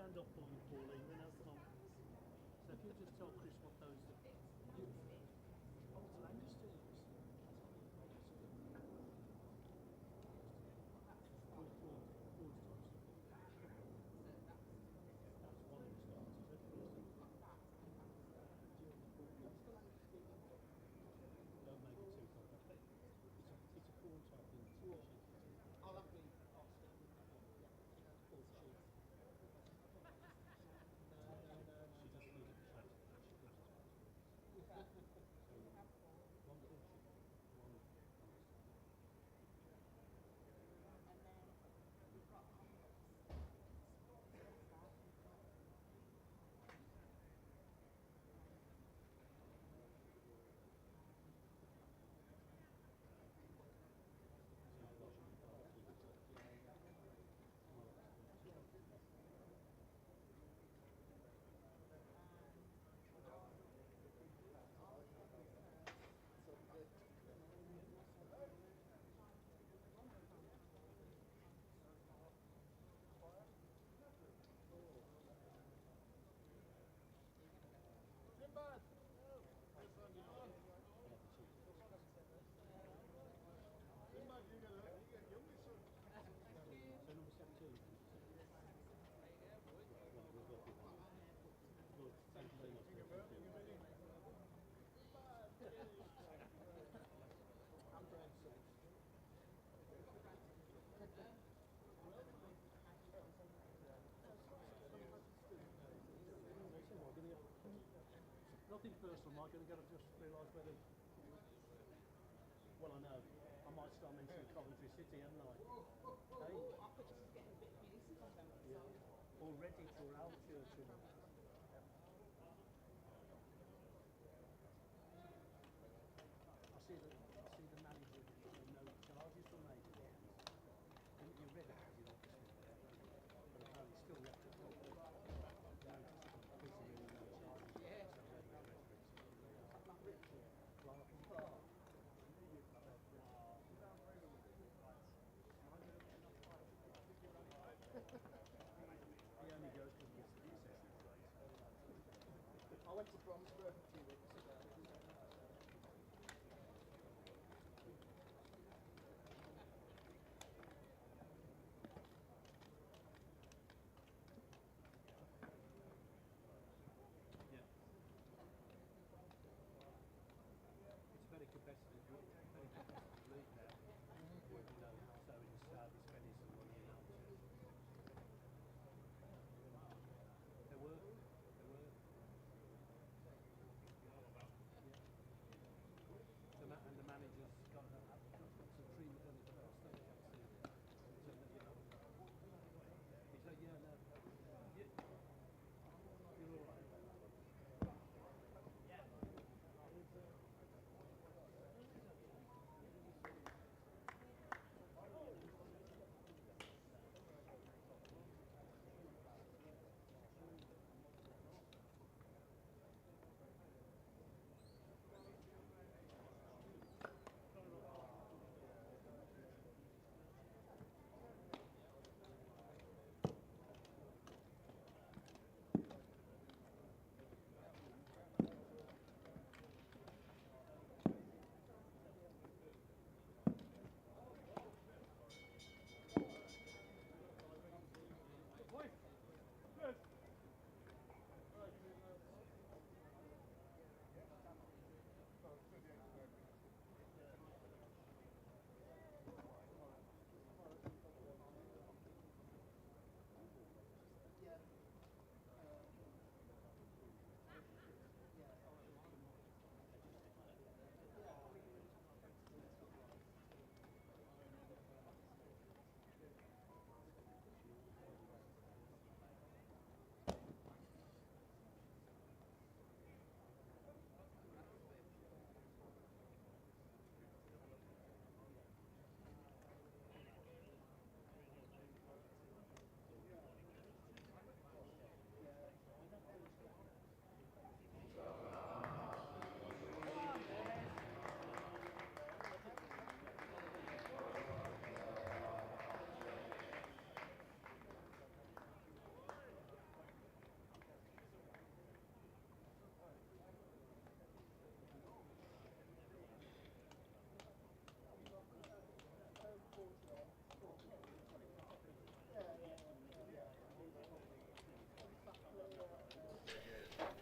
stand up for me, Pauline, then I'll come on. So if you just tell Chris what those are. Oh, it's langoustines. That's one of the starters, is it? Don't make it too complicated. It's a corn type thing. I'll have me. I'll stick with that one. Yeah. Full cheese. No. She doesn't need it shot. She gives it. One full chicken, one And then we've got Simbad! Simbad, you get yummy, son. So number 17. Good. Thank you very much. I'm bread sauce. Nothing personal, Mike. I'm going to just realise whether. Well, I know. I might start mentioning Coventry City, haven't I? Hey? I think this is getting a bit abusive on them. Yeah. Or Redditch or Alchurch. I see the manager no charges were made at the end. You read about it, obviously, but apparently still left it up. No charges. Yeah. He only goes to the assessment place. I went to Bromsgrove a few weeks ago. Yeah. It's a very competitive league now. You know, so in the start he's spending some money in Alchurch. There were.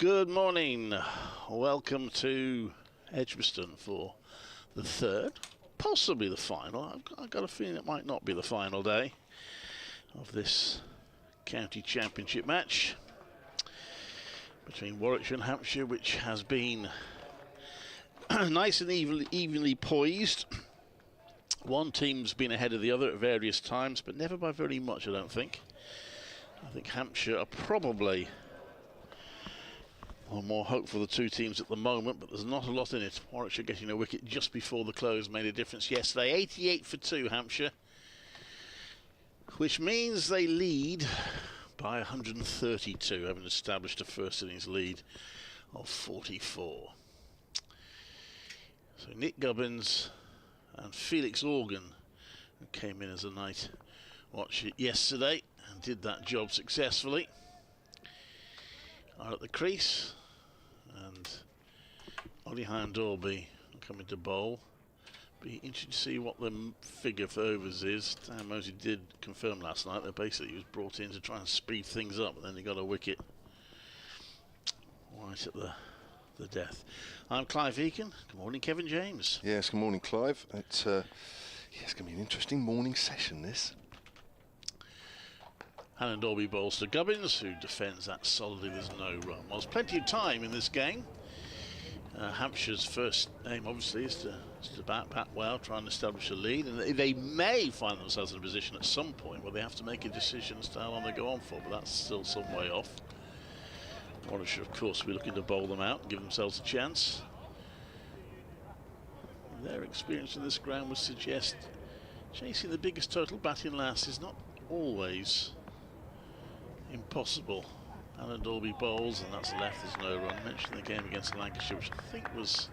Good morning. Welcome to Edgbaston for the third, possibly the final. I've got a feeling it might not be the final day of this county championship match between Warwickshire and Hampshire, which has been nice and evenly poised. One team's been ahead of the other at various times, but never by very much, I don't think. I think Hampshire are probably more hopeful of the two teams at the moment, but there's not a lot in it. Warwickshire getting a wicket just before the close made a difference yesterday. 88 for 2, Hampshire, which means they lead by 132, having established a first innings lead of 44. So Nick Gubbins and Felix Organ, who came in as a night watch yesterday and did that job successfully, are at the crease, and Ollie Hindorby coming to bowl. Be interesting to see what the figure for overs is. Dan Mosey did confirm last night that basically he was brought in to try and speed things up, but then he got a wicket right at the death. I'm Clive Eakin. Good morning, Kevin James. Yes, good morning, Clive. It's going to be an interesting morning session, this. Hindorby bowls to Gubbins, who defends that solidly. There's no run. Well, there's plenty of time in this game. Hampshire's first aim, obviously, is to bat well, try and establish a lead. And they may find themselves in a position at some point where they have to make a decision as to how long they go on for, but that's still some way off. Warwickshire, of course, will be looking to bowl them out and give themselves a chance. Their experience in this ground would suggest chasing the biggest total batting last is not always impossible. Hindorby bowls, and that's left, there's no run. Mentioned the game against Lancashire, which I think was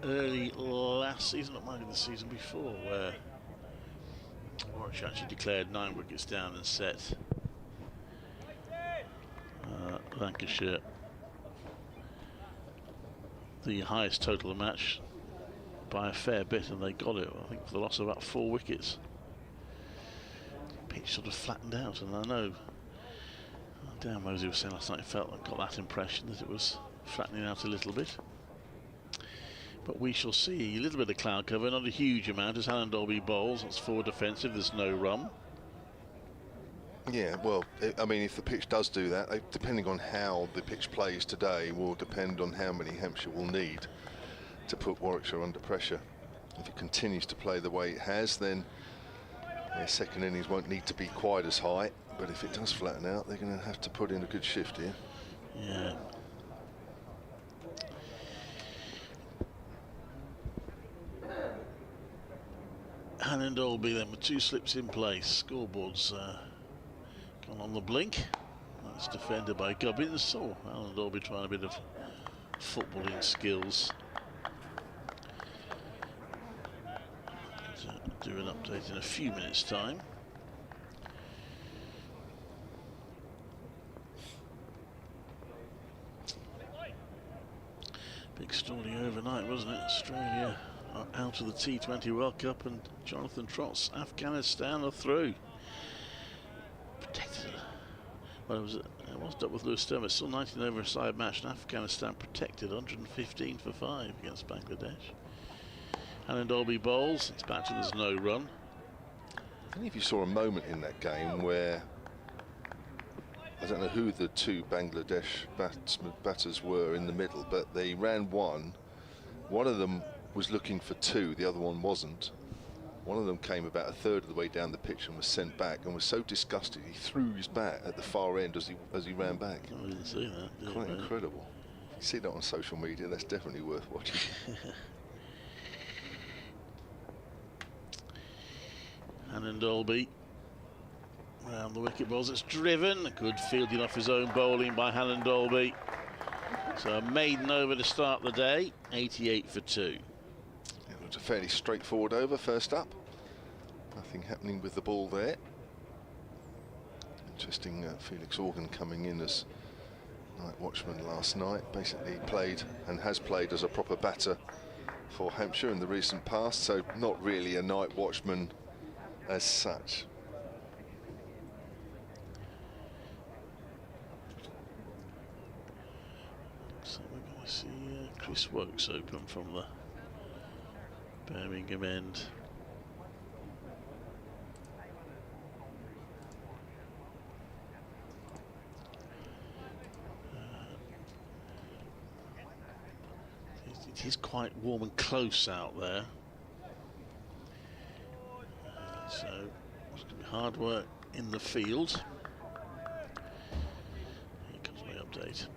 early last season, it might be the season before, where Warwickshire actually declared 9 wickets down and set Lancashire the highest total of the match by a fair bit, and they got it, I think, for the loss of about 4 wickets. Pitch sort of flattened out, and I know Dan Mosey was saying last night he got that impression that it was flattening out a little bit. But we shall see. A little bit of cloud cover, not a huge amount, as Hindorby bowls. That's 4 defensive, there's no run. Yeah, well, I mean, if the pitch does do that, depending on how the pitch plays today, will depend on how many Hampshire will need to put Warwickshire under pressure. If it continues to play the way it has, then their second innings won't need to be quite as high. But if it does flatten out, they're going to have to put in a good shift here. Yeah. Hindorby then with 2 slips in place. Scoreboard's gone on the blink. That's defended by Gubbins. So Hindorby trying a bit of footballing skills. Do an update in a few minutes' time. Big story overnight, wasn't it? Australia are out of the T20 World Cup, and Jonathan Trott's Afghanistan are through. Protected. Well, it was up with Lewis Sturm. It's still 19 over a side match, and Afghanistan protected 115 for 5 against Bangladesh. Hindorby bowls. It's back to there's no run. I don't know if you saw a moment in that game where, I don't know who the 2 Bangladesh batters were in the middle, but they ran one. One of them was looking for 2, the other one wasn't. One of them came about a third of the way down the pitch and was sent back, and was so disgusted he threw his bat at the far end as he ran back. I didn't see that. Quite incredible. You see that on social media, that's definitely worth watching. Hindorby round the wicket balls. It's driven. Good fielding off his own bowling by Hindorby. So a maiden over to start the day. 88 for 2. It was a fairly straightforward over first up. Nothing happening with the ball there. Interesting, Felix Organ coming in as night watchman last night. Basically played and has played as a proper batter for Hampshire in the recent past, so not really a night watchman as such. Swiss Wokes Open from the Birmingham end. It is quite warm and close out there, so it's going to be hard work in the field. Here comes my update.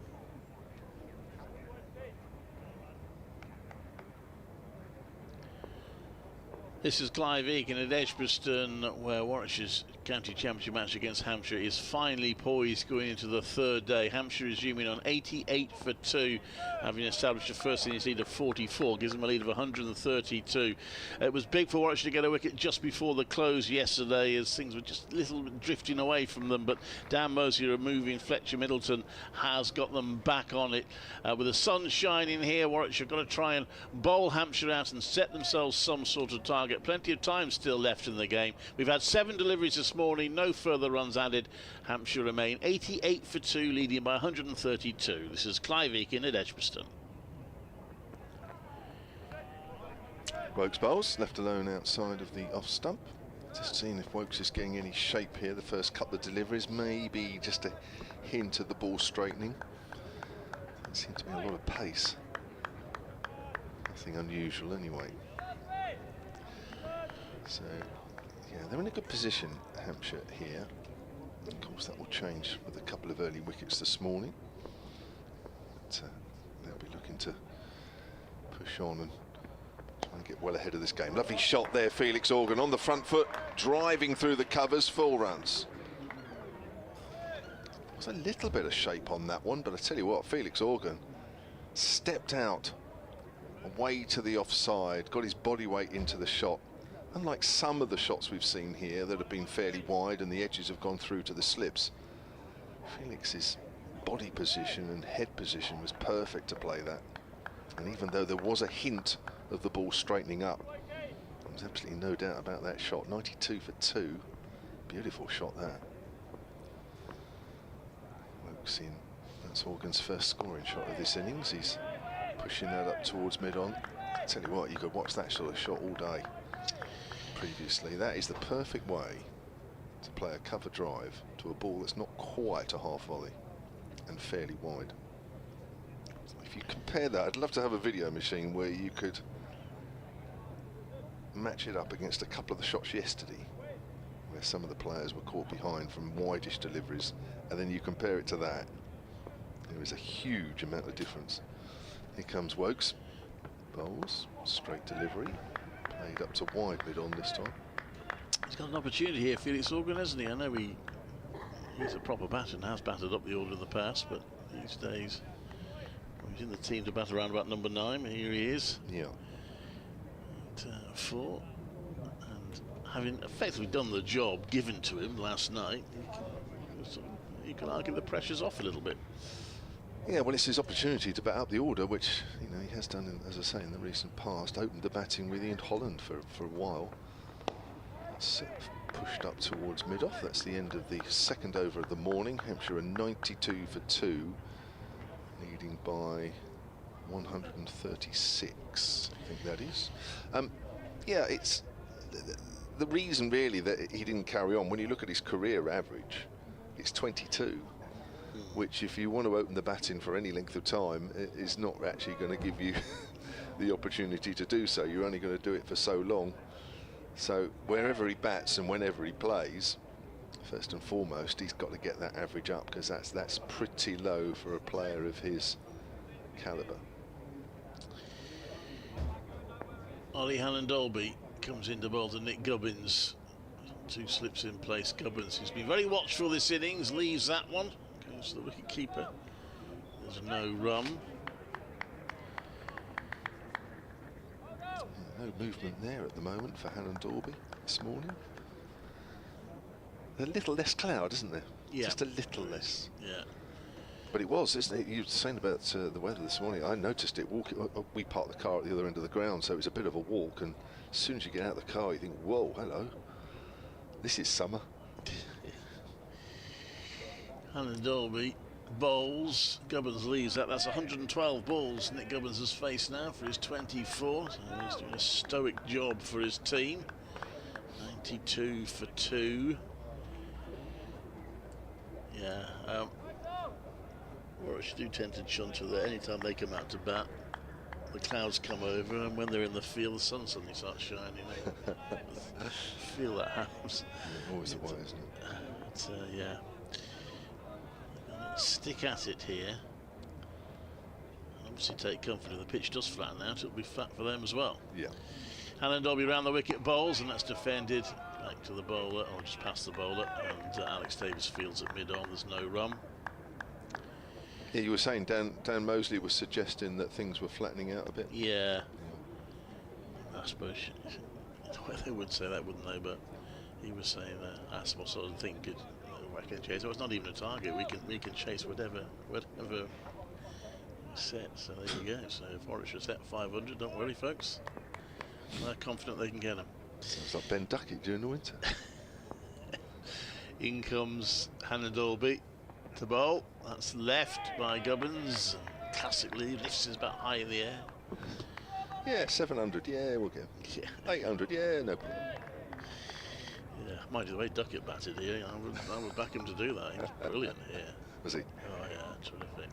This is Clive Egan at Edgbaston, where Warwickshire's county championship match against Hampshire is finally poised going into the third day. Hampshire is zooming on 88 for 2, having established a first innings lead of 44, gives them a lead of 132. It was big for Warwickshire to get a wicket just before the close yesterday, as things were just a little bit drifting away from them, but Dan Mosey removing Fletcher Middleton has got them back on it. With the sun shining here, Warwickshire got to try and bowl Hampshire out and set themselves some sort of target. Plenty of time still left in the game. We've had 7 deliveries this morning, no further runs added. Hampshire remain 88 for 2, leading by 132. This is Clive Egan at Edgbaston. Wokes bowls left alone outside of the off stump. Just seeing if Wokes is getting any shape here. The first couple of deliveries, maybe just a hint of the ball straightening. There seems to be a lot of pace. Nothing unusual anyway. So, yeah, they're in a good position, Hampshire, here. Of course, that will change with a couple of early wickets this morning. But, they'll be looking to push on and try and get well ahead of this game. Lovely shot there, Felix Organ on the front foot, driving through the covers, 4 runs. There's a little bit of shape on that one, but I tell you what, Felix Organ stepped out away to the offside, got his body weight into the shot. Unlike some of the shots we've seen here that have been fairly wide and the edges have gone through to the slips, Felix's body position and head position was perfect to play that. And even though there was a hint of the ball straightening up, there was absolutely no doubt about that shot. 92 for 2. Beautiful shot there. Wokes in. That's Organ's first scoring shot of this innings. He's pushing that up towards mid-on. I tell you what, you could watch that sort of shot all day. Previously, that is the perfect way to play a cover drive to a ball that's not quite a half volley and fairly wide. If you compare that, I'd love to have a video machine where you could match it up against a couple of the shots yesterday where some of the players were caught behind from wideish deliveries, and then you compare it to that. There is a huge amount of difference. Here comes Wokes, bowls, straight delivery. Played up to wide mid on this time. He's got an opportunity here, Felix Organ, hasn't he? I know he's a proper batter and has batted up the order in the past, but these days he's in the team to bat around about number 9. Here he is. Yeah. At 4. And having effectively done the job given to him last night, you can argue the pressure's off a little bit. Yeah, well, it's his opportunity to bat up the order, which he has done, as I say, in the recent past. Opened the batting with Ian Holland for a while. It's pushed up towards mid-off. That's the end of the second over of the morning. Hampshire are 92 for 2, leading by 136, I think that is. Yeah, it's the reason really that he didn't carry on. When you look at his career average, it's 22. Which, if you want to open the batting for any length of time, is not actually going to give you the opportunity to do so. You're only going to do it for so long. So wherever he bats and whenever he plays, first and foremost, he's got to get that average up, because that's pretty low for a player of his calibre. Ollie Hannon-Dolby comes into bowl to Nick Gubbins. 2 slips in place. Gubbins, who's been very watchful this innings, leaves that one. Goes to the wicket keeper. There's no run. No movement there at the moment for Hannon-Dolby this morning. A little less cloud, isn't there? Yeah. Just a little less. Yeah. But it was, isn't it? You were saying about the weather this morning. I noticed it walking. We parked the car at the other end of the ground, so it was a bit of a walk. And as soon as you get out of the car, you think, "Whoa, hello, this is summer." Hannon-Dolby bowls. Gubbins leaves that. That's 112 balls Nick Gubbins has faced now for his 24. So he's doing a stoic job for his team. 92 for 2. Yeah, Warwickshire do tend to chunter there. Anytime they come out to bat, the clouds come over, and when they're in the field, the sun suddenly starts shining. I feel that happens. Yeah, always the way, isn't it? But, yeah. Stick at it here. Obviously take comfort if the pitch does flatten out, it'll be flat for them as well. Yeah. Hannon Dobby round the wicket bowls, and that's defended back to the bowler, or just past the bowler, and Alex Davis fields at mid-on. There's no run. Yeah, you were saying Dan Mosley was suggesting that things were flattening out a bit. Yeah. I suppose they would say that, wouldn't they? But he was saying that that's what sort of thing could whack and chase. So it's not even a target. We can chase whatever set. So there you go. So if Warwickshire set 500, don't worry, folks. They're confident they can get them. Sounds like Ben Duckett during the winter. In comes Hannah Dolby to bowl. That's left by Gubbins. Classically lifts his bat high in the air. Yeah, 700. Yeah, we'll get. Yeah. 800. Yeah, no problem. Yeah, mind you, the way Duckett batted here, I would back him to do that. He was brilliant here. Was he? Oh yeah, terrific.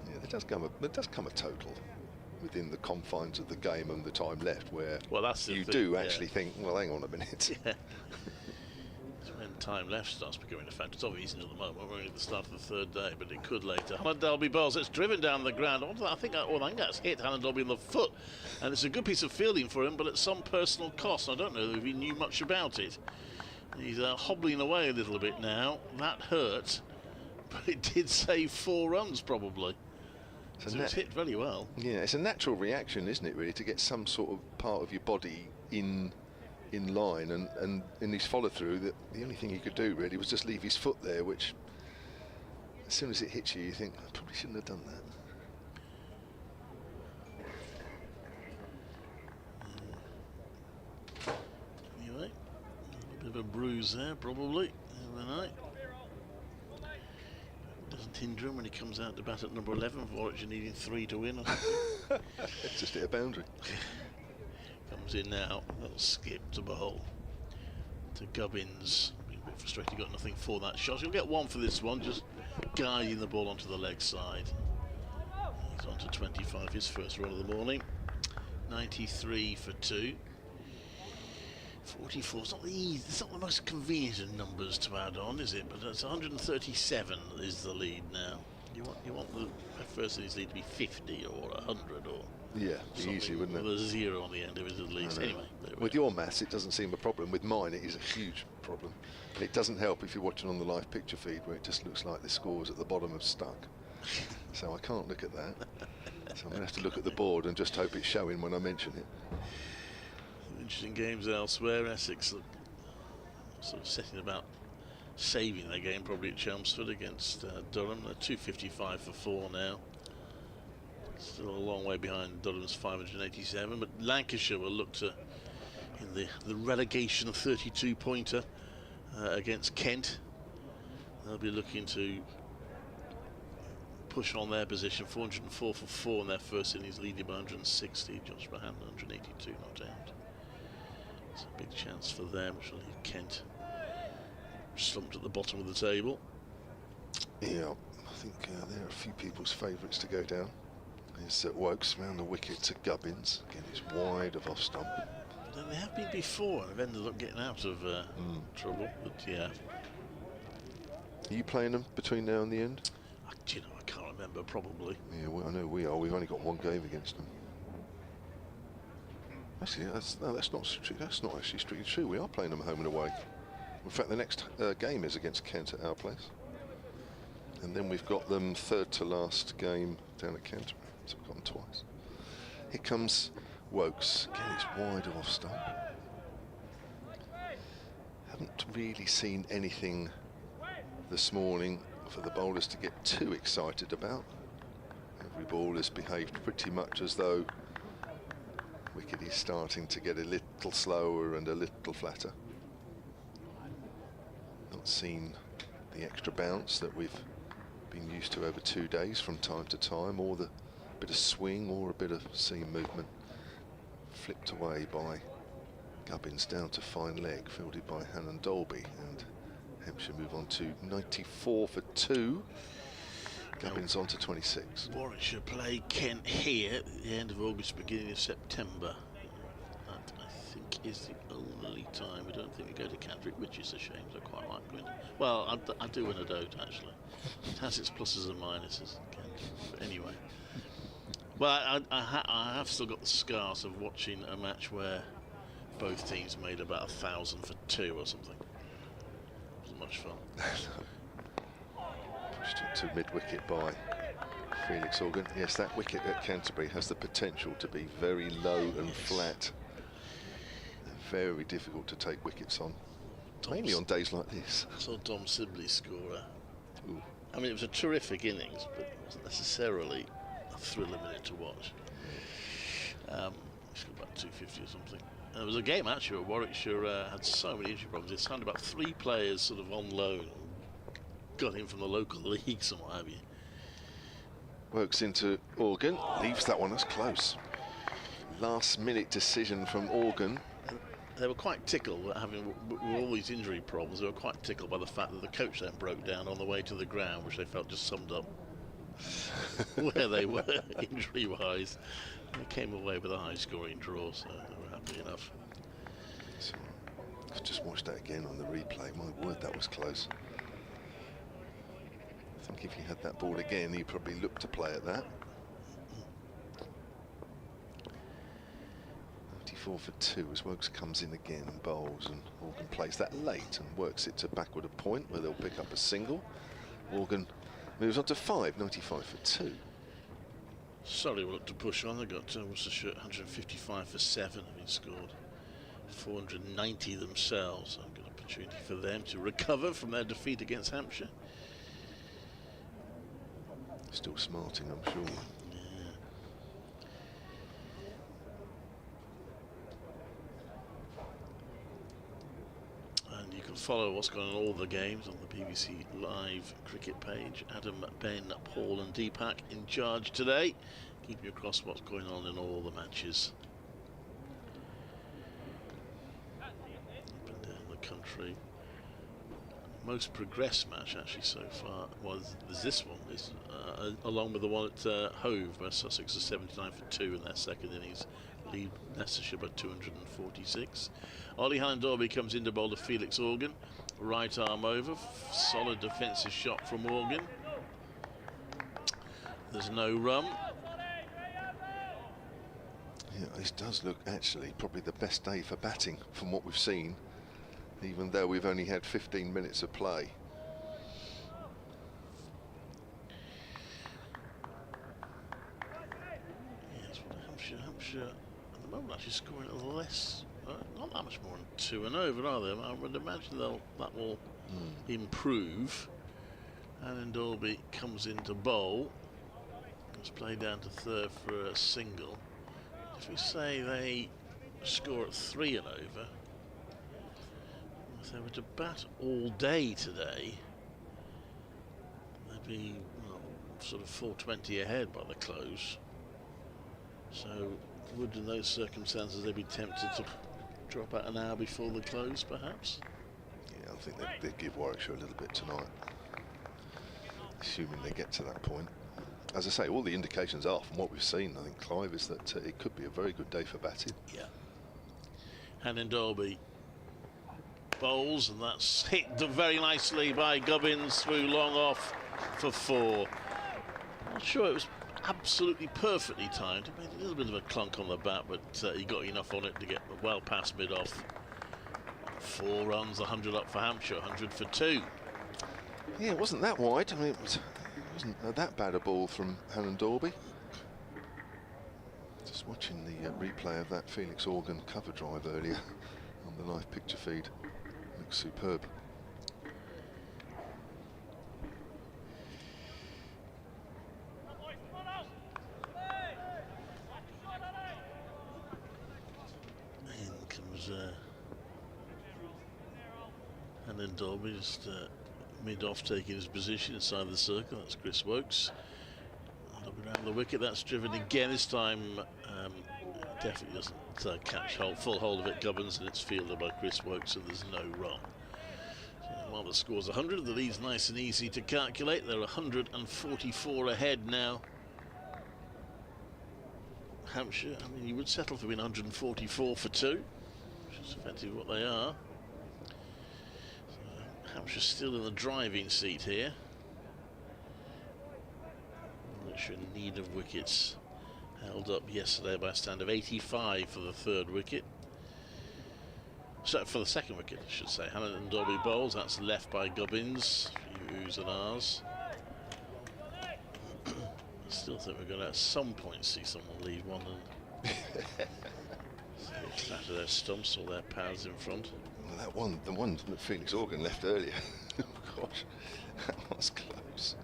Yeah, there does come a total within the confines of the game and the time left where That's you the do thing, actually think, well, hang on a minute. Yeah. It's when time left starts becoming a factor. It's obviously at the moment. We're only at the start of the third day, but it could later. Hannah Dolby bowls. It's driven down the ground. I think that's hit Hannah Dolby in the foot, and it's a good piece of fielding for him, but at some personal cost. I don't know if he knew much about it. He's hobbling away a little bit now. That hurt, but it did save 4 runs probably. So it's hit very well. Yeah, it's a natural reaction, isn't it, really, to get some sort of part of your body in line, and in his follow through, that the only thing he could do really was just leave his foot there, which as soon as it hits you, you think, I probably shouldn't have done that. Anyway, a bit of a bruise there probably overnight. Doesn't hinder him when he comes out to bat at number 11. Warwickshire needing 3 to win. It's just hit a boundary. Comes in now, little skip to bowl to Gubbins. Been a bit frustrated, he got nothing for that shot. He'll get 1 for this one, just guiding the ball onto the leg side. He's on to 25, his first run of the morning. 93 for 2. 44 it's not the most convenient of numbers to add on, is it? But it's 137 is the lead now. You want the first innings lead to be 50 or 100 or yeah, easy, wouldn't it? With a 0 on the end of it at least. Anyway, with your maths, it doesn't seem a problem. With mine, it is a huge problem. And it doesn't help if you're watching on the live picture feed, where it just looks like the scores at the bottom have stuck. So I can't look at that. So I'm going to have to look at the board and just hope it's showing when I mention it. Interesting games elsewhere. Essex sort of setting about saving their game probably at Chelmsford against Durham. They're 255 for 4 now. Still a long way behind Durham's 587, but Lancashire will look to in the relegation 32-pointer against Kent. They'll be looking to push on their position. 404 for 4 in their first innings, leading by 160. Josh Mahan 182 not out. It's a big chance for them, which will leave Kent slumped at the bottom of the table. Yeah, I think there are a few people's favourites to go down. Is Wokes round the wicket to Gubbins. Again, it's wide of off stump. They have been before and have ended up getting out of trouble, but yeah. Are you playing them between now and the end? Do you know, I can't remember, probably. Yeah, well, I know we are. We've only got 1 game against them. Actually, that's not true. That's not actually strictly true. We are playing them home and away. In fact, the next game is against Kent at our place, and then we've got them 3rd to last game down at Canterbury. So we've got them twice. Here comes Wokes. Again, it's wide of off stump. Haven't really seen anything this morning for the bowlers to get too excited about. Every ball has behaved pretty much as though Wicket is starting to get a little slower and a little flatter. Not seen the extra bounce that we've been used to over 2 days from time to time, or the bit of swing or a bit of seam movement. Flipped away by Gubbins down to fine leg, fielded by Hannon Dolby, and Hampshire move on to 94 for 2. Gubbins on to 26. Warwickshire play Kent here at the end of August, beginning of September. That, I think, is the only time. I don't think we go to Canterbury, which is a shame, so I quite like going. Well, I do when I don't, actually. It has its pluses and minuses. But anyway. Well, I have still got the scars of watching a match where both teams made about 1,000 for 2 or something. It wasn't much fun. Pushed it to mid-wicket by Felix Organ. Yes, that wicket at Canterbury has the potential to be very low and flat. Very difficult to take wickets on, mainly on days like this. I saw Dom Sibley score. Ooh. I mean, it was a terrific innings, but it wasn't necessarily a thriller minute to watch. He scored about 250 or something. And there was a game actually where Warwickshire had so many injury problems. They signed about 3 players sort of on loan, got in from the local leagues and what have you. Works into Organ, leaves that one as close. Last minute decision from Organ. They were quite tickled at having with all these injury problems. They were quite tickled by the fact that the coach then broke down on the way to the ground, which they felt just summed up where they were injury-wise. They came away with a high-scoring draw, so they were happy enough. So, I've just watched that again on the replay. My word, that was close. I think if he had that ball again, he'd probably look to play at that. 94 for 2 as Wokes comes in again and bowls, and Organ plays that late and works it to backward a point where they'll pick up a single. Organ moves on to 5, 95 for 2. Surrey will look to push on. They got Worcestershire 155 for 7, having scored 490 themselves. So a good opportunity for them to recover from their defeat against Hampshire. Still smarting, I'm sure. And you can follow what's going on in all the games on the BBC Live cricket page. Adam, Ben, Paul and Deepak in charge today, keeping you across what's going on in all the matches up and down the country. Most progressed match actually so far was this one, along with the one at Hove, where Sussex are 79 for 2 in their second innings, lead Leicestershire by 246. Ollie Hannon-Dorby comes in to bowl to Felix Organ, right arm over, solid defensive shot from Organ. There's no run. Yeah, this does look actually probably the best day for batting from what we've seen, even though we've only had 15 minutes of play. Yes, well, Hampshire at the moment actually scoring less, not that much more than 2 and over, are they? I would imagine that will improve. And Dolby comes into bowl. It's played down to third for a single. If we say they score at 3 and over, if they were to bat all day today, they'd be sort of 420 ahead by the close. So would in those circumstances they be tempted to drop out an hour before the close, perhaps? Yeah, I think they'd give Warwickshire a little bit tonight, assuming they get to that point. As I say, all the indications are, from what we've seen, I think, Clive, is that it could be a very good day for batting. Yeah. Hannon Dolby bowls, and that's hit very nicely by Gubbins through long off for 4. Not sure it was absolutely perfectly timed. It made a little bit of a clunk on the bat, but he got enough on it to get well past mid-off. 4 runs, 100 up for Hampshire, 100 for 2. Yeah, it wasn't that wide. I mean, it wasn't that bad a ball from Hannon Dorby. Just watching the replay of that Felix Organ cover drive earlier on the live picture feed. Looks superb. And then Dolby just mid-off taking his position inside the circle. That's Chris Wokes. Around the wicket, that's driven again. This time definitely doesn't catch full hold of it. Gubbins, and it's fielded by Chris Wokes, so there's no run. So while the score's 100, the lead's nice and easy to calculate. They're 144 ahead now. Hampshire, I mean, you would settle for being 144 for 2, which is effectively what they are. So Hampshire's still in the driving seat here. Warwickshire in need of wickets. Held up yesterday by a stand of 85 for the third wicket. So for the second wicket, I should say. Hannah and Dolby bowls. That's left by Gubbins. A few oohs and ahs. I still think we're going to at some point see someone leave one and clatter their stumps or their pads in front. Well, the one that Felix Organ left earlier. Oh gosh, that was close.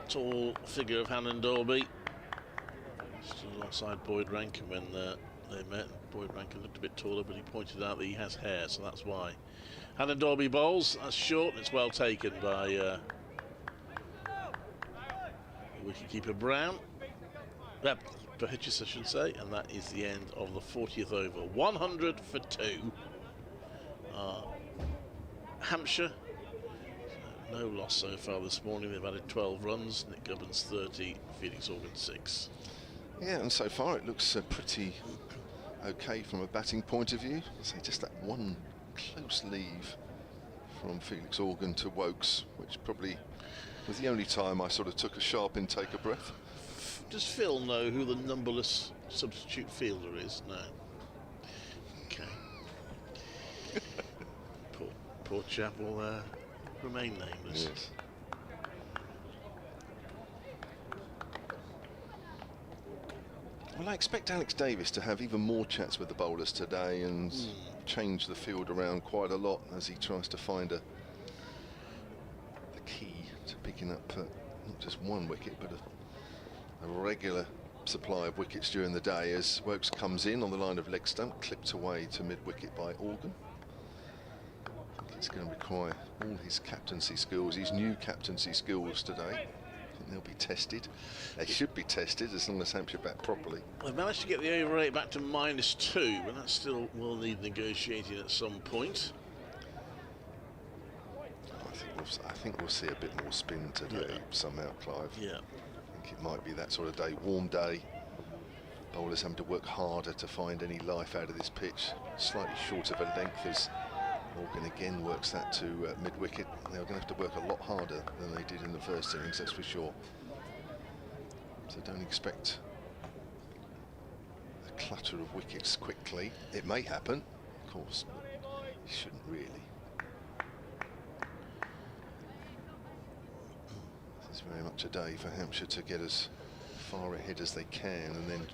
Tall figure of Hannon Dolby. Stood alongside Boyd Rankin when they met. Boyd Rankin looked a bit taller, but he pointed out that he has hair, so that's why. Hannon Dolby bowls. That's short. It's well taken by wicketkeeper Brown. Burgess, I should say, and that is the end of the 40th over. 100 for 2. Hampshire. No loss so far this morning. They've added 12 runs. Nick Gubbins 30, Felix Organ 6. Yeah, and so far it looks pretty okay from a batting point of view. I say just that one close leave from Felix Organ to Wokes, which probably was the only time I sort of took a sharp intake of breath. Does Phil know who the numberless substitute fielder is? No. Okay. poor chap will remain nameless. Yes. Well, I expect Alex Davis to have even more chats with the bowlers today and change the field around quite a lot as he tries to find the key to picking up not just one wicket but a regular supply of wickets during the day as Wokes comes in on the line of leg stump, clipped away to mid-wicket by Organ. I think it's going to require all his captaincy skills, his new captaincy skills today. They'll be tested. They should be tested as long as Hampshire bat properly. They've managed to get the over rate back to -2, but that still will need negotiating at some point. I think we'll see a bit more spin today somehow, Clive. Yeah. I think it might be that sort of day, warm day. Bowlers having to work harder to find any life out of this pitch. Slightly short of a length as Organ again works that to mid-wicket. They're going to have to work a lot harder than they did in the first innings, that's for sure. So don't expect a clutter of wickets quickly. It may happen, of course, but it shouldn't really. This is very much a day for Hampshire to get as far ahead as they can and then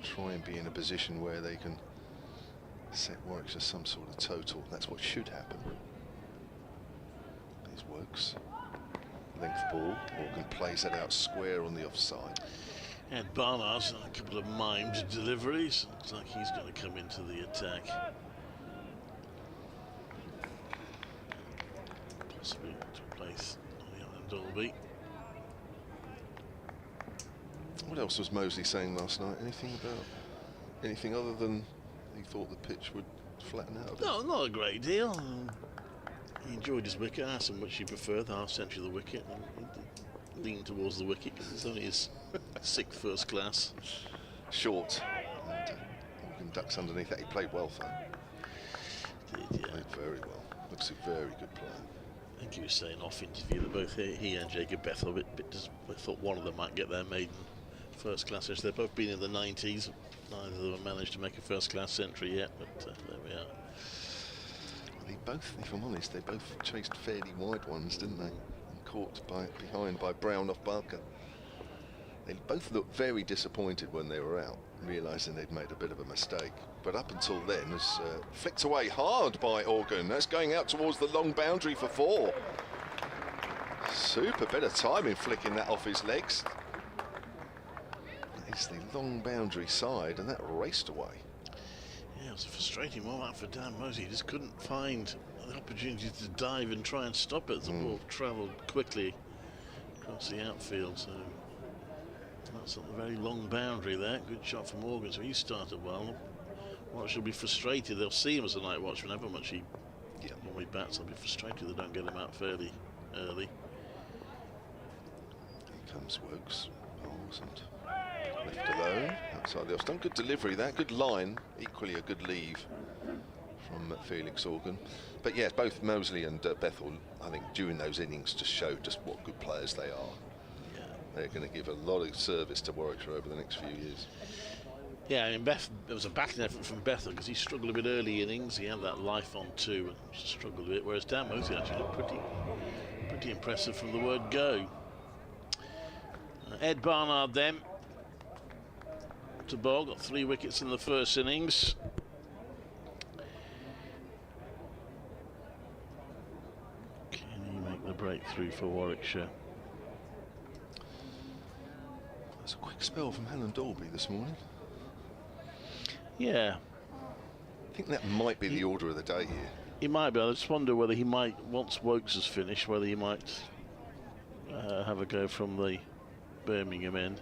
try and be in a position where they can set Warwickshire some sort of total. That's what should happen. These Wokes. Length ball. Organ plays it out square on the offside. And Barnard's a couple of mimed deliveries. Looks like he's going to come into the attack. Possibly to replace Dolby. What else was Mosley saying last night? Anything other than he thought the pitch would flatten out? No, not a great deal. He enjoyed his wicket, asked him which he preferred, the half century of the wicket, and he leaned towards the wicket because it's only his 6th first class. Short. And Organ ducks underneath that. He played well, though. Did, yeah. Played very well. Looks a very good player. I think he was saying off interview that both he and Jacob Bethel they thought one of them might get their maiden first class. They've both been in the 90s. Neither of them have managed to make a first class century yet, but there we are. They both, if I'm honest, they both chased fairly wide ones, didn't they? And caught behind by Brown off Barker. They both looked very disappointed when they were out, realising they'd made a bit of a mistake. But up until then, it's flicked away hard by Organ. That's going out towards the long boundary for 4. Super bit of timing flicking that off his legs. against the long boundary side, and that raced away. Yeah, it was a frustrating one that for Dan Mosey. He just couldn't find the opportunity to dive and try and stop it. The ball travelled quickly across the outfield, so that's a very long boundary there. Good shot from Morgan, so he started well. Warwickshire will be frustrated. They'll see him as a night watchman, however much he normally bats. They'll be frustrated they don't get him out fairly early. Here comes Wokes. Wasn't left alone outside the off stump. Good delivery, that good line. Equally a good leave from Felix Organ. But yes, both Mosley and Bethel, I think, during those innings just showed just what good players they are. Yeah. They're going to give a lot of service to Warwickshire over the next few years. Yeah, I mean, there was a battling effort from Bethel because he struggled a bit early innings. He had that life on two and struggled a bit, whereas Dan Mosey actually looked pretty impressive from the word go. Ed Barnard then to bowl, got 3 wickets in the first innings. Can he make the breakthrough for Warwickshire? That's a quick spell from Alan Dalby this morning. Yeah. I think that might be the order of the day here. He might be. I just wonder whether he might, once Wokes has finished, whether he might have a go from the Birmingham end.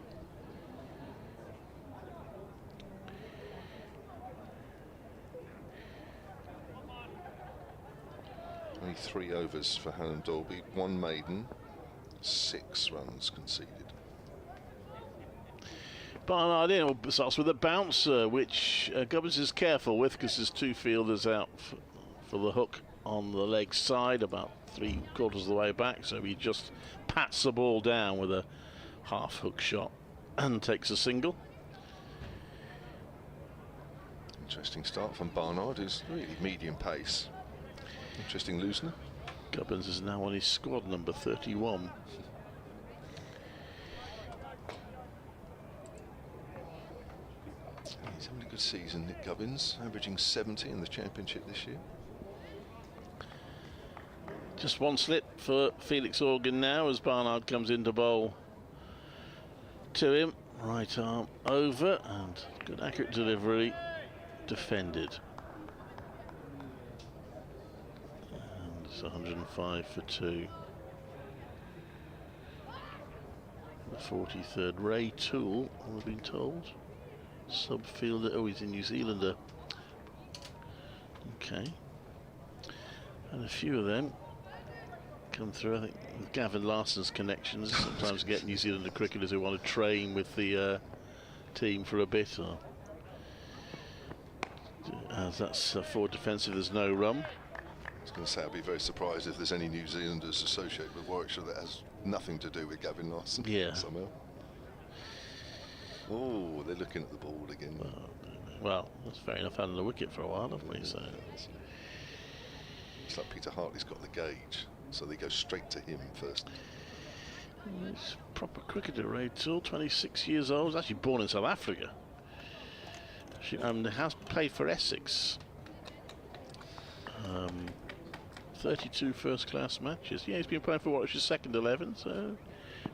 Only 3 overs for Helen Dalby, 1 maiden, 6 runs conceded. Barnard in starts with a bouncer, which Gubbins is careful with because there's 2 fielders out for the hook on the leg side, about 3/4 of the way back, so he just pats the ball down with a half hook shot and takes a single. Interesting start from Barnard, who's really medium pace. Interesting loosener. Gubbins is now on his squad number 31. He's having a good season, Nick Gubbins, averaging 70 in the championship this year. Just 1 slip for Felix Organ now as Barnard comes in to bowl to him. Right arm over and good accurate delivery, defended. And it's 105 for 2. The 43rd, Ray Toole, we've been told. Subfielder, oh, he's a New Zealander. Okay. And a few of them come through. I think with Gavin Larson's connections, sometimes get New Zealander cricketers who want to train with the team for a bit. Or, as that's forward defensive, there's no run. I was going to say I'd be very surprised if there's any New Zealanders associated with Warwickshire that has nothing to do with Gavin Larson. Yeah. Somehow. Oh, they're looking at the ball again. Well, that's fair enough. Had a wicket for a while, haven't we? So it's like Peter Hartley's got the gauge, so they go straight to him first. He's a proper cricketer, Ray Toole, 26 years old. He's actually born in South Africa. Has played for Essex. 32 first-class matches. Yeah, he's been playing for Warwickshire's second 11, so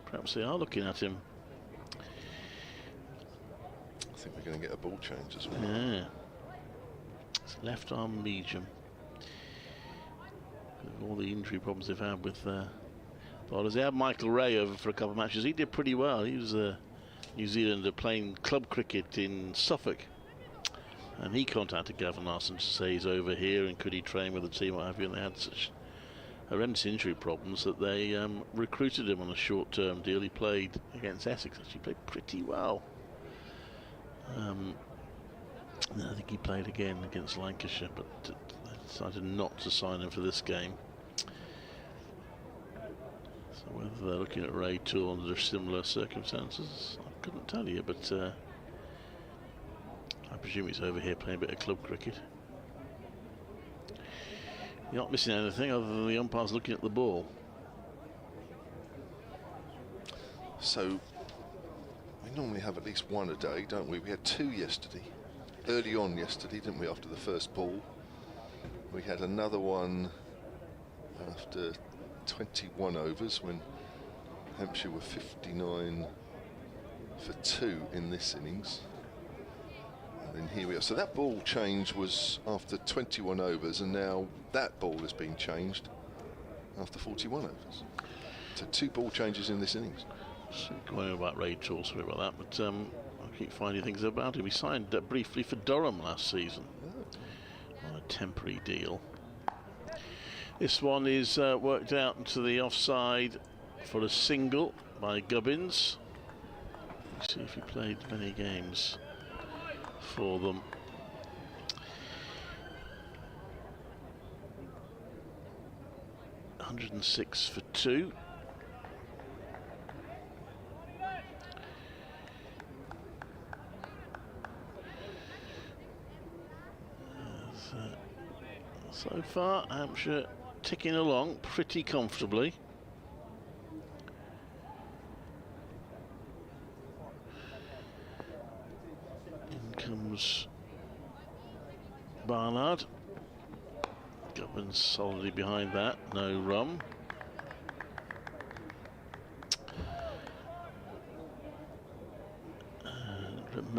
perhaps they are looking at him. I think we're going to get a ball change as well. Yeah. It's left arm medium. With all the injury problems they've had with bowlers. They had Michael Ray over for a couple of matches. He did pretty well. He was a New Zealander playing club cricket in Suffolk. And he contacted Gavin Larson to say he's over here and could he train with the team, what have you. And they had such horrendous injury problems that they recruited him on a short-term deal. He played against Essex. Actually played pretty well. I think he played again against Lancashire, but they decided not to sign him for this game. So whether they're looking at Ray Toole under similar circumstances, I couldn't tell you, but I presume he's over here playing a bit of club cricket. You're not missing anything other than the umpires looking at the ball. So we normally have at least 1 a day, don't we? We had 2 yesterday. Early on yesterday, didn't we, after the first ball? We had another one after 21 overs when Hampshire were 59 for 2 in this innings. And then here we are. So that ball change was after 21 overs, and now that ball has been changed after 41 overs. So 2 ball changes in this innings. Going about Ray Tool, sorry about that, but I keep finding things about him. He signed briefly for Durham last season on a temporary deal. This one is worked out into the offside for a single by Gubbins. Let's see if he played many games for them. .106 for 2. So far, Hampshire ticking along pretty comfortably. In comes Barnard. Gubbins solidly behind that, no rum.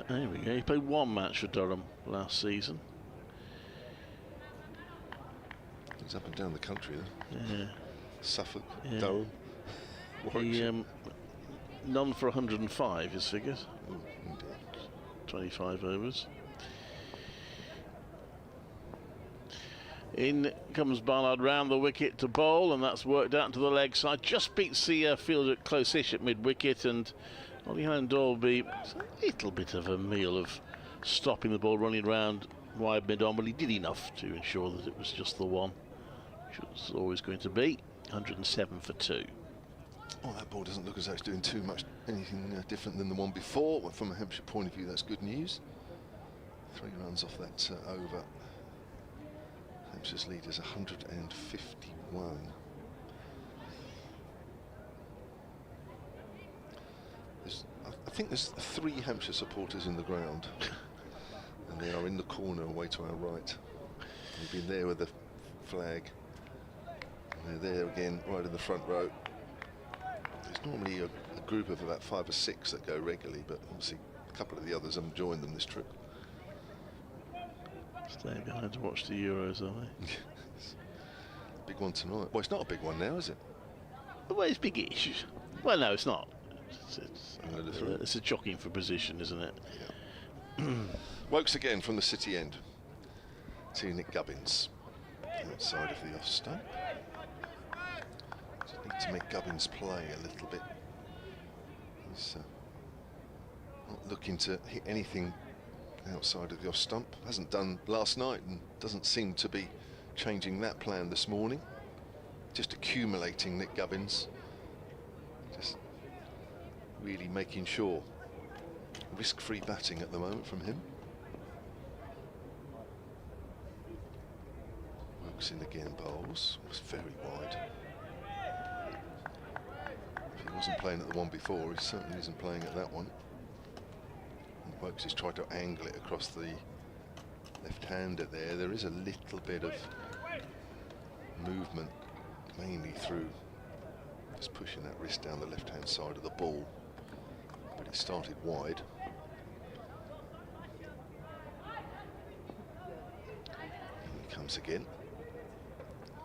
There we go, he played 1 match for Durham last season. He's up and down the country then. Yeah. Suffolk, Yeah. Durham, Warwickshire. None for 105, his figures. Oh, indeed. 25 overs. In comes Barnard round the wicket to bowl, and that's worked out to the leg side. Just beats the fielder close-ish at mid-wicket, and Ollie Dolby, a little bit of a meal of stopping the ball running round wide mid-on, but he did enough to ensure that it was just the one, which was always going to be. 107 for 2. Oh, that ball doesn't look as though it's doing too much anything different than the one before. Well, from a Hampshire point of view, that's good news. 3 runs off that over. Hampshire's lead is 151. I think there's 3 Hampshire supporters in the ground, and they are in the corner away to our right. They've been there with the flag, and they're there again right in the front row. There's normally a group of about 5 or 6 that go regularly, but obviously a couple of the others haven't joined them this trip. Staying behind to watch the Euros, are they? Big one tonight. Well, it's not a big one now, is it? Well, it's big-ish. Well, no, it's not. It's It's a jockeying for position, isn't it? Yeah. Wokes again from the city end to Nick Gubbins outside of the off stump. Just need to make Gubbins play a little bit. He's not looking to hit anything outside of the off stump. Hasn't done last night and doesn't seem to be changing that plan this morning. Just accumulating Nick Gubbins. Just really making sure. Risk-free batting at the moment from him. Wokes in again, bowls. Was very wide. If he wasn't playing at the one before, he certainly isn't playing at that one. And Wokes has tried to angle it across the left-hander there. There is a little bit of movement, mainly through just pushing that wrist down the left-hand side of the ball. But it started wide. Here he comes again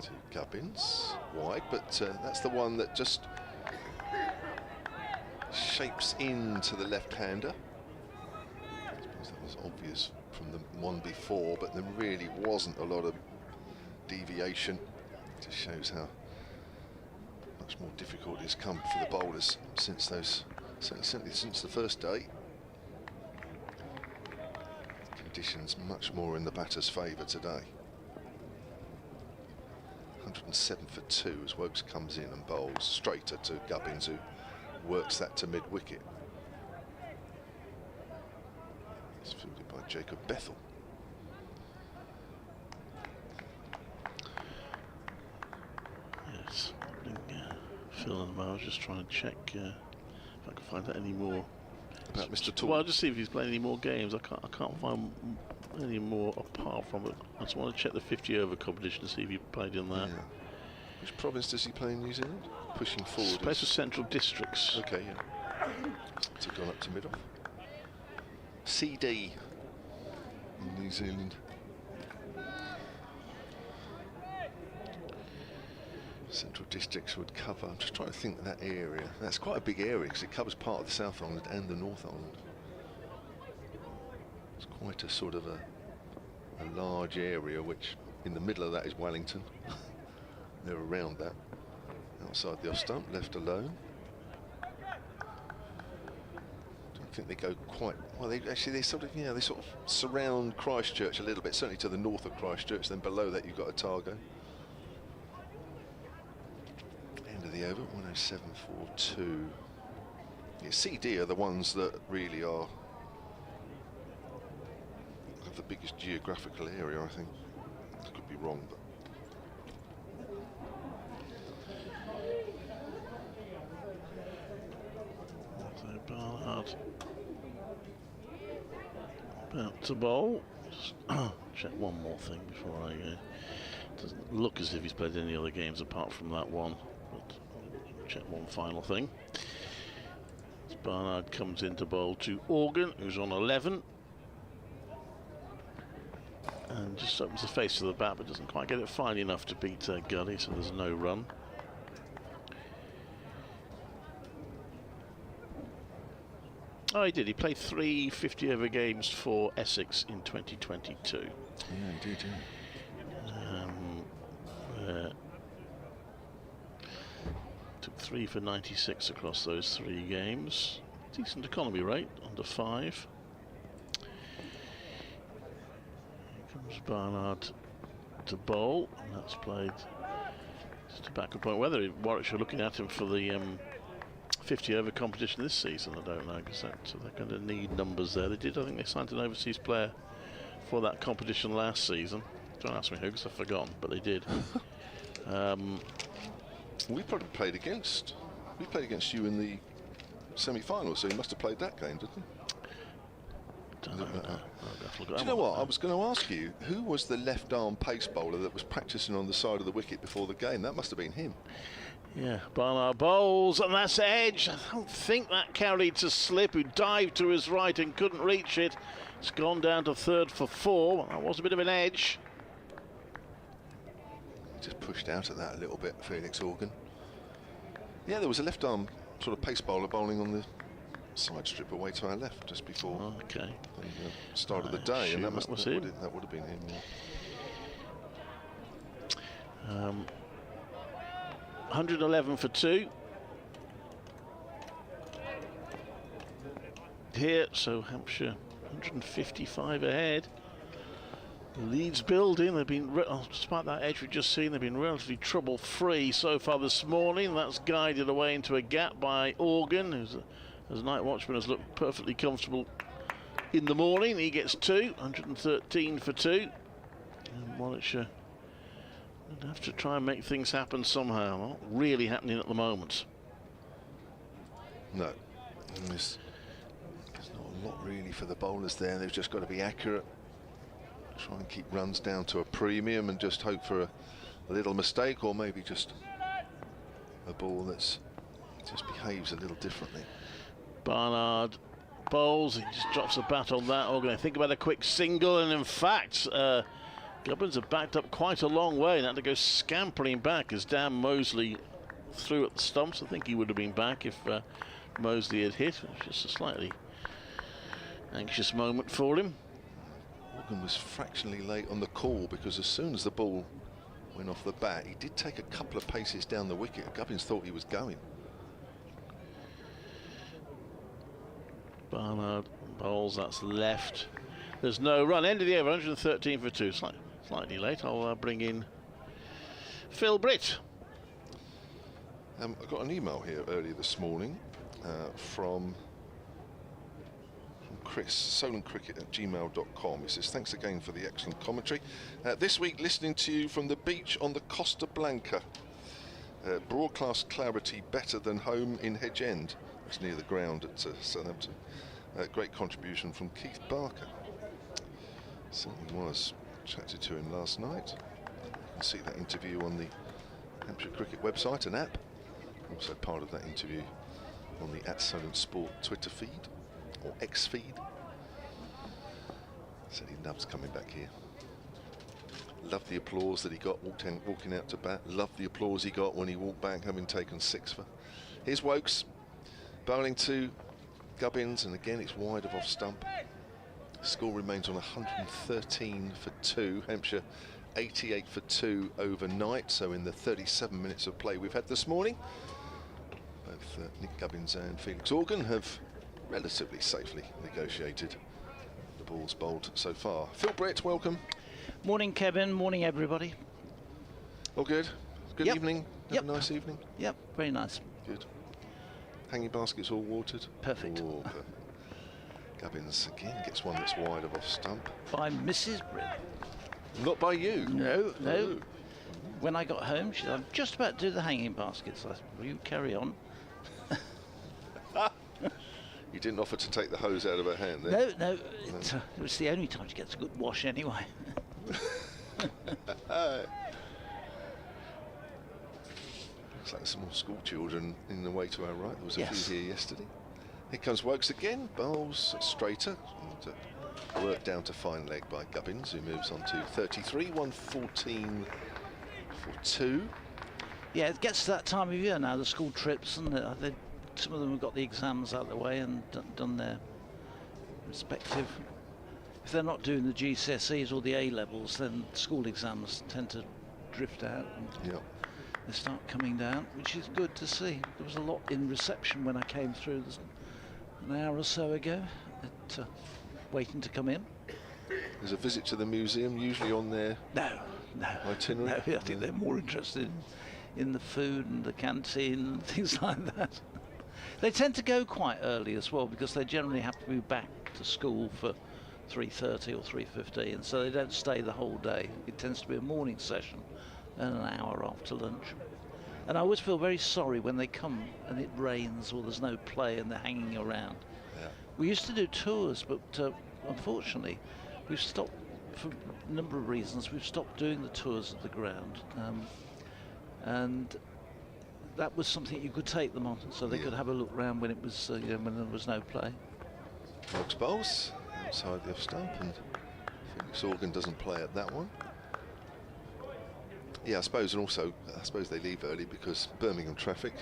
to Gubbins, wide, but that's the one that just shapes into the left-hander. I suppose that was obvious from the one before, but there really wasn't a lot of deviation. It just shows how much more difficult it's come for the bowlers since those, certainly since the first day. Conditions much more in the batter's favour today. 107 for 2 as Wokes comes in and bowls straighter to Gubbins, who works that to mid-wicket. It's fielded by Jacob Bethel. Yes, Phil and I was just trying to check if I can find out any more About Mr. Toole. Well, I'll just see if he's playing any more games. I can't find any more apart from it. I just want to check the 50 over competition to see if he played in that. Yeah. Which province does he play in New Zealand? Pushing forward. He plays for Central Districts. Okay, yeah. So gone up to middle. CD in New Zealand. Central Districts would cover. I'm just trying to think of that area. That's quite a big area because it covers part of the South Island and the North Island. It's quite a sort of a large area, which in the middle of that is Wellington. They're around that. Outside the off stump, left alone. Don't think they go quite well. They sort of, they sort of surround Christchurch a little bit, certainly to the north of Christchurch. Then below that you've got Otago. End of the over, 107.42. Yeah, CD are the ones that really have the biggest geographical area, I think. I could be wrong, but. Barnard about to bowl. Just check one more thing before I go. Doesn't look as if he's played any other games apart from that one, but check one final thing. As Barnard comes into bowl to Organ, who's on 11, and just opens the face of the bat, but doesn't quite get it fine enough to beat Gully, so there's no run. Oh, he did. He played 3 50-over games for Essex in 2022. Yeah, he did, took 3 for 96 across those 3 games. Decent economy rate, under 5. Here comes Barnard to bowl, and that's played just a backward point. Whether Warwickshire looking at him for the 50-over competition this season, I don't know, because they're going to need numbers there. They did, I think they signed an overseas player for that competition last season. Don't ask me who, because I've forgotten, but they did. We probably played against. We played against you in the semi-final, so you must have played that game, didn't you? Don't know. Do you know what? I was going to ask you, who was the left-arm pace bowler that was practicing on the side of the wicket before the game? That must have been him. Yeah, Barnard bowls, and that's edge. I don't think that carried to Slip, who dived to his right and couldn't reach it. It's gone down to 3rd for 4. That was a bit of an edge. Just pushed out of that a little bit, Felix Organ. Yeah, there was a left-arm sort of pace bowler bowling on the side strip away to our left just before the start of the day, and that would have been him. Yeah. 111 for 2 here, so Hampshire 155 ahead. Leeds building. They've been, despite that edge we've just seen, they've been relatively trouble-free so far this morning. That's guided away into a gap by Organ, who's as night watchman has looked perfectly comfortable in the morning. He gets 2, 113 for 2, and Warwickshire would have to try and make things happen somehow. Not really happening at the moment. No, there's not a lot really for the bowlers there. They've just got to be accurate, try and keep runs down to a premium, and just hope for a little mistake, or maybe just a ball that's just behaves a little differently. Barnard bowls, he just drops a bat on that. Organ, think about a quick single, and in fact Gubbins have backed up quite a long way and had to go scampering back as Dan Mosley threw at the stumps. I think he would have been back if Mosley had hit. It was just a slightly anxious moment for him. Organ was fractionally late on the call, because as soon as the ball went off the bat, he did take a couple of paces down the wicket. Gubbins thought he was going. Barnard bowls, that's left. There's no run. End of the over, 113 for 2. Slightly late. I'll bring in Phil Britt. I got an email here earlier this morning from Chris, soloncricket@gmail.com. He says, thanks again for the excellent commentary. This week, listening to you from the beach on the Costa Blanca. Broadcast clarity better than home in Hedge End. It's near the ground at Southampton. Great contribution from Keith Barker. Certainly was. Chatted to him last night. You can see that interview on the Hampshire Cricket website and app. Also part of that interview on the @SilentSport Twitter feed or X feed. Said he loves coming back here. Loved the applause that he got walking out to bat. Loved the applause he got when he walked back having taken 6 for. Here's Wokes bowling to Gubbins, and again it's wide of off stump. Score remains on 113 for 2. Hampshire 88 for 2 overnight. So in the 37 minutes of play we've had this morning, both Nick Gubbins and Felix Organ have relatively safely negotiated the balls bowled so far. Phil Brett, welcome. Morning, Kevin. Morning, everybody. All good? Good Yep. evening? Have Yep. a nice evening? Yep, very nice. Good. Hanging baskets all watered? Perfect. Oh, Gubbins again gets one that's wide of off stump. By Mrs. Britt. Not by you? No. Oh. When I got home, she said, I'm just about to do the hanging baskets. I said, will you carry on? You didn't offer to take the hose out of her hand then? No. It was the only time she gets a good wash anyway. Looks like some more school children in the way to our right. There was a Yes. few here yesterday. Here comes Wokes again. Bowls straighter. And, work down to fine leg by Gubbins, who moves on to 33, 114 for 2. Yeah, it gets to that time of year now, the school trips, and some of them have got the exams out of the way and done their respective. If they're not doing the GCSEs or the A levels, then school exams tend to drift out and Yep. they start coming down, which is good to see. There was a lot in reception when I came through an hour or so ago, waiting to come in. There's a visit to the museum usually on their No. itinerary. No, I think they're more interested in the food and the canteen and things like that. They tend to go quite early as well because they generally have to be back to school for 3:30 or 3:15, so they don't stay the whole day. It tends to be a morning session and an hour after lunch. And I always feel very sorry when they come and it rains or there's no play and they're hanging around. Yeah. We used to do tours, but unfortunately we've stopped for a number of reasons. We've stopped doing the tours of the ground, and that was something you could take them on, so they could have a look round when it was, when there was no play. Wokes bowls outside the off stump, and Felix Organ doesn't play at that one. Yeah, I suppose, and also I suppose they leave early because Birmingham traffic.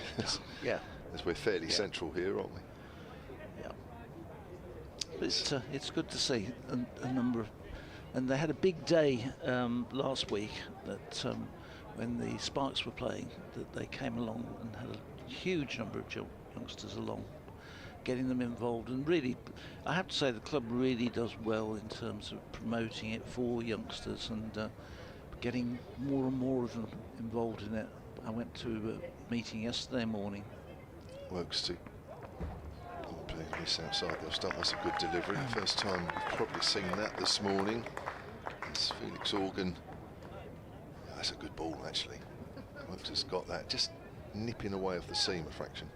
Yeah. As we're fairly central here, aren't we? Yeah. But it's good to see a number of, and they had a big day last week that when the Sparks were playing, that they came along and had a huge number of youngsters along, getting them involved. And really, I have to say the club really does well in terms of promoting it for youngsters and getting more and more of them involved in it. I went to a meeting yesterday morning. Wokes to playing this outside the off stump. That's a good delivery. First time we've probably seen that this morning. It's Felix Organ. That's a good ball actually. Wokes has got that just nipping away off the seam a fraction.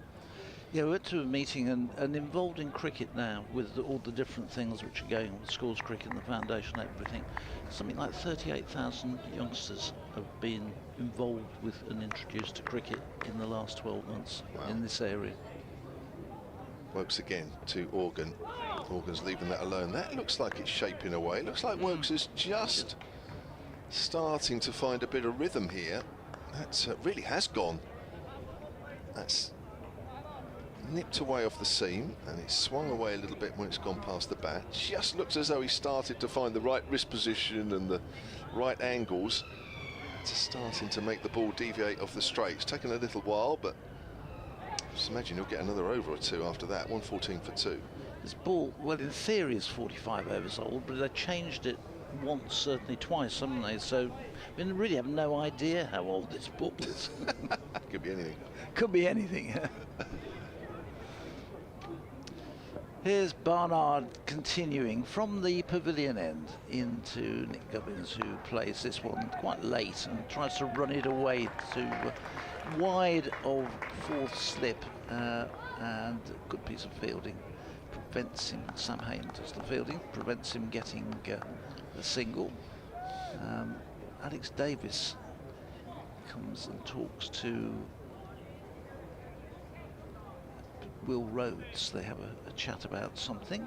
Yeah, we went to a meeting and involved in cricket now with all the different things which are going on, the schools cricket and the foundation and everything. Something like 38,000 youngsters have been involved with and introduced to cricket in the last 12 months in this area. Wokes again to Organ. Organ's leaving that alone. That looks like it's shaping away. It looks like Wokes is just starting to find a bit of rhythm here. That really has gone. That's nipped away off the seam and it's swung away a little bit when it's gone past the bat. Just looks as though he started to find the right wrist position and the right angles. Just starting to make the ball deviate off the straight. It's taken a little while, but I just imagine he'll get another over or two after that. 114 for 2. This ball, well, in theory is 45 overs old, but they changed it once, certainly twice, haven't they? So we really have no idea how old this ball is. Could be anything. Could be anything. Here's Barnard continuing from the pavilion end into Nick Gubbins, who plays this one quite late and tries to run it away to wide of fourth slip, and good piece of fielding prevents him. Sam Hayne does the fielding, prevents him getting a single. Alex Davis comes and talks to Will Rhodes. They have a chat about something.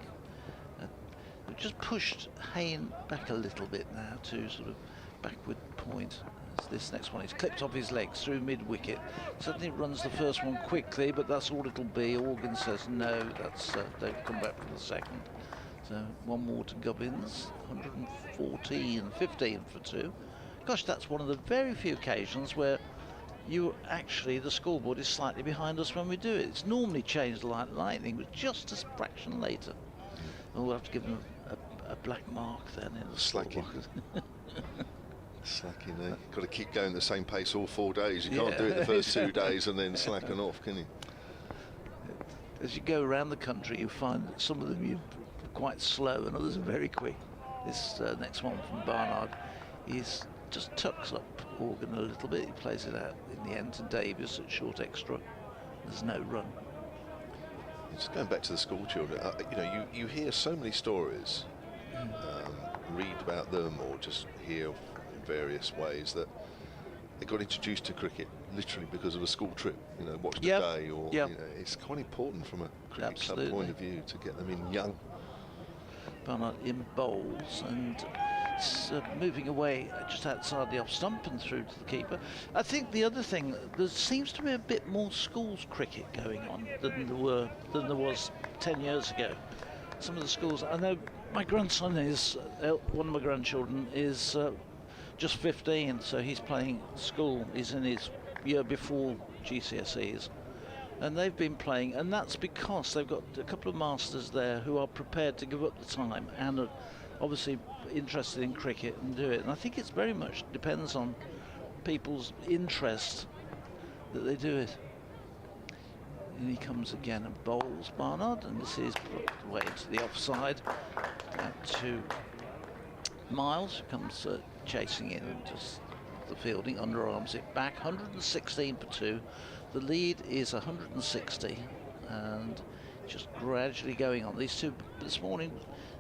We've just pushed Hayne back a little bit now to sort of backward point. As this next one, he's clipped off his legs through mid-wicket. Suddenly runs the first one quickly, but that's all it'll be. Organ says no, that's don't come back for the second. So one more to Gubbins, 114, 15 for 2. Gosh, that's one of the very few occasions where the scoreboard is slightly behind us when we do it. It's normally changed like lightning, but just a fraction later. And we'll have to give them a black mark then in the slacking. Slacking, eh? Got to keep going the same pace all 4 days. You can't do it the first 2 days and then slacken off, can you? As you go around the country, you find that some of them are quite slow and others are very quick. This next one from Barnard is just tucks up Organ a little bit. He plays it out in the end to Davis at short extra. There's no run. Just going back to the school children, you know, you hear so many stories, read about them or just hear in various ways that they got introduced to cricket literally because of a school trip, you know, watched a day or, you know, it's quite important from a cricket club point of view to get them in young. Barnard in bowls and moving away just outside the off stump and through to the keeper. I think the other thing, there seems to be a bit more schools cricket going on than there was 10 years ago. Some of the schools, I know my grandson is, one of my grandchildren is just 15, so he's playing school. He's in his year before GCSEs. And they've been playing, and that's because they've got a couple of masters there who are prepared to give up the time and are obviously interested in cricket and do it. And I think it's very much depends on people's interest that they do it. And he comes again and bowls Barnard, and this is put away to the offside. Out to Miles, who comes chasing in, just the fielding, underarms it back, 116 for 2. The lead is 160 and just gradually going on. These two this morning,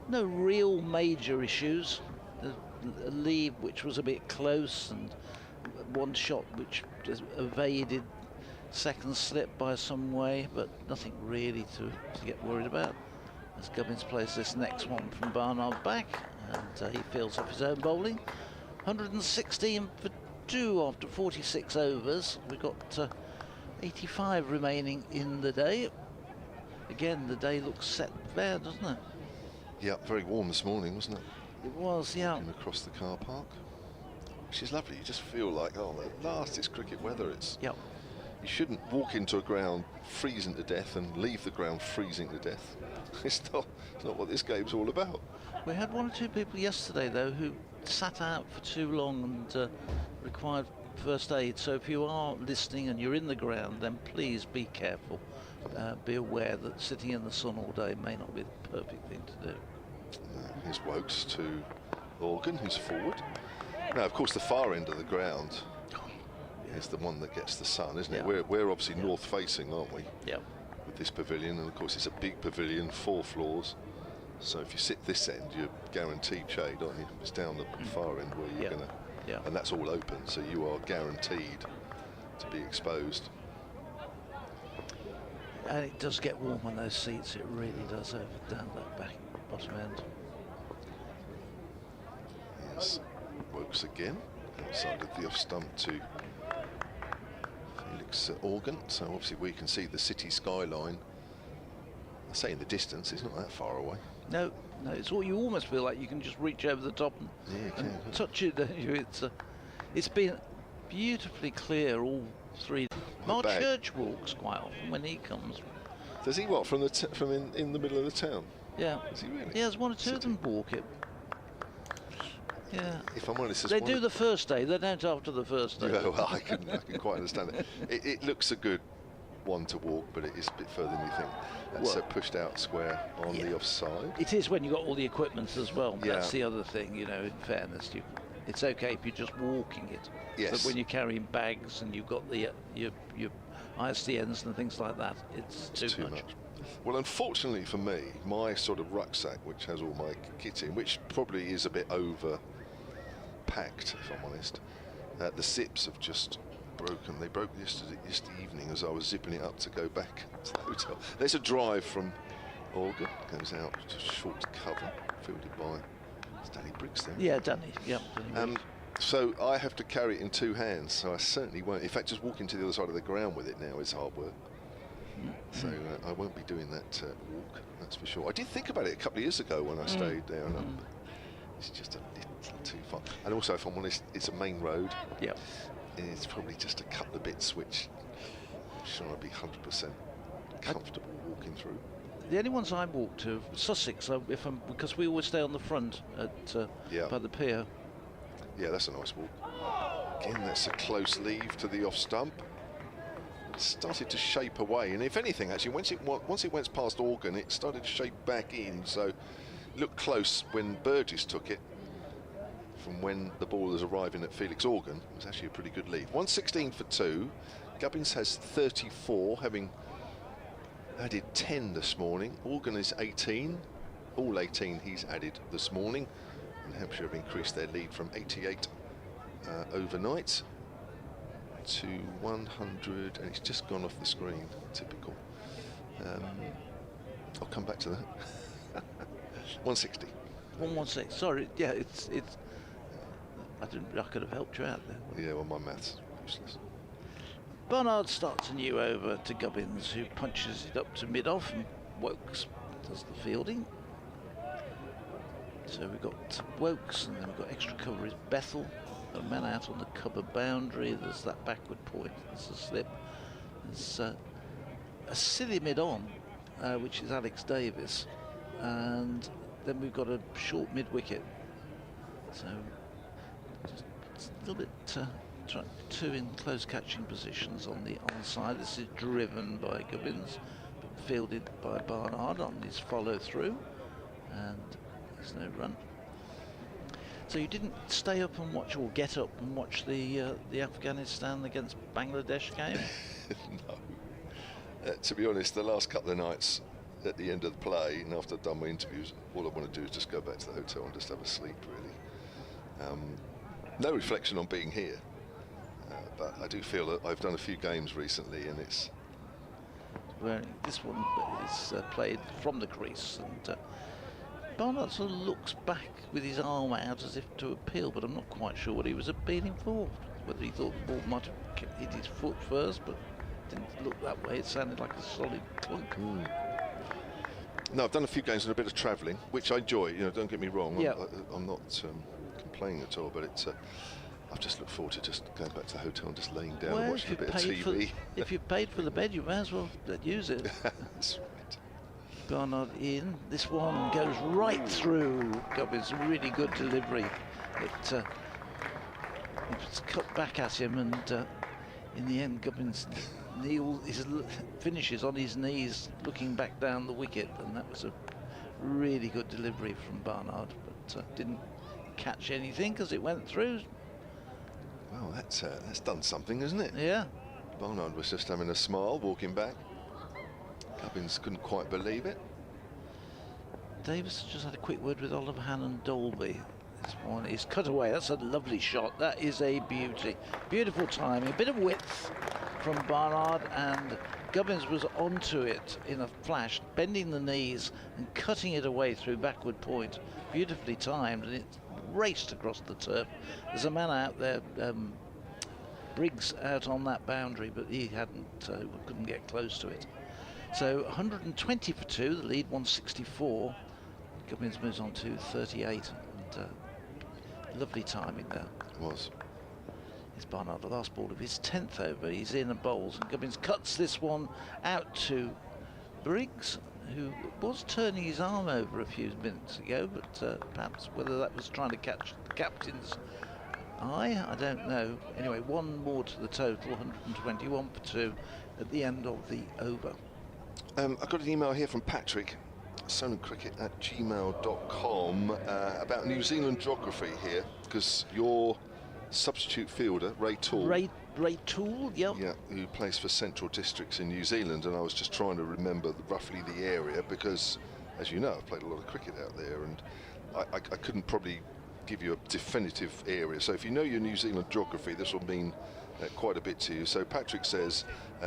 no real major issues. The lead, which was a bit close, and one shot which just evaded second slip by some way, but nothing really to get worried about. As Gubbins plays this next one from Barnard back, and he fields off his own bowling. 116 for 2 after 46 overs. We've got 85 remaining in the day. Again, the day looks set fair, doesn't it? Yeah, very warm this morning, wasn't it? It was, yeah. Looking across the car park, which is lovely. You just feel like, oh, at last it's cricket weather. It's yep. You shouldn't walk into a ground freezing to death and leave the ground freezing to death. It's not what this game's all about. We had 1 or 2 people yesterday, though, who sat out for too long and required first aid. So if you are listening and you're in the ground, then please be careful. Be aware that sitting in the sun all day may not be the perfect thing to do. Here's Wokes to Organ, who's forward. Now, of course, the far end of the ground is the one that gets the sun, isn't it? We're obviously north facing, aren't we? Yeah. With this pavilion, and of course it's a big pavilion, 4 floors. So if you sit this end, you're guaranteed shade, aren't you? It's down the far end where you're gonna, and that's all open, so you are guaranteed to be exposed. And it does get warm on those seats, it really does, over down that back bottom end. Yes, Wokes again, outside of the off stump to Felix Organ. So obviously we can see the city skyline. I say in the distance, it's not that far away. No, it's all, you almost feel like you can just reach over the top and touch it. It's been beautifully clear all 3. Mark Church walks quite often when he comes. Does he what, from in the middle of the town? Yeah. Is he really? Yeah, there's 1 or 2 of them walk it. Yeah. If I'm honest, they do the first day. They don't after the first day. Yeah, well, I can quite understand it. It looks a good one to walk, but it is a bit further than you think. That's a pushed out square on the offside. It is when you've got all the equipment as well. That's the other thing, you know, in fairness. It's okay if you're just walking it. Yes. But when you're carrying bags and you've got the your ISDNs and things like that, it's too much. Well, unfortunately for me, my sort of rucksack, which has all my kit in, which probably is a bit over packed, if I'm honest, the zips have just broken. They broke yesterday evening as I was zipping it up to go back to the hotel. There's a drive from Organ, goes out to short cover, fielded by Danny Briggs there. Yeah, Danny. Yeah. Danny So I have to carry it in two hands, so I certainly won't. In fact, just walking to the other side of the ground with it now is hard work. So I won't be doing that walk, that's for sure. I did think about it a couple of years ago when I stayed there, and it's just a little too far. And also, if I'm honest, it's a main road. Yeah. It's probably just a couple of bits which I'm sure I'd be 100% comfortable walking through. The only ones I walk to, Sussex, because we always stay on the front at by the pier. Yeah, that's a nice walk. Again, that's a close leave to the off stump. It started to shape away, and if anything, actually, once it went past Organ, it started to shape back in. So it looked close when Burgess took it. From when the ball was arriving at Felix Organ, it was actually a pretty good lead. 116 for 2. Gubbins has 34, having added 10 this morning. Organ is 18, all 18 he's added this morning. And Hampshire have increased their lead from 88 overnight to 100, and it's just gone off the screen. Typical. I'll come back to that. 160. 116. Sorry, yeah, it's. I could have helped you out there. Yeah, well, my maths useless. Barnard starts a new over to Gubbins, who punches it up to mid-off, and Wokes does the fielding. So we've got Wokes, and then we've got extra cover is Bethel. A man out on the cover boundary. There's that backward point. There's a slip. There's a silly mid-on, which is Alex Davis, and then we've got a short mid-wicket. So just a little bit two in close catching positions on the onside. This is driven by Gubbins, but fielded by Barnard on his follow through, and there's no run. So you didn't stay up and watch, or get up and watch the Afghanistan against Bangladesh game? No. To be honest, the last couple of nights at the end of the play, and after I've done my interviews, all I want to do is just go back to the hotel and just have a sleep, really. No reflection on being here, but I do feel that I've done a few games recently, and it's... Well, this one is played from the crease, and Barnard sort of looks back with his arm out as if to appeal, but I'm not quite sure what he was appealing for. Whether he thought the ball might have hit his foot first, but it didn't look that way. It sounded like a solid clunk. No, I've done a few games and a bit of travelling, which I enjoy. You know, don't get me wrong. Yeah. I'm not complaining at all, but it's. I've just looked forward to just going back to the hotel and just laying down and watching a bit of TV. If you paid for the bed, you may as well use it. That's right. Barnard in. This one goes right through. Gubbins, really good delivery. It was cut back at him, and in the end, Gubbins finishes on his knees, looking back down the wicket, and that was a really good delivery from Barnard, but didn't catch anything because it went through. Well, that's done something, isn't it? Yeah. Barnard was just having a smile walking back. Gubbins couldn't quite believe it. Davis just had a quick word with Oliver Hannon Dolby. This one is cut away. That's a lovely shot. That is a beauty. Beautiful timing. A bit of width from Barnard, and Gubbins was onto it in a flash, bending the knees and cutting it away through backward point. Beautifully timed, and it raced across the turf. There's a man out there, Briggs, out on that boundary, but he couldn't get close to it. So 120 for 2, the lead 164. Gubbins moves on to 38, and lovely timing there. It was. It's Barnard, the last ball of his 10th over. He's in and bowls, and Gubbins cuts this one out to Briggs, who was turning his arm over a few minutes ago, but perhaps whether that was trying to catch the captain's eye, I don't know. Anyway, one more to the total, 121 for 2 at the end of the over. I've got an email here from Patrick, sonandcricket@gmail.com, about New Zealand geography here, because your substitute fielder, Ray Toole. Ray Toole, yep. Yeah, who plays for Central Districts in New Zealand, and I was just trying to remember roughly the area, because, as you know, I've played a lot of cricket out there, and I couldn't probably give you a definitive area. So if you know your New Zealand geography, this will mean quite a bit to you. So Patrick says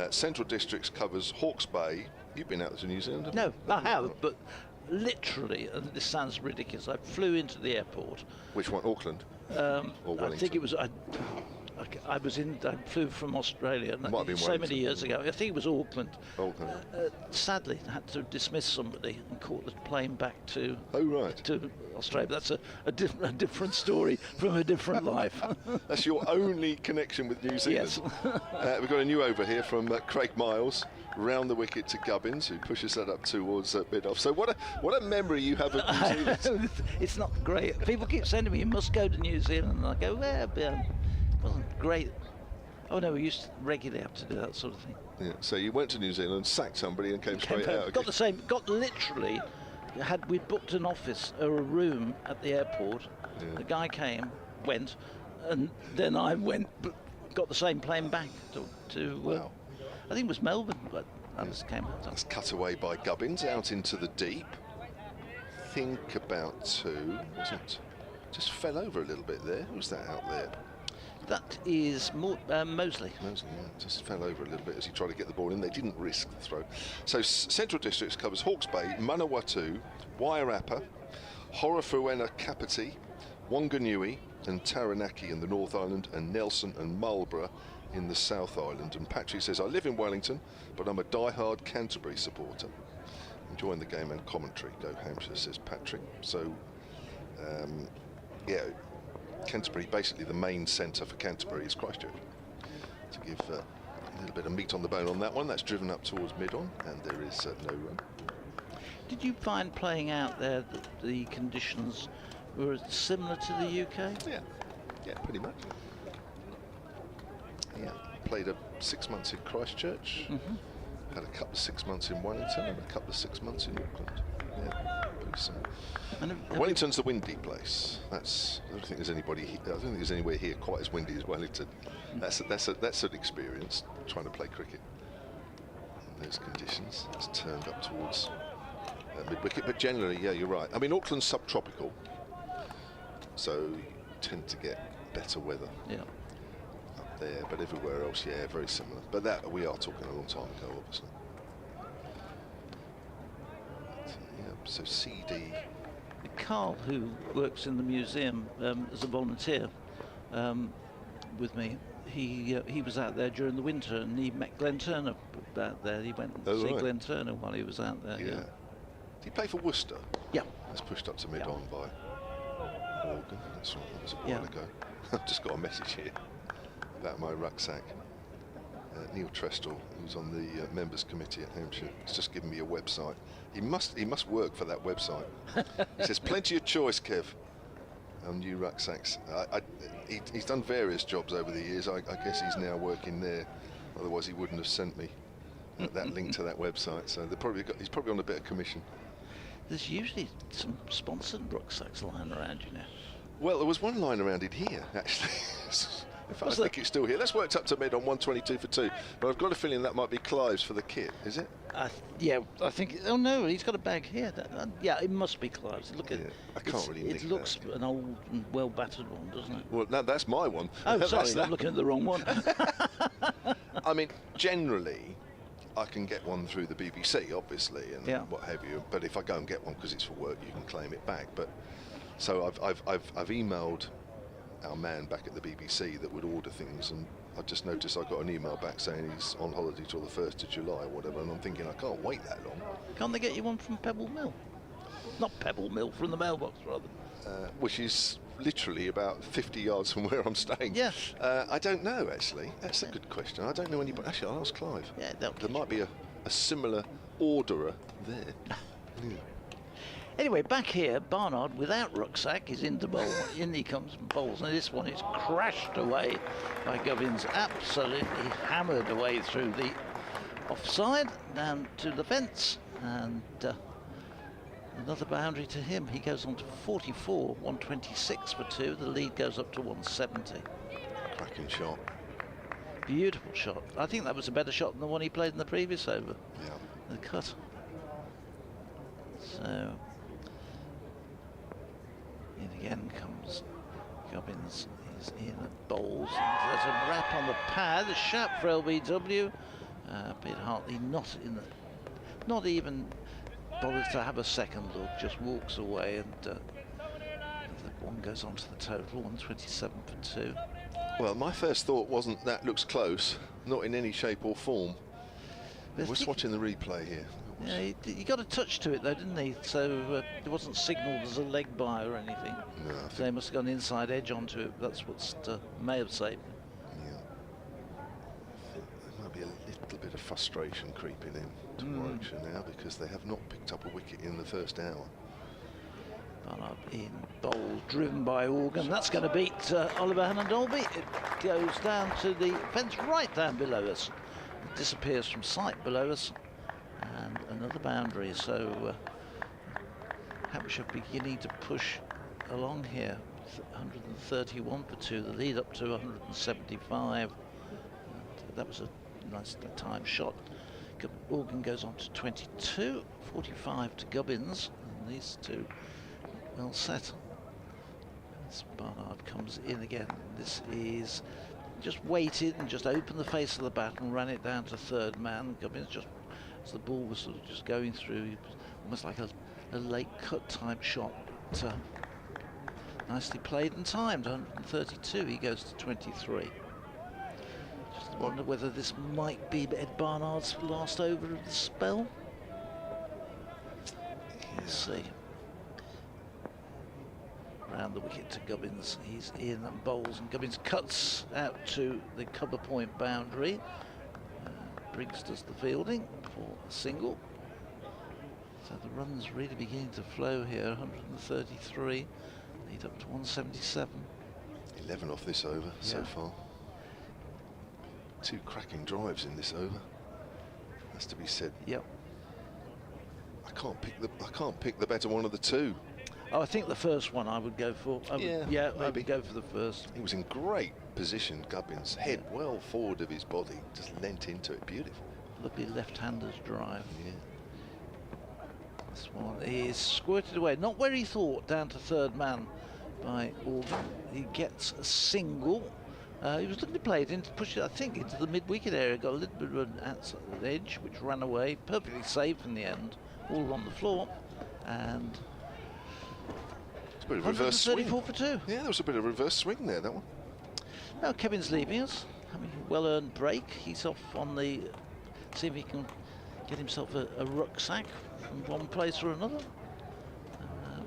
Central Districts covers Hawke's Bay. You've been out to New Zealand, haven't No, you? I have, but literally, and this sounds ridiculous, I flew into the airport. Which one, Auckland? Or Wellington? I think it was. I flew from Australia Might have been so many Wellington. years ago. I think it was Auckland. Auckland. Sadly, I had to dismiss somebody and caught the plane back to Oh, right. to Australia. But that's a different story from a different life. That's your only connection with New Zealand. Yes. We've got a new over here from Craig Miles, round the wicket to Gubbins, who pushes that up towards mid-off. So what a memory you have of New Zealand. It's not great. People keep saying to me, "You must go to New Zealand," and I go, "Well, it wasn't great." Oh no, we used to regularly have to do that sort of thing. Yeah, so you went to New Zealand, sacked somebody, and came straight out Got again. the same. Got literally. We'd booked an office or a room at the airport. Yeah. The guy came, went, and then I went, but got the same plane back to Wow. I think it was Melbourne, but I just came out. That's cut away by Gubbins out into the deep. Think about two. Wasn't just fell over a little bit there. Who's that out there? That is Mosley. Mosley, yeah, just fell over a little bit as he tried to get the ball in. They didn't risk the throw. So Central Districts covers Hawke's Bay, Manawatu, Wairarapa, Horowhenua Kapiti, Wanganui and Taranaki in the North Island, and Nelson and Marlborough in the South Island. And Patrick says, I live in Wellington, but I'm a die-hard Canterbury supporter. Enjoying the game and commentary. Go Hampshire, says Patrick. So, yeah, Canterbury, basically the main centre for Canterbury is Christchurch. To give a little bit of meat on the bone on that one, that's driven up towards mid-on, and there is no run. Did you find playing out there that the conditions were similar to the UK? Yeah, pretty much. Yeah, played 6 months in Christchurch, had a couple of 6 months in Wellington, and a couple of 6 months in Auckland. Yeah, pretty similar. And Wellington's the windy place. I don't think there's anybody. I don't think there's anywhere here quite as windy as Wellington. That's an experience trying to play cricket in those conditions. It's turned up towards mid-wicket, but generally, yeah, you're right. I mean, Auckland's subtropical, so you tend to get better weather. Yeah. Up there, but everywhere else, yeah, very similar. But that we are talking a long time ago, obviously. Yeah, so CD. Carl, who works in the museum as a volunteer with me, he was out there during the winter, and he met Glenn Turner out there. He went to see Glenn Turner while he was out there. Yeah. Did he play for Worcester? Yeah. That's pushed up to mid-on by Morgan. That's right, that was a while ago. I've just got a message here about my rucksack. Neil Trestle, who's on the members committee at Hampshire, has just given me a website. He must work for that website. He says, plenty of choice, Kev, on new rucksacks. He's done various jobs over the years. I guess he's now working there. Otherwise, he wouldn't have sent me that link to that website. So he's probably on a bit of commission. There's usually some sponsored rucksacks lying around, you know. Well, there was one lying around in here, actually. In fact, I think it's still here. That's worked up to mid on 122 for 2. But I've got a feeling that might be Clive's for the kit, is it? Yeah, I think. Oh no, he's got a bag here. Yeah, it must be Clive's. Look at. I can't really. It looks an old and well battered one, doesn't it? Well, no, that's my one. Oh, sorry, I'm looking at the wrong one. I mean, generally, I can get one through the BBC, obviously, and what have you. But if I go and get one because it's for work, you can claim it back. But so I've emailed our man back at the BBC that would order things, and I just noticed I got an email back saying he's on holiday till the 1st of July or whatever, and I'm thinking I can't wait that long. Can't they get you one from Pebble Mill? Not Pebble Mill, from the mailbox rather. Which is literally about 50 yards from where I'm staying. Yeah. I don't know, actually. That's a good question. I don't know anybody. Actually, I'll ask Clive. Yeah, there might be a similar orderer there. Yeah. Anyway, back here, Barnard, without rucksack, is into bowl. In he comes and bowls, and this one is crashed away by Gubbins, absolutely hammered away through the offside, down to the fence, and another boundary to him. He goes on to 44, 126 for 2. The lead goes up to 170. Cracking shot. Beautiful shot. I think that was a better shot than the one he played in the previous over. Yeah. The cut. So... In again comes Gubbins. He's in at bowls. And there's a rap on the pad. A shot for LBW. But Hartley not even bothered to have a second look. Just walks away, and the one goes on to the total. 127 for 2. Well, my first thought wasn't that looks close, not in any shape or form. We're just watching the replay here. Yeah, he got a touch to it though, didn't he? So it wasn't signalled as a leg by or anything. No, So he must have gone inside edge onto it. That's what may have saved him. yeah. There might be a little bit of frustration creeping in to Warwickshire now, because they have not picked up a wicket in the first hour. Barnard in bowl, driven by Organ. That's going to beat Oliver Hannah-Dolby. It goes down to the fence right down below us. It disappears from sight below us. And another boundary. So Hampshire beginning to push along here. 131 for 2. The lead up to 175. And that was a nice time shot. Organ goes on to 22. 45 to Gubbins. And these two well set. As Barnard comes in again. This is just waited and just opened the face of the bat and ran it down to third man. Gubbins just, as the ball was sort of just going through, almost like a late cut type shot. But, nicely played and timed. 132. He goes to 23. Just wonder whether this might be Ed Barnard's last over of the spell. Let's see. Round the wicket to Gubbins. He's in and bowls, and Gubbins cuts out to the cover point boundary. Briggs does the fielding for a single. So the runs really beginning to flow here. 133, lead up to 177. 11 off this over so far. 2 cracking drives in this over. Has to be said. Yep. I can't pick the better one of the two. Oh, I think the first one I would go for. I would go for the first. He was in great position, Gubbins. Head well forward of his body, just leant into it. Beautiful. Lovely left-hander's drive. Yeah. This one is squirted away, not where he thought, down to third man by Organ. He gets a single. He was looking to play it in to push it, I think, into the mid-wicket area. Got a little bit of an outside edge, which ran away. Perfectly safe in the end. All on the floor. And It's a bit of a reverse swing. 134 for 2. Yeah, there was a bit of reverse swing there, that one. Now Kevin's leaving us, having a well-earned break. He's off on the, see if he can get himself a rucksack from one place or another.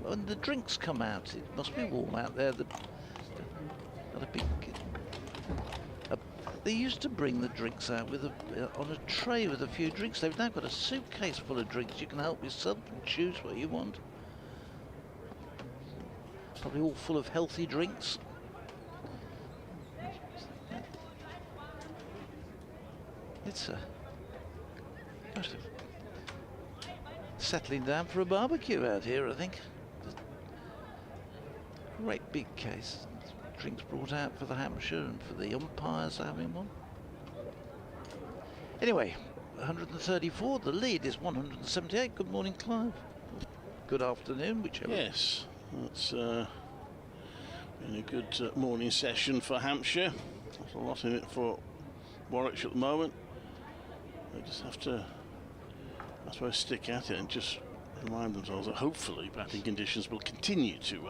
When the drinks come out, it must be warm out there. Got a big. They used to bring the drinks out with on a tray with a few drinks. They've now got a suitcase full of drinks. You can help yourself and choose what you want. Probably all full of healthy drinks. It's settling down for a barbecue out here, I think. Great big case. Drinks brought out for the Hampshire and for the umpires having one. Anyway, 134. The lead is 178. Good morning, Clive. Good afternoon, whichever. Yes, that's been a good morning session for Hampshire. There's a lot in it for Warwickshire at the moment. They just have to, I suppose, stick at it and just remind themselves that hopefully batting conditions will continue to,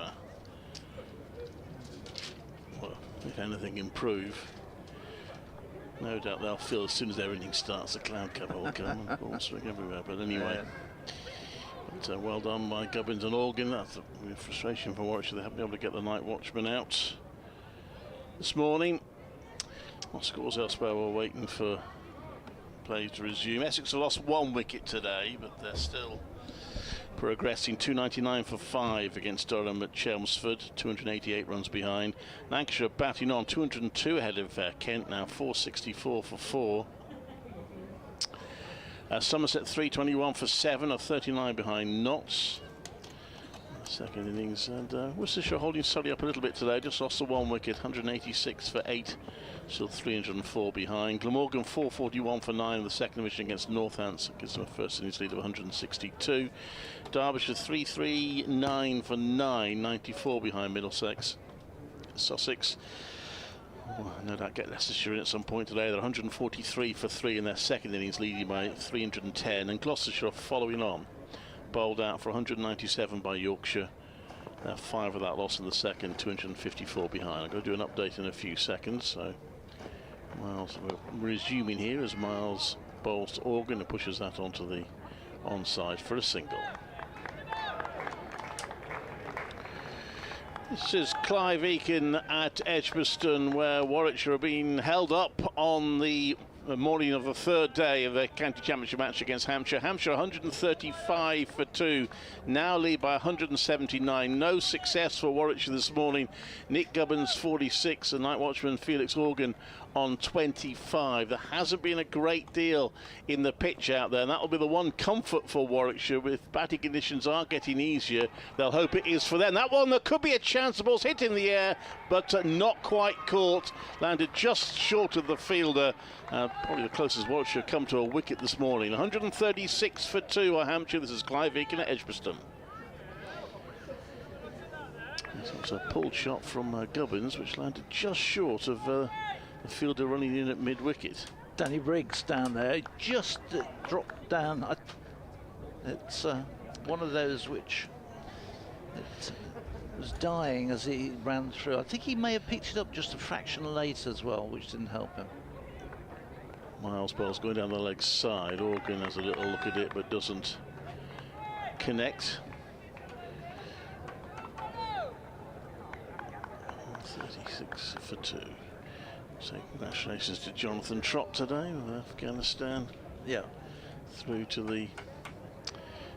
well, if anything, improve. No doubt they'll feel as soon as their innings starts, the cloud cover will come and balls swing everywhere. But anyway, but, well done by Gubbins and Organ. That's a real frustration for Warwickshire. They haven't been able to get the night watchman out this morning. Well, scores elsewhere, we're waiting for play to resume. Essex have lost 1 wicket today, but they're still progressing. 299 for 5 against Durham at Chelmsford, 288 runs behind. Lancashire batting on, 202 ahead of Kent, now 464 for 4. Somerset 321 for 7, of 39 behind Notts. second innings. And Worcestershire holding Surrey up a little bit today. Just lost the 1 wicket, 186 for 8. Still 304 behind. Glamorgan 441 for 9 in the second division against Northants. Gives them a first innings lead of 162. Derbyshire 339 for 9, 94 behind Middlesex. Sussex, no doubt get Leicestershire in at some point today. They're 143 for 3 in their second innings, leading by 310. And Gloucestershire following on, bowled out for 197 by Yorkshire. 5 of that loss in the second, 254 behind. I'm going to do an update in a few seconds. So Miles, we're resuming here as Miles bowls to Organ and pushes that onto the onside for a single. This is Clive Eakin at Edgbaston, where Warwickshire are being held up on the morning of the third day of the county championship match against Hampshire. Hampshire 135 for 2, now lead by 179. No success for Warwickshire this morning. Nick Gubbins 46 and night watchman Felix Organ on 25. There hasn't been a great deal in the pitch out there, and that will be the one comfort for Warwickshire. If batting conditions are getting easier, they'll hope it is for them. That one, there could be a chance. The ball's hit in the air, but not quite caught. Landed just short of the fielder. Probably the closest Warwickshire come to a wicket this morning. 136 for 2 are Hampshire. This is Clive Eakin at Edgbaston. It's a pulled shot from Gubbins, which landed just short of the fielder running in at mid-wicket. Danny Briggs down there, just dropped down. It's one of those which was dying as he ran through. I think he may have picked it up just a fraction late as well, which didn't help him. Miles ball's going down the leg side. Organ has a little look at it but doesn't connect. 36 for 2. So congratulations to Jonathan Trott today with Afghanistan. Yeah. Through to the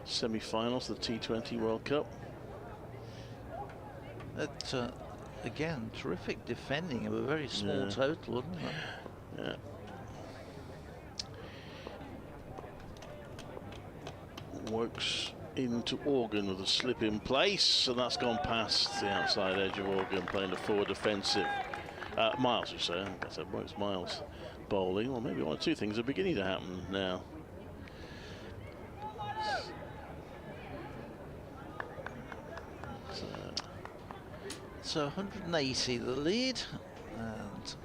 semi-finals, the T20 World Cup. Again, terrific defending of a very small total, wasn't it? Yeah. Wokes into Organ with a slip in place, and that's gone past the outside edge of Organ, playing a forward defensive. Miles, you say. I think I said Wokes Miles bowling. Well, maybe one or two things are beginning to happen now. So 180 the lead, and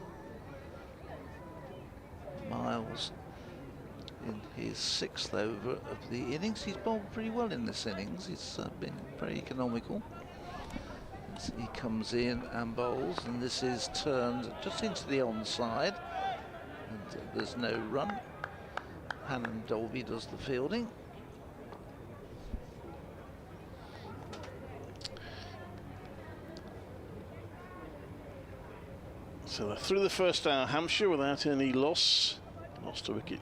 Miles in his 6th over of the innings. He's bowled pretty well in this innings. He's been very economical. As he comes in and bowls, and this is turned just into the onside, and there's no run. Hannon Dolby does the fielding. So through the first hour, Hampshire without any loss. Lost a wicket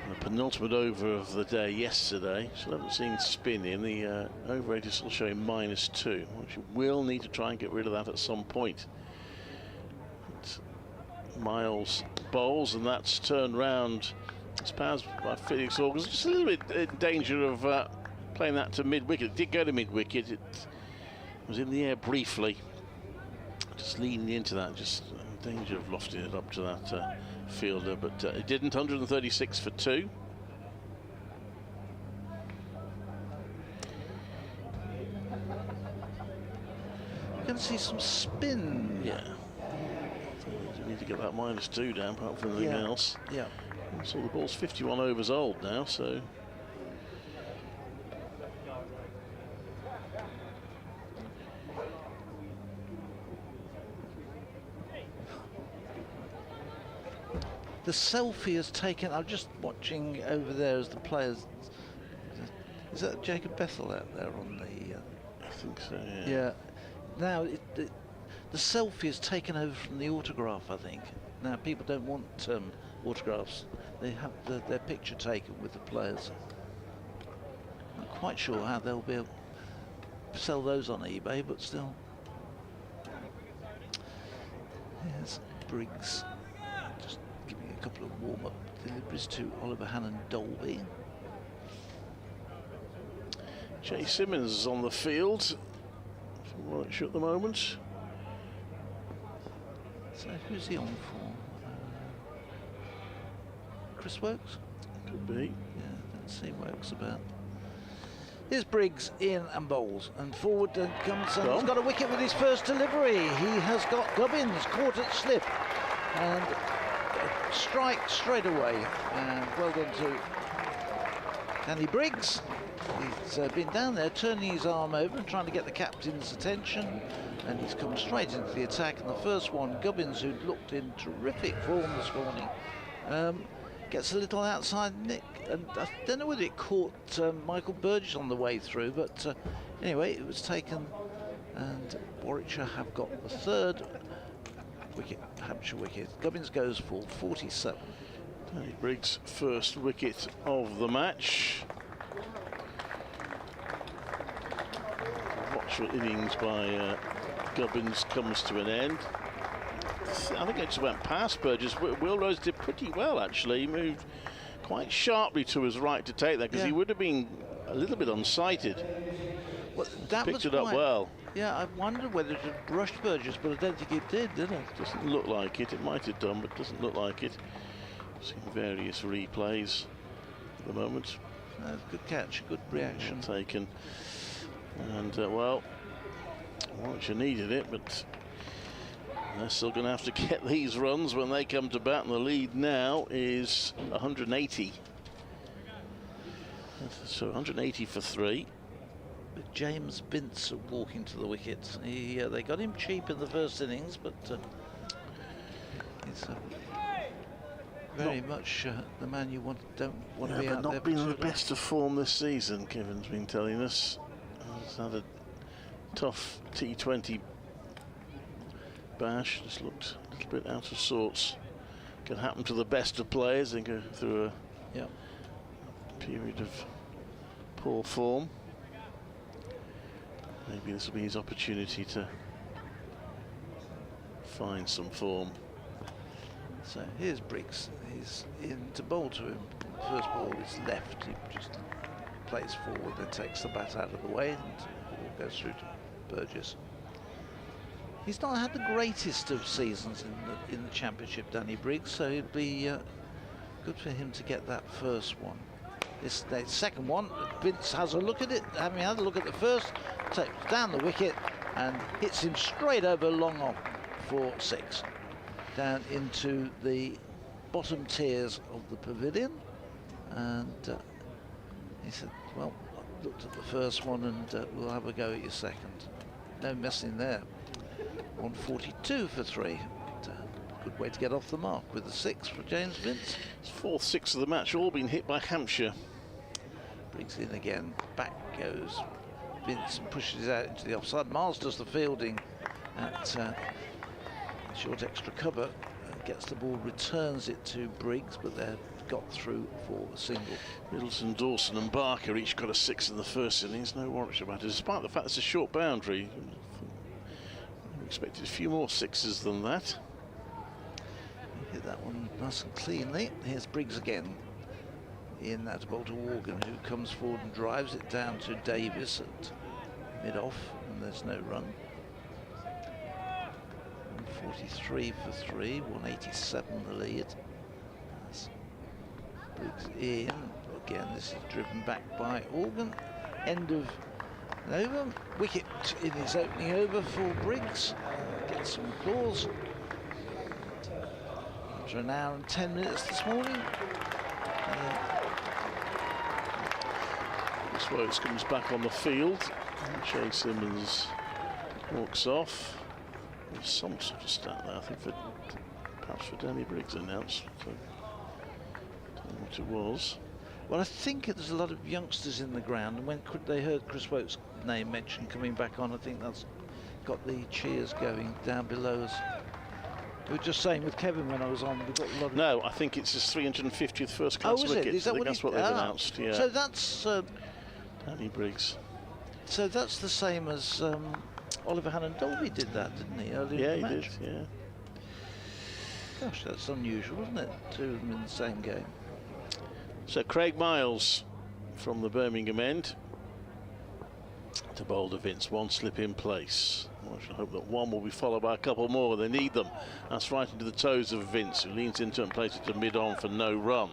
in the penultimate over of the day yesterday. Still haven't seen spin in. The over rate is still showing -2, which you will need to try and get rid of that at some point. But Miles bowls, and that's turned round. It's passed by Felix Organ. Just a little bit in danger of playing that to mid-wicket. It did go to mid-wicket. It was in the air briefly. Just leaning into that, just in danger of lofting it up to that fielder, but it didn't. 136 for 2. You can see some spin. Yeah. You need to get that -2 down, apart from anything else. Yeah. So the ball's 51 overs old now, so. The selfie is taken. I'm just watching over there as the players. Is that Jacob Bethel out there on the? I think so. Yeah. Yeah. Now the selfie is taken over from the autograph. I think. Now people don't want autographs. They have their picture taken with the players. I'm not quite sure how they'll be able to sell those on eBay, but still. Here's Briggs. Just giving a couple of warm-up deliveries to Oliver Hannon Dolby. Jay Simmons is on the field from Warwickshire at the moment. So who's he on for? Chris Wokes? Could be. Yeah, let's see Wokes about. Here's Briggs in and bowls, and forward comes, and he's got a wicket with his first delivery. He has got Gubbins caught at slip, and strike straight away. And well done to Danny Briggs. He's been down there turning his arm over and trying to get the captain's attention, and he's come straight into the attack. And the first one, Gubbins, who looked in terrific form this morning, gets a little outside nick, and I don't know whether it caught Michael Burgess on the way through, but anyway, it was taken, and Warwickshire have got the third wicket, Hampshire wicket. Gubbins goes for 47. Danny Briggs' first wicket of the match. The watchful innings by Gubbins comes to an end. I think it just went past Burgess. Wilrose did pretty well, actually. He moved quite sharply to his right to take that, because he would have been a little bit unsighted. Well, that picked was it up well. Yeah, I wondered whether it had brushed Burgess, but I don't think it did it? Doesn't look like it. It might have done, but doesn't look like it. Seeing various replays at the moment. Good catch, good reaction. Taken. And, well, Warwickshire needed it, but they're still going to have to get these runs when they come to bat, and the lead now is 180. So 180 for 3. With James Vince walking to the wicket. They got him cheap in the first innings, but he's very much the man you don't want to be out there. Not been in the best of form this season, Kevin's been telling us. He's had a tough T20 bash, just looked a little bit out of sorts. Can happen to the best of players and go through a period of poor form. Maybe this will be his opportunity to find some form. So here's Briggs. He's in to bowl to him. First ball is left. He just plays forward, then takes the bat out of the way, and the ball goes through to Burgess. He's not had the greatest of seasons in the championship, Danny Briggs, so it'd be good for him to get that first one. This the second one, Vince has a look at it, having had a look at the first, takes down the wicket and hits him straight over long on for 6. Down into the bottom tiers of the pavilion, and he said, well, I looked at the first one and we'll have a go at your second. No messing there. 142 for 3. Good way to get off the mark with a 6 for James Vince. His 4th 6 of the match, all been hit by Hampshire. Brings in again, back goes Vince and pushes it out into the offside. Miles does the fielding at short extra cover, gets the ball, returns it to Briggs, but they're got through for a single. Middleton, Dawson and Barker each got a 6 in the first innings. No Warwickshire batters, despite the fact it's a short boundary. We expected a few more 6s than that. Hit that one nice and cleanly. Here's Briggs again. In that ball to Morgan, who comes forward and drives it down to Davis at mid-off, and there's no run. 143 for 3, 187 the lead. That's Briggs in. Again, this is driven back by Organ. End of an over. Wicket in his opening over for Briggs. Gets some applause. After an hour and 10 minutes this morning. Chris Wokes comes back on the field. Jay Simmons walks off. There's some sort of stat there, I think, perhaps for Danny Briggs announced. So, don't know what it was. Well, I think there's a lot of youngsters in the ground, and when they heard Chris Wokes' name mentioned coming back on, I think that's got the cheers going down below us. We were just saying with Kevin when I was on, we've got a lot of... No, I think it's his 350th first class wicket. Is that I think that's what they've announced, yeah. So that's... Danny Briggs. So that's the same as Oliver Hannon-Dolby did that, didn't he, earlier in the match? Yeah, he did, yeah. Gosh, that's unusual, isn't it? 2 of them in the same game. So Craig Miles from the Birmingham end. To Boulder Vince, one slip in place. I should hope that one will be followed by a couple more. They need them. That's right into the toes of Vince, who leans into it and plays it to mid-on for no run.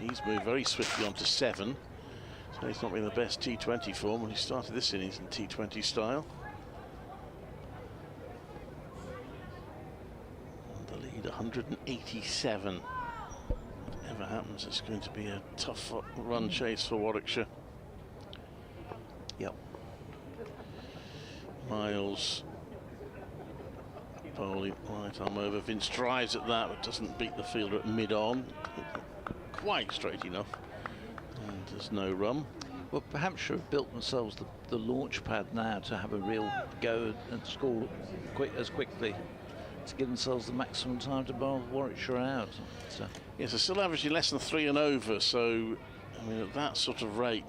He's moved very swiftly on to 7. So he's not been the best T20 form when he started this innings in T20 style. And the lead 187. Whatever happens, it's going to be a tough run chase for Warwickshire. Yep. Miles bowling right arm over. Vince drives at that, but doesn't beat the fielder at mid-on. Quite straight enough. And there's no run. Well, Hampshire have built themselves the launch pad now to have a real go and score quickly to give themselves the maximum time to bowl Warwickshire out. So. Yes, they're still averaging less than 3 and over, so I mean at that sort of rate,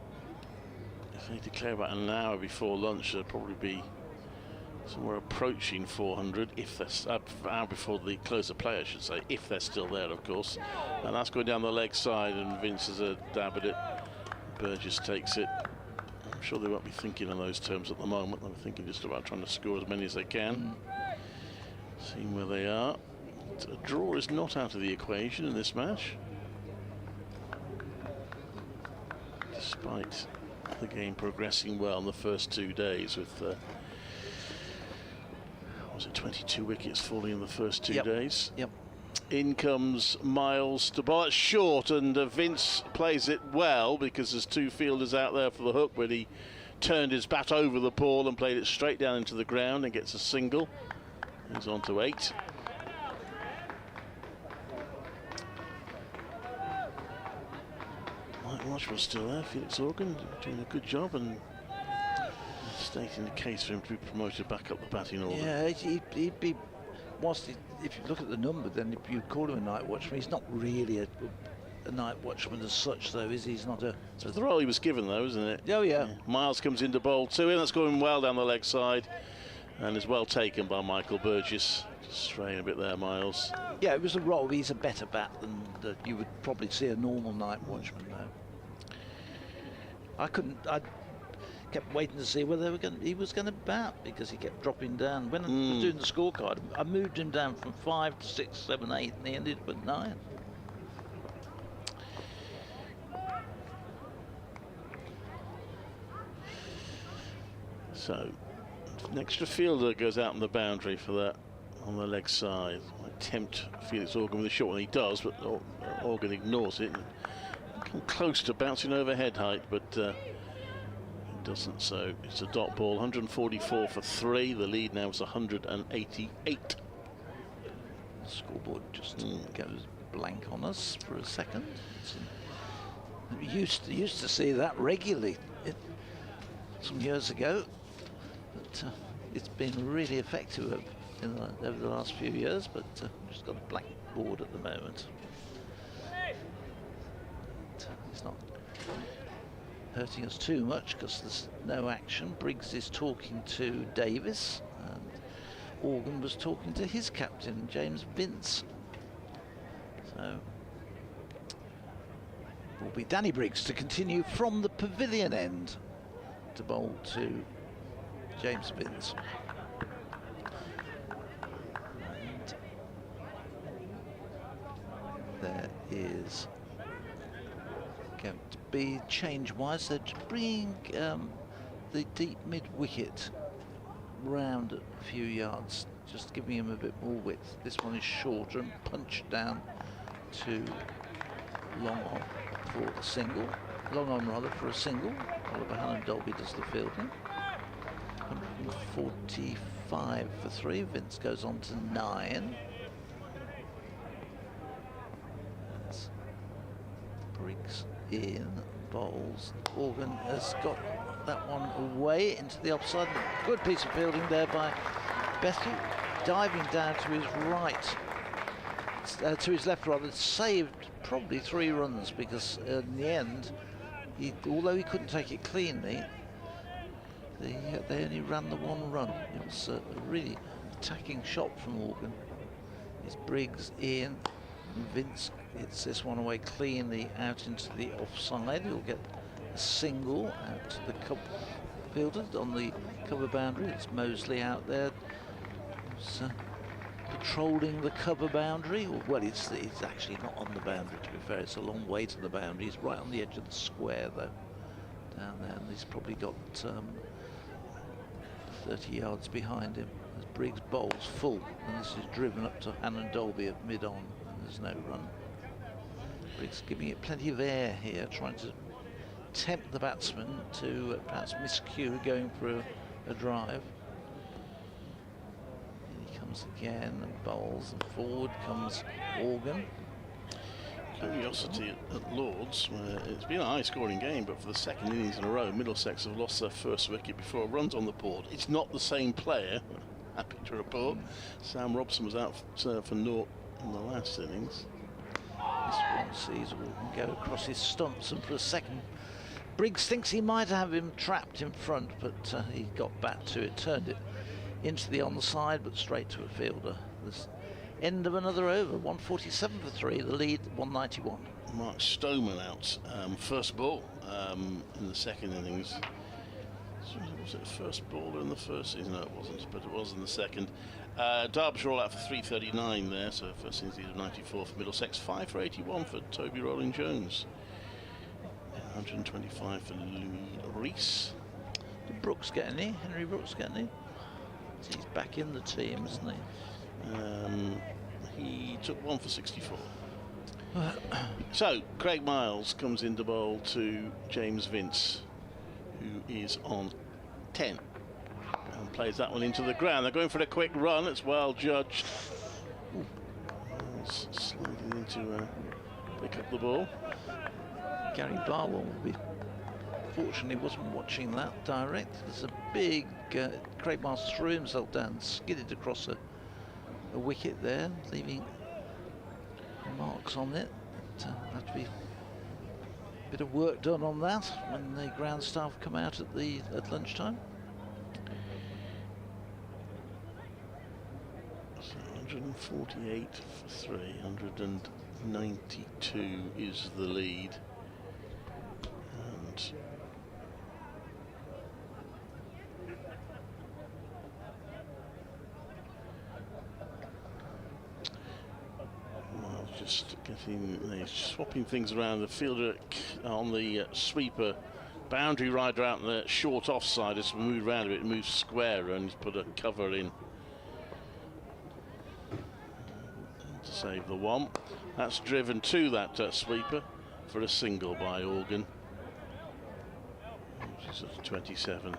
if they declare about an hour before lunch, they'll probably be somewhere approaching 400, if they're an hour before the close of play, I should say, if they're still there, of course. And that's going down the leg side, and Vince has a dab at it. Burgess takes it. I'm sure they won't be thinking in those terms at the moment. They're thinking just about trying to score as many as they can. Seeing where they are. A draw is not out of the equation in this match, despite the game progressing well in the first 2 days with was it 22 wickets falling in the first 2 days. Yep. In comes Miles to bowl it short, and Vince plays it well because there's 2 fielders out there for the hook, when he turned his bat over the ball and played it straight down into the ground and gets a single. He's on to 8. Mike Watchman's still there. Felix Organ doing a good job and stating the case for him to be promoted back up the batting order. Yeah, he'd be. Whilst if you look at the number, then if you call him a night watchman, he's not really a night watchman as such, though, is he? He's not a. It's the role he was given, though, isn't it? Oh yeah. Miles comes into bowl 2, and that's going well down the leg side, and is well taken by Michael Burgess. Just straying a bit there, Miles. Yeah, it was a role. He's a better bat than you would probably see a normal night watchman, though. I kept waiting to see whether he was going to bat, because he kept dropping down. When I was doing the scorecard, I moved him down from 5 to 6, 7, 8, and he ended up at 9. So, an extra fielder goes out on the boundary for that on the leg side. Might tempt Felix Organ with a short one. He does, but Organ ignores it. Come close to bouncing over head height, but doesn't. So it's a dot ball. 144 for 3. The lead now is 188. Scoreboard just goes blank on us for a second. We used to see that regularly some years ago, but it's been really effective over the last few years. But just got a blank board at the moment. It's not hurting us too much because there's no action. Briggs is talking to Davis, and Organ was talking to his captain, James Vince. So it will be Danny Briggs to continue from the pavilion end to bowl to James Vince. And there is going to be change-wise. They're bringing the deep mid-wicket round a few yards, just giving him a bit more width. This one is shorter and punched down to long on for a single. Long on rather for a single. Oliver Hannah Dolby does the fielding. 145 for 3. Vince goes on to 9. That's Briggs in, bowls. Organ has got that one away into the offside. Good piece of fielding there by Bethel, diving down to his right, to his left rather, saved probably 3 runs, because in the end, although he couldn't take it cleanly, they only ran the 1 run. It was a really attacking shot from Organ. It's Briggs in. Vince hits this one away cleanly out into the offside. He'll get a single out to the fielder on the cover boundary. It's Mosley out there. Who's, patrolling the cover boundary. Well, it's actually not on the boundary, to be fair. It's a long way to the boundary. He's right on the edge of the square, though, down there. And he's probably got 30 yards behind him. As Briggs bowls full, and this is driven up to Hannon Dolby at mid-on, and there's no run. Briggs giving it plenty of air here, trying to tempt the batsman to perhaps miscue going for a drive. And he comes again and bowls, and forward comes Organ. Curiosity at Lords, where it's been a high-scoring game, but for the second innings in a row, Middlesex have lost their first wicket before runs on the board. It's not the same player, happy to report. Sam Robson was out for naught in the last innings. This one sees will go across his stumps, and for a second Briggs thinks he might have him trapped in front, but he got back to it, turned it into the onside, but straight to a fielder. This end of another over, 147 for 3, the lead 191. Mark Stoneman out, first ball in the second innings. So was it first ball in the first season? No, it wasn't, but it was in the second. Derbyshire all out for 339 there, so first innings lead of 94 for Middlesex, 5 for 81 for Toby Rolling-Jones. 125 for Louis Rees. Did Brooks get any? Henry Brooks get any? He's back in the team, isn't he? He took 1 for 64. So Craig Miles comes into bowl to James Vince, who is on 10, and plays that one into the ground. They're going for a quick run. It's well judged. Miles sliding in to pick up the ball. Gary Barwell will be, fortunately wasn't watching that direct. There's a big Craig Miles threw himself down, skidded across a wicket there, leaving marks on it. Have to be a bit of work done on that when the ground staff come out at lunchtime. So 148 for 3, 192 is the lead. And just swapping things around. The fielder on the sweeper, boundary rider out on the short offside has moved around a bit, moves square, and he's put a cover in to save the one. That's driven to that sweeper for a single by Organ, which is at 27.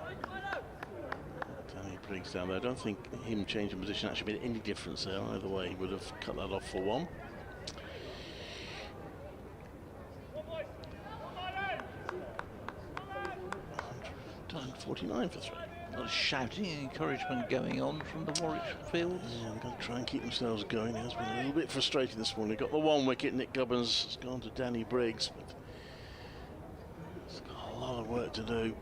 Danny Briggs down there. I don't think him changing position actually made any difference there. Either way, he would have cut that off for one. 49 for 3. A lot of shouting and encouragement going on from the Warwickshire fields. Yeah, they've got to try and keep themselves going. It has been a little bit frustrating this morning. Got the one wicket. Nick Gubbins has gone to Danny Briggs, but it's got a lot of work to do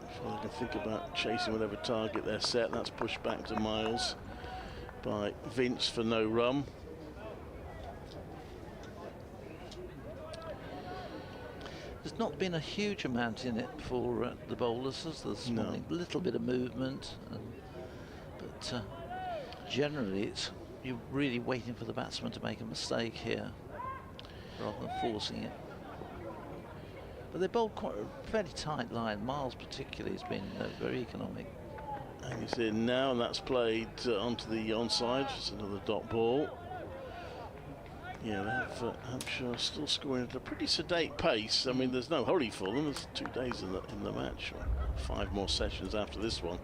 before they can think about chasing whatever target they're set. That's pushed back to Miles by Vince for no run. There's not been a huge amount in it for the bowlers this morning. A little bit of movement, but generally you're really waiting for the batsman to make a mistake here rather than forcing it. But they bowled quite a fairly tight line. Miles particularly has been very economic. And he's in now, and that's played onto the onside. It's another dot ball. Yeah, they have Hampshire still scoring at a pretty sedate pace. I mean, there's no hurry for them. There's 2 days in the match, 5 more sessions after this one.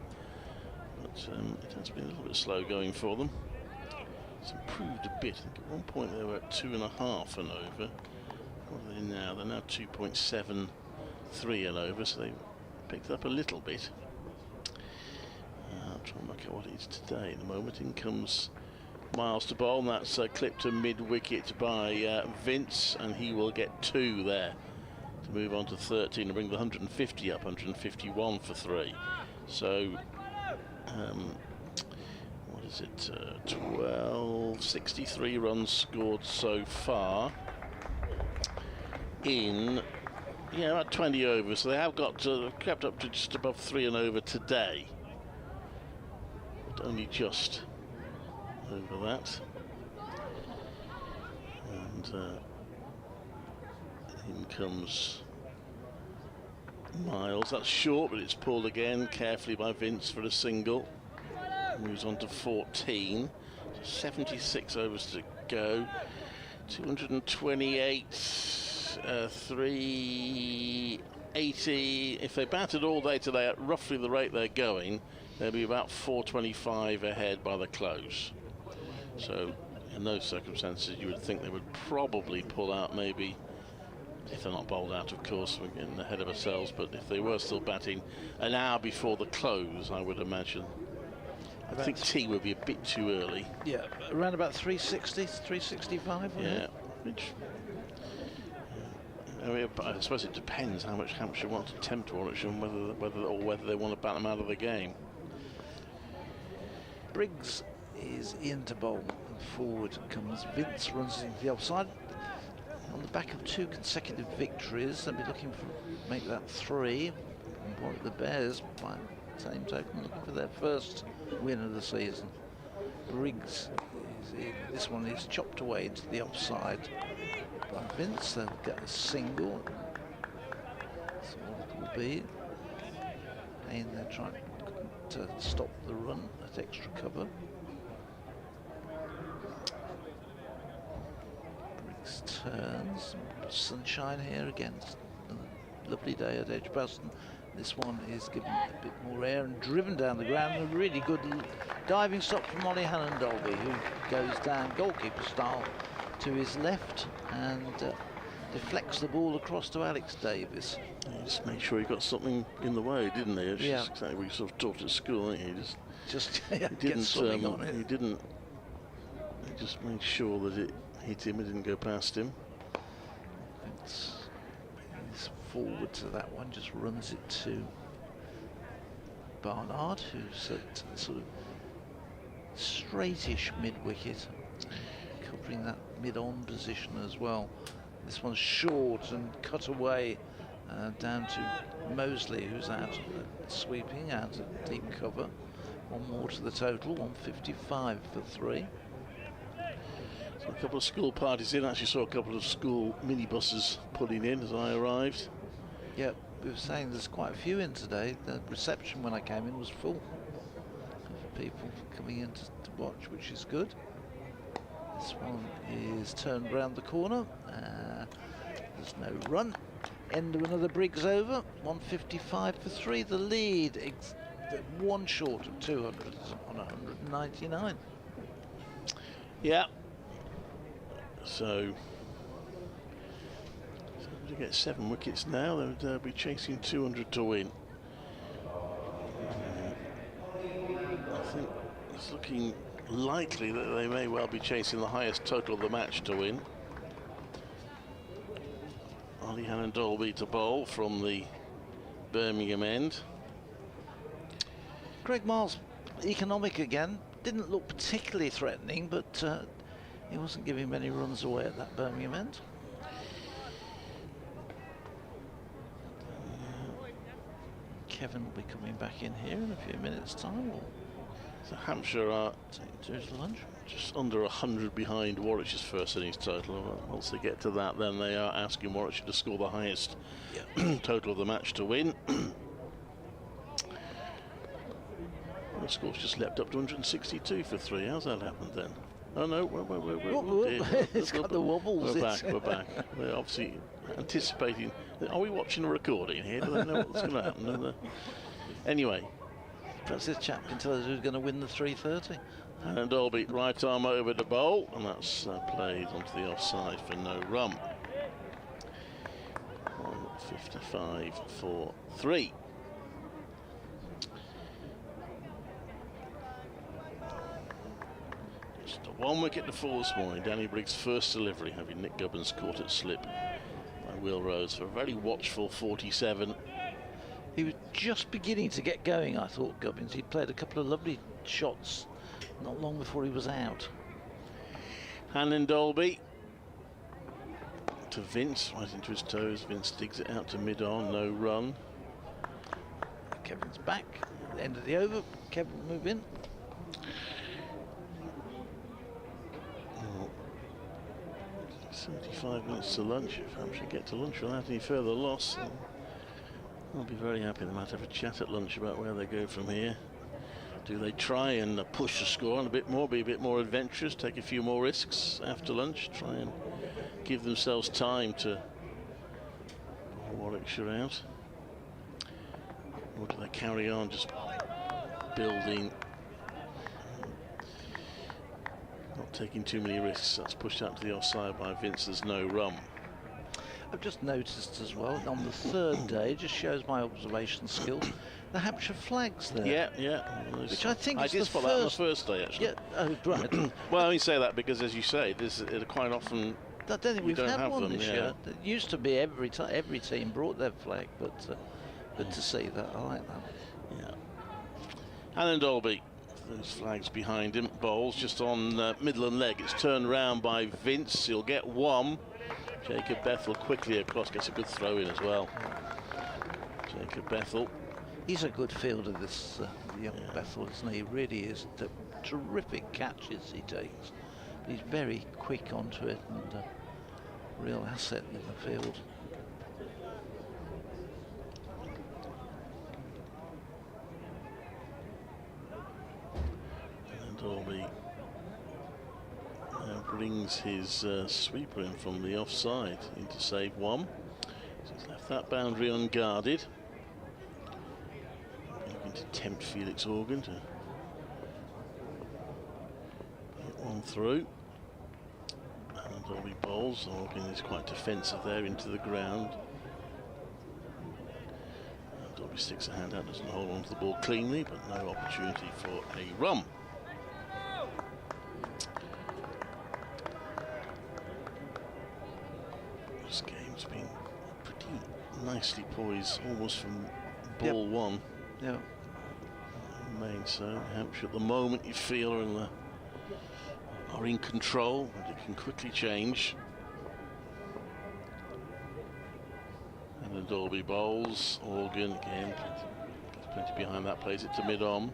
But it has been a little bit slow going for them. It's improved a bit. I think at one point they were at 2.5 and over. What are they now? They're now 2.73 and over, so they've picked up a little bit. I'm trying to work out what it is today. At the moment, in comes Miles to bowl, and that's clipped to mid-wicket by Vince, and he will get 2 there to move on to 13 and bring the 150 up, 151 for 3. So, what is it? 63 runs scored so far in Yeah, about 20 over. So they have got kept up to just above 3 and over today. But only just over that. And in comes Miles. That's short, but it's pulled again carefully by Vince for a single. Moves on to 14. 76 overs to go. 228, 380. If they batted all day today at roughly the rate they're going, they'll be about 425 ahead by the close. So in those circumstances, you would think they would probably pull out, maybe, if they're not bowled out, of course, we're getting ahead of ourselves, but if they were still batting an hour before the close, I would imagine. I think tea would be a bit too early. Yeah, around about 360, 365. Yeah, which I mean, I suppose it depends how much Hampshire want to tempt Warwickshire and whether they want to bat them out of the game. Briggs is in to bowl, and forward comes Vince, runs into the offside. On the back of 2 consecutive victories, they'll be looking for make that 3. And the Bears, by the same token, looking for their first win of the season. Briggs is in. This one is chopped away into the offside by Vince. They'll get a single. That's what it will be. And they're trying to stop the run at extra cover. Briggs turns. Sunshine here again. A lovely day at Edgbaston. This one is given a bit more air and driven down the ground. A really good diving stop from Ollie Hannon-Dolby, who goes down goalkeeper style to his left and deflects the ball across to Alex Davis. He just made sure he got something in the way, didn't he? It's Yeah. just exactly what you sort of taught at school, didn't he? Just He get something on it. He didn't. He just made sure that it hit him. It didn't go past him. It's forward to that one, just runs it to Barnard, who's at sort of straightish mid-wicket, covering that mid-on position as well. This one's short and cut away down to Mosley, who's out sweeping out at deep cover. One more to the total, 155 for 3. So a couple of school parties in. Actually saw a couple of school minibuses pulling in as I arrived. Yep, we were saying there's quite a few in today. The reception when I came in was full of people coming in to watch, which is good. This one is turned round the corner. There's no run. End of another Briggs over. 155 for 3. The lead, one short of 200 on 199. Yeah. So to get 7 wickets now, they'll be chasing 200 to win. I think it's looking likely that they may well be chasing the highest total of the match to win. Ollie Hannon-Dolby to bowl from the Birmingham end. Greg Miles, economic again. Didn't look particularly threatening, but he wasn't giving many runs away at that Birmingham end. Kevin will be coming back in here in a few minutes' time. So Hampshire are Take to his lunch. just under 100 behind Warwickshire's first innings total. Once they get to that, then they are asking Warwickshire to score the highest total of the match to win. The score's just leapt up to 162 for 3. How's that happened then? Oh no, It's got the wobbles. We're back. We're obviously anticipating. Are we watching a recording here? Do they know what's going to happen? Anyway. Perhaps this chap can tell us who's going to win the 330. And Dolby right arm over the bowl, and that's played onto the offside for no run. 155 for 3. Just a 1 wicket to fall this morning. Danny Briggs' first delivery, having Nick Gubbins caught at slip by Will Rose for a very watchful 47. He was just beginning to get going, I thought, Gubbins. He played a couple of lovely shots not long before he was out. Hannon-Dolby to Vince, right into his toes. Vince digs it out to mid-on, no run. Kevin's back at the end of the over. Kevin will move in. Well, 75 minutes to lunch. If Hampshire get to lunch without any further loss, I'll be very happy. They might have a chat at lunch about where they go from here. Do they try and push the score on a bit more, be a bit more adventurous, take a few more risks after lunch, try and give themselves time to Warwickshire out? Or do they carry on just building, not taking too many risks? That's pushed out to the offside by Vince. There's no run. I've just noticed as well, on the third day, just shows my observation skill, the Hampshire flags there. Yeah. Which I think is did the spot that on the first day, actually. Yeah, oh, right. Well, I mean, say that because, as you say, this quite often. I don't think we've don't had have one them, this yeah. year. It used to be every team brought their flag, but good to see that. I like that. Yeah. Alan Dolby, those flags behind him. Bowls just on Midland leg. It's turned round by Vince. He'll get one. Jacob Bethel quickly across, gets a good throw in as well. Jacob Bethel. He's a good fielder, this young Bethel, isn't he? He really is. The terrific catches he takes. He's very quick onto it and a real asset in the field. And Dolby brings his sweeper in from the offside in to save one. So he's left that boundary unguarded. Looking to tempt Felix Organ to get one through. And Dolby bowls. Organ is quite defensive there into the ground. And Dolby sticks a hand out, doesn't hold on to the ball cleanly, but no opportunity for a run. This game's been pretty nicely poised, almost from ball one. Yeah. Main so Hampshire at the moment you feel are in control, but it can quickly change. And the Dolby bowls. Organ again, plenty behind that, plays it to mid-on.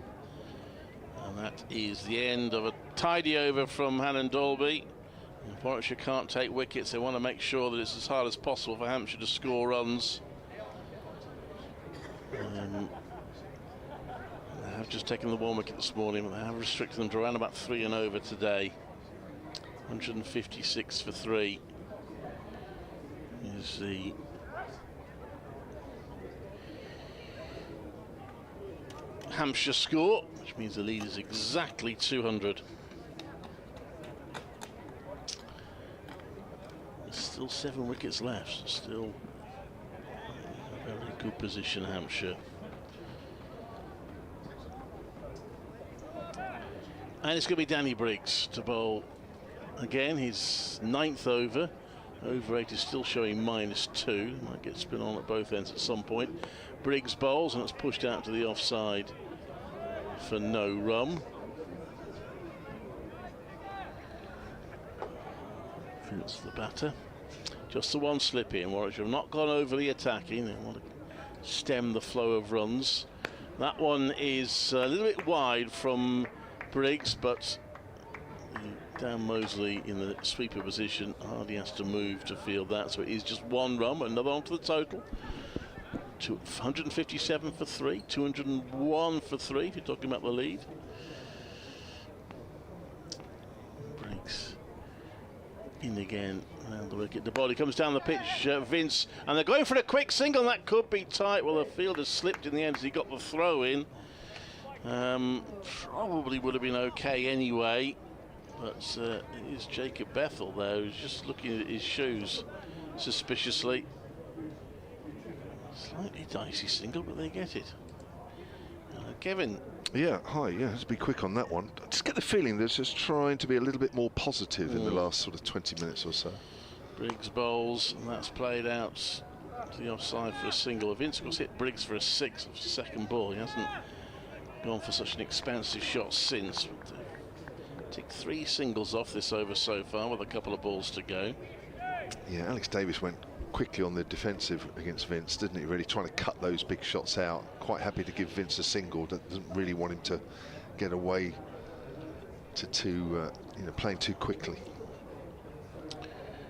And that is the end of a tidy over from Hannon Dolby. If Warwickshire can't take wickets, they want to make sure that it's as hard as possible for Hampshire to score runs. They have just taken the 1 wicket this morning, but they have restricted them to around about 3 and over today. 156 for 3 is the Hampshire score, which means the lead is exactly 200. There's still 7 wickets left, still a very good position, Hampshire. And it's going to be Danny Briggs to bowl again, his 9th over. Over 8 is still showing -2. Might get spin on at both ends at some point. Briggs bowls and it's pushed out to the offside for no run. Vince the batter. Just the one slip in. Warwickshire have not gone overly attacking. They want to stem the flow of runs. That one is a little bit wide from Briggs, but Dan Mosley in the sweeper position hardly has to move to field that, so it is just 1 run, another onto the total. 157 for 3, 201 for 3 if you're talking about the lead. Briggs in again around the wicket. The body comes down the pitch, Vince, and they're going for a quick single. That could be tight. Well, the fielder slipped in the end as he got the throw in. Probably would have been okay anyway, but it is Jacob Bethel there who's just looking at his shoes suspiciously. Slightly dicey single, but they get it. Kevin. Yeah, hi, yeah, let's be quick on that one. I just get the feeling they're just trying to be a little bit more positive in the last sort of 20 minutes or so. Briggs bowls, and that's played out to the offside for a single. Vince was hit Briggs for a 6 of second ball. He hasn't gone for such an expansive shot since. Ticked 3 singles off this over so far with a couple of balls to go. Yeah, Alex Davis went quickly on the defensive against Vince, didn't he? Really trying to cut those big shots out. Quite happy to give Vince a single. Doesn't really want him to get away to you know, playing too quickly.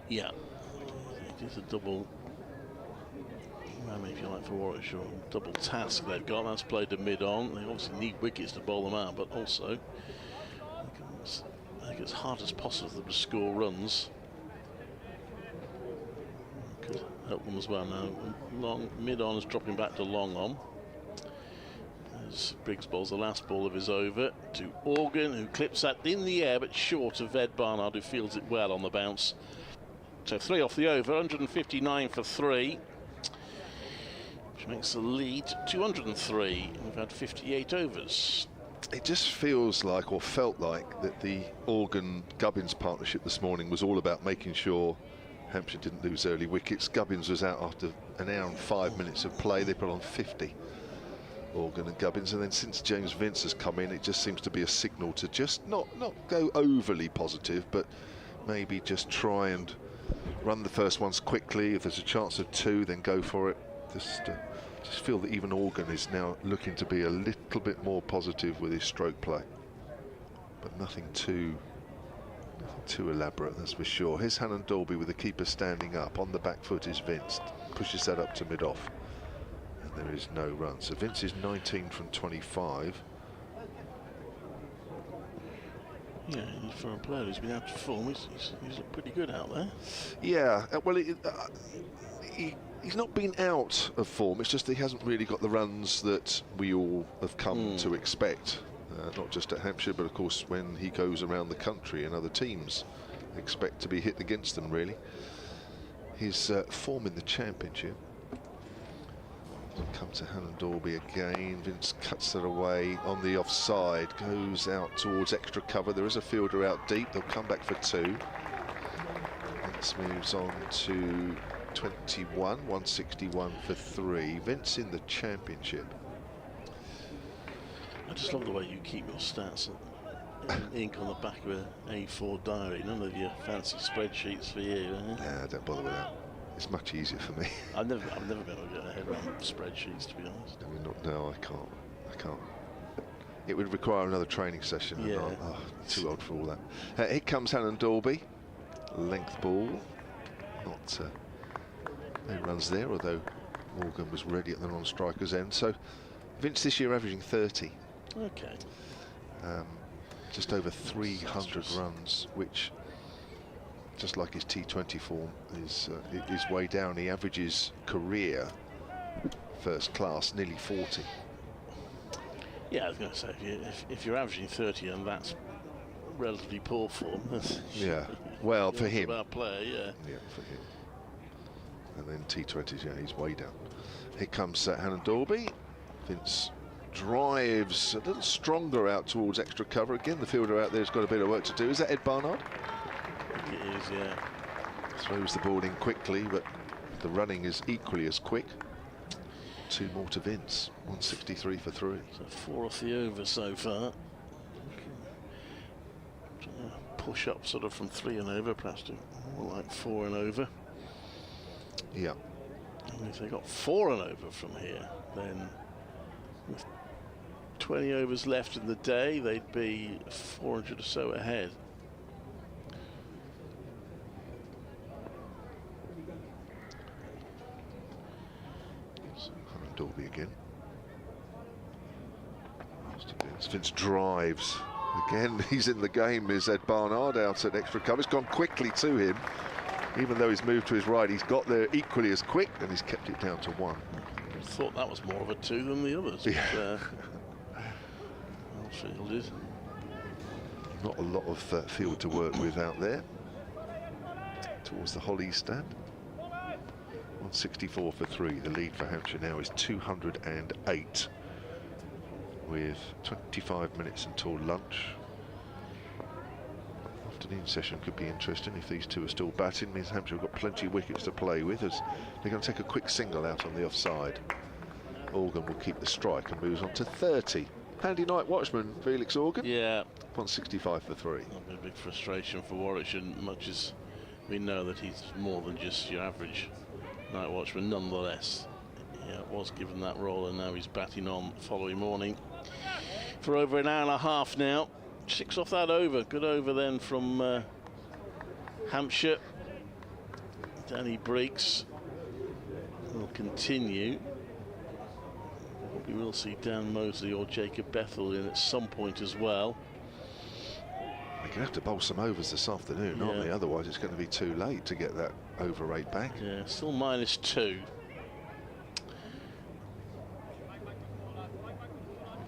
Yeah, it is a double if you like, for Warwickshire. Double task they've got. That's played to mid-on. They obviously need wickets to bowl them out, but also I think it's hard as possible for them to score runs. Could help them as well now. Long mid-on is dropping back to long on. As Briggs bowls the last ball of his over to Organ, who clips that in the air but short of Ed Barnard, who fields it well on the bounce. So 3 off the over, 159 for 3, which makes the lead 203. We've had 58 overs. It just feels like, or felt like, that the Organ-Gubbins partnership this morning was all about making sure Hampshire didn't lose early wickets. Gubbins was out after an hour and 5 minutes of play. They put on 50, Organ and Gubbins, and then since James Vince has come in, it just seems to be a signal to just not go overly positive, but maybe just try and run the first ones quickly. If there's a chance of 2, then go for it. Just feel that even Organ is now looking to be a little bit more positive with his stroke play, but nothing too elaborate, that's for sure. Here's Hannon Dolby with the keeper standing up. On the back foot is Vince, pushes that up to mid-off, and there is no run. So Vince is 19 from 25. Yeah, for a player who's been out of form, he's looked pretty good out there. Yeah, well, he's not been out of form, it's just that he hasn't really got the runs that we all have come to expect. Not just at Hampshire, but of course when he goes around the country and other teams expect to be hit against them, really. His form in the championship. Come to Hannon Dolby again. Vince cuts that away on the offside, goes out towards extra cover. There is a fielder out deep. They'll come back for 2. Vince moves on to 21, 161 for 3. Vince in the championship. I just love the way you keep your stats in ink on the back of an A4 diary. None of your fancy spreadsheets for you. Nah, don't bother with that. It's much easier for me. I've never been able to get a head around spreadsheets, to be honest. No, I can't. It would require another training session. Yeah. And too old for all that. Here comes Hannon Dolby. Length ball. Not no runs there, although Morgan was ready at the non-striker's end. So Vince this year averaging 30. Okay. Just over 300 runs, which, just like his T20 form, is way down. He averages career first class nearly 40. Yeah, I was going to say, if you're averaging 30 and that's relatively poor form, yeah. Well, for him. About player, yeah. Yeah, for him. And then T20s, yeah, he's way down. Here comes Hannon Dolby. Vince drives a little stronger out towards extra cover. Again, the fielder out there's got a bit of work to do. Is that Ed Barnard? I think it is, yeah. Throws the ball in quickly, but the running is equally as quick. 2 more to Vince. 163 for 3. So 4 off the over so far. Push up sort of from 3 and over, perhaps to more like 4 and over. Yeah. And if they got 4 and over from here, then with 20 overs left in the day, they'd be 400 or so ahead. Dolby again. Vince drives. Again, he's in the game. Is Ed Barnard out at extra cover. It's gone quickly to him. Even though he's moved to his right, he's got there equally as quick, and he's kept it down to 1. I thought that was more of a 2 than the others. Yeah. Well fielded. Not a lot of field to work with out there. Towards the Holly stand. 164 for 3. The lead for Hampshire now is 208, with 25 minutes until lunch. Afternoon session could be interesting if these two are still batting. Means Hampshire have got plenty of wickets to play with, as they're going to take a quick single out on the offside. Organ will keep the strike and moves on to 30. Handy night watchman, Felix Organ. Yeah. 165 for 3. That'll be a big frustration for Warwickshire, much as we know that he's more than just your average night watchman. Nonetheless, yeah, was given that role, and now he's batting on the following morning for over an hour and a half now. 6 off that over. Good over then from Hampshire. Danny Briggs will continue. We will see Dan Mosley or Jacob Bethel in at some point as well. They're going to have to bowl some overs this afternoon, aren't they? Otherwise it's going to be too late to get that over rate back. Yeah, still -2.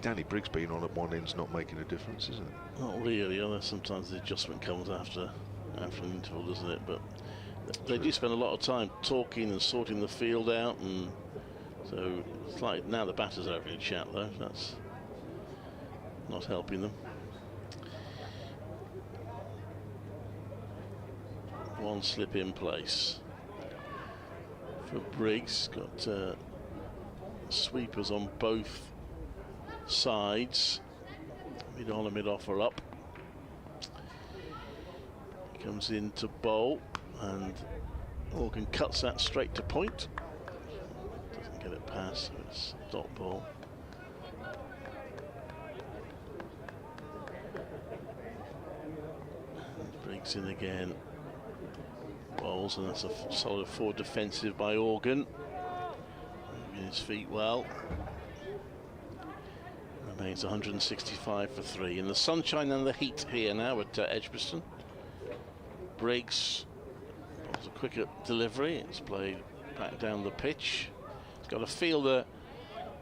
Danny Briggs being on at one end's not making a difference, is it? Not really, although sometimes the adjustment comes after an interval, doesn't it? But they do spend a lot of time talking and sorting the field out, and so it's like now the batters are having a chat, though. That's not helping them. One slip in place for Briggs. Got sweepers on both sides. Mid on and mid off are up. He comes in to bowl, and Organ cuts that straight to point. Doesn't get it past, so it's dot ball. And Briggs in again. Bowls, and that's a solid 4 defensive by Organ. Moving his feet well. Remains 165 for 3. In the sunshine and the heat here now at Edgbaston. Briggs bowls a quicker delivery. It's played back down the pitch. It's got a fielder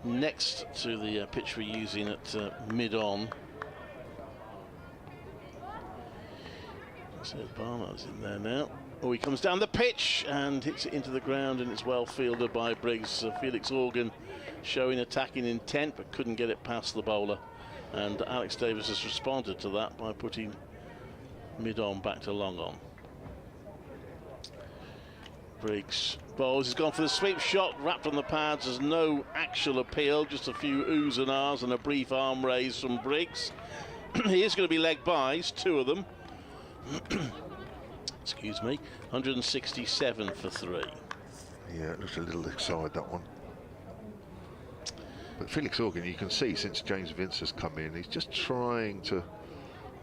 next to the pitch we're using at mid-on. So Barnard's in there now. Oh, he comes down the pitch and hits it into the ground, and it's well fielded by Briggs. Felix Organ showing attacking intent, but couldn't get it past the bowler. And Alex Davis has responded to that by putting mid-on back to long-on. Briggs bowls. He's gone for the sweep shot, wrapped on the pads. There's no actual appeal, just a few oohs and ahs and a brief arm raise from Briggs. He is going to be leg bys, 2 of them. Excuse me. 167 for 3. Yeah, it looks a little inside, that one. But Felix Organ, you can see since James Vince has come in, he's just trying to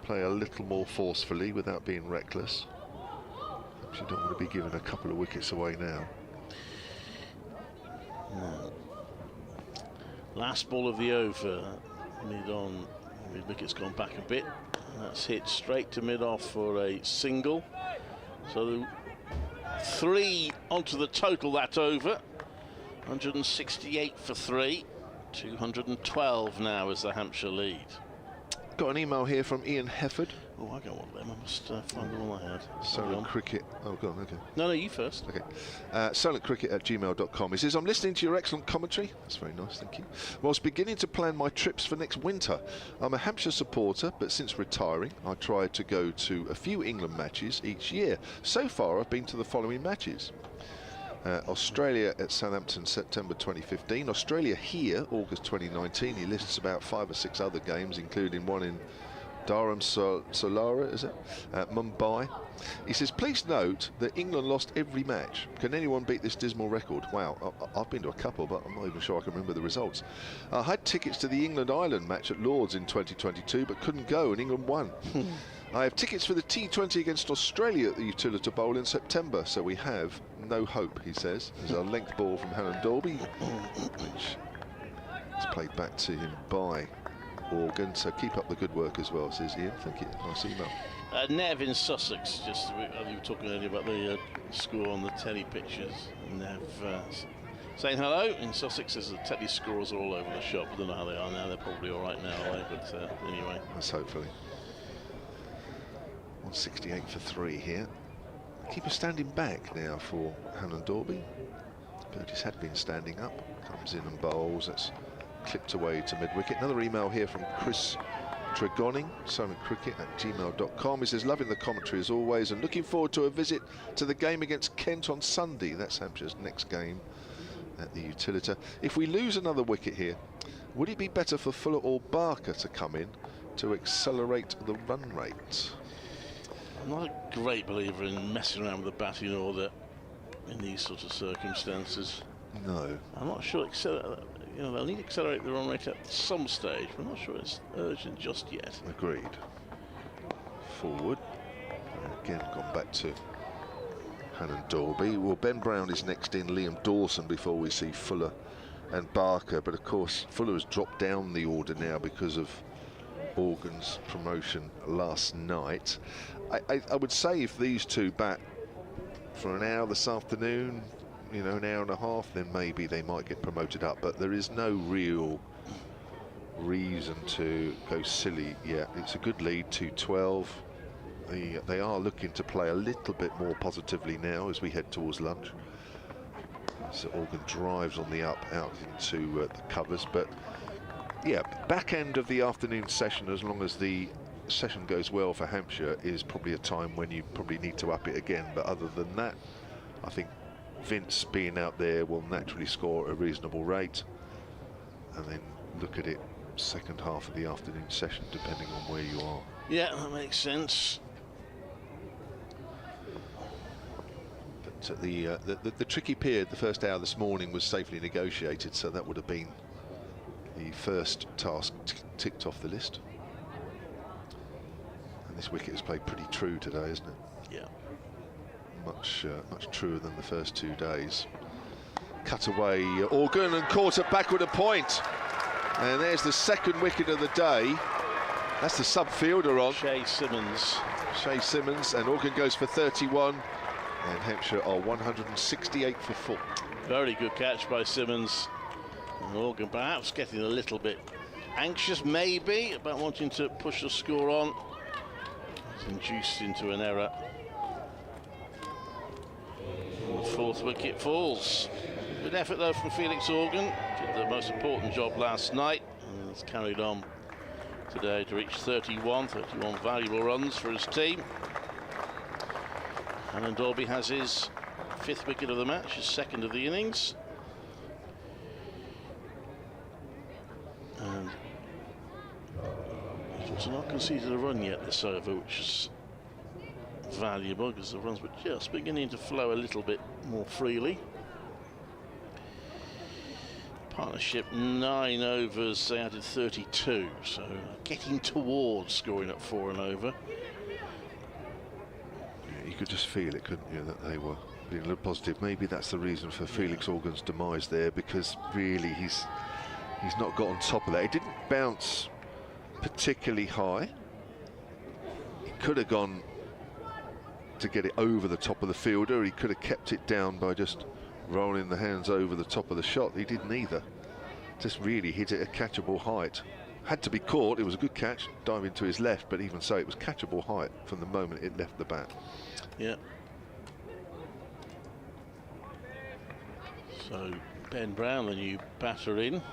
play a little more forcefully without being reckless. You don't want to be giving a couple of wickets away now. No. Last ball of the over. Mid-on. Mid-wicket's gone back a bit. That's hit straight to mid-off for a single. So 3 onto the total, that over. 168 for 3. 212 now is the Hampshire lead. Got an email here from Ian Hefford. Oh, I got one of them. I must find the one I had. Solent Cricket. Oh, go on, okay. No, you first. Okay. solentcricket@gmail.com. He says, I'm listening to your excellent commentary. That's very nice, thank you. Whilst beginning to plan my trips for next winter. I'm a Hampshire supporter, but since retiring, I try to go to a few England matches each year. So far, I've been to the following matches. Australia at Southampton, September 2015. Australia here, August 2019. He lists about 5 or 6 other games, including one in Dharamsala, is it? Mumbai. He says, please note that England lost every match. Can anyone beat this dismal record? Wow, I've been to a couple, but I'm not even sure I can remember the results. I had tickets to the England-Ireland match at Lord's in 2022, but couldn't go, and England won. I have tickets for the T20 against Australia at the Utilita Bowl in September, so we have no hope, he says. There's a length ball from Hannah Dolby, which is played back to him by Organ, so keep up the good work as well, says Ian. Thank you. Nice email. Nev in Sussex, you were talking earlier about the score on the telly pictures. Nev saying hello in Sussex. There's the telly scores all over the shop. I don't know how they are now. They're probably all right now, are they? But anyway. That's hopefully. 168 for 3 here. Keeper standing back now for Hannah Dolby. Burgess had been standing up. Comes in and bowls. That's clipped away to mid-wicket. Another email here from Chris Tregoning, solentcricket@gmail.com. He says, loving the commentary as always and looking forward to a visit to the game against Kent on Sunday. That's Hampshire's next game at the Utilita. If we lose another wicket here, would it be better for Fuller or Barker to come in to accelerate the run rate? I'm not a great believer in messing around with the batting order in these sort of circumstances. No. I'm not sure. They'll need to accelerate the run rate at some stage, but I'm not sure it's urgent just yet. Agreed. Forward. Again, gone back to Hannon Dorby. Well, Ben Brown is next in, Liam Dawson before we see Fuller and Barker. But of course, Fuller has dropped down the order now because of Organ's promotion last night. I would say if these two bat for an hour this afternoon, you know, an hour and a half, then maybe they might get promoted up. But there is no real reason to go silly yet. It's a good lead, 2-12. They are looking to play a little bit more positively now as we head towards lunch. So Organ drives on the up out into the covers, but yeah, back end of the afternoon session, as long as the session goes well for Hampshire, is probably a time when you probably need to up it again. But other than that, I think Vince being out there will naturally score at a reasonable rate, and then look at it second half of the afternoon session depending on where you are. Yeah, that makes sense. But the tricky period, the first hour this morning, was safely negotiated, so that would have been the first task ticked off the list. And this wicket has played pretty true today, isn't it? Yeah. Much truer than the first 2 days. Cut away, Organ, and caught it back with a point. And there's the second wicket of the day. That's the sub-fielder on. Shay Simmons, and Organ goes for 31. And Hampshire are 168 for 4. Very good catch by Simmons. And Organ perhaps getting a little bit anxious, maybe, about wanting to push the score on. It's induced into an error. And the fourth wicket falls. Good effort, though, from Felix Organ. Did the most important job last night. And has carried on today to reach 31 valuable runs for his team. Hannon Dorby has his 5th wicket of the match, his 2nd of the innings. And he's also not conceded a run yet this over, which is valuable because the runs were just beginning to flow a little bit more freely. Partnership 9 overs, they added 32, so getting towards scoring at 4 and over. You could just feel it, couldn't you, that they were being a little positive. Maybe that's the reason for Felix Organ's demise there, because really he's not got on top of that. It didn't bounce particularly high. He could have gone to get it over the top of the fielder. He could have kept it down by just rolling the hands over the top of the shot. He did neither. Just really hit it at catchable height. Had to be caught. It was a good catch, diving to his left, but even so, it was catchable height from the moment it left the bat. Yeah. So Ben Brown, the new batter, in.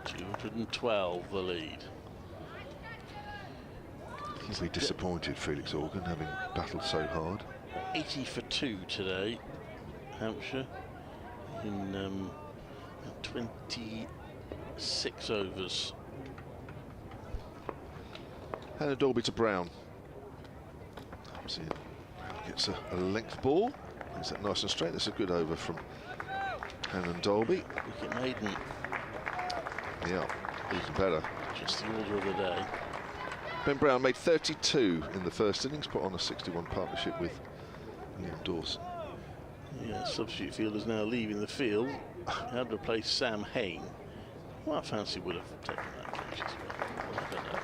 212 the lead. Easily disappointed, Felix Organ, having battled so hard. 80 for 2 today, Hampshire, in 26 overs. Hannon Dorby to Brown. See, gets a length ball. Is that nice and straight? That's a good over from Hannon Dorby. Wicket maiden. Yeah, even better. Just the order of the day. Ben Brown made 32 in the first innings, put on a 61 partnership with Liam Dawson. Yeah, substitute fielders now leaving the field. Had replaced Sam Hain. Well, I fancy would have taken that catch as well. I don't know.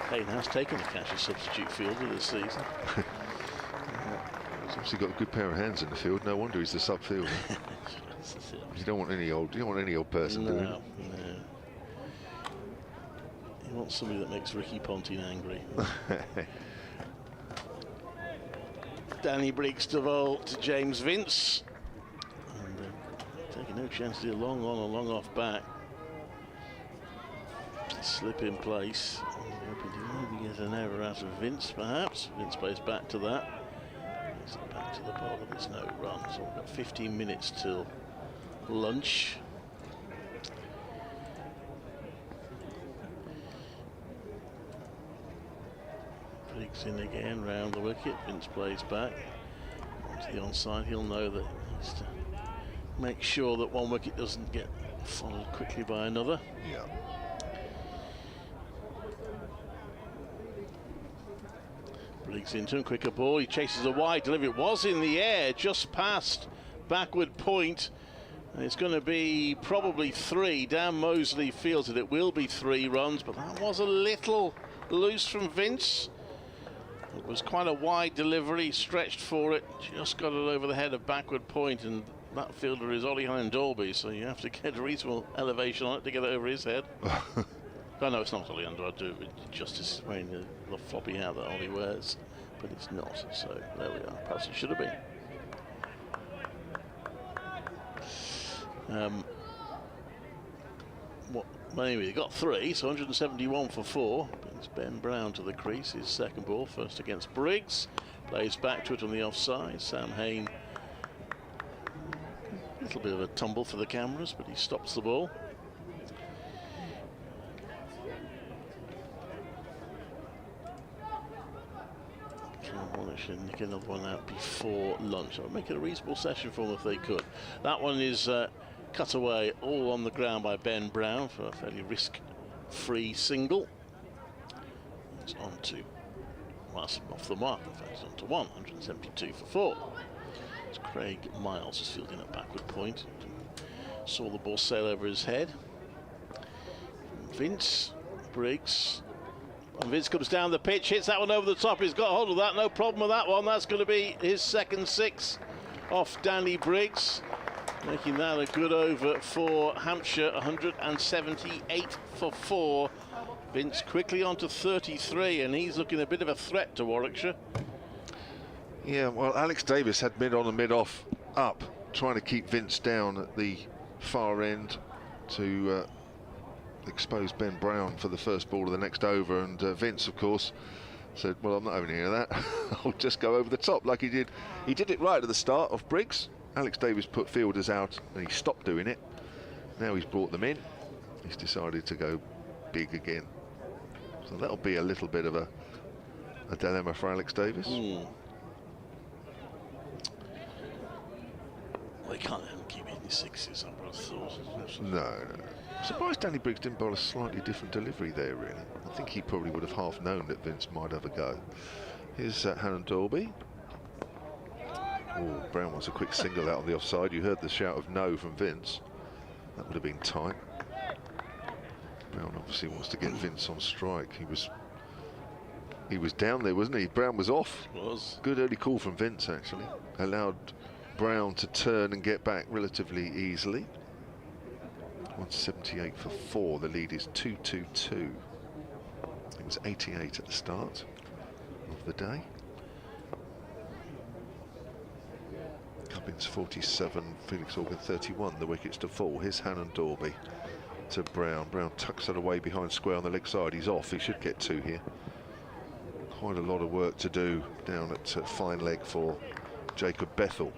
Hain has taken a catch as substitute fielder this season. He's obviously got a good pair of hands in the field. No wonder he's the sub fielder. You don't want any old person doing it. No. You want somebody that makes Ricky Ponting angry. Danny Briggs to Volt to James Vince. And taking no chance to do a long on or long off back. Slip in place. Hoping to maybe get an error out of Vince, perhaps. Vince plays back to that. It's back to the bottom. There's no run. So we've got 15 minutes till lunch. Briggs in again, round the wicket. Vince plays back onto the onside. He'll know that he needs to make sure that one wicket doesn't get followed quickly by another. Yeah. Briggs into him, quicker ball. He chases a wide delivery. It was in the air, just past backward point. And it's going to be probably 3. Dan Mosley feels that it will be 3 runs, but that was a little loose from Vince. It was quite a wide delivery, stretched for it, just got it over the head of backward point, and that fielder is Ollie Dolby, so you have to get a reasonable elevation on it to get it over his head. Oh, no, it's not Ollie Dolby. I do it with justice wearing the floppy hat that Ollie wears, but it's not, so there we are. Perhaps it should have been. Anyway, he got 3, so 171 for 4. Brings Ben Brown to the crease. His second ball, first against Briggs. Plays back to it on the offside. Sam Hain, a little bit of a tumble for the cameras, but he stops the ball. Should nick another one out before lunch. I would make it a reasonable session for them if they could. That one is cut away all on the ground by Ben Brown for a fairly risk-free single. It's on to, well, off the mark, in fact, it's on to 172 for 4. It's Craig Miles is fielding at backward point. Saw the ball sail over his head. Vince, Briggs. And Vince comes down the pitch, hits that one over the top. He's got hold of that, no problem with that one. That's going to be his second 6 off Danny Briggs, making that a good over for Hampshire. 178 for 4. Vince quickly on to 33, and he's looking a bit of a threat to Warwickshire. Yeah, well, Alex Davis had mid on and mid off up, trying to keep Vince down at the far end to expose Ben Brown for the first ball of the next over, and Vince, of course, said, well, I'm not having any of that. I'll just go over the top like he did. He did it right at the start of Briggs. Alex Davis put fielders out and he stopped doing it. Now he's brought them in. He's decided to go big again. So that'll be a little bit of a dilemma for Alex Davis. They can't let him keep hitting 6s, I would have thought. No. I'm surprised Danny Briggs didn't bowl a slightly different delivery there, really. I think he probably would have half known that Vince might have a go. Here's Hannon Dolby. Oh, Brown wants a quick single out on the offside. You heard the shout of no from Vince. That would have been tight. Brown obviously wants to get Vince on strike. He was down there, wasn't he? Brown was off. Good early call from Vince, actually. Allowed Brown to turn and get back relatively easily. 178 for 4. The lead is 222. It was 88 at the start of the day. Cummins 47, Felix Organ 31. The wickets to fall. Here's Hannon Dolby to Brown. Brown tucks it away behind square on the leg side. He's off. He should get 2 here. Quite a lot of work to do down at fine leg for Jacob Bethel.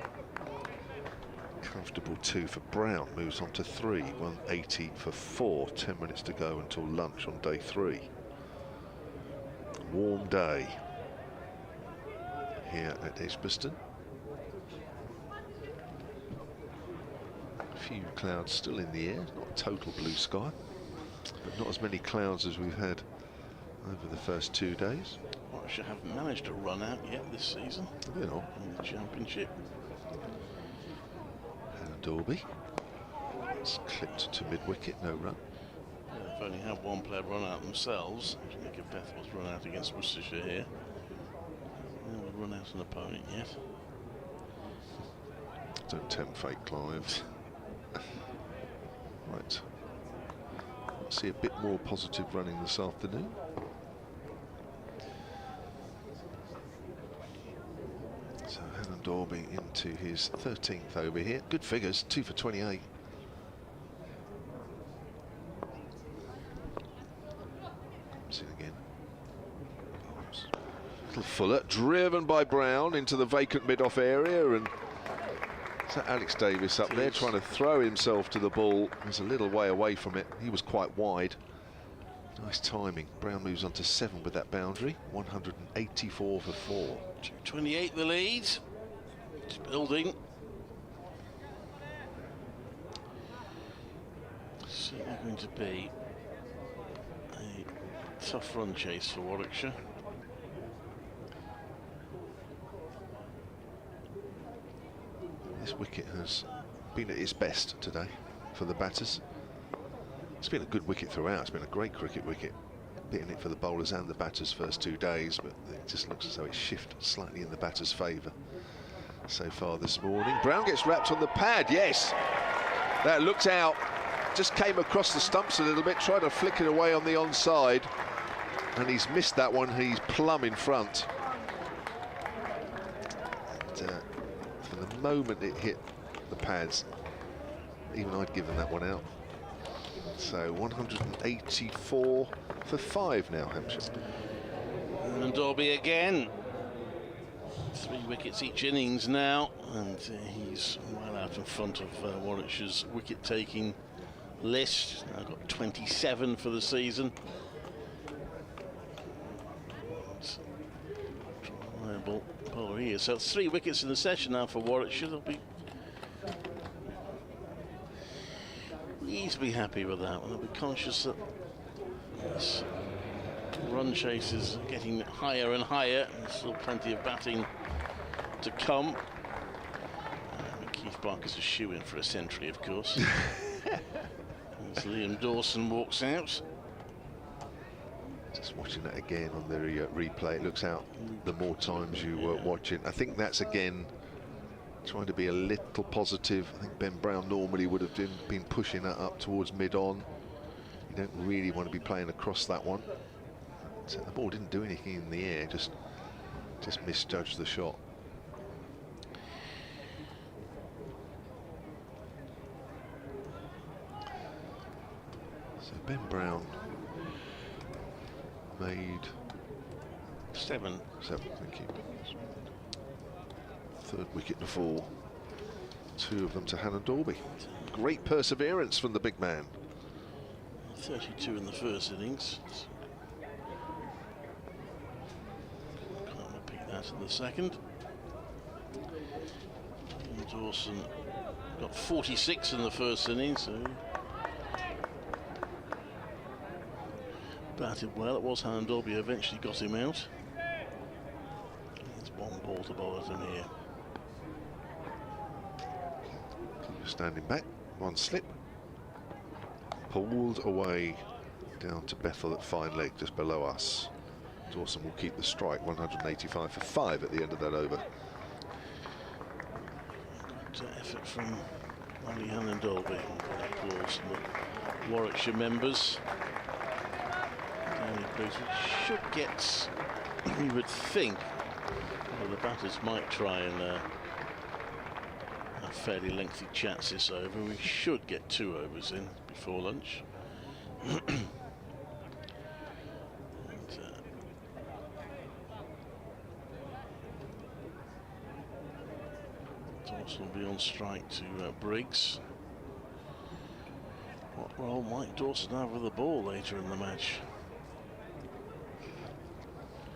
Comfortable 2 for Brown, moves on to 3, 180 for 4, 10 minutes to go until lunch on day 3. Warm day here at Edgbaston. A few clouds still in the air, not total blue sky, but not as many clouds as we've had over the first 2 days. Warwickshire haven't managed to run out yet this season in the championship. Dolby. It's clipped to mid-wicket, no run. Yeah, they've only had one player run out themselves. Jacob Bethel's run out against Worcestershire here. They haven't run out an opponent yet. Don't tempt fate, Clive. Right. I'll see a bit more positive running this afternoon. So Hannon Dolby into his 13th over here. Good figures, 2 for 28. Comes in again. Little Fuller, driven by Brown into the vacant mid-off area, and so Alex Davis up there trying to throw himself to the ball. He's a little way away from it. He was quite wide. Nice timing. Brown moves on to 7 with that boundary. 184 for 4. 228 the lead. It's building. Certainly going to be a tough run chase for Warwickshire. This wicket has been at its best today for the batters. It's been a good wicket throughout. It's been a great cricket wicket. Hitting it for the bowlers and the batters first 2 days, but it just looks as though it's shifted slightly in the batters' favour so far this morning. Brown gets wrapped on the pad. Yes, that looked out. Just came across the stumps a little bit, tried to flick it away on the onside, and he's missed that one. He's plumb in front. And, for the moment it hit the pads, even I'd given that one out. So 184 for 5 now, Hampshire. And Derby again. 3 wickets each innings now, and he's well out in front of Warwickshire's wicket-taking list. Now got 27 for the season. Reliable bowler he is. So 3 wickets in the session now for Warwickshire. They'll be reasonably happy with that one. They'll be conscious that this run chase is getting higher and higher. There's still plenty of batting to come. Keith Barker's a shoe-in for a century, of course. As Liam Dawson walks out. Just watching that again on the replay, it looks out the more times you watch it. I think that's again trying to be a little positive. I think Ben Brown normally would have been pushing that up towards mid-on. You don't really want to be playing across that one. So the ball didn't do anything in the air, just misjudged the shot. So Ben Brown made 7. 7, thank you. 3rd wicket to fall. 2 of them to Hannah Dalby. Great perseverance from the big man. 32 in the first innings. Can't repeat that in the second. And Dawson got 46 in the first innings, so batted well. It was Hannah Dalby who eventually got him out. It's 1 ball to bowl at him here. Standing back, 1 slip. Pulled away down to Bethel at fine leg just below us. Dawson will keep the strike, 185 for 5 at the end of that over. Good effort from only Hannah Dalby. Applause from the Warwickshire members. Should get, you would think, well, the batters might try and a fairly lengthy chats this over. We should get 2 overs in before lunch. Dawson will be on strike to Briggs. What role might Dawson have with the ball later in the match?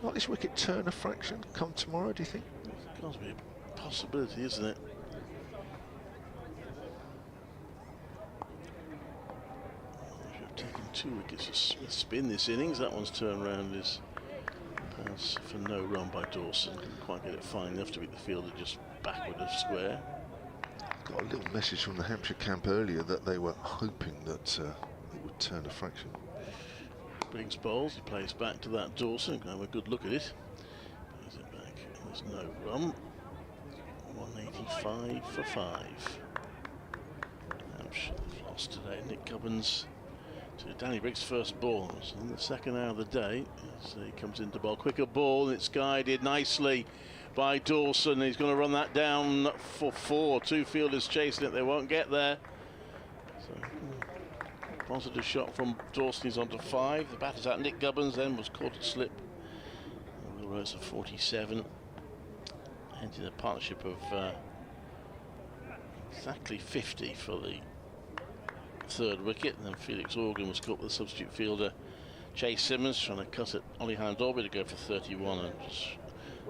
Might this wicket turn a fraction come tomorrow, do you think? It's got to be a possibility, isn't it? We've taken 2 wickets of spin this innings. That one's turned round is for no run by Dawson. Didn't quite get it fine enough to beat the fielder just backward of square. Got a little message from the Hampshire camp earlier that they were hoping that it would turn a fraction. Briggs bowls, he plays back to that Dawson, can have a good look at it. Plays it back, there's no run. 185 for 5. Hampshire lost today. Nick Cubbins to Danny Briggs' first ball. It's in the second hour of the day. So he comes into bowl. Quicker ball, and it's guided nicely by Dawson. He's going to run that down for 4. 2 fielders chasing it, they won't get there. So, positive shot from Dawson, he's on to 5. The batter's out. Nick Gubbins then was caught at slip. Will Rose of 47. Into a partnership of exactly 50 for the 3rd wicket. And then Felix Organ was caught with the substitute fielder Chase Simmons trying to cut at Ollie Handorby to go for 31, and just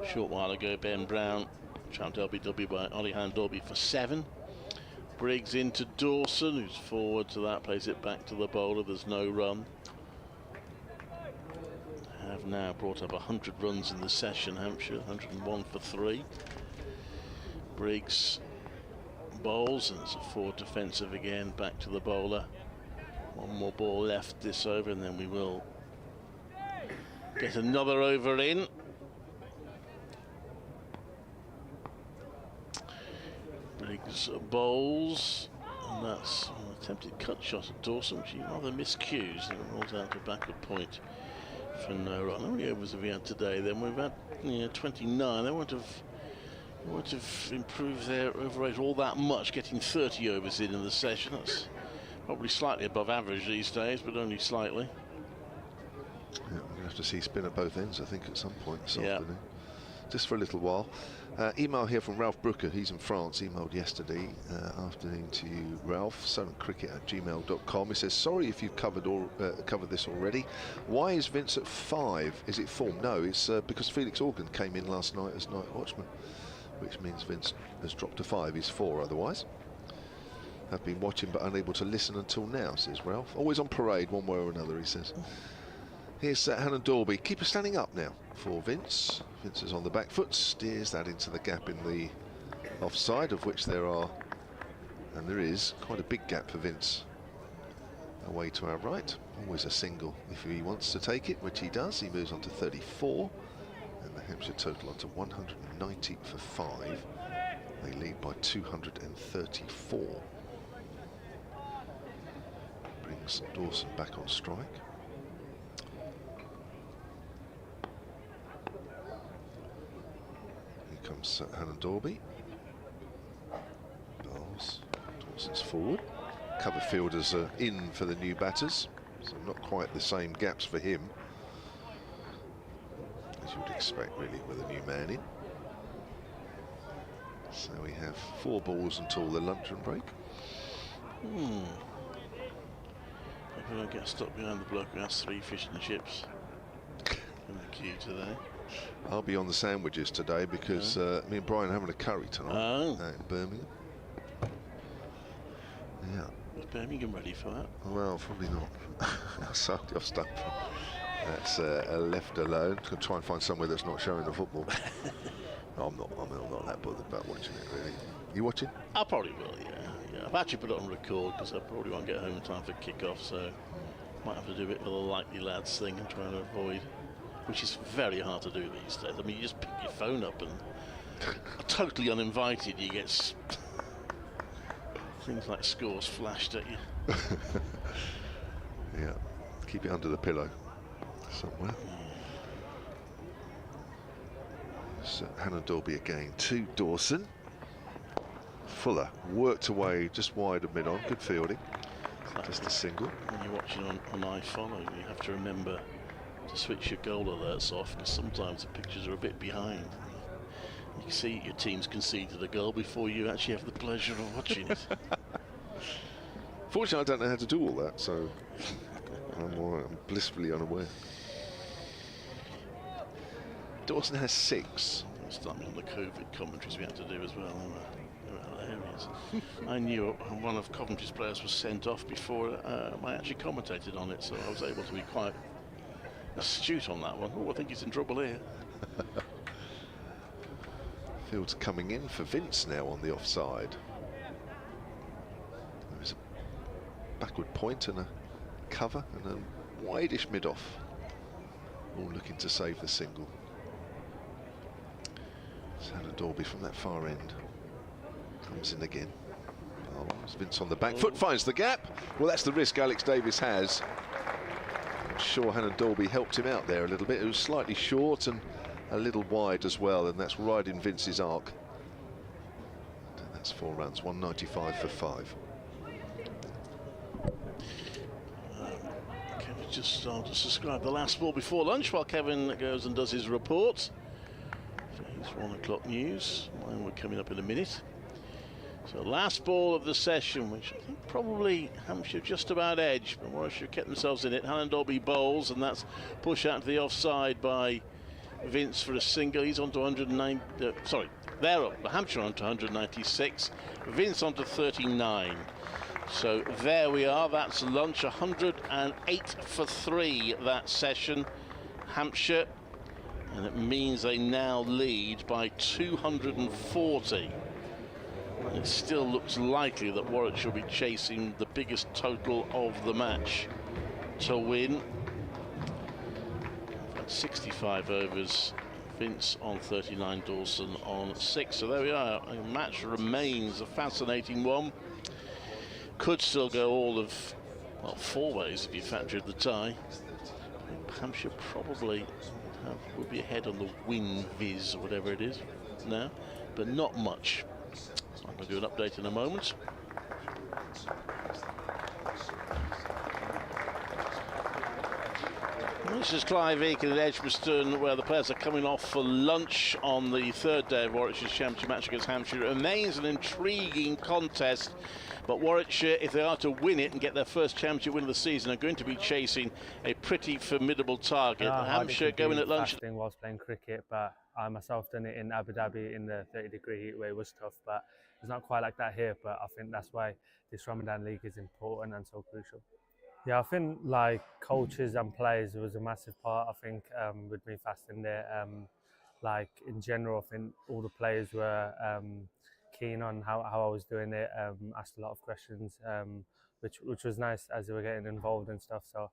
a short while ago Ben Brown trapped LBW by Ollie Handorby for 7. Briggs into Dawson, who's forward to that, plays it back to the bowler. There's no run. Have now brought up 100 runs in the session, Hampshire, 101 for 3. Briggs bowls, and it's a forward defensive again, back to the bowler. One more ball left this over, and then we will get another over in. Briggs bowls, and that's an attempted cut shot at Dawson, which he rather miscues, and it rolls out to backward point for no run. How many overs have we had today? Then we've had 29. They won't have improved their over rate all that much, getting 30 overs in the session. That's probably slightly above average these days, but only slightly. Yeah, we're going to have to see spin at both ends, I think, at some point this afternoon. Just for a little while. Email here from Ralph Brooker. He's in France. Emailed yesterday afternoon to you, Ralph. Solentcricket@gmail.com. He says, sorry if you've covered this already. Why is Vince at 5? Is it form? No, it's because Felix Organ came in last night as night watchman, which means Vince has dropped to 5. He's 4 otherwise. Have been watching but unable to listen until now, says Ralph. Always on parade one way or another, he says. Here's Hannah Dorby. Keeper standing up now for Vince. Vince is on the back foot, steers that into the gap in the offside, of which there are, and there is, quite a big gap for Vince. Away to our right. Always a single if he wants to take it, which he does. He moves on to 34. And the Hampshire total on to 190 for 5. They lead by 234. Brings Dawson back on strike. Here comes Hannah Dorby. Bowls. Dawson's forward. Cover fielders are in for the new batters, so not quite the same gaps for him as you would expect, really, with a new man in. So we have 4 balls until the luncheon break. If I don't get stuck behind the bloke who has 3 fish and chips in the queue today. I'll be on the sandwiches today because me and Brian are having a curry tonight out in Birmingham. Yeah. Is Birmingham ready for that? Well, probably not. I've stuck. That's left alone. Could try and find somewhere that's not showing the football. I'm not that bothered about watching it, really. You watching? I probably will, yeah. I've actually put it on record because I probably won't get home in time for kick-off, so might have to do a bit of the likely lads thing and try to avoid, which is very hard to do these days. I mean, you just pick your phone up and totally uninvited, you get things like scores flashed at you. Yeah, keep it under the pillow somewhere. So Hannah Dorby again to Dawson. Fuller worked away just wide of mid-on. Good fielding. Just a single. When you're watching on iFollow, you have to remember to switch your goal alerts off because sometimes the pictures are a bit behind. You can see your team's conceded a goal before you actually have the pleasure of watching it. Fortunately, I don't know how to do all that, so I'm blissfully unaware. Dawson has 6. It's on the COVID commentaries we had to do as well. They were hilarious. I knew one of Coventry's players was sent off before I actually commentated on it, so I was able to be quite astute on that one. Oh, I think he's in trouble here. Field's coming in for Vince now on the offside. There's a backward point and a cover and a wide-ish mid-off. All looking to save the single. Hannah Dorby from that far end comes in again. Vince on the back foot finds the gap. Well, that's the risk Alex Davis has. I'm sure Hannah Dorby helped him out there a little bit. It was slightly short and a little wide as well, and that's right in Vince's arc. And that's 4 runs, 195 for 5. Kevin just started to subscribe the last ball before lunch while Kevin goes and does his report. His 1 o'clock news. Mine were coming up in a minute. So last ball of the session, which I think probably Hampshire just about edged, but Warwickshire kept themselves in it. Helen Dolby bowls, and that's pushed out to the offside by Vince for a single. He's on to 109. They're up. Hampshire on to 196. Vince on to 39. So there we are. That's lunch. 108 for 3 that session. Hampshire, and it means they now lead by 240. It still looks likely that Warwickshire will be chasing the biggest total of the match to win. 65 overs, Vince on 39, Dawson on 6. So there we are. The match remains a fascinating one. Could still go all of, well, 4 ways if you factor in the tie. Hampshire probably would be ahead on the win viz or whatever it is now, but not much. So I'm going to do an update in a moment. This is Clive Eakin at Edgbaston, where the players are coming off for lunch on the 3rd day of Warwickshire's championship match against Hampshire. It remains an intriguing contest, but Warwickshire, if they are to win it and get their first championship win of the season, are going to be chasing a pretty formidable target. Hampshire going at lunch. Whilst playing cricket, but I myself done it in Abu Dhabi in the 30-degree heat where it was tough, but it's not quite like that here. But I think that's why this Ramadan League is important and so crucial. Yeah, I think like coaches and players was a massive part. I think with me fasting there, like in general, I think all the players were keen on how I was doing it. Asked a lot of questions, which was nice as they were getting involved and stuff. So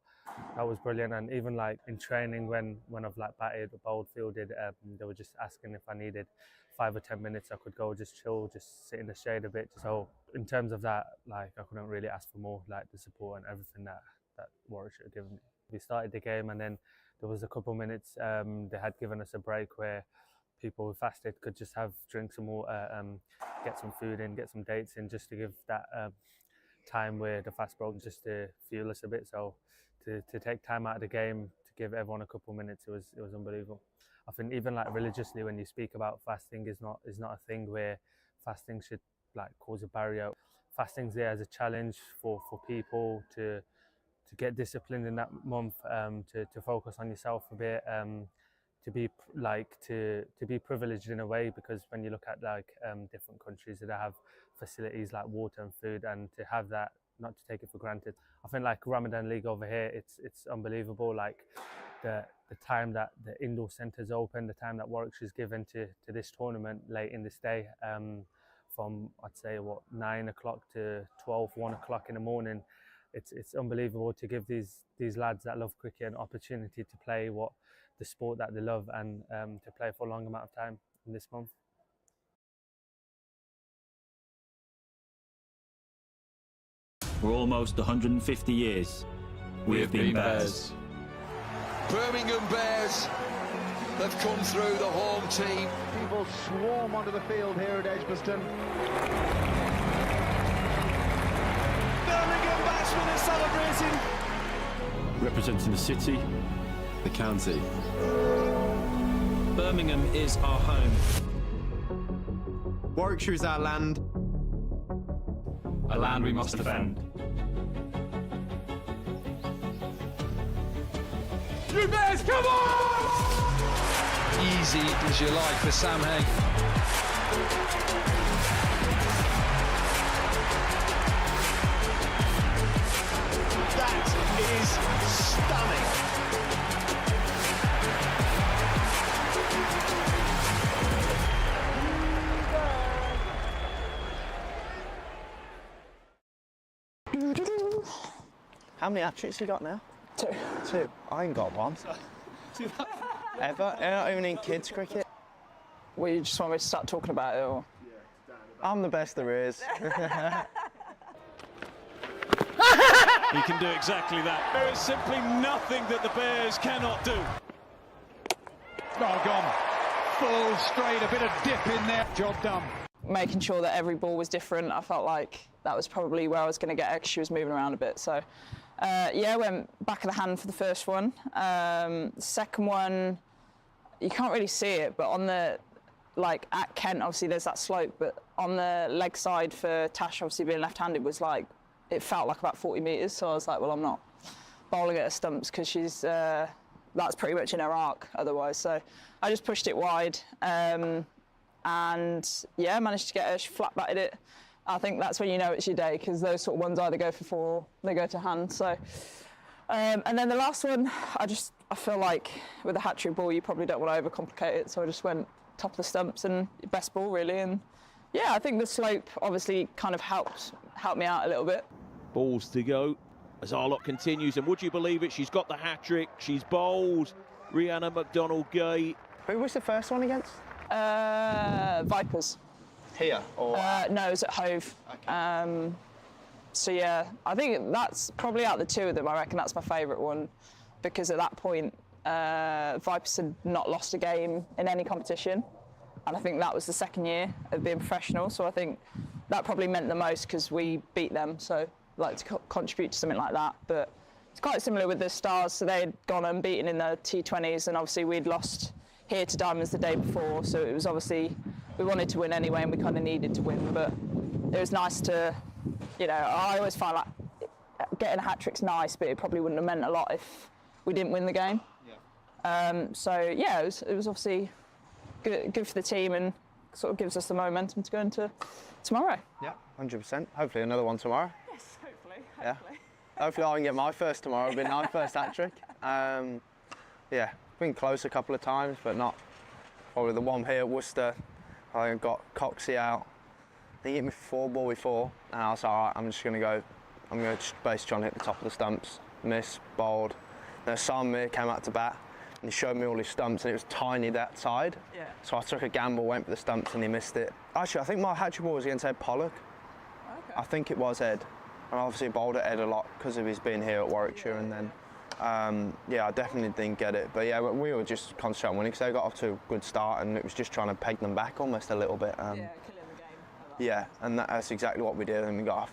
that was brilliant. And even like in training, when I've like batted, bowled, fielded, they were just asking if I needed 5 or 10 minutes. I could go just chill, just sit in the shade a bit. So in terms of that, like I couldn't really ask for more, like the support and everything that Warwickshire had given me. We started the game and then there was a couple of minutes they had given us a break where people who fasted could just have drinks and water, get some food in, get some dates in, just to give that time where the fast broke, just to fuel us a bit. So to take time out of the game to give everyone a couple of minutes, it was unbelievable. I think even like religiously, when you speak about fasting, is not a thing where fasting should like cause a barrier. Fasting's there as a challenge for people to get disciplined in that month, to focus on yourself a bit, to be privileged in a way, because when you look at like different countries that have facilities like water and food, and to have that, not to take it for granted. I think like Ramadan League over here, it's unbelievable. Like the time that the indoor centres open, the time that Warwickshire's given to this tournament late in this day, from I'd say 9 o'clock to 1 o'clock in the morning. It's unbelievable to give these lads that love cricket an opportunity to play the sport that they love, and to play for a long amount of time in this month. For almost 150 years, we have been Bears. Birmingham Bears have come through, the home team. People swarm onto the field here at Edgbaston. Birmingham batsmen are celebrating. Representing the city, the county. Birmingham is our home. Warwickshire is our land. A land we must defend. You Bears, come on! Easy as you like for Sam Hay. That is stunning. How many hat-tricks you got now? 2. 2. I ain't got one. Ever? I don't even in kids cricket. Well, you just want me to start talking about it, or? I'm the best there is. He can do exactly that. There is simply nothing that the Bears cannot do. Oh, gone. Full straight, a bit of dip in there. Job done. Making sure that every ball was different. I felt like that was probably where I was going to get extra, was moving around a bit. So, yeah, went back of the hand for the first one. The second one, you can't really see it, but on the like at Kent, obviously there's that slope, but on the leg side for Tash, obviously being left-handed, was like, it felt like about 40 metres. So I was like, well, I'm not bowling at her stumps because she's, that's pretty much in her arc otherwise. So I just pushed it wide, and yeah, managed to get her. She flat batted it. I think that's when you know it's your day, because those sort of ones either go for 4 or they go to hand. So, and then the last one, I feel like with a hat-trick ball, you probably don't want to overcomplicate it. So I just went top of the stumps and best ball really. And yeah, I think the slope obviously kind of helped me out a little bit. Balls to go as our lot continues, and would you believe it, she's got the hat-trick, she's bowled Rhiannon McDonald-Gay. Who was the first one against? Vipers. Here? Or no, it was at Hove. Okay. So yeah, I think that's probably out of the two of them, I reckon that's my favourite one, because at that point, Vipers had not lost a game in any competition, and I think that was the second year of being professional, so I think that probably meant the most because we beat them, so I'd like to contribute to something like that. But it's quite similar with the Stars, so they'd gone unbeaten in the T20s, and obviously we'd lost here to Diamonds the day before, so it was obviously, we wanted to win anyway and we kind of needed to win, but it was nice to, you know, I always find like getting a hat-trick's nice, but it probably wouldn't have meant a lot if we didn't win the game. Yeah. So yeah, it was obviously good for the team and sort of gives us the momentum to go into tomorrow. Yeah, 100%. Hopefully another one tomorrow. Yes, hopefully. Yeah. Hopefully I can get my first tomorrow. It'll be my first hat-trick. Yeah, been close a couple of times, but not probably the one here at Worcester. I got Coxie out. He hit me for 4 ball before, and I was like, all right, I'm just going to just basically try and hit the top of the stumps, miss, bowled. Then Samir came out to bat, and he showed me all his stumps, and it was tiny that side. Yeah. So I took a gamble, went for the stumps, and he missed it. Actually, I think my hat-trick ball was against Ed Pollock. Okay. I think it was Ed. And obviously bowled at Ed a lot because of his being here at Warwickshire, and then, yeah, I definitely didn't get it. But yeah, we were just concentrating on winning because they got off to a good start, and it was just trying to peg them back almost a little bit. Yeah, killing the game. Yeah, and that's exactly what we did, and we got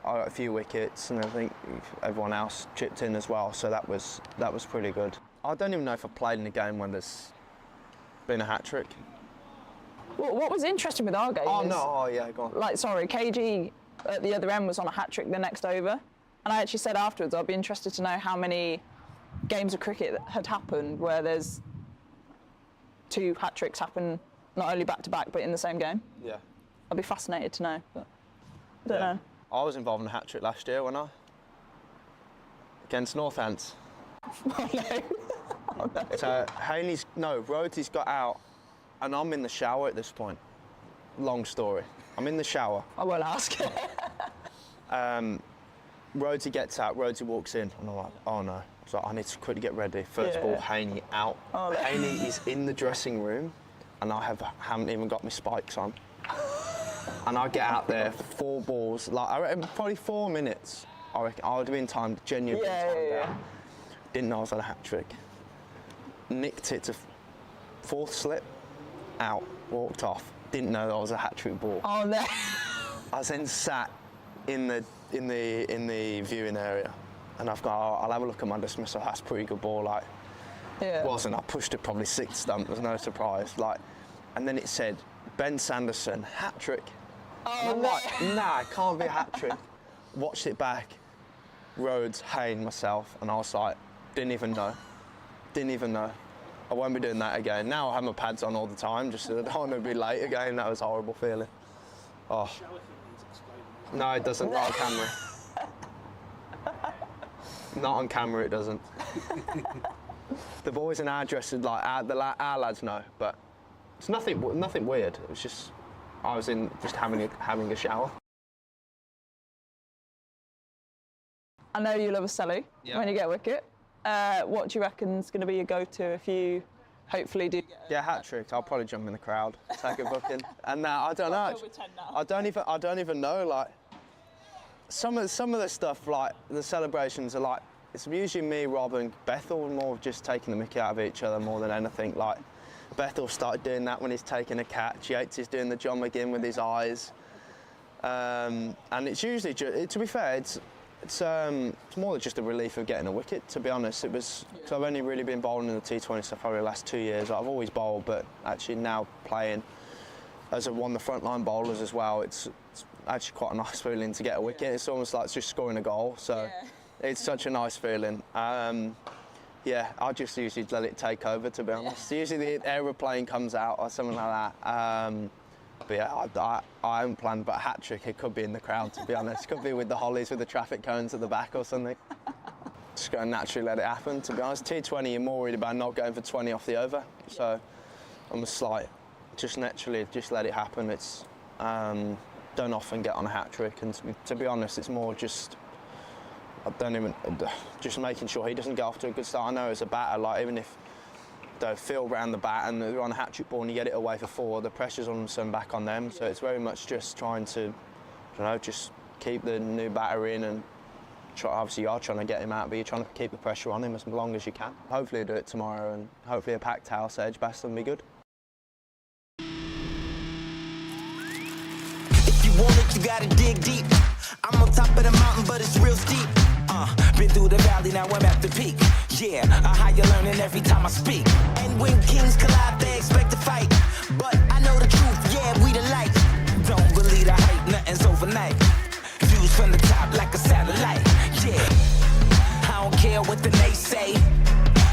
a few wickets, and I think everyone else chipped in as well, so that was pretty good. I don't even know if I played in a game when there's been a hat-trick. Well, what was interesting with our game yeah, go on. Like, sorry, KG at the other end was on a hat-trick the next over, and I actually said afterwards I'd be interested to know how many games of cricket that had happened where there's 2 hat-tricks happen not only back-to-back but in the same game. Yeah. I'd be fascinated to know, but I don't know. I was involved in a hat-trick last year, wasn't I? Against Northants. Oh no. Oh no. So Rhodes's got out, and I'm in the shower at this point. Long story. I'm in the shower. I won't ask. Rhodesy gets out, Rhodesy walks in, and I'm like, oh no. So I need to quickly get ready. First ball, Haney out. Oh, no. Haney is in the dressing room, and I haven't even got my spikes on. And I get out there, 4 balls, like I reckon probably 4 minutes. I reckon I would have been timed, genuinely timed. Didn't know I was on a hat-trick. Nicked it to 4th slip, out, walked off. Didn't know that was a hat-trick ball. Oh no! I was then sat in the viewing area, and I've got, I'll have a look at my dismissal. That's a pretty good ball, like. Yeah. Wasn't. I pushed it probably 6th stump. There's no surprise, like. And then it said Ben Sanderson hat-trick. Oh no! Like, nah, it can't be a hat-trick. Watched it back. Rhodes, Hayne, myself, and I was like, didn't even know. I won't be doing that again. Now I have my pads on all the time, just so I don't want to be late again. That was a horrible feeling. Oh. No, it doesn't. Not on camera. Not on camera, it doesn't. The boys in our dress, like our lads know, but it's nothing weird. It was just I was just having a shower. I know you love a celly when you get a wicket. What do you reckon's going to be your go-to if you hopefully do get a hat-trick? I'll probably jump in the crowd, take a booking, and I don't know. I don't even know. Like some of the stuff, like the celebrations are like it's usually me, Rob, and Bethel more just taking the mickey out of each other more than anything. Like Bethel started doing that when he's taking a catch. Yates is doing the John McGinn with his eyes, and it's usually to be fair, it's more than just a relief of getting a wicket, to be honest. It was, because I've only really been bowling in the T20 stuff probably the last 2 years. I've always bowled, but actually now playing, as one of the frontline bowlers as well, it's actually quite a nice feeling to get a wicket. It's almost like just scoring a goal, so it's such a nice feeling. Yeah, I just usually let it take over, to be honest. Usually the aeroplane comes out or something like that. But yeah, I haven't planned, but a hat-trick, it could be in the crowd, to be honest. Could be with the hollies with the traffic cones at the back or something. Just go and naturally let it happen, to be honest. T20, you're more worried about not going for 20 off the over. So I'm a slight, just naturally, just let it happen. It's, don't often get on a hat-trick, and to be honest, it's more just, just making sure he doesn't get off to a good start. I know as a batter, like even if they feel round the bat and they're on a hat-trick ball and you get it away for 4, the pressure's on them, some back on them. So it's very much just trying to, I don't know, just keep the new batter in and try, obviously you are trying to get him out, but you're trying to keep the pressure on him as long as you can. Hopefully he'll do it tomorrow, and hopefully a packed house at Edgbaston will be good. If you want it, you gotta dig deep. I'm on top of the mountain, but it's real steep. Been through the valley, now I'm at the peak. Yeah, a higher learning every time I speak. And when kings collide, they expect to fight. But I know the truth, yeah, we the light. Don't believe the hype, nothing's overnight. Views from the top like a satellite. Yeah, I don't care what the nays say.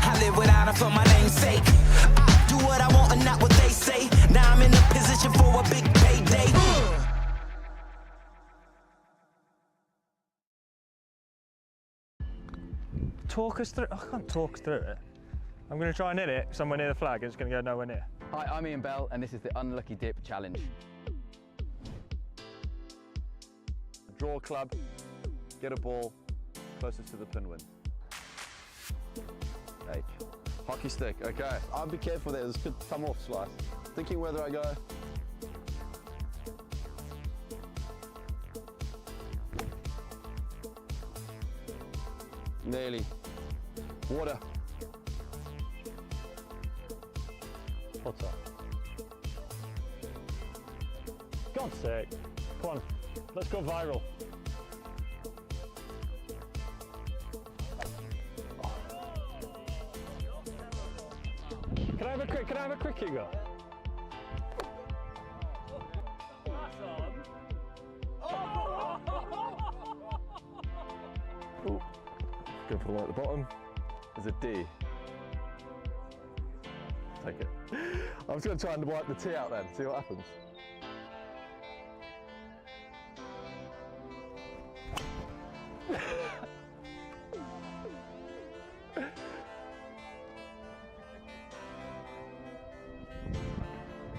I live with honor for my namesake. I do what I want and not what they say. Now I'm in a position for a big payday. Talk us through. I can't talk through it. I'm going to try and hit it somewhere near the flag. It's going to go nowhere near. Hi, I'm Ian Bell, and this is the Unlucky Dip Challenge. Draw a club, get a ball closest to the pin win. H. Hockey stick, okay. I'll be careful there, this could come off slice. Thinking whether I go. Nearly. Water. Potter. God's sake. Come on, let's go viral. Can I have a quick go? Ooh. Go for the one at the bottom. There's a D. Take it. I was going to try and wipe the T out then, see what happens.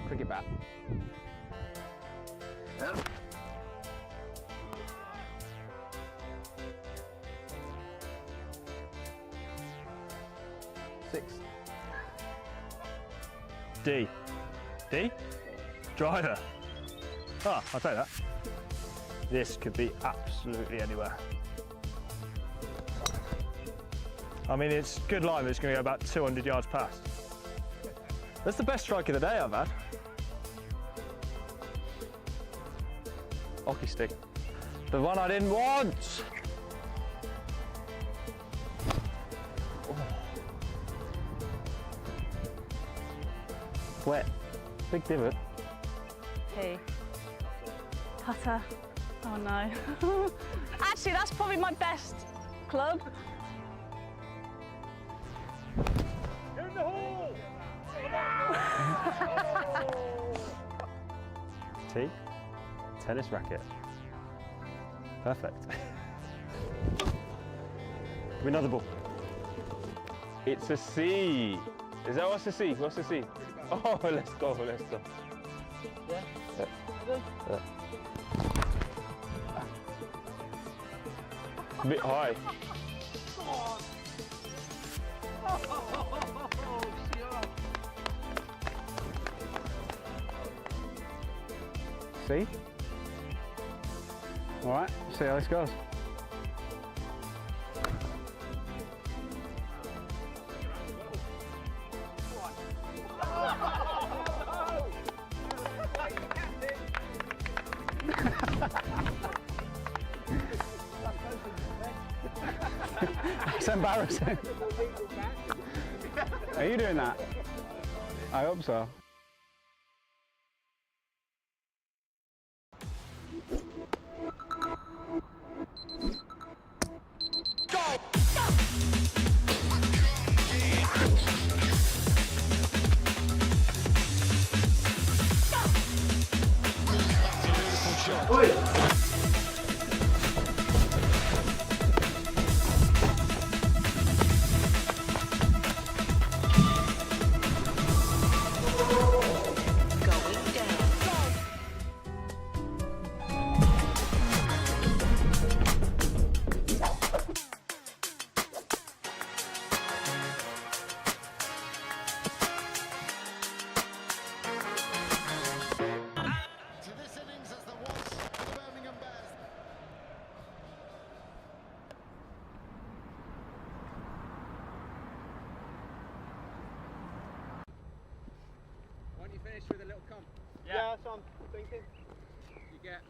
Cricket bat. Six. D. D? Driver. Ah, I'll take that. This could be absolutely anywhere. I mean, it's good line, but it's going to go about 200 yards past. That's the best strike of the day I've had. Hockey stick. The one I didn't want! Wet. Big divot. P. Putter. Oh no. Actually, that's probably my best club. In the hole! T. Tennis racket. Perfect. Give me another ball. It's a C. Is that what's the C? What's the C? Oh, let's go, let's go. Yeah? Yeah. A bit high. See? All right, see how this goes. That's embarrassing. Are you doing that? I hope so. When you finish with a little comp? Yeah, that's what I'm thinking. You get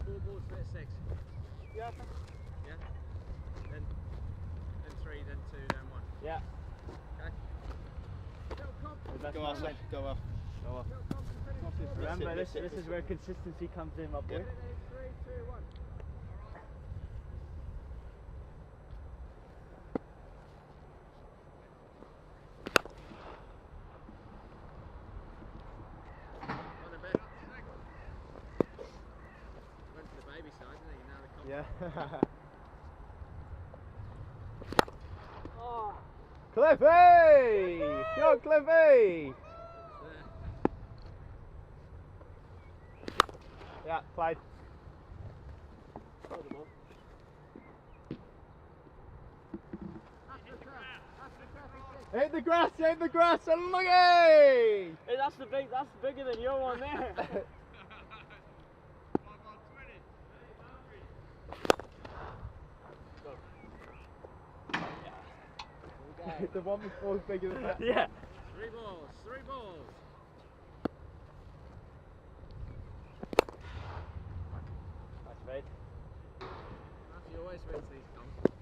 4 balls for 6. Yeah. Yeah? Then 3, then 2, then 1. Yeah. Okay? Little comp. Go off, mate. Go off. Go off. Remember, this is where consistency comes in, my boy. 3, 2, 1. Went for the baby side, didn't he? Now the comp. Yeah. Cliffy! Yo, Cliffy! Yeah, played. Hit the grass, unlucky! Hey, that's bigger than your one there. The one before was bigger than that. Yeah. 3 balls, 3 balls. That's right. Matthew always wins these comps.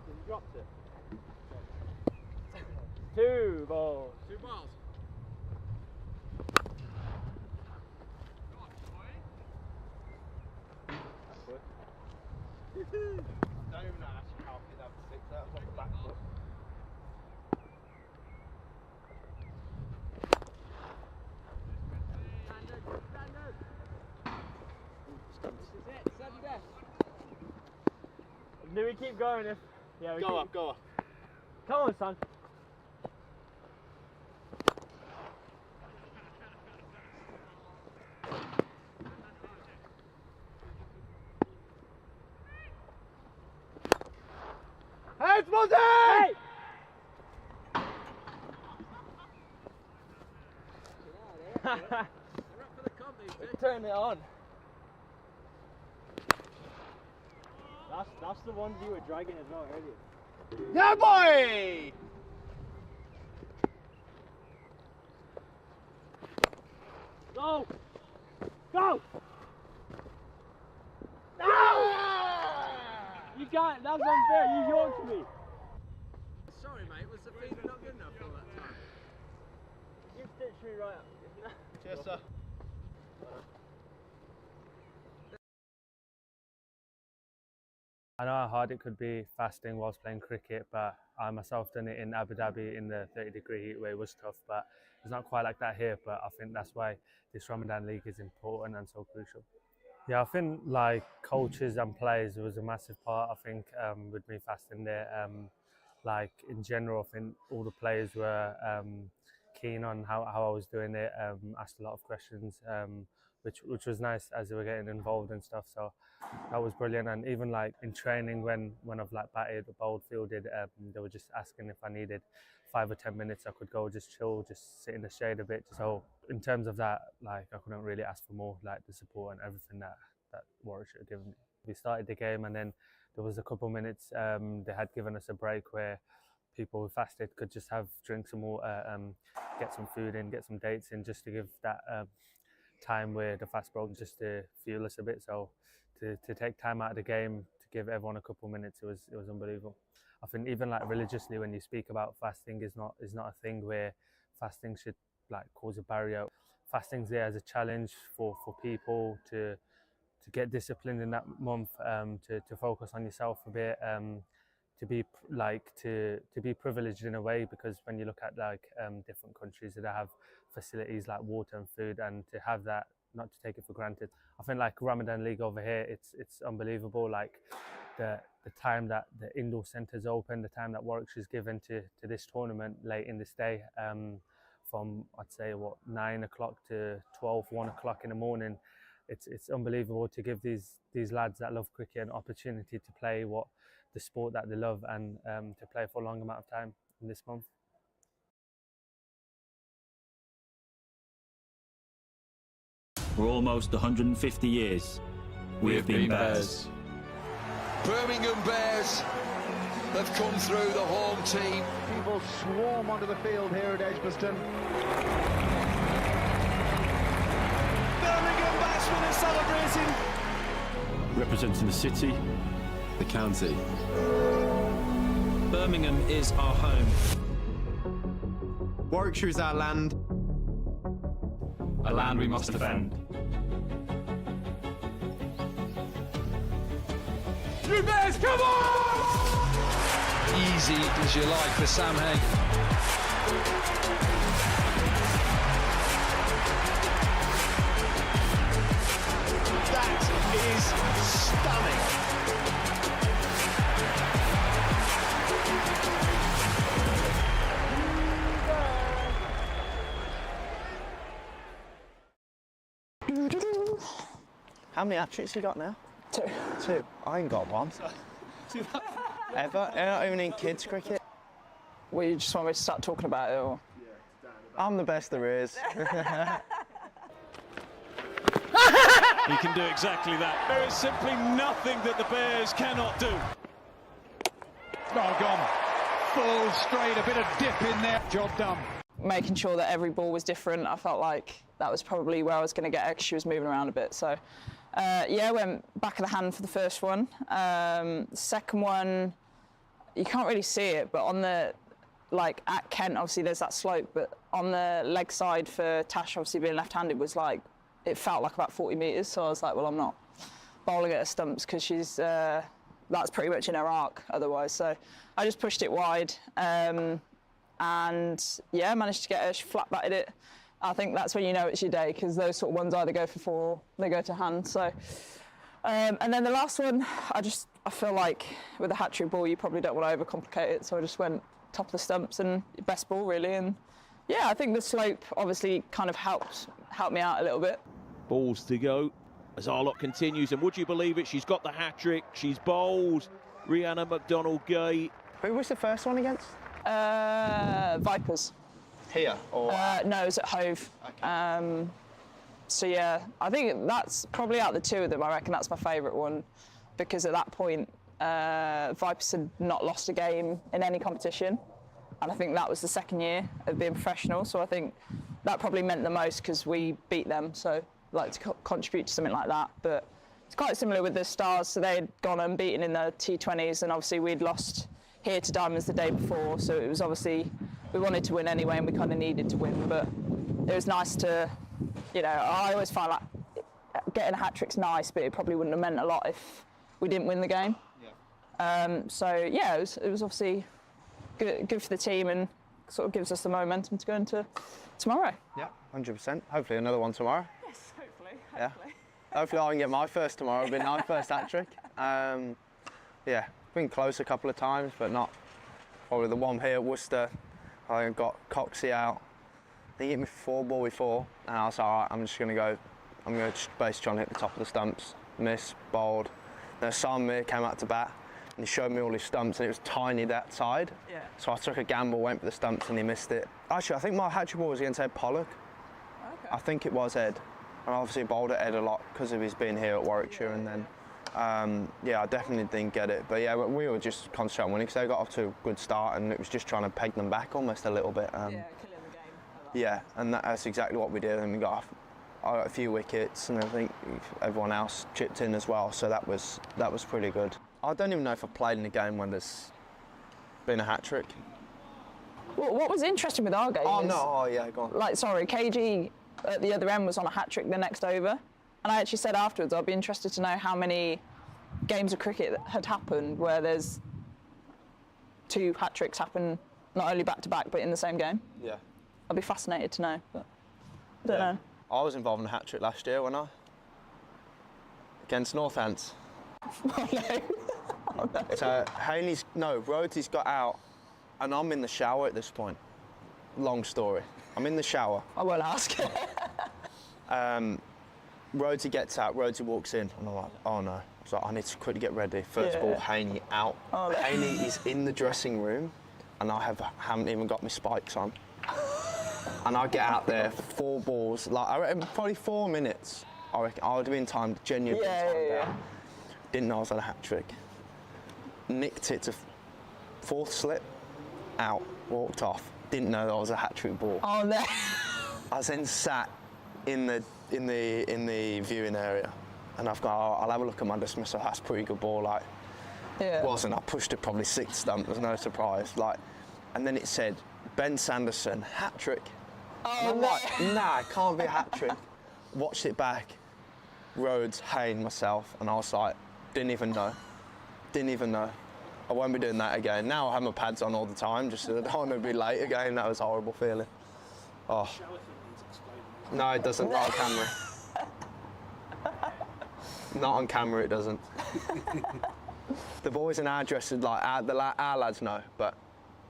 He dropped it. 2 balls. 2 balls. I don't even know actually how big that was 6. That was on the back foot. Standard. This is it, 7 best. Do we keep going if... Yeah, we Go keep... up, go up. Come on, son. Hey, it's Monty! Hey! They're up for the comp, these two. Turn it on. That's the ones you were dragging as well earlier. Yeah, boy! Go! Go! You can't, that's unfair, you yorked me. Sorry, mate, was the feeder not good enough all that time? You stitched me right up. Cheers, sir. I know how hard it could be fasting whilst playing cricket, but I myself done it in Abu Dhabi in the 30-degree heat where it was tough, but it's not quite like that here. But I think that's why this Ramadan League is important and so crucial. Yeah, I think like coaches and players, it was a massive part. I think with me fasting there, like in general, I think all the players were keen on how I was doing it. Asked a lot of questions, which was nice as they were getting involved and stuff. So that was brilliant. And even like in training, when I've like batted or bowled, fielded, they were just asking if I needed 5 or 10 minutes. I could go just chill, just sit in the shade a bit. So in terms of that, like I couldn't really ask for more, like the support and everything that Warwickshire had given me. We started the game and then there was a couple of minutes they had given us a break where people who fasted could just have drink some water, get some food in, get some dates in, just to give that time where the fast broke, just to fuel us a bit. So to take time out of the game to give everyone a couple of minutes, it was unbelievable. I think even like religiously, when you speak about fasting, is not a thing where fasting should like cause a barrier. Fasting's there as a challenge for people to get disciplined in that month, to focus on yourself a bit, to be privileged in a way, because when you look at different countries that have facilities like water and food, and to have that, not to take it for granted. I think Ramadan League over here, it's unbelievable. The time that the indoor centres open, the time that Warwickshire's given to this tournament late in this day, from I'd say 9 o'clock to 1 o'clock in the morning. It's unbelievable to give these lads that love cricket an opportunity to play the sport that they love, and to play for a long amount of time in this month. For almost 150 years, we have been Bears. Birmingham Bears have come through, the home team. People swarm onto the field here at Edgbaston. Birmingham batsmen are celebrating. Representing the city, the county. Birmingham is our home. Warwickshire is our land. A land we must defend. You Bears, come on! Easy as you like for Sam Hay. That is stunning. How many hat-tricks you got now? 2. 2. I ain't got one. Ever? You're not even in kids cricket. Well, you just want me to start talking about it, or? I'm the best there is. He can do exactly that. There is simply nothing that the Bears cannot do. Oh, gone. Full straight, a bit of dip in there. Job done. Making sure that every ball was different. I felt like that was probably where I was going to get extra. She was moving around a bit, so yeah, went back of the hand for the first one. Second one, you can't really see it, but on the at Kent, obviously there's that slope, but on the leg side for Tash, obviously being left-handed, was it felt like about 40 metres. So I was like, well, I'm not bowling at her stumps because she's that's pretty much in her arc otherwise. So I just pushed it wide. And yeah, managed to get her. She flat batted it. I think that's when you know it's your day, because those sort of ones either go for 4 or they go to hand. So, and then the last one, I feel like with a hat-trick ball, you probably don't want to overcomplicate it. So I just went top of the stumps and best ball really. And yeah, I think the slope obviously kind of helped me out a little bit. Balls to go as our lot continues, and would you believe it, she's got the hat-trick. She's bowled Rhiannon McDonald-Gay. Who was the first one against? Vipers. Here? Or no, it was at Hove. Okay. So yeah, I think that's probably out of the 2 of them, I reckon that's my favourite one, because at that point Vipers had not lost a game in any competition, and I think that was the second year of being professional, so I think that probably meant the most because we beat them, so I'd like to contribute to something like that. But it's quite similar with the Stars, so they'd gone unbeaten in the T20s, and obviously we'd lost here to Diamonds the day before, so it was obviously, we wanted to win anyway and we kind of needed to win, but it was nice to, I always find getting a hat-trick's nice, but it probably wouldn't have meant a lot if we didn't win the game. Yeah. So yeah, it was obviously good for the team and sort of gives us the momentum to go into tomorrow. Yeah, 100%. Hopefully another one tomorrow. Yes, hopefully. Yeah. Hopefully I can get my first tomorrow. It'll be my first hat-trick. Yeah. Been close a couple of times, but not probably the one here at Worcester. I got Coxie out. He hit me for 4 ball before, and I was like, all right, I'm going to just basically try and hit the top of the stumps. Miss, bowled. Then Sam came out to bat, and he showed me all his stumps, and it was tiny that side. Yeah. So I took a gamble, went for the stumps, and he missed it. Actually, I think my hat-trick ball was against Ed Pollock. Okay. I think it was Ed. And I obviously bowled at Ed a lot because of his being here at Warwickshire, and then yeah, I definitely didn't get it, but yeah, we were just concentrating on winning because they got off to a good start, and it was just trying to peg them back almost a little bit. Yeah, killing the game. Yeah, and that's exactly what we did, and we got a few wickets, and I think everyone else chipped in as well, so that was pretty good. I don't even know if I've played in a game when there's been a hat-trick. Well, what was interesting with our game yeah, go on. KG at the other end was on a hat-trick the next over, And I actually said afterwards, I'd be interested to know how many games of cricket that had happened where there's 2 hat-tricks happen not only back-to-back, but in the same game. Yeah. I'd be fascinated to know, but I don't know. I was involved in a hat-trick last year, wasn't I? Against Northants. Oh no. Oh no. So Rhodes's got out and I'm in the shower at this point. Long story. I'm in the shower. I won't ask. Rhodesy gets out, Rhodesy walks in, and I'm like, oh no. So I need to quickly get ready. First ball, Haney out. Oh, no. Haney is in the dressing room, and I haven't even got my spikes on. And I get out there, 4 balls, like I reckon probably 4 minutes. I reckon I would have been timed, genuinely timed out. Didn't know I was on a hat trick. Nicked it to 4th slip, out, walked off. Didn't know that I was a hat trick ball. Oh no. I was then sat in the viewing area, and I've got, I'll have a look at my dismissal. That's a pretty good ball. Like, yeah. Wasn't. I pushed it probably 6th stump. There's no surprise. Like, and then it said Ben Sanderson hat trick. Oh, and I'm like, nah, it can't be a hat trick. Watched it back. Rhodes, Hayne, myself, and I was like, didn't even know. I won't be doing that again. Now I have my pads on all the time, just so I don't want to be late again. That was a horrible feeling. Oh. No, it doesn't. Not on camera. Not on camera, it doesn't. The boys in our dressing, like our lads know, but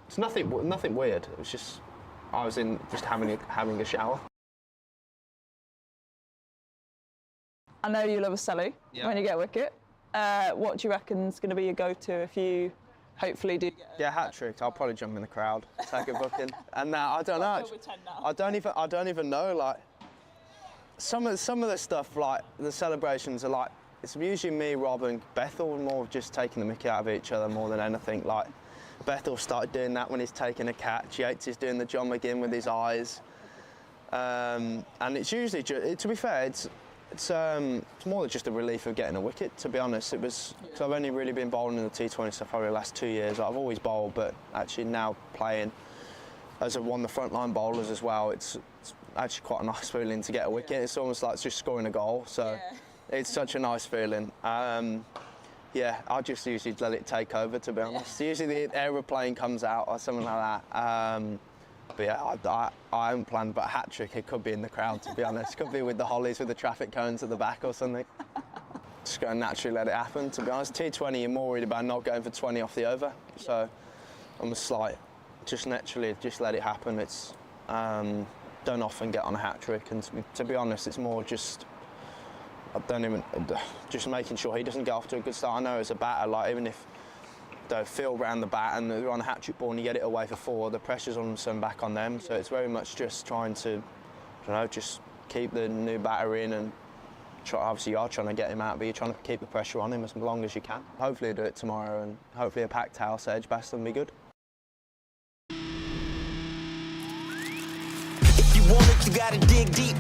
it's nothing weird. It was just I was just having a shower. I know you love a celly when you get a wicket. What do you reckon's going to be your go-to if you hopefully do get hat trick? I'll probably jump in the crowd, take a booking, and now I don't know. I don't even know. Like some of the stuff, like the celebrations are like it's usually me, Rob, and Bethel more just taking the mickey out of each other more than anything. Like Bethel started doing that when he's taking a catch. Yates is doing the John McGinn with his eyes, and it's usually to be fair, it's more than just a relief of getting a wicket, to be honest. It was, so I've only really been bowling in the T20 stuff probably the last 2 years. I've always bowled, but actually now playing as one of the frontline bowlers as well, it's actually quite a nice feeling to get a wicket. It's almost like just scoring a goal, so it's such a nice feeling. Yeah, I just usually let it take over, to be honest. Usually the aeroplane comes out or something like that. But yeah, I haven't planned, but a hat trick, it could be in the crowd, to be honest. Could be with the hollies with the traffic cones at the back or something. Just go and naturally let it happen, to be honest. T20, you're more worried about not going for 20 off the over. So I'm a slight, just naturally, just let it happen. It's, don't often get on a hat trick. And to be honest, it's more just, just making sure he doesn't get off to a good start. I know as a batter, like even if they feel round the bat and they're on a hat trick ball and you get it away for 4, the pressure's on them back on them. So it's very much just trying to, I don't know, just keep the new batter in and try, obviously you are trying to get him out, but you're trying to keep the pressure on him as long as you can. Hopefully he'll do it tomorrow and hopefully a packed house at Edgbaston will be good. If you want it, you gotta dig deep.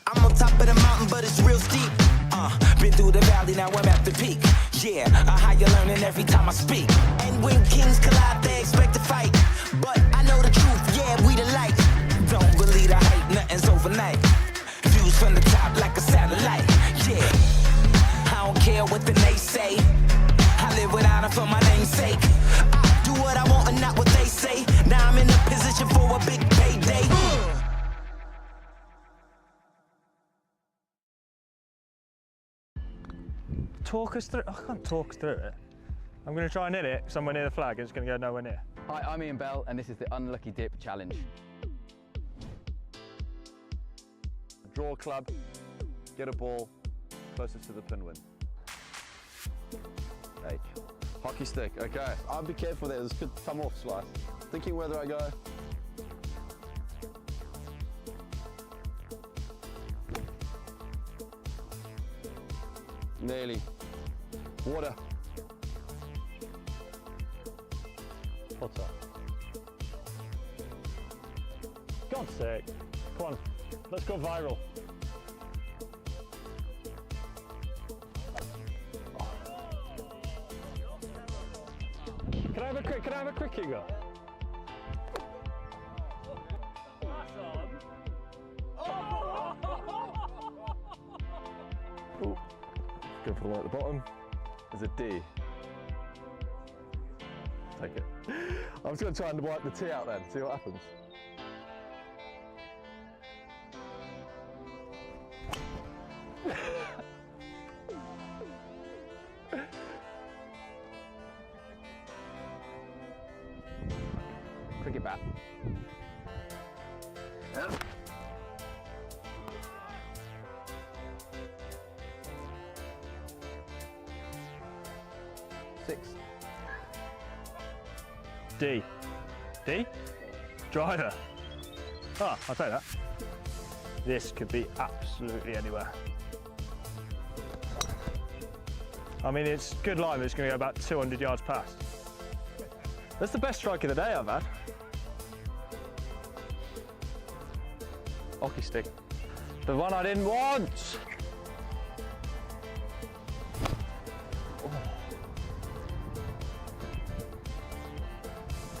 I'm on top of the mountain, but it's real steep. Been through the valley, now I'm at the peak. Yeah, a higher learning every time I speak. And when kings collide, they expect to fight. But I know the truth, yeah, we the light. Don't believe the hype, nothing's overnight. Views from the top like a satellite. Yeah, I don't care what the nays say. I live with honor for my namesake. I do what I want and not what they say. Now I'm in a position for a big payday. Talk us through. I can't talk through it. I'm going to try and hit it somewhere near the flag. It's going to go nowhere near. Hi, I'm Ian Bell, and this is the Unlucky Dip Challenge. Draw club, get a ball, closest to the pin win. Hey, hockey stick, okay. I'll be careful there, this could come off slice. Thinking whether I go. Nearly. Water. What's up? God's sake. Come on, let's go viral. Can I have a quickie go? The one at the bottom is a D. Take it. I'm just going to try and wipe the T out then, see what happens. Cricket bat. Six. D. D? Driver. Ah, I'll take that. This could be absolutely anywhere. I mean, it's good line, but it's going to go about 200 yards past. That's the best strike of the day I've had. Hockey stick. The one I didn't want!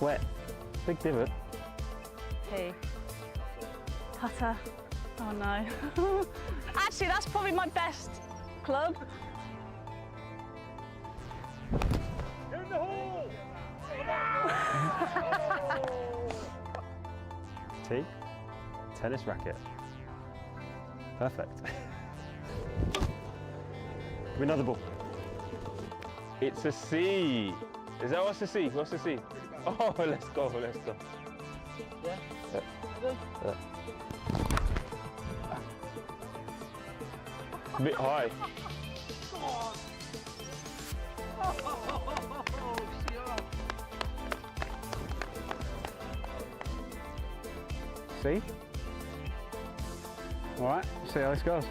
Wet. Big divot. P. Putter. Oh no. Actually, that's probably my best club. In the hole! T. Tennis racket. Perfect. Give me another ball. It's a C. Is that what's the C? What's the C? Oh, let's go, let's go. Yeah? Yeah. A bit high. See? All right, see how this goes.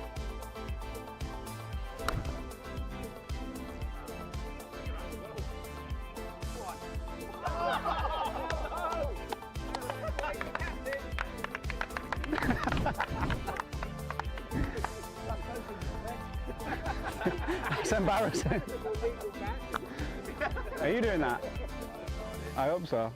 It's embarrassing. Are you doing that? I hope so.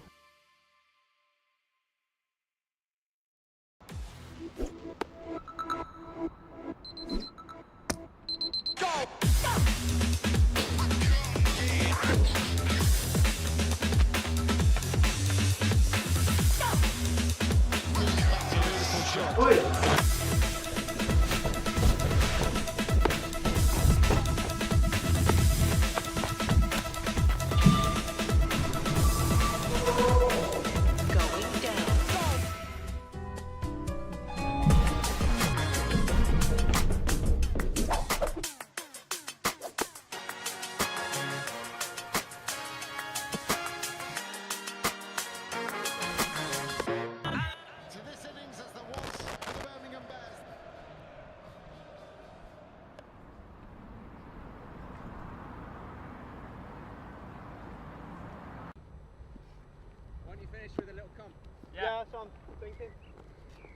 With a little comp. Yeah, that's what I'm thinking.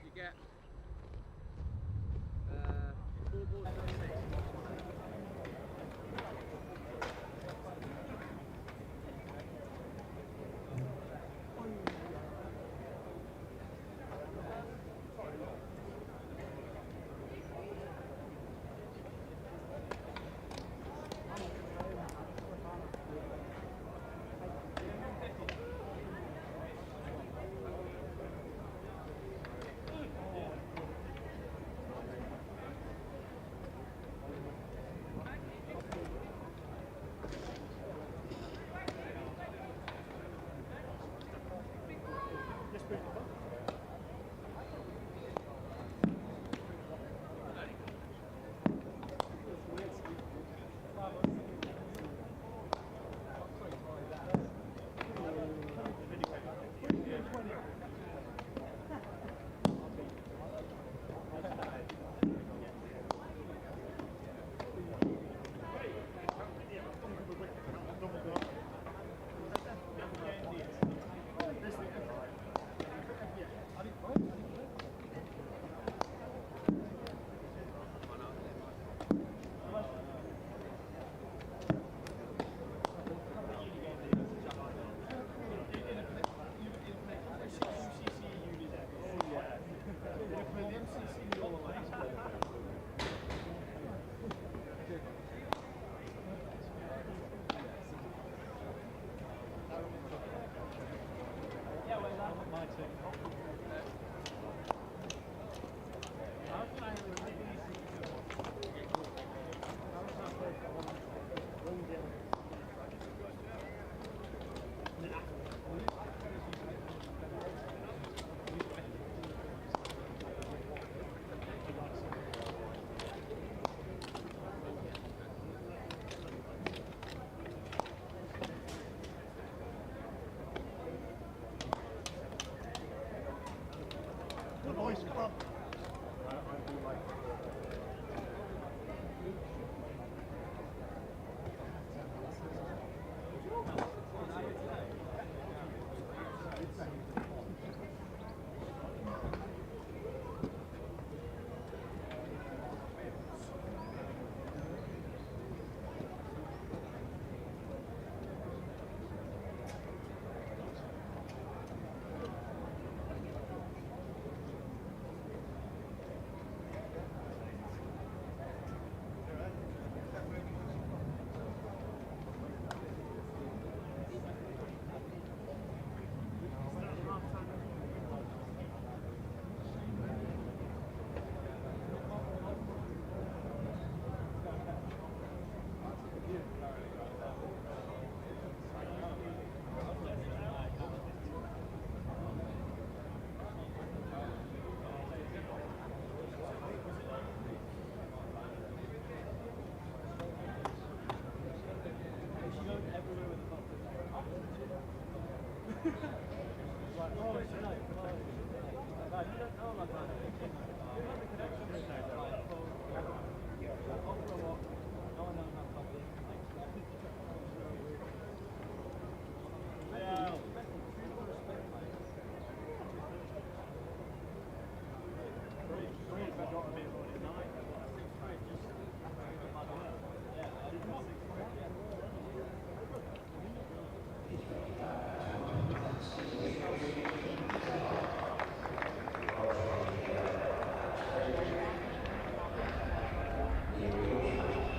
You get 4 balls on 6.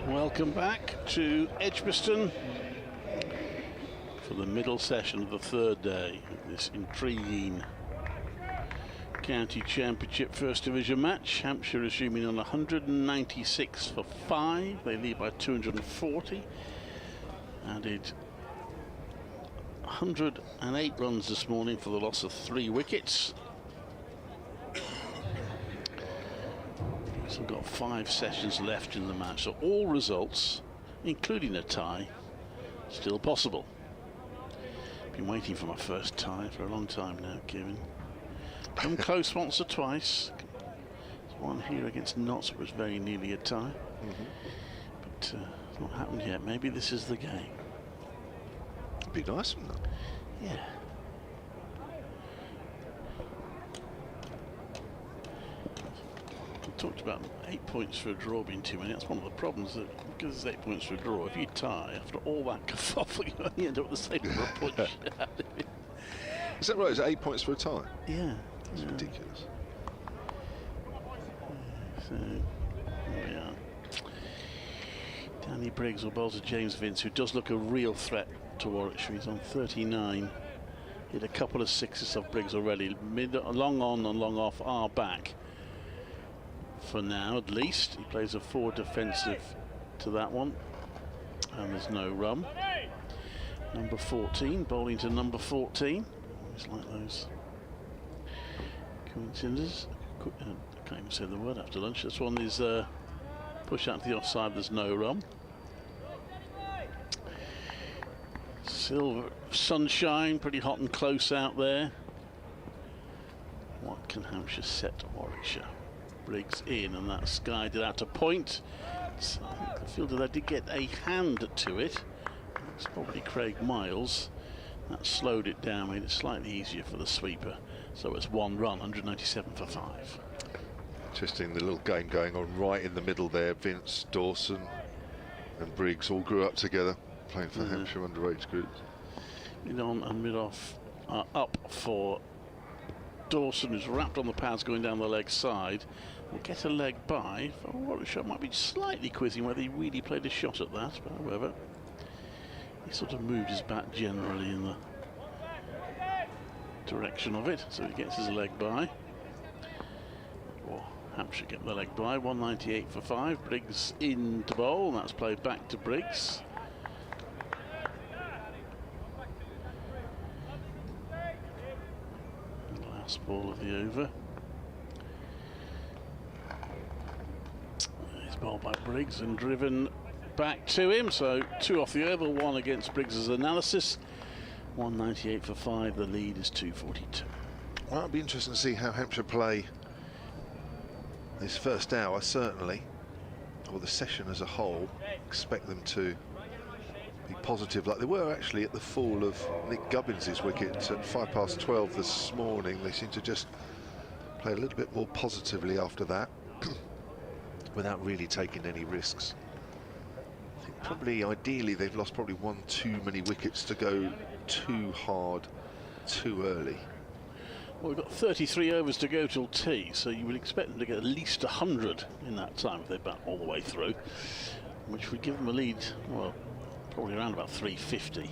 Welcome back to Edgbaston for the middle session of the third day of this intriguing County Championship First Division match. Hampshire resuming on 196 for 5. They lead by 240. Added 108 runs this morning for the loss of 3 wickets. So we've got 5 sessions left in the match, so all results, including a tie, still possible. Been waiting for my first tie for a long time now, Kevin. Come close once or twice. There's one here against Notts, it was very nearly a tie. But it's not happened yet. Maybe this is the game. It'd be nice, wouldn't it? Yeah. We talked about 8 points for a draw being too many. That's one of the problems, that because it's 8 points for a draw, if you tie, after all that kerfuffle, you only end up with the same number of points. Is that right? Is it 8 points for a tie? Yeah. That's ridiculous. So, there we are. Danny Briggs will bowl to James Vince, who does look a real threat to Warwickshire. He's on 39. Hit a couple of sixes of Briggs already. Long on and long off are back. For now, at least. He plays a forward defensive to that one. And there's no run. Number 14, bowling to number 14. Always like those coincidences. I can't even say the word after lunch. This one is push out to the offside, there's no run. Silver sunshine, pretty hot and close out there. What can Hampshire set to Warwickshire? Briggs in, and that's guided out to point. So I think the fielder there did get a hand to it. It's probably Craig Miles. That slowed it down, made it slightly easier for the sweeper. So it's 1 run, 197 for 5. Interesting, the little game going on right in the middle there. Vince, Dawson and Briggs all grew up together, playing for Hampshire underage groups. Mid on and mid off are up for Dawson, who's wrapped on the pads going down the leg side. Will get a leg by. For Warwickshire might be slightly quizzing whether he really played a shot at that, but however, he sort of moved his bat generally in the direction of it, so he gets his leg by. Or Hampshire get the leg by. 198 for 5. Briggs in to bowl, and that's played back to Briggs. Last ball of the over. He's bowled by Briggs and driven back to him, so 2 off the over, 1 against Briggs's analysis. 198 for 5, the lead is 242. Well, it'll be interesting to see how Hampshire play this first hour, certainly, or the session as a whole. Expect them to be positive, like they were actually at the fall of Nick Gubbins' wicket at 12:05 this morning. They seem to just play a little bit more positively after that, without really taking any risks. I think probably, ideally, they've lost probably 1 too many wickets to go too hard, too early. Well, we've got 33 overs to go till tea, so you would expect them to get at least 100 in that time if they bat all the way through, which would give them a lead, well, probably around about 350.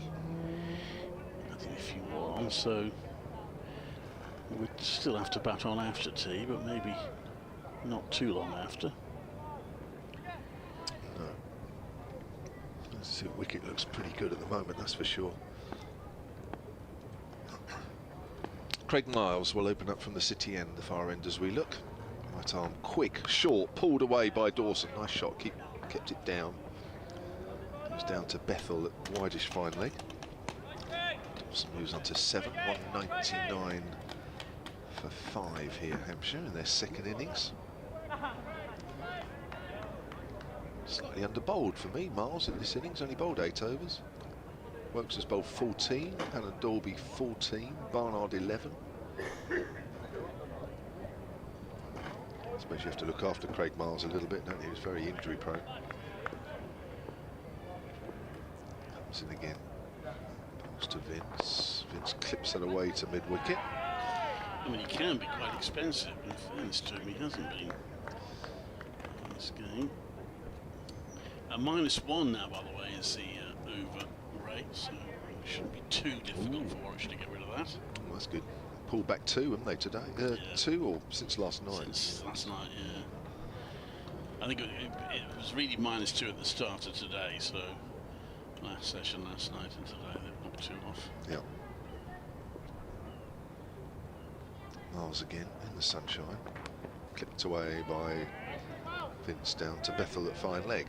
I think a few more on, so we'd still have to bat on after tea, but maybe not too long after. No. The wicket looks pretty good at the moment, that's for sure. Craig Miles will open up from the city end, the far end as we look. Right arm, quick, short, pulled away by Dawson. Nice shot, kept it down. It was down to Bethel at wideish finally. Dawson moves on to 7, 199 for 5 here, Hampshire, in their second innings. Slightly under bowled for me, Miles, in this innings, only bowled 8 overs. Wokes has bowled 14, Alan Dalby 14, Barnard 11. I suppose you have to look after Craig Miles a little bit, don't you? He's very injury prone. Comes in again. Balls to Vince. Vince clips it away to mid-wicket. I mean, he can be quite expensive, in fairness to him, he hasn't been in this game. -1 now, by the way, is the over rate, so it shouldn't be too difficult for Warwickshire to get rid of that. Well, that's good. Pulled back 2, haven't they, today? Yeah. 2 or since last night? Since last night, yeah. I think it was really -2 at the start of today, so last session last night and today they've knocked 2 off. Yeah. Miles again in the sunshine. Clipped away by Vince down to Bethel at fine leg.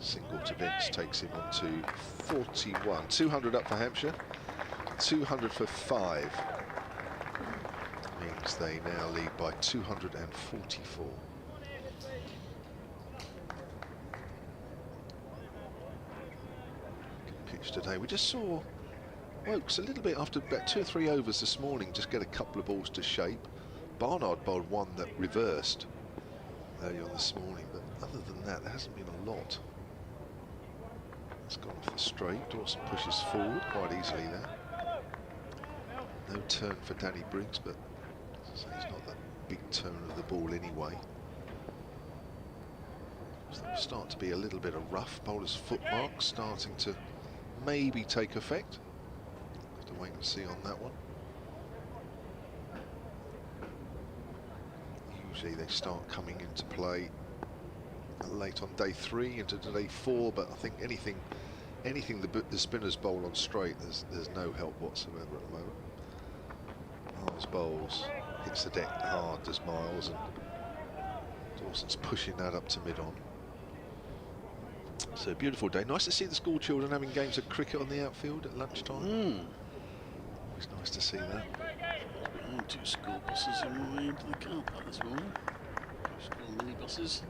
Single to Vince takes him on to 41. 200 up for Hampshire. 200 for 5. Means they now lead by 244. Good pitch today. We just saw Wokes a little bit after about 2 or 3 overs this morning just get a couple of balls to shape. Barnard bowled one that reversed earlier on this morning, but other than that there hasn't been a lot. It's gone off the straight. Dawson pushes forward quite easily there. No turn for Danny Briggs, but as I say, he's not the big turn of the ball anyway. So there will start to be a little bit of rough. Bowler's footmarks starting to maybe take effect. Have to wait and see on that one. Usually they start coming into play late on day 3 into day 4, but I think anything the spinners bowl on straight, there's no help whatsoever at the moment. Miles bowls, hits the deck hard, does Miles, and Dawson's pushing that up to mid-on. So a beautiful day. Nice to see the school children having games of cricket on the outfield at lunchtime. Always nice to see that. Behind 2 school buses on the way into the car park this morning. 2 school minibuses.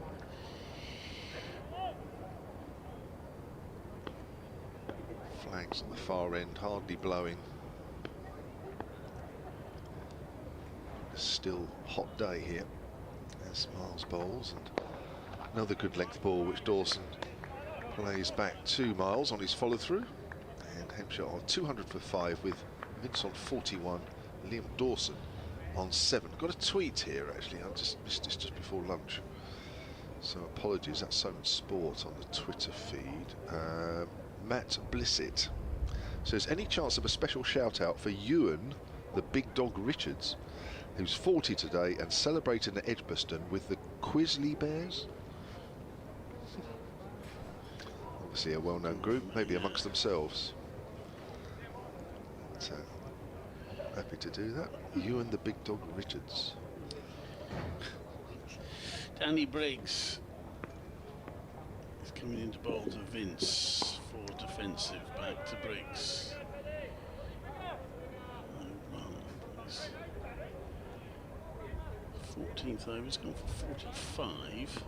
Flags on the far end, hardly blowing. A still hot day here. There's Miles bowls, and another good length ball which Dawson plays back to Miles on his follow through. And Hampshire on 200 for 5 with Vince on 41, Liam Dawson on 7. Got a tweet here actually, I just missed this just before lunch, so apologies. That's So Much Sport on the Twitter feed. Matt Blissett says, any chance of a special shout out for Ewan the Big Dog Richards, who's 40 today and celebrating at Edgbaston with the Quisley Bears? Obviously a well-known group, maybe amongst themselves. So happy to do that. Ewan the Big Dog Richards. Danny Briggs is coming into bowl to Vince for defensive, back to Briggs. 14th over, he's gone for 45.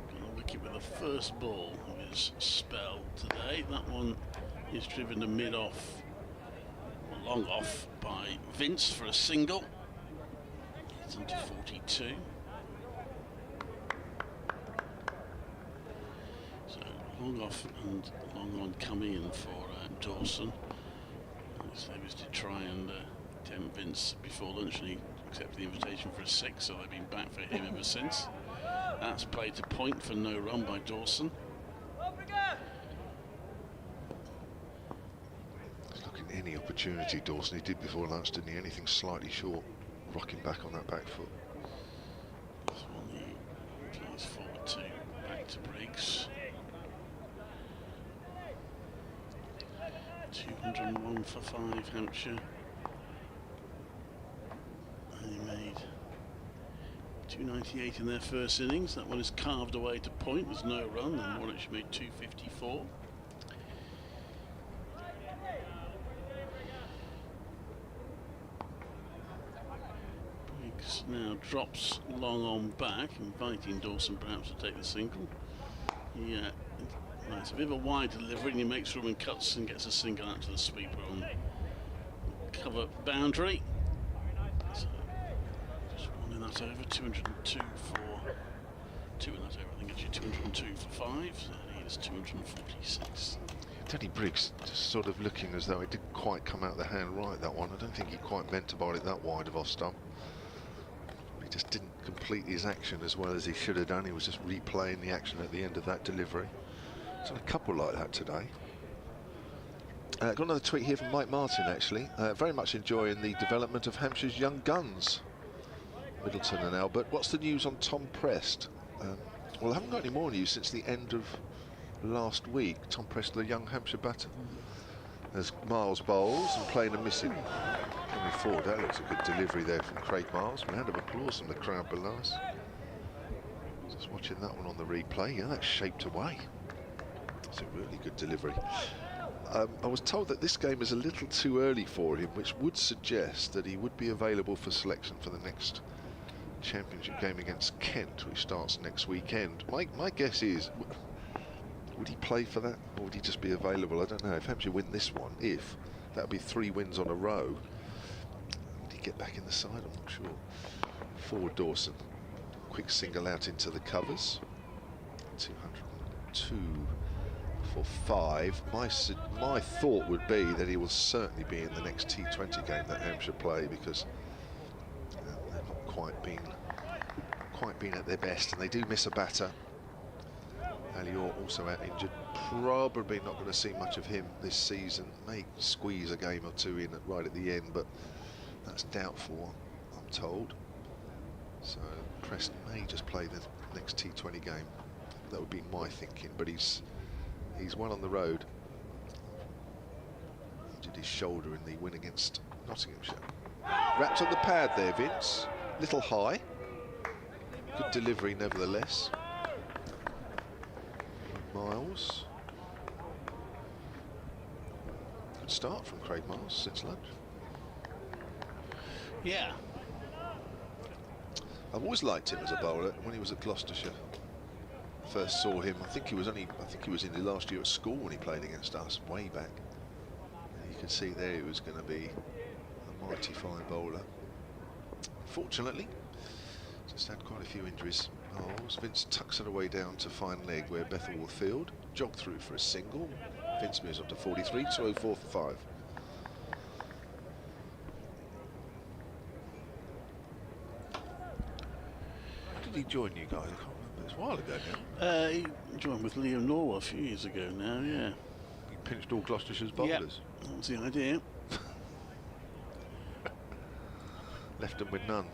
Got a wicket with the first ball of his spell today. That one is driven to mid-off, long off by Vince for a single. It's on to 42. So long off and long on coming in for Dawson. So they was to try and tempt Vince before lunch, and he accepted the invitation for a 6, so they've been back for him ever since. That's played to point for no run by Dawson. He's looking at any opportunity, Dawson. He did before lunch, didn't he? Anything slightly short, rocking back on that back foot. This one he plays forward to, back to Briggs. 201 for 5, Hampshire. They made 298 in their first innings. That one is carved away to point. There's no run, and Warwickshire made 254. now drops long on back, inviting Dawson perhaps to take the single. Yeah, it's a bit of a wide delivery, and he makes room and cuts and gets a single out to the sweeper on cover boundary. So just running that over, 202 for 2 in that over, I think actually 202 for 5, so he is 246. Teddy Briggs just sort of looking as though it didn't quite come out of the hand right, that one. I don't think he quite meant to bowl it that wide of off stump. He just didn't complete his action as well as he should have done. He was just replaying the action at the end of that delivery. There's a couple like that today. Got another tweet here from Mike Martin, actually. Very much enjoying the development of Hampshire's young guns, Middleton and Albert. What's the news on Tom Prest? Well, I haven't got any more news since the end of last week. Tom Prest, the young Hampshire batter, as Miles bowls and playing and missing. Coming forward, that looks a good delivery there from Craig Miles. A round of applause from the crowd below us. Just watching that one on the replay. Yeah, that's shaped away. It's a really good delivery. I was told that this game is a little too early for him, which would suggest that he would be available for selection for the next championship game against Kent, which starts next weekend. My guess is, would he play for that, or would he just be available? I don't know. If Hampshire win this one, that would be 3 wins on a row, would he get back in the side? I'm not sure. Forward Dawson, quick single out into the covers. 202 for 5. My thought would be that he will certainly be in the next T20 game that Hampshire play, because they've not quite been at their best, and they do miss a batter. Alior also out injured. Probably not going to see much of him this season. May squeeze a game or two in right at the end, but that's doubtful, I'm told. So Preston may just play the next T20 game. That would be my thinking, but he's well on the road. Injured his shoulder in the win against Nottinghamshire. Wrapped on the pad there, Vince. Little high. Good delivery nevertheless. Miles. Good start from Craig Miles since lunch. Yeah. I've always liked him as a bowler. When he was at Gloucestershire, first saw him, I think he was in the last year at school when he played against us way back. And you could see there he was going to be a mighty fine bowler. Fortunately, just had quite a few injuries. Vince tucks it away down to fine leg where Bethel will field. Jog through for a single. Vince moves up to 43, 204 for 5. Did he join you guys? I can't remember. It's a while ago now. He joined with Liam Norwell a few years ago now, yeah. He pinched all Gloucestershire's bowlers. Yep, that was the idea. Left them with none.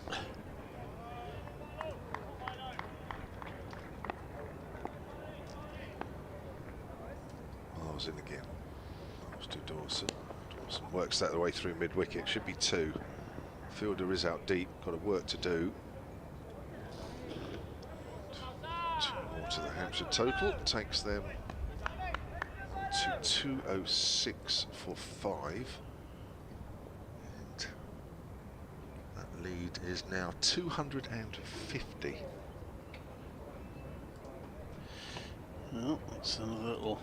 Miles in again. Miles to Dawson. Dawson works that way through mid-wicket. Should be 2. Fielder is out deep. Got a work to do. 2 more to the Hampshire total. Takes them to 206 for 5. And that lead is now 250. Well, that's another little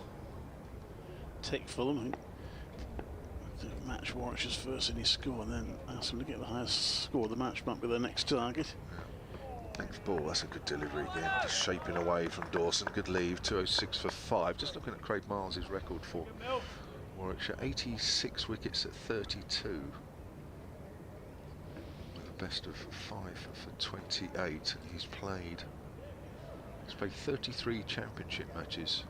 tick for them. Match Warwickshire's first in his score, and then ask them to get the highest score of the match might be their next target. Next ball, that's a good delivery again. Just shaping away from Dawson. Good leave, 206 for 5. Just looking at Craig Miles' record for Warwickshire, 86 wickets at 32. With a best of 5 for 28. He's played 33 championship matches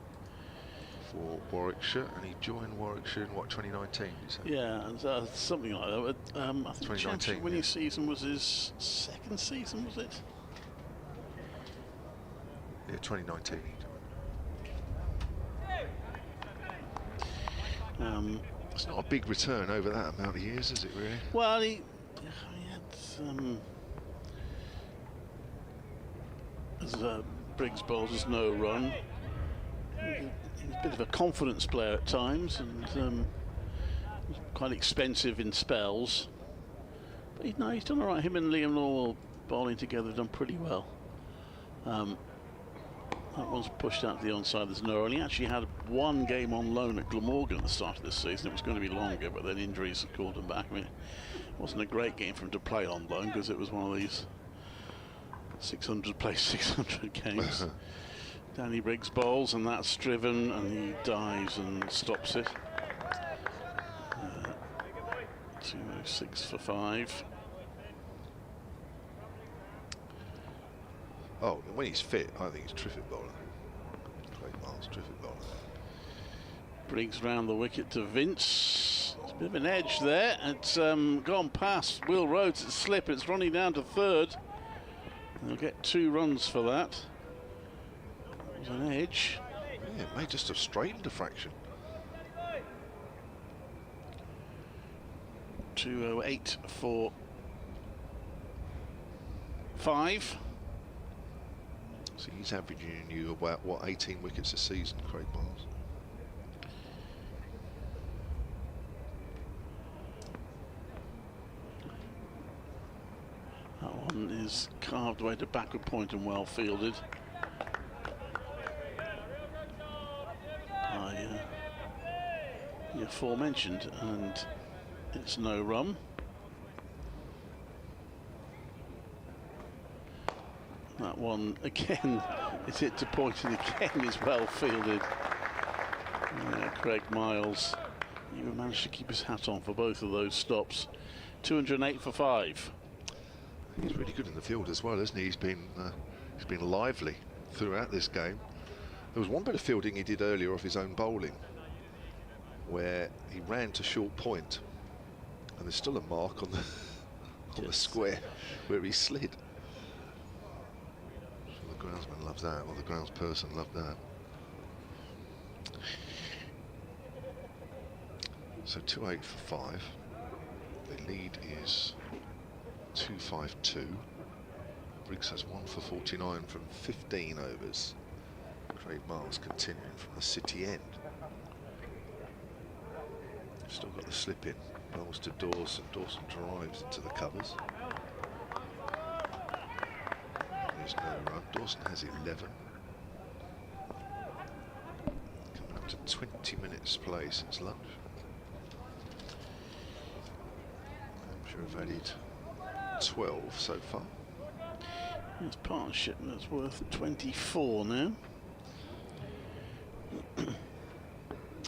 for Warwickshire, and he joined Warwickshire in what, 2019? Yeah, and, something like that. I think 2019 winning season was his second season, was it? Yeah, 2019. It's not a big return over that amount of years, is it really? Well, he had as Briggs bowls has no run. He's a bit of a confidence player at times, and quite expensive in spells. But he's done all right. Him and Liam Norwell bowling together, done pretty well. That one's pushed out to the onside. There's no run. He actually had one game on loan at Glamorgan at the start of this season. It was going to be longer, but then injuries called him back. I mean, it wasn't a great game for him to play on loan because it was one of these 600 play 600 games. Danny Briggs bowls, and that's driven, and he dives and stops it. 206 for 5. Oh, when he's fit, I think he's terrific bowler. Craig Miles, terrific bowler. Briggs round the wicket to Vince. It's a bit of an edge there. It's gone past Will Rhodes. It's slip. It's running down to third. They'll get 2 runs for that. It was an edge. Yeah, it may just have straightened a fraction. 208 for 5. So he's averaging you about, what, 18 wickets a season, Craig Miles? That one is carved away to backward point and well fielded. The aforementioned, and it's no run. That one again is hit to point, and again is well fielded. Craig Miles, he managed to keep his hat on for both of those stops. 208 for 5. He's really good in the field as well, isn't he? He's been lively throughout this game. There was one bit of fielding he did earlier off his own bowling, where he ran to short point, and there's still a mark on the square where he slid. The groundsman loves that, or the groundsperson loved that. So 208 for 5. The lead is 252. Briggs has 1 for 49 from 15 overs. Craig Miles continuing from the city end. Still got the slip in. Bowls to Dawson. Dawson drives into the covers. There's no run. Dawson has 11. Coming up to 20 minutes play since lunch. Hampshire have added 12 so far. It's partnership that's worth 24 now.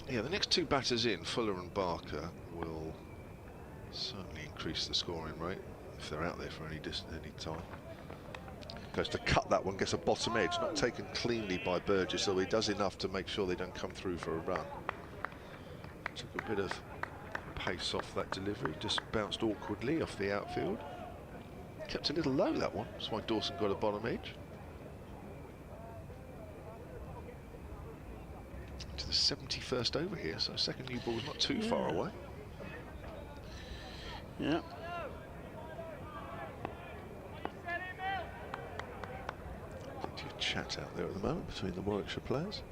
Yeah, the next 2 batters in, Fuller and Barker, will certainly increase the scoring rate if they're out there for any time. Goes to cut that one, gets a bottom edge, not taken cleanly by Burgess, so he does enough to make sure they don't come through for a run. Took a bit of pace off that delivery, just bounced awkwardly off the outfield. Kept a little low, that one, that's why Dawson got a bottom edge. To the 71st over here, so second new ball's not too far away. Yeah. Plenty of chat out there at the moment between the Warwickshire players.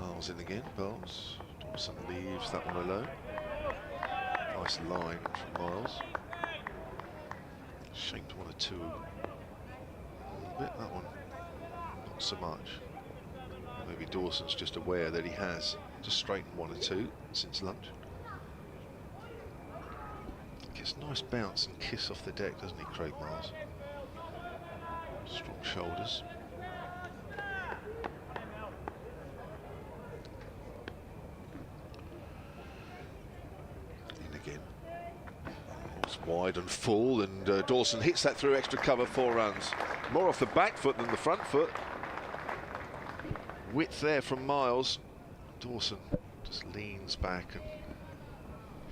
Miles in again, bowls. Dawson leaves that one alone. Nice line from Miles. Shaped 1 or 2 a little bit, that one not so much. Maybe Dawson's just aware that he has just straightened 1 or 2 since lunch. Gets a nice bounce and kiss off the deck, doesn't he, Craig Miles? Strong shoulders. In again. It's wide and full, and Dawson hits that through extra cover, 4 runs. More off the back foot than the front foot. Width there from Miles. Dawson just leans back and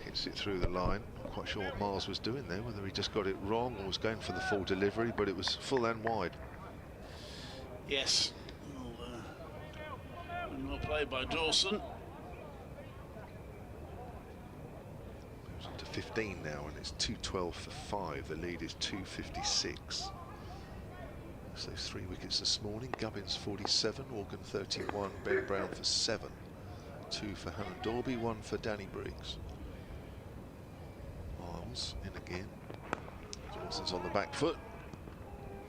hits it through the line. Not quite sure what Miles was doing there, whether he just got it wrong or was going for the full delivery, but it was full and wide. Yes. Well played by Dawson. Moves on to 15 now, and it's 212 for 5. The lead is 256. So 3 wickets this morning. Gubbins 47, Organ 31, Ben Brown for 7. 2 for Hannah Dorby, 1 for Danny Briggs. Miles in again. Dawson's on the back foot.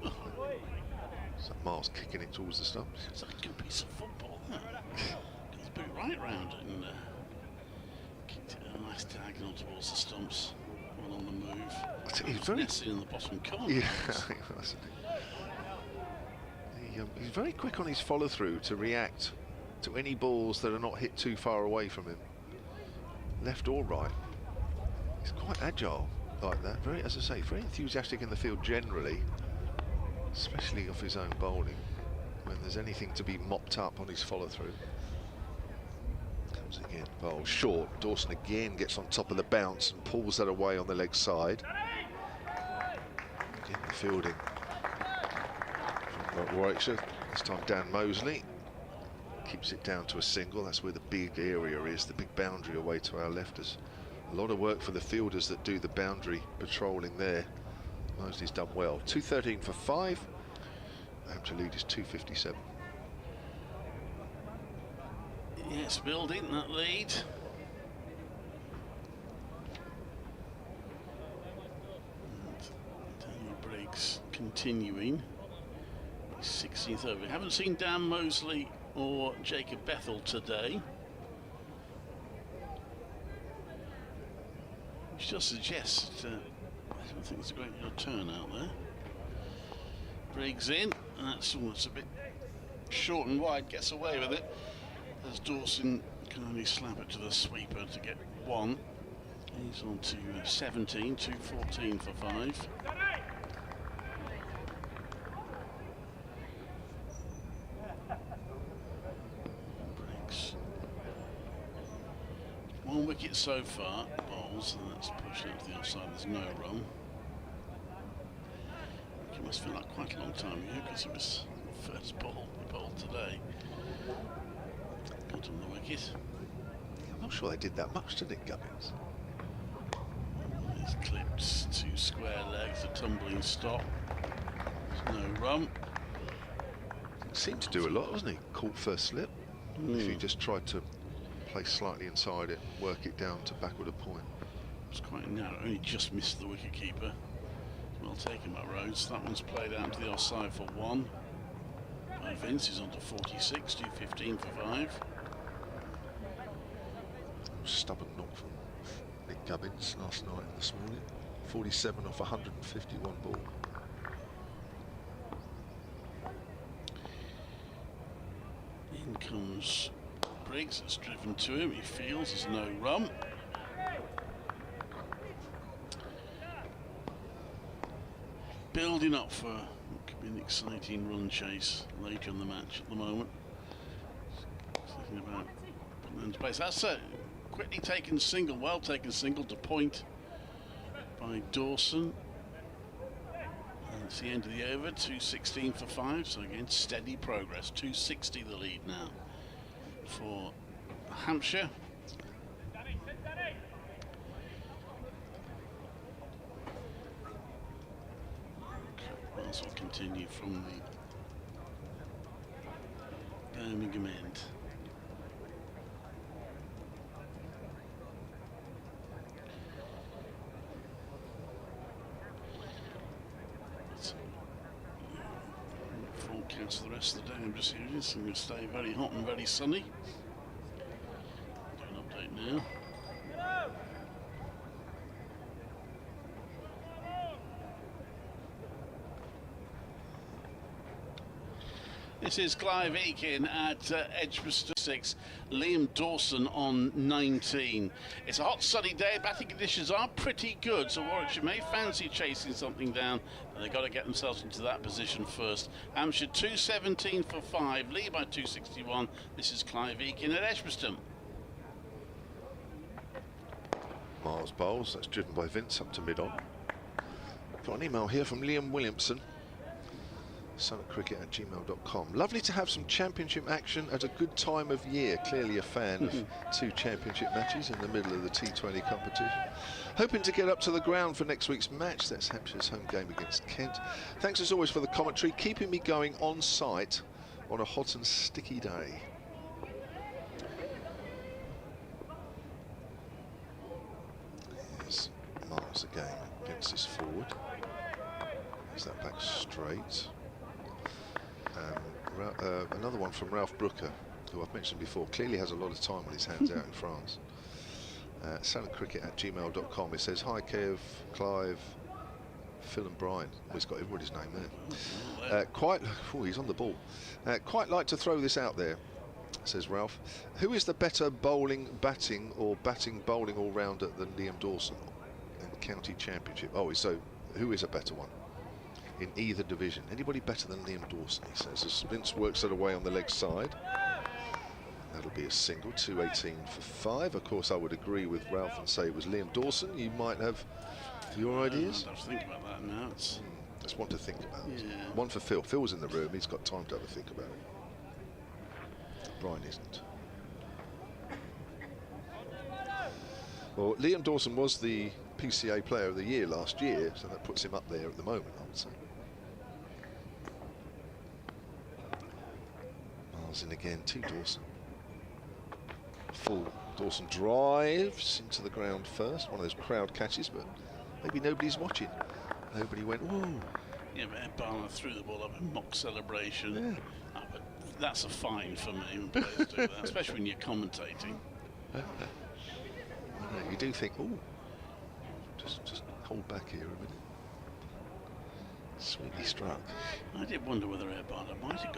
So Miles kicking it towards the stumps. It's like a good piece of football, isn't it? Got the boot right round it and kicked it a nice diagonal towards the stumps. One on the move. He's very in the bottom corner. Yeah, he's very quick on his follow through to react to any balls that are not hit too far away from him, left or right. He's quite agile like that. Very, as I say, very enthusiastic in the field generally, especially off his own bowling. When there's anything to be mopped up on his follow through. Comes again, bowl short. Dawson again gets on top of the bounce and pulls that away on the leg side. Again, the fielding from Warwickshire. This time Dan Mosley keeps it down to a single. That's where the big area is, the big boundary away to our lefters. A lot of work for the fielders that do the boundary patrolling there. Mosley's done well. 213 for 5. Hampshire lead is 257. Yes, building that lead. And Daniel Briggs continuing. 16th over. We haven't seen Dan Mosley or Jacob Bethel today. Which just suggests I don't think it's a great deal of turnout there. Briggs in, and that's almost a bit short and wide, gets away with it. As Dawson can only slap it to the sweeper to get 1. He's on to 17, 214 for 5. Briggs. 1 wicket so far, bowls, and that's pushed out to the offside, there's no run. It must feel like quite a long time ago because it was the first ball he bowled today. Got on the wicket. I'm not sure they did that much, did it, Gubbins? He's clipped 2 square legs, a tumbling stop. There's no run. Seemed to do a lot, wasn't he? Caught first slip. If he just tried to play slightly inside it, work it down to backward a point. It's quite narrow, only just missed the wicket keeper. Well taken by Rhodes. That one's played out to the offside for 1. By Vince is on to 46, 215 for 5. Stubborn knock from Nick Gubbins last night and this morning. 47 off 151 ball. In comes Briggs, it's driven to him, he feels there's no run. Building up for what could be an exciting run chase later in the match at the moment. Thinking about putting into place. That's a quickly taken single, well taken single to point by Dawson. And it's the end of the over, 216 for 5. So again, steady progress. 260 the lead now for Hampshire. As we continue from the Birmingham end. Forecast for the rest of the day, I'm just hearing it's going to stay very hot and very sunny. Do an update now. This is Clive Eakin at Edgbaston 6, Liam Dawson on 19. It's a hot sunny day, batting conditions are pretty good, so Warwickshire may fancy chasing something down, but they've got to get themselves into that position first. Hampshire 217 for 5, lead by 261. This is Clive Eakin at Edgbaston. Miles bowls, that's driven by Vince up to mid-on. Got an email here from Liam Williamson. sonatcricket@gmail.com. Lovely to have some championship action at a good time of year. Clearly a fan of 2 championship matches in the middle of the T20 competition. Hoping to get up to the ground for next week's match. That's Hampshire's home game against Kent. Thanks as always for the commentary, keeping me going on site on a hot and sticky day. Here's Miles again. Vince is forward. Is that back straight? Another one from Ralph Brooker, who I've mentioned before, clearly has a lot of time on his hands out in France. Saloncricket@gmail.com. It says, hi Kev, Clive, Phil and Brian. Oh, he's got everybody's name there. He's on the ball. Quite like to throw this out there, says Ralph. Who is the better batting bowling all-rounder than Liam Dawson in the county championship? Oh, so who is a better one in either division? Anybody better than Liam Dawson, he says, as Vince works it away on the leg side. That'll be a single, 218 for 5. Of course, I would agree with Ralph and say it was Liam Dawson. You might have your ideas. I have to think about that now. Just want to think about it. Yeah. One for Phil. Phil's in the room. He's got time to have a think about it. Brian isn't. Well, Liam Dawson was the PCA Player of the Year last year, so that puts him up there at the moment, I would say. Miles in again to Dawson. Full Dawson drives into the ground first. One of those crowd catches, but maybe nobody's watching. Nobody went, whoa. Yeah, but Ed Barner threw the ball up in mock celebration. Yeah. But that's a fine for me when players do that, especially when you're commentating. You do think, oh, just hold back here a minute. Sweetly struck. I did wonder whether Ed Barner might have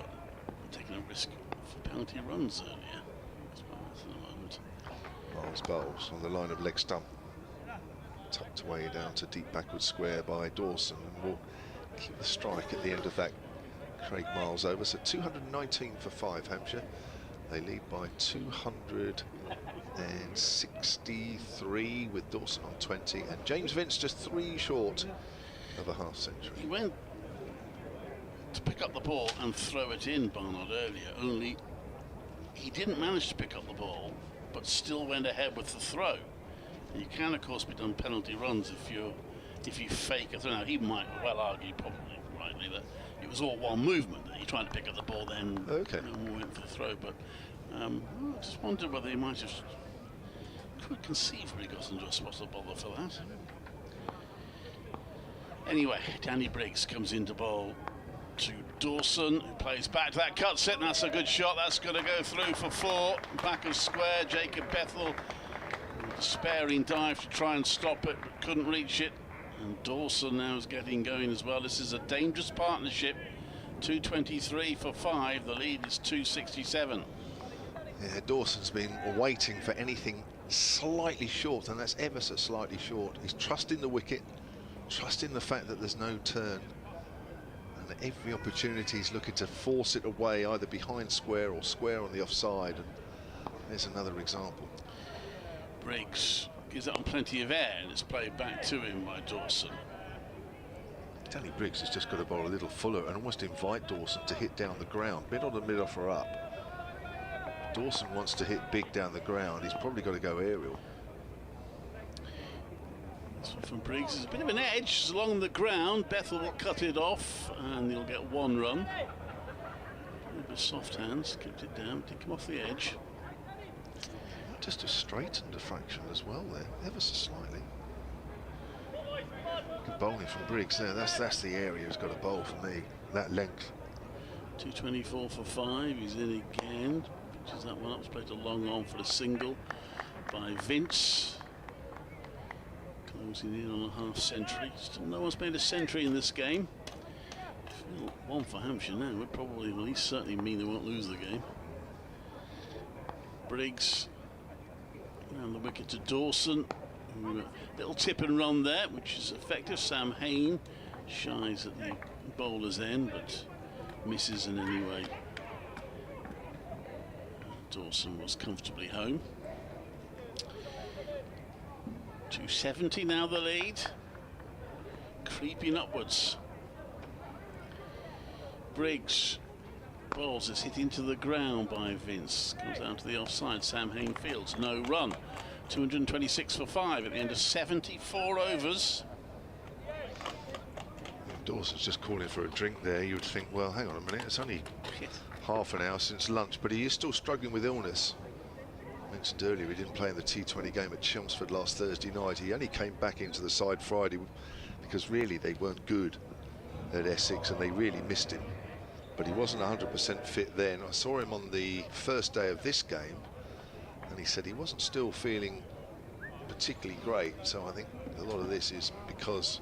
taken a risk for penalty runs earlier. Miles bowls on the line of leg stump. Tucked away down to deep backward square by Dawson, and will keep the strike at the end of that. Craig Miles over, so 219 for 5 Hampshire. They lead by 263 with Dawson on 20, and James Vince just 3 short of a half century. He went to pick up the ball and throw it in, Barnard, earlier, only he didn't manage to pick up the ball, but still went ahead with the throw. You can, of course, be done penalty runs if you fake a throw. Now, he might well argue, probably rightly, that it was all one movement, that he tried to pick up the ball, then went for the throw. But I just wondered whether he might have could conceivably got into a spot of bother for that. Anyway, Danny Briggs comes into bowl to Dawson, who plays back to that cut set, and that's a good shot. That's going to go through for 4. Back of square, Jacob Bethel, despairing dive to try and stop it, but couldn't reach it. And Dawson now is getting going as well. This is a dangerous partnership. 223 for 5. The lead is 267. Yeah, Dawson's been waiting for anything slightly short, and that's ever so slightly short. He's trusting the wicket, trusting the fact that there's no turn. And at every opportunity he's looking to force it away, either behind square or square on the offside. And there's another example. Briggs gives it on plenty of air, and it's played back to him by Dawson. Danny Briggs has just got to bowl a little fuller and almost invite Dawson to hit down the ground, mid on the mid-off or up. Dawson wants to hit big down the ground. He's probably got to go aerial. This one from Briggs is a bit of an edge along the ground. Bethel will cut it off, and he'll get 1 run. A little bit soft hands, kept it down, did come off the edge. Just a straightened a fraction as well there, ever so slightly. Good bowling from Briggs there. That's the area he's got to bowl for me. That length. 224 for 5. He's in again. Pitches that one up. It's played a long on for a single by Vince. Closing in on a half century. Still no one's made a century in this game. 1 for Hampshire now would probably, at least certainly mean they won't lose the game. Briggs around the wicket to Dawson. Little tip and run there, which is effective. Sam Hain shies at the bowler's end, but misses in any way. Dawson was comfortably home. 270 now the lead. Creeping upwards. Briggs bowls is hit into the ground by Vince. Comes down to the offside. Sam Hain fields. No run. 226 for 5 at the end of 74 overs. Dawson's just calling for a drink there. You would think, well, hang on a minute, it's only half an hour since lunch, but he is still struggling with illness. I mentioned earlier he didn't play in the T20 game at Chelmsford last Thursday night. He only came back into the side Friday because really they weren't good at Essex and they really missed him. But he wasn't 100% fit then. I saw him on the first day of this game and he said he wasn't still feeling particularly great. So I think a lot of this is because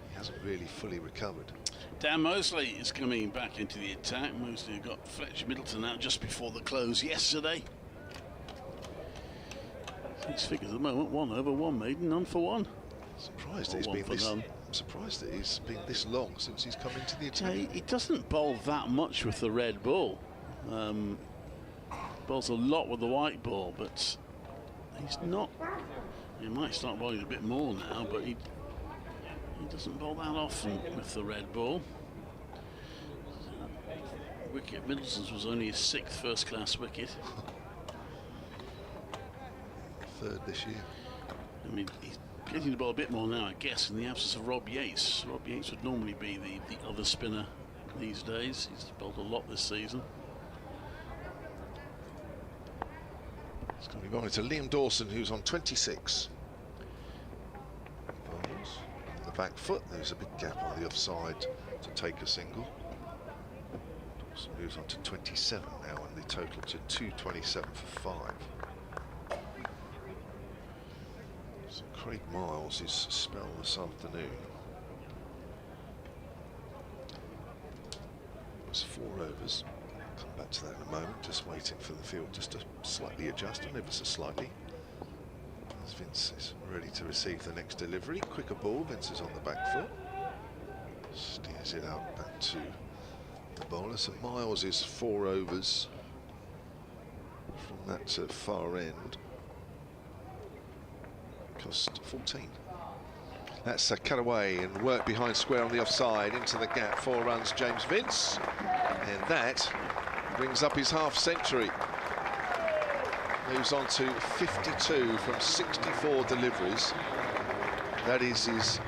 he hasn't really fully recovered. Dan Mosley is coming back into the attack. Mosley got Fletcher Middleton out just before the close yesterday. 6 figures at the moment, 1 over, 1 maiden, none for 1. Surprised that he's been this. I'm surprised that he's been this long since he's come into the attack. Yeah, he doesn't bowl that much with the red ball. Bowls a lot with the white ball, but he's not. He might start bowling a bit more now, but he doesn't bowl that often with the red ball. Wicket Middleton's was only his 6th first-class wicket. 3rd this year. I mean, he's getting the ball a bit more now, I guess, in the absence of Rob Yates. Rob Yates would normally be the other spinner these days. He's bowled a lot this season. It's going to be bowling to Liam Dawson, who's on 26. Bowls on the back foot. There's a big gap on the offside to take a single. Dawson moves on to 27 now, and the total to 227 for 5. So Craig Miles is spell this afternoon. It was 4 overs. Come back to that in a moment. Just waiting for the field just to slightly adjust, and ever so slightly. As Vince is ready to receive the next delivery. Quicker ball. Vince is on the back foot. Steers it out back to the bowler. So Miles is 4 overs from that far end. Cost 14. That's a cut away and work behind square on the offside into the gap. 4 runs, James Vince, and that brings up his half-century. Moves on to 52 from 64 deliveries. That is his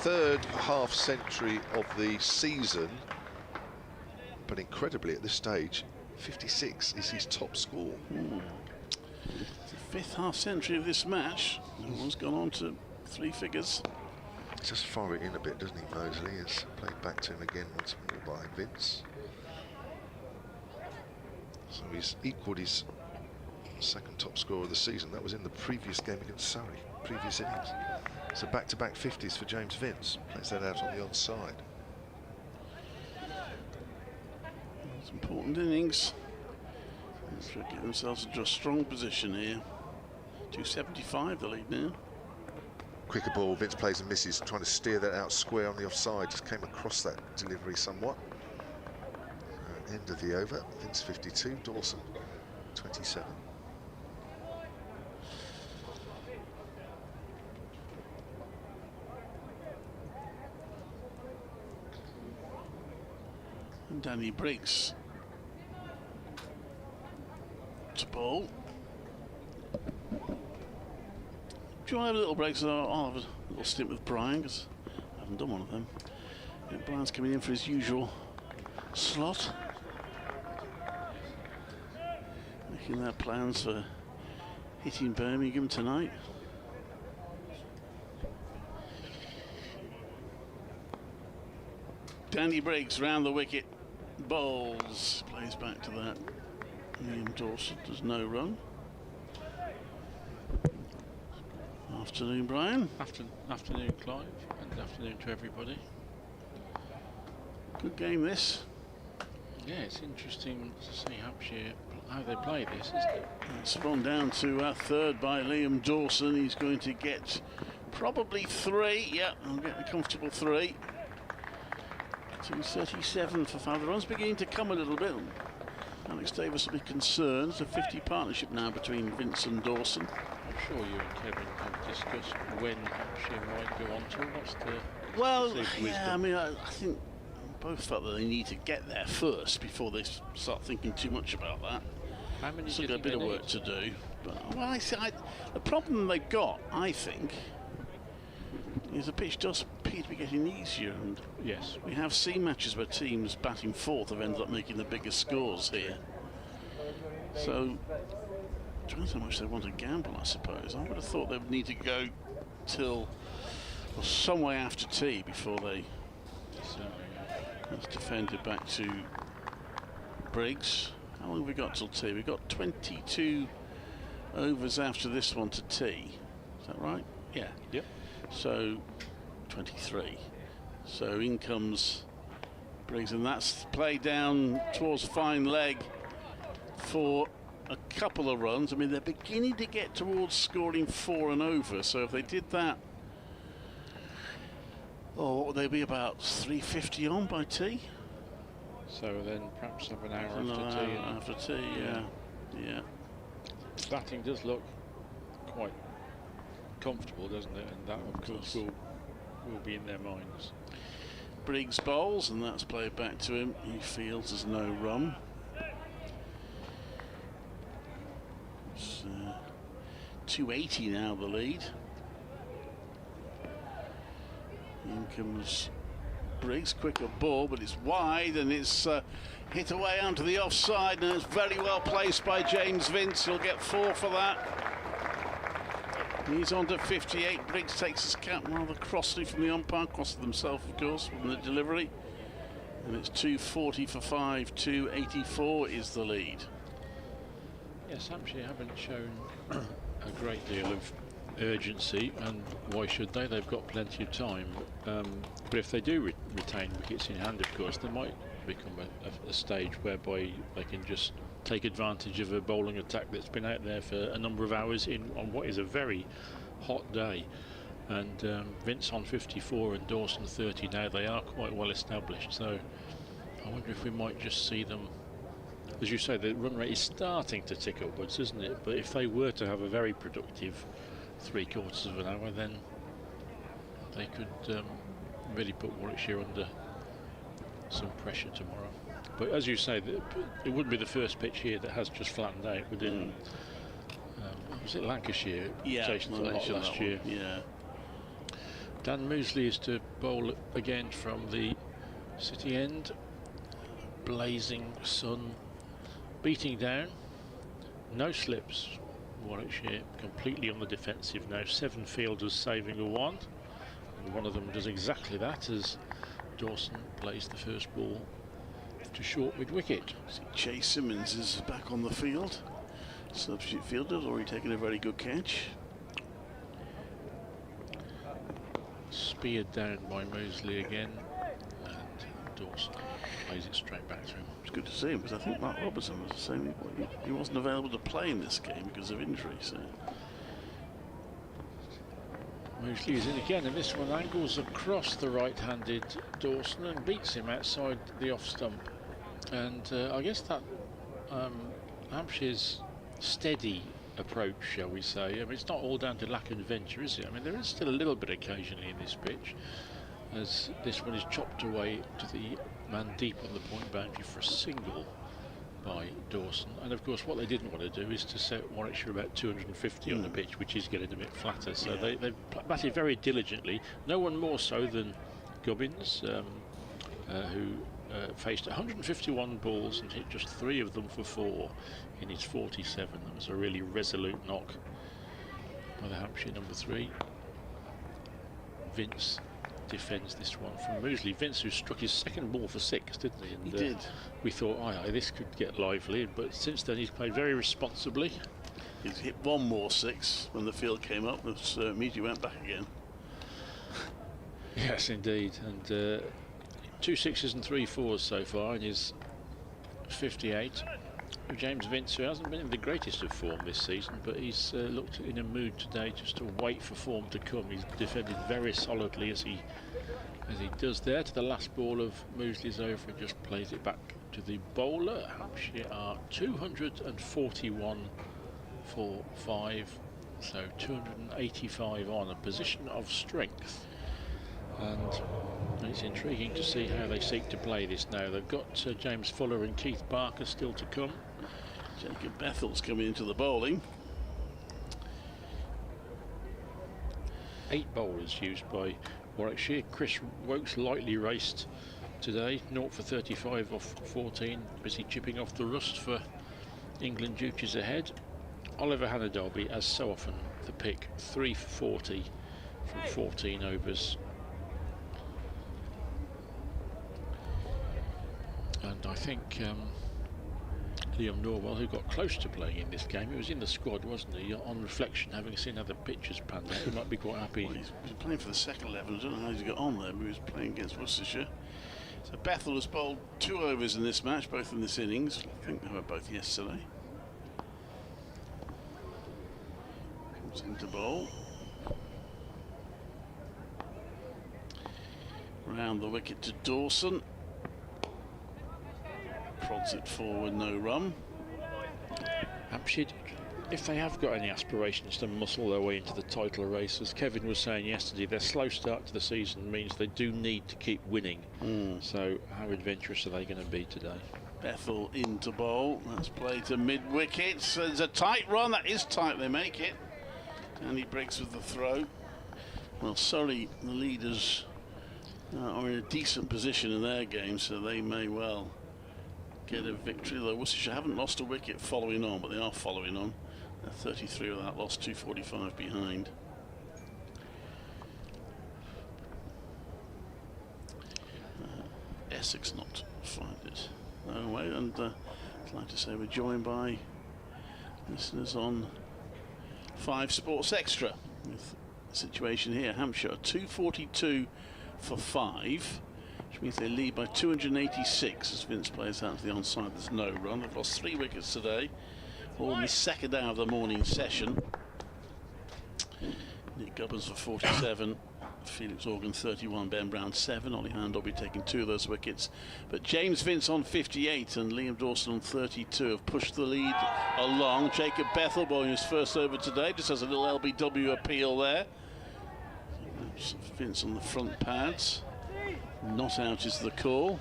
3rd half-century of the season. But incredibly, at this stage, 56 is his top score. 5th half-century of this match. One's gone on to 3 figures. Just fire it in a bit, doesn't he, Mosley? It's played back to him again once more by Vince. So he's equalled his 2nd top score of the season. That was in the previous game against Surrey, previous innings. So back-to-back 50s for James Vince. Plays that out on the onside. It's important innings. Let's get themselves into a strong position here. 275 the lead now. Quicker ball, Vince plays and misses, trying to steer that out square on the offside. Just came across that delivery somewhat. End of the over. Vince 52, Dawson 27. And Danny Briggs to ball. Do you want to have a little break? So I'll have a little stint with Brian, because I haven't done one of them. Yeah, Brian's coming in for his usual slot. Making their plans for hitting Birmingham tonight. Danny Briggs round the wicket, bowls, plays back to that. Liam Dawson does no run. Afternoon, Brian. Afternoon, Clive, and afternoon to everybody. Good game, this. Yeah, it's interesting to see Hampshire how they play this, isn't it? It's gone down to 3rd by Liam Dawson. He's going to get probably 3. Yeah, I'll get a comfortable 3. 237 for 5. The run's beginning to come a little bit. Alex Davis will be concerned. It's a 50 partnership now between Vince and Dawson. I'm sure you and Kevin have discussed when Hampshire might go on to. What's the well, yeah, I mean, I think both felt that they need to get there first before they start thinking too much about that. How many Still do you got a bit of think they work to do. But well, the problem they've got, I think, is the pitch does appear to be getting easier, and yes, we have seen matches where teams batting 4th have ended up making the biggest scores here. So Depends how much they want to gamble, I suppose. I would have thought they would need to go till some way after tea before they. That's defended back to Briggs. How long have we got till tea? We've got 22 overs after this one to tea. Is that right? Yeah. Yep. So 23. So in comes Briggs, and that's played down towards fine leg for a couple of runs. I mean, they're beginning to get towards scoring 4 and over. So if they did that, what would they be, about 350 on by tea? So then perhaps have an hour after tea. Yeah. Batting does look quite comfortable, doesn't it? And that, of course, will be in their minds. Briggs bowls, and that's played back to him. He feels there's no run. It's 280 now, the lead. In comes Briggs, quicker ball, but it's wide, and it's hit away onto the offside, and it's very well placed by James Vince. He'll get 4 for that. He's on to 58. Briggs takes his cap rather crossly from the umpire, crossed himself, of course, from the delivery. And it's 240 for 5, 284 is the lead. Yes, Hampshire haven't shown a great deal of urgency, and why should they? They've got plenty of time. But if they do retain wickets in hand, of course, there might become a stage whereby they can just take advantage of a bowling attack that's been out there for a number of hours on what is a very hot day. And Vince on 54 and Dawson 30 now. They are quite well established, so I wonder if we might just see them. As you say, the run rate is starting to tick upwards, isn't it? But if they were to have a very productive 3/4 of an hour, then they could really put Warwickshire under some pressure tomorrow. But as you say, it wouldn't be the first pitch here that has just flattened out. Within was it Lancashire? Yeah, last year. Yeah. Dan Moosley is to bowl again from the city end. Blazing sun beating down. No slips. Warwickshire completely on the defensive now. 7 fielders saving a 1. And one of them does exactly that as Dawson plays the first ball to short mid-wicket. Chase Simmons is back on the field. Substitute fielder, already taken a very good catch. Speared down by Moseley again, and Dawson plays it straight back to him. It's good to see him, because I think Mark Robertson was saying he wasn't available to play in this game because of injury. So Moseley is in again, and this one angles across the right-handed Dawson and beats him outside the off stump. And I guess that Hampshire's steady approach, shall we say. I mean, it's not all down to lack of adventure, is it? I mean, there is still a little bit occasionally in this pitch, as this one is chopped away to the man deep on the point boundary for a single by Dawson. And of course, what they didn't want to do is to set Warwickshire about 250 on the pitch, which is getting a bit flatter. So they've batted very diligently. No one more so than Gubbins, who faced 151 balls and hit just 3 of them for 4 in his 47. That was a really resolute knock by the Hampshire number 3. Vince defends this one from Moseley. Vince, who struck his second ball for 6, didn't he? And, he did. We thought, this could get lively, but since then he's played very responsibly. He's hit one more 6 when the field came up, but immediately went back again. Yes, indeed. And 2 6s and 3 4s so far in his 58. James Vince, who hasn't been in the greatest of form this season, but he's looked in a mood today just to wait for form to come. He's defended very solidly as he does there. To the last ball of Moseley's over and just plays it back to the bowler. Hampshire are 241 for 5, so 285 on, a position of strength. And it's intriguing to see how they seek to play this now. They've got James Fuller and Keith Barker still to come. Jacob Bethel's coming into the bowling. 8 bowlers used by Warwickshire. Chris Wokes lightly raced today, 0 for 35 off 14, busy chipping off the rust for England duties ahead. Oliver Hannah-Dolby, as so often, the pick 3 for 40 from 14 overs. And I think Liam Norwell, who got close to playing in this game, he was in the squad, wasn't he? On reflection, having seen how the pitches panned out, he might be quite happy. Well, he's playing for the second 11. I don't know how he got on there, but he was playing against Worcestershire. So Bethel has bowled 2 overs in this match, both in this innings. I think they were both yesterday. Comes into bowl. Round the wicket to Dawson. Prods it forward, no run. Hampshire, if they have got any aspirations to muscle their way into the title race, as Kevin was saying yesterday, their slow start to the season means they do need to keep winning. So how adventurous are they going to be today? Bethel into bowl. That's played to mid-wicket. So there's a tight run. That is tight. They make it. Danny Briggs with the throw. Well, Surrey, the leaders, are in a decent position in their game, so they may well get a victory. Though Worcestershire haven't lost a wicket following on, but they are following on. They're 33 without loss, 245 behind. Essex not find it. No way, and I'd like to say we're joined by listeners on 5 Sports Extra with the situation here. Hampshire 242 for 5, which means they lead by 286 as Vince plays out to the onside. There's no run. They've lost 3 wickets today, all in the second hour of the morning session. Nick Gubbins for 47, Felix Organ 31, Ben Brown 7, Ollie Hannah-Dolby taking 2 of those wickets. But James Vince on 58 and Liam Dawson on 32 have pushed the lead along. Jacob Bethel bowling his first over today, just has a little LBW appeal there. Vince on the front pads. Not out is the call.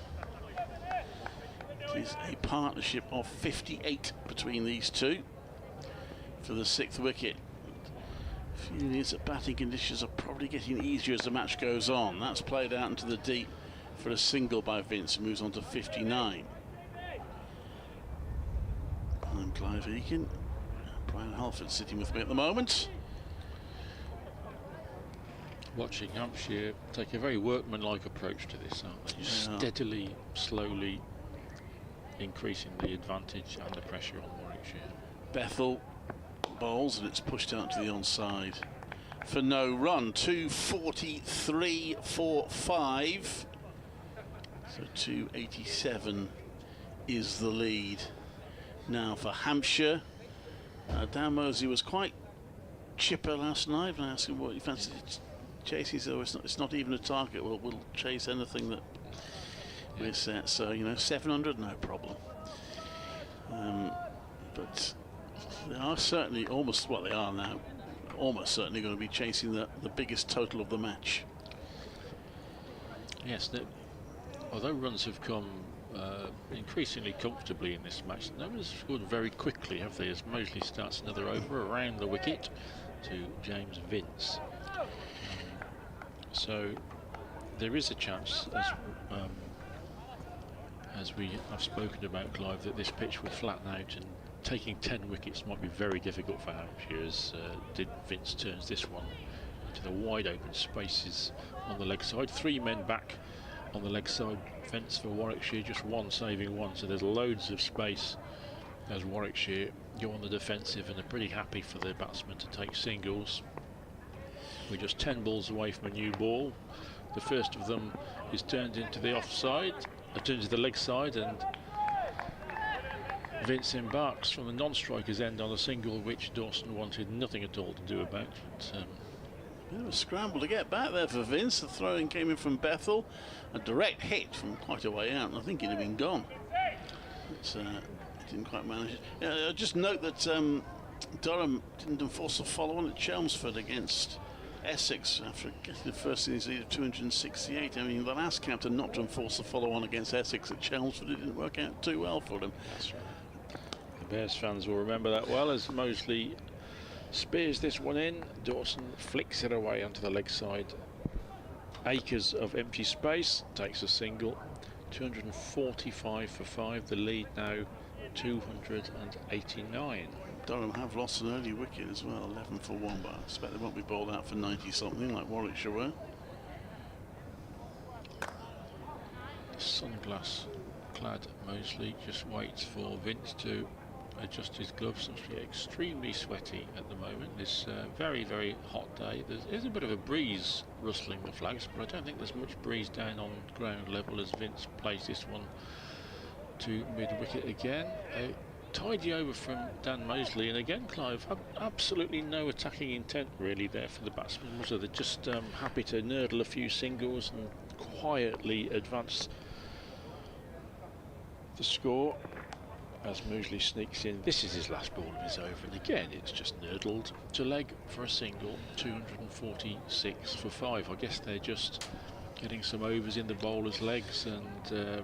It is a partnership of 58 between these two for the 6th wicket. Feeling is that batting conditions are probably getting easier as the match goes on. That's played out into the deep for a single by Vince, who moves on to 59. I'm Clive Eakin. Brian Halford sitting with me at the moment. Watching Hampshire take a very workmanlike approach to this, aren't they? Steadily, slowly increasing the advantage and the pressure on Warwickshire. Bethel bowls and it's pushed out to the onside for no run. 243 for 5. So 287 is the lead now for Hampshire. Dan Mosley was quite chipper last night when I asked him what he fancied chasing. So it's not even a target. We'll chase anything that we're set. So, you know, 700, no problem. But they are certainly almost, well, they are now almost certainly going to be chasing the biggest total of the match. Yes, although runs have come increasingly comfortably in this match, no one's scored very quickly, have they? As Mosley starts another over around the wicket to James Vince. So there is a chance, as we have spoken about, Clive, that this pitch will flatten out, and taking 10 wickets might be very difficult for Hampshire, as Vince turns this one into the wide open spaces on the leg side. 3 men back on the leg side fence for Warwickshire, just 1 saving 1, so there's loads of space as Warwickshire go on the defensive and are pretty happy for their batsmen to take singles. We're just 10 balls away from a new ball. The first of them is turned into the offside, turned to the leg side, and Vince embarks from the non-striker's end on a single which Dawson wanted nothing at all to do about. But, bit of a scramble to get back there for Vince. The throw-in came in from Bethel, a direct hit from quite a way out, and I think he'd have been gone. But didn't quite manage it. Just note that Durham didn't enforce a follow-on at Chelmsford against Essex after getting the first innings lead of 268. I mean, the last captain not to enforce a follow-on against Essex at Chelmsford, it didn't work out too well for him. That's right. The Bears fans will remember that well, as Mosley spears this one in. Dawson flicks it away onto the leg side. Acres of empty space, takes a single. 245 for 5, the lead now 289. Durham have lost an early wicket as well, 11 for 1, but I expect they won't be bowled out for 90 something like Warwickshire were. Sunglass clad Mosley just waits for Vince to adjust his gloves. Seems to be extremely sweaty at the moment. This very, very hot day. There's a bit of a breeze rustling the flags, but I don't think there's much breeze down on ground level as Vince plays this one to mid-wicket again. A tidy over from Dan Mosley, and again, Clive, absolutely no attacking intent really there for the batsmen, was there? They're just happy to nurdle a few singles and quietly advance the score as Mosley sneaks in. This is his last ball of his over, and again it's just nurdled to leg for a single. 246 for 5. I guess they're just getting some overs in the bowler's legs, and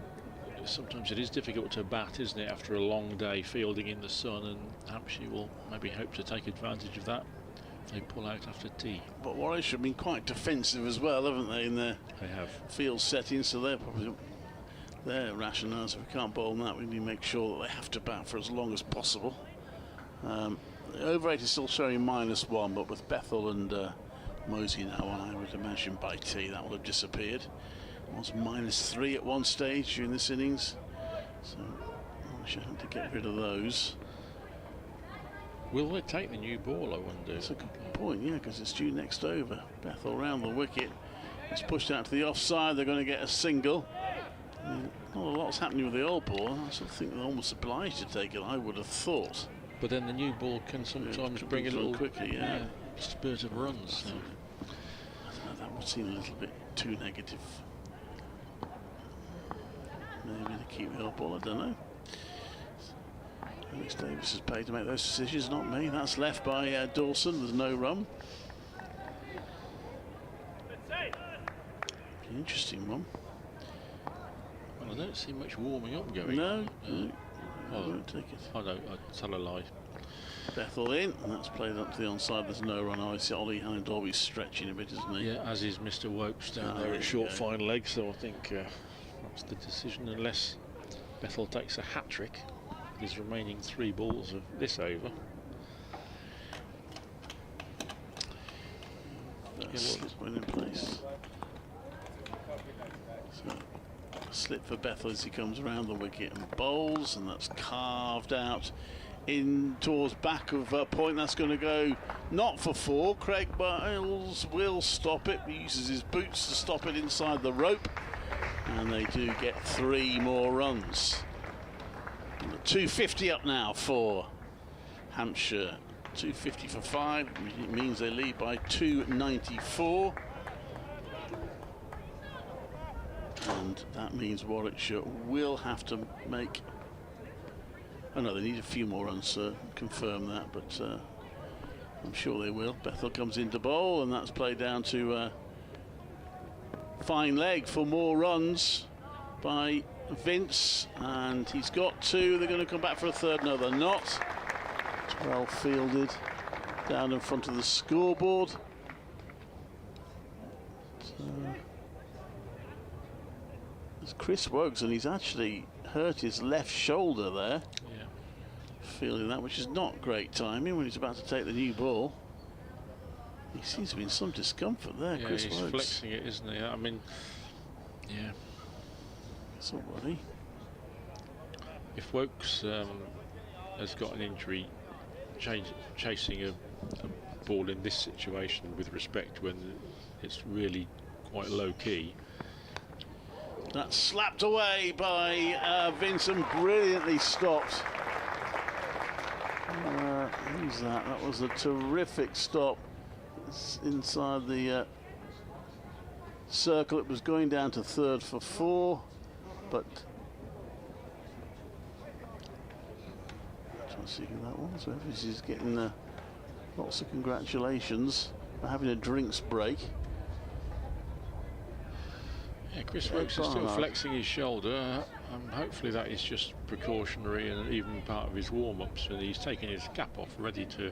sometimes it is difficult to bat, isn't it, after a long day fielding in the sun, and Hampshire will maybe hope to take advantage of that if they pull out after tea. But Warwickshire have been quite defensive as well, haven't they, in their field settings, so they're probably their rationale. If we can't bowl that, we need to make sure that they have to bat for as long as possible. The over 8 is still showing -1, but with Bethel and Mosey now on, I would imagine by tea that will have disappeared. It was -3 at one stage during this innings, so we should have to get rid of those. Will they take the new ball, I wonder? That's a good point, yeah, because it's due next over. Bethel round the wicket. It's pushed out to the offside. They're going to get a single. Not a lot's happening with the old ball. I sort of think they're almost obliged to take it, I would have thought. But then the new ball can sometimes bring a little quickly, yeah. spurt of runs. So. That would seem a little bit too negative. Maybe to keep the old ball, I don't know. Alex Davis is paid to make those decisions, not me. That's left by Dawson. There's no run. Interesting one. Well, I don't see much warming up going on. No, I won't take it. Oh no, I tell a lie. Bethel in, and that's played up to the onside. There's no run. I see Ollie Hannah-Dolby's stretching a bit, isn't he? Yeah, as is Mr. Wokes down there at short fine leg, so I think that's the decision, unless Bethel takes a hat-trick with his remaining 3 balls of this over. That's in place. So, slip for Bethel as he comes around the wicket and bowls, and that's carved out in towards back of point. That's going to go not for 4. Craig Biles will stop it. He uses his boots to stop it inside the rope, and they do get 3 more runs. 250 up now for Hampshire. 250 for 5. It means they lead by 294. And that means Warwickshire will have to make... Oh no, they need a few more runs to confirm that, but I'm sure they will. Bethel comes into bowl, and that's played down to fine leg for more runs by Vince, and he's got 2. They're going to come back for a 3rd. No, they're not. It's well fielded down in front of the scoreboard. It's Chris Wokes, and he's actually hurt his left shoulder there. Yeah. Feeling that, which is not great timing when he's about to take the new ball. He seems to be in some discomfort there, yeah, Chris he's Wokes. flexing it, isn't he? I mean, yeah. It's all right. If Wokes has got an injury, chasing a ball in this situation with respect when it's really quite low key. That's slapped away by Vincent, brilliantly stopped. Who's that? That was a terrific stop. It's inside the circle. It was going down to 3rd for 4, but I'm trying to see who that was. Whoever is getting lots of congratulations for having a drinks break. Yeah, Chris Wokes is still flexing his shoulder. Hopefully that is just precautionary and even part of his warm-ups, and he's taking his cap off, ready to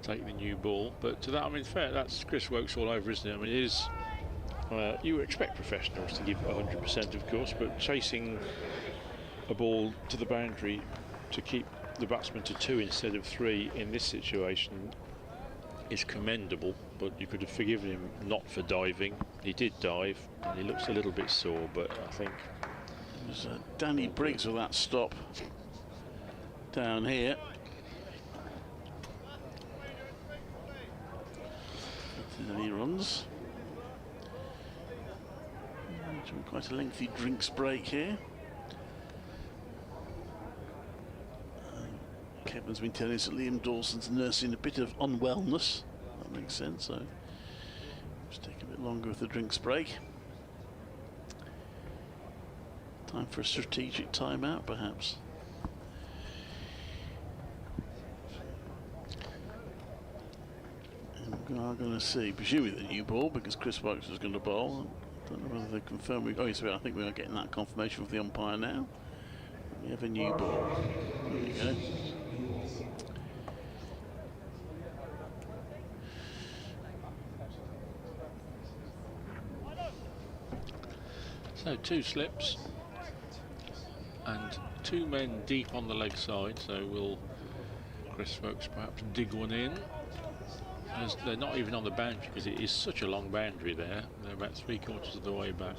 take the new ball. But to that, I mean, fair, that's Chris Wokes all over, isn't it? I mean, it is, you expect professionals to give 100%, of course, but chasing a ball to the boundary to keep the batsman to 2 instead of 3 in this situation is commendable, but you could have forgiven him not for diving. He did dive, and he looks a little bit sore, but I think... It was Danny Briggs with that stop down here. And he runs. Quite a lengthy drinks break here. Kevin's been telling us that Liam Dawson's nursing a bit of unwellness. That makes sense, so just take a bit longer with the drinks break. Time for a strategic timeout, perhaps. And we are going to see, presumably the new ball, because Chris Wilkes is going to bowl. I don't know whether they confirm. Oh, yes, I think we are getting that confirmation from the umpire now. We have a new ball. There you go. So 2 slips and 2 men deep on the leg side, so will Chris Wilkes perhaps dig one in, as they're not even on the boundary because it is such a long boundary there. They're about 3/4 of the way back.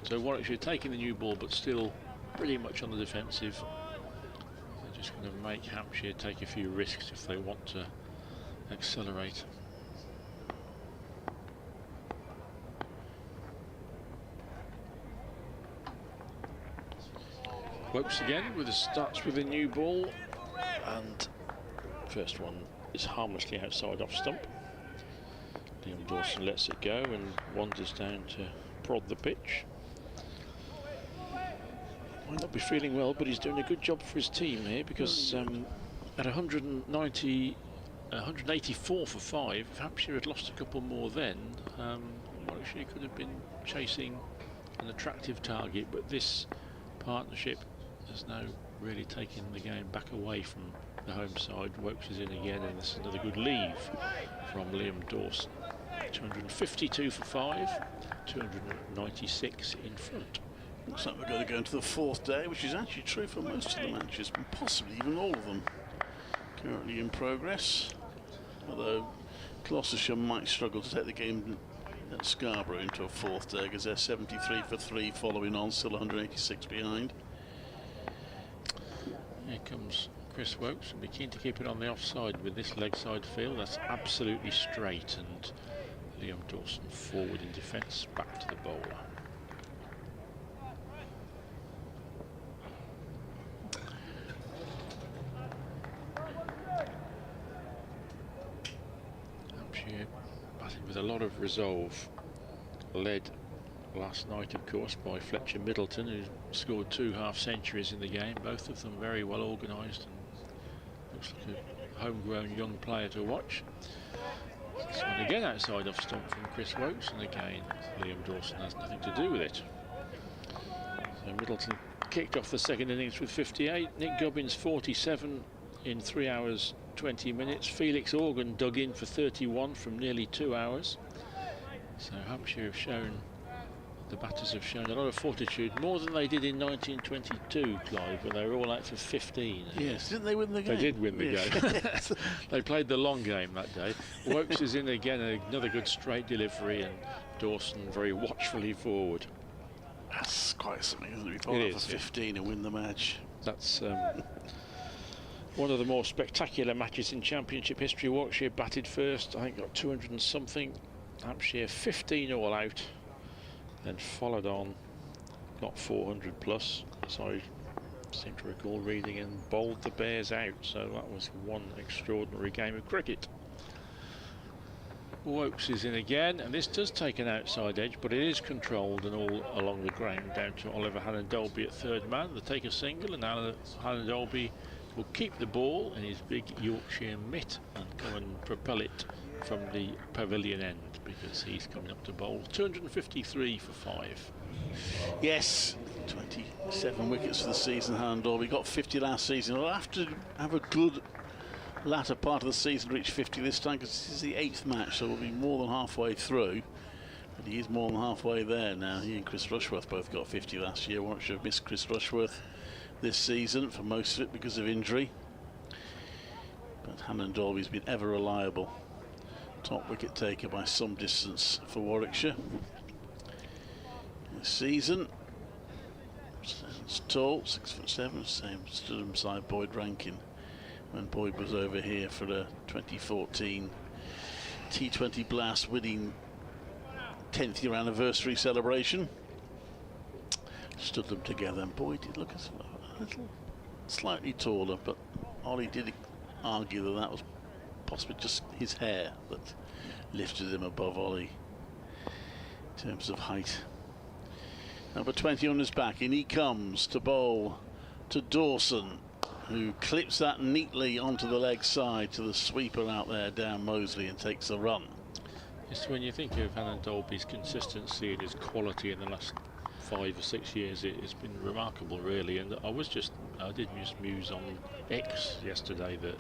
So Warwickshire taking the new ball but still pretty much on the defensive. They're just going to make Hampshire take a few risks if they want to accelerate. Wilkes again starts with a new ball, and first one is harmlessly outside off stump. Liam Dawson lets it go and wanders down to prod the pitch. Might not be feeling well, but he's doing a good job for his team here, because at 184 for 5, if Hampshire had lost a couple more then, Warwickshire could have been chasing an attractive target, but this partnership has now really taken the game back away from the home side. Wilkes is in again, and this is another good leave from Liam Dawson. 252 for 5, 296 in front. Looks like we're going to go into the 4th day, which is actually true for most of the matches, and possibly even all of them currently in progress. Although Gloucestershire might struggle to take the game at Scarborough into a 4th day, because they're 73 for 3 following on, still 186 behind. Here comes Chris Wilkes, and be keen to keep it on the offside with this leg side field. That's absolutely straight, and Liam Dawson forward in defence, back to the bowler. Hampshire batting with a lot of resolve, led last night, of course, by Fletcher Middleton, who scored 2 half-centuries in the game, both of them very well organised, and looks like a homegrown young player to watch. This one again outside off stump from Chris Wilkes, and again Liam Dawson has nothing to do with it. So Middleton kicked off the second innings with 58, Nick Gubbins 47 in 3 hours 20 minutes, Felix Organ dug in for 31 from nearly 2 hours. So Hampshire have shown, the batters have shown a lot of fortitude, more than they did in 1922, Clive, when they were all out for 15. Yes, didn't they win the game? They did win the game. They played the long game that day. Wilkes is in again, another good straight delivery, and Dawson very watchfully forward. That's quite something, isn't it? We bowled out for 15 and win the match. That's one of the more spectacular matches in Championship history. Warwickshire batted first, I think got 200 and something. Hampshire 15 all out, then followed on, got 400 plus, so I seem to recall reading, and bowled the Bears out. So that was one extraordinary game of cricket. Wilkes is in again, and this does take an outside edge, but it is controlled and all along the ground down to Oliver Hallen-Dolby at third man. They take a single, and Hallen-Dolby will keep the ball in his big Yorkshire mitt and go and propel it from the pavilion end, because he's coming up to bowl. 253 for 5. Yes, 27 wickets for the season, Hallen-Dolby. Got 50 last season. He'll have to have a good latter part of the season to reach 50 this time, because this is the 8th match, so we'll be more than halfway through. But he is more than halfway there now. He and Chris Rushworth both got 50 last year. Warwickshire have missed Chris Rushworth this season for most of it because of injury. But Hannon Dolby's been ever reliable. Top wicket taker by some distance for Warwickshire this season. He's tall, 6'7", same stood him beside Boyd Rankin when Boyd was over here for a 2014 T20 Blast winning 10th year anniversary celebration. Stood them together, and Boyd did look a little slightly taller, but Ollie did argue that that was possibly just his hair that lifted him above Ollie in terms of height. Number 20 on his back, in he comes to bowl to Dawson, who clips that neatly onto the leg side to the sweeper out there, down Mosley, and takes a run. Just when you think of Hannon Dolby's consistency and his quality in the last 5 or 6 years, it's been remarkable, really. And I did just muse on X yesterday that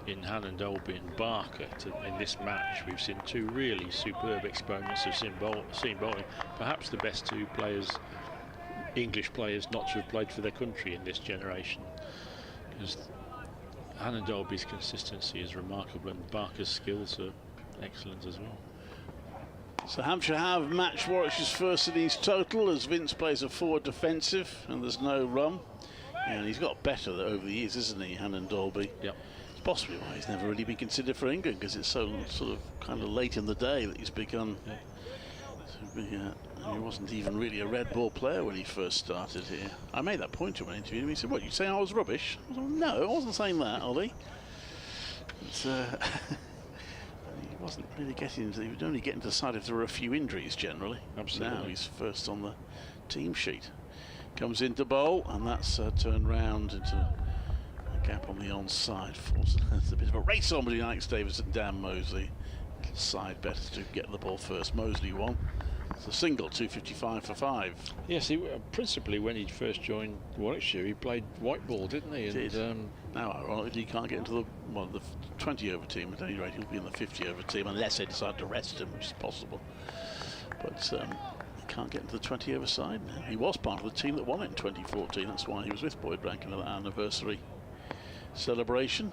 in Hannon Dolby and Barker in this match, we've seen two really superb exponents of seam bowling. Perhaps the best two players, English players, not to have played for their country in this generation. Because Hannon Dolby's consistency is remarkable, and Barker's skills are excellent as well. So Hampshire have matched Warwickshire's first innings total as Vince plays a forward defensive and there's no run. And he's got better over the years, isn't he, Hannon Dolby? Yep. It's possibly why he's never really been considered for England, because it's so sort of kind of late in the day that he's begun. He wasn't even really a red ball player when he first started here. I made that point to him when I interviewed him. He said, "What, you say I was rubbish?" I was like, "No, I wasn't saying that, Ollie." But, he wasn't really getting. He would only get into the side if there were a few injuries generally. Absolutely. Now he's first on the team sheet. Comes into bowl, and that's turned round into a gap on the onside. It's a bit of a race on between Alex Davis and Dan Mosley. Side better to get the ball first. Mosley won. It's a single, 255 for 5. Yes, principally when he first joined Warwickshire, he played white ball, didn't he? He did. Now, ironically, he can't get into the 20-over team. At any rate, he'll be in the 50-over team unless they decide to rest him, which is possible. But he can't get into the 20-over side now. He was part of the team that won it in 2014. That's why he was with Boyd Rankin at that anniversary celebration.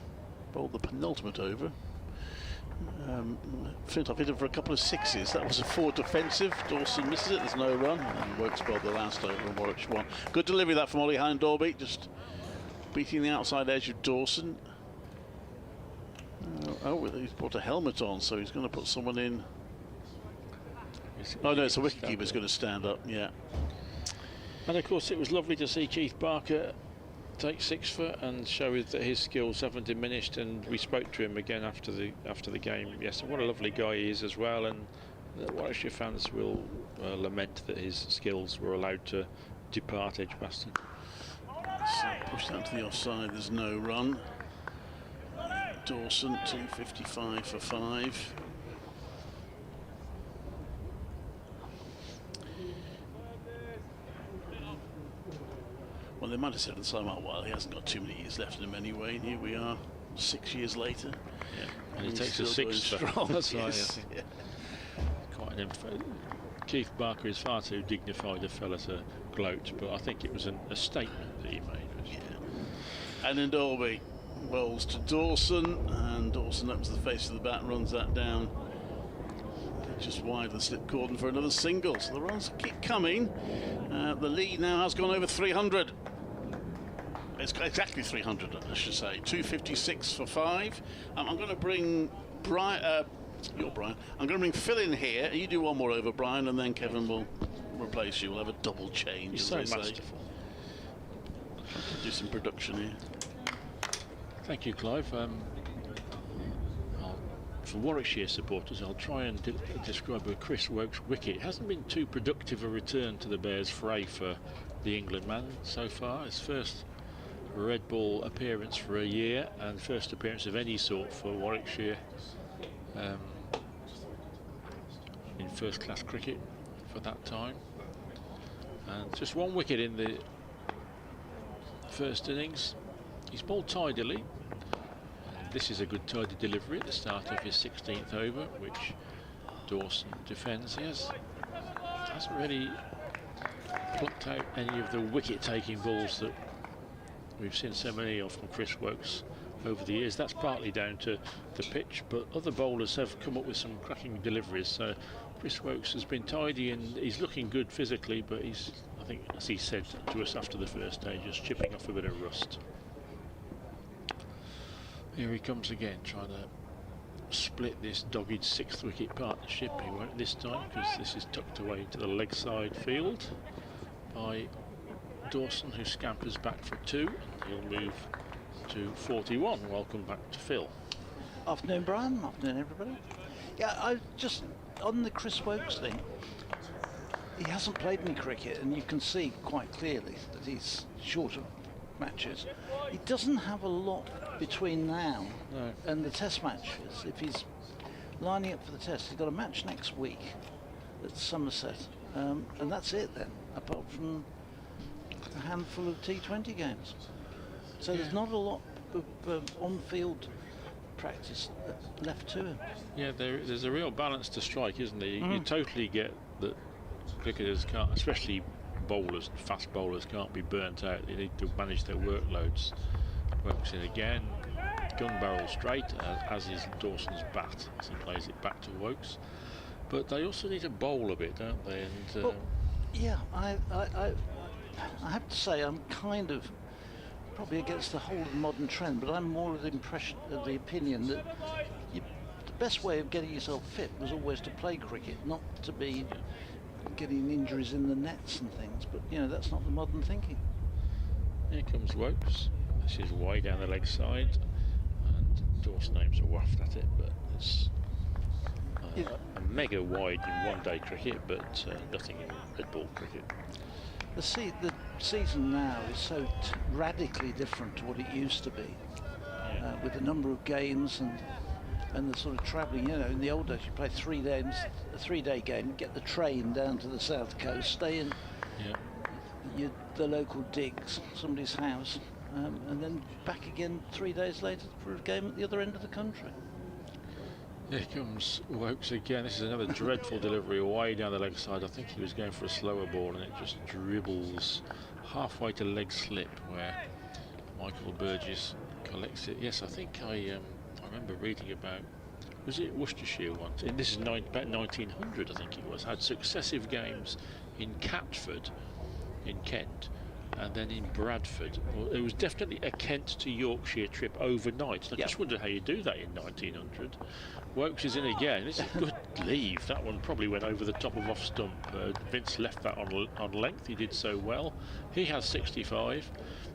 Bowled the penultimate over. Flintoff hit him for a couple of sixes. That was a forward defensive. Dawson misses it. There's no run. And Works bowled the last over and Warwickshire won. Good delivery that from Ollie Hannon Dolby. Just beating the outside edge of Dawson. He's brought a helmet on, so he's going to put someone in. Oh no, it's a wicketkeeper's going to stand up. Yeah. And of course, it was lovely to see Keith Barker take 6 foot and show that his skills haven't diminished, and we spoke to him again after the game. Yes, what a lovely guy he is as well, and the Warwickshire fans will lament that his skills were allowed to depart Edgbaston. So pushed out to the offside, there's no run. Dawson 255 for 5. Well, they might have said at the time, "Oh, well, he hasn't got too many years left in him anyway." And here we are, 6 years later. Yeah, and he takes a 6 strong. That's right. Yes. Yeah. Quite an Keith Barker is far too dignified a fella to gloat, but I think it was a statement that he made. Yeah. And then Dolby rolls to Dawson, and Dawson opens the face of the bat, runs that down just wide of the slip cordon for another single. So the runs keep coming. The lead now has gone over 300. It's exactly 300, I should say. 256 for 5. I'm going to bring Brian. You're Brian. I'm going to bring Phil in here. You do one more over, Brian, and then Kevin will replace you. We'll have a double change. He's so masterful. Do some production here. Thank you, Clive. For Warwickshire supporters, I'll try and describe a Chris Woakes wicket. It hasn't been too productive a return to the Bears fray for the England man so far. His first red ball appearance for a year, and first appearance of any sort for Warwickshire in first class cricket for that time. And just 1 wicket in the first innings. He's bowled tidily. This is a good tidy delivery at the start of his 16th over, which Dawson defends. He hasn't really plucked out any of the wicket-taking balls that we've seen so many of from Chris Woakes over the years. That's partly down to the pitch, but other bowlers have come up with some cracking deliveries. So Chris Wokes has been tidy and he's looking good physically, but he's, I think, as he said to us after the first day, just chipping off a bit of rust. Here he comes again, trying to split this dogged 6th wicket partnership. He won't this time because this is tucked away into the leg side field by Dawson, who scampers back for 2, and he'll move to 41. Welcome back to Phil. Afternoon, Brian. Afternoon, everybody. Yeah, I just on the Chris Wokes thing. He hasn't played any cricket, and you can see quite clearly that he's short of matches. He doesn't have a lot between now and the Test matches. If he's lining up for the Test, he's got a match next week at Somerset, and that's it then, apart from a handful of T20 games. So there's not a lot of on-field practice left to him. Yeah, there's a real balance to strike, isn't there? You totally get that cricketers can't, especially bowlers, fast bowlers, can't be burnt out. They need to manage their workloads. Wokes in again, gun barrel straight, as is Dawson's bat as he plays it back to Wokes. But they also need to bowl a bit, don't they? And well, yeah, I have to say I'm kind of probably against the whole of the modern trend, but I'm more of the opinion that the best way of getting yourself fit was always to play cricket, not to be getting injuries in the nets and things. But you know, that's not the modern thinking. Here comes Wokes. This is way down the leg side, and Dawson aims a waft at it, but it's a mega wide in one-day cricket, but nothing in red ball cricket. The season now is so radically different to what it used to be, with the number of games and the sort of travelling. You know, in the old days you play 3 days, a 3-day game, get the train down to the south coast, stay in the local digs, somebody's house, and then back again 3 days later for a game at the other end of the country. Here comes Wokes again. This is another dreadful delivery way down the leg side. I think he was going for a slower ball and it just dribbles halfway to leg slip where Michael Burgess collects it. Yes, I think I remember reading about, was it Worcestershire once? And this is about 1900, I think it was. Had successive games in Catford in Kent and then in Bradford. Well, it was definitely a Kent to Yorkshire trip overnight. I just wondered how you do that in 1900. Wokes is in again. It's a good leave. That one probably went over the top of off stump. Vince left that on length. He did so well. He has 65.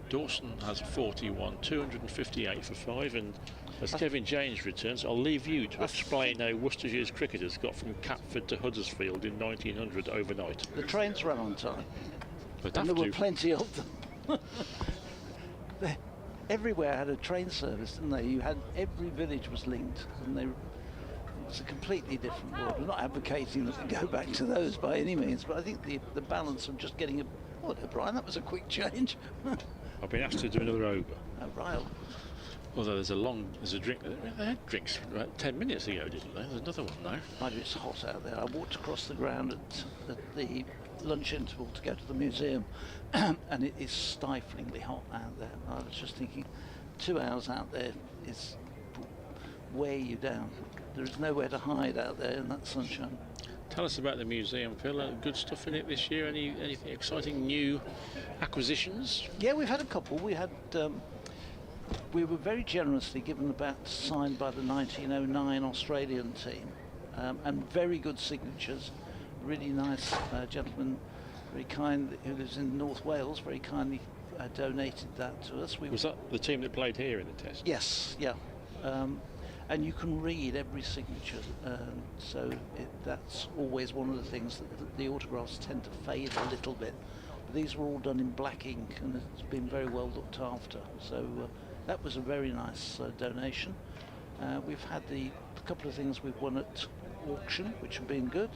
Dawson has 41, 258 for 5. And as Kevin James returns, I'll leave you to explain how Worcestershire's cricketers got from Catford to Huddersfield in 1900 overnight. The trains ran on time. But and there were plenty of them. Everywhere had a train service, didn't they? You had, every village was linked, and it was a completely different world. We're not advocating that we go back to those by any means, but I think the balance of just getting Brian, that was a quick change. I've been asked to do another over. Oh, right. Although there's a drink. They had drinks about 10 minutes ago, didn't they? There's another one now. Mind you, it's hot out there. I walked across the ground at the lunch interval to go to the museum, and it is stiflingly hot out there. I was just thinking, 2 hours out there is wear you down. There is nowhere to hide out there in that sunshine. Tell us about the museum, Phil. Good stuff in it this year. Anything exciting, new acquisitions? Yeah, we've had a couple. We had. We were very generously given the bat signed by the 1909 Australian team, and very good signatures. Really nice gentleman, very kind, who lives in North Wales, very kindly donated that to us. Was that the team that played here in the Test? Yes, yeah. And you can read every signature, so that's always one of the things that the autographs tend to fade a little bit. But these were all done in black ink, and it's been very well looked after. So that was a very nice donation. We've had a couple of things we've won at auction, which have been good.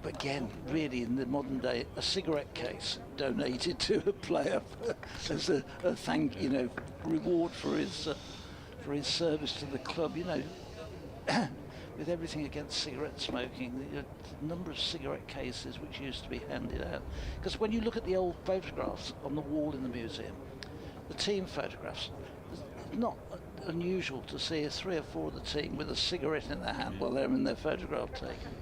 Again, really in the modern day, a cigarette case donated to a player as a reward for his service to the club. You know, with everything against cigarette smoking, the number of cigarette cases which used to be handed out. Because when you look at the old photographs on the wall in the museum, the team photographs, it's not unusual to see 3 or 4 of the team with a cigarette in their hand while they're in their photograph taken.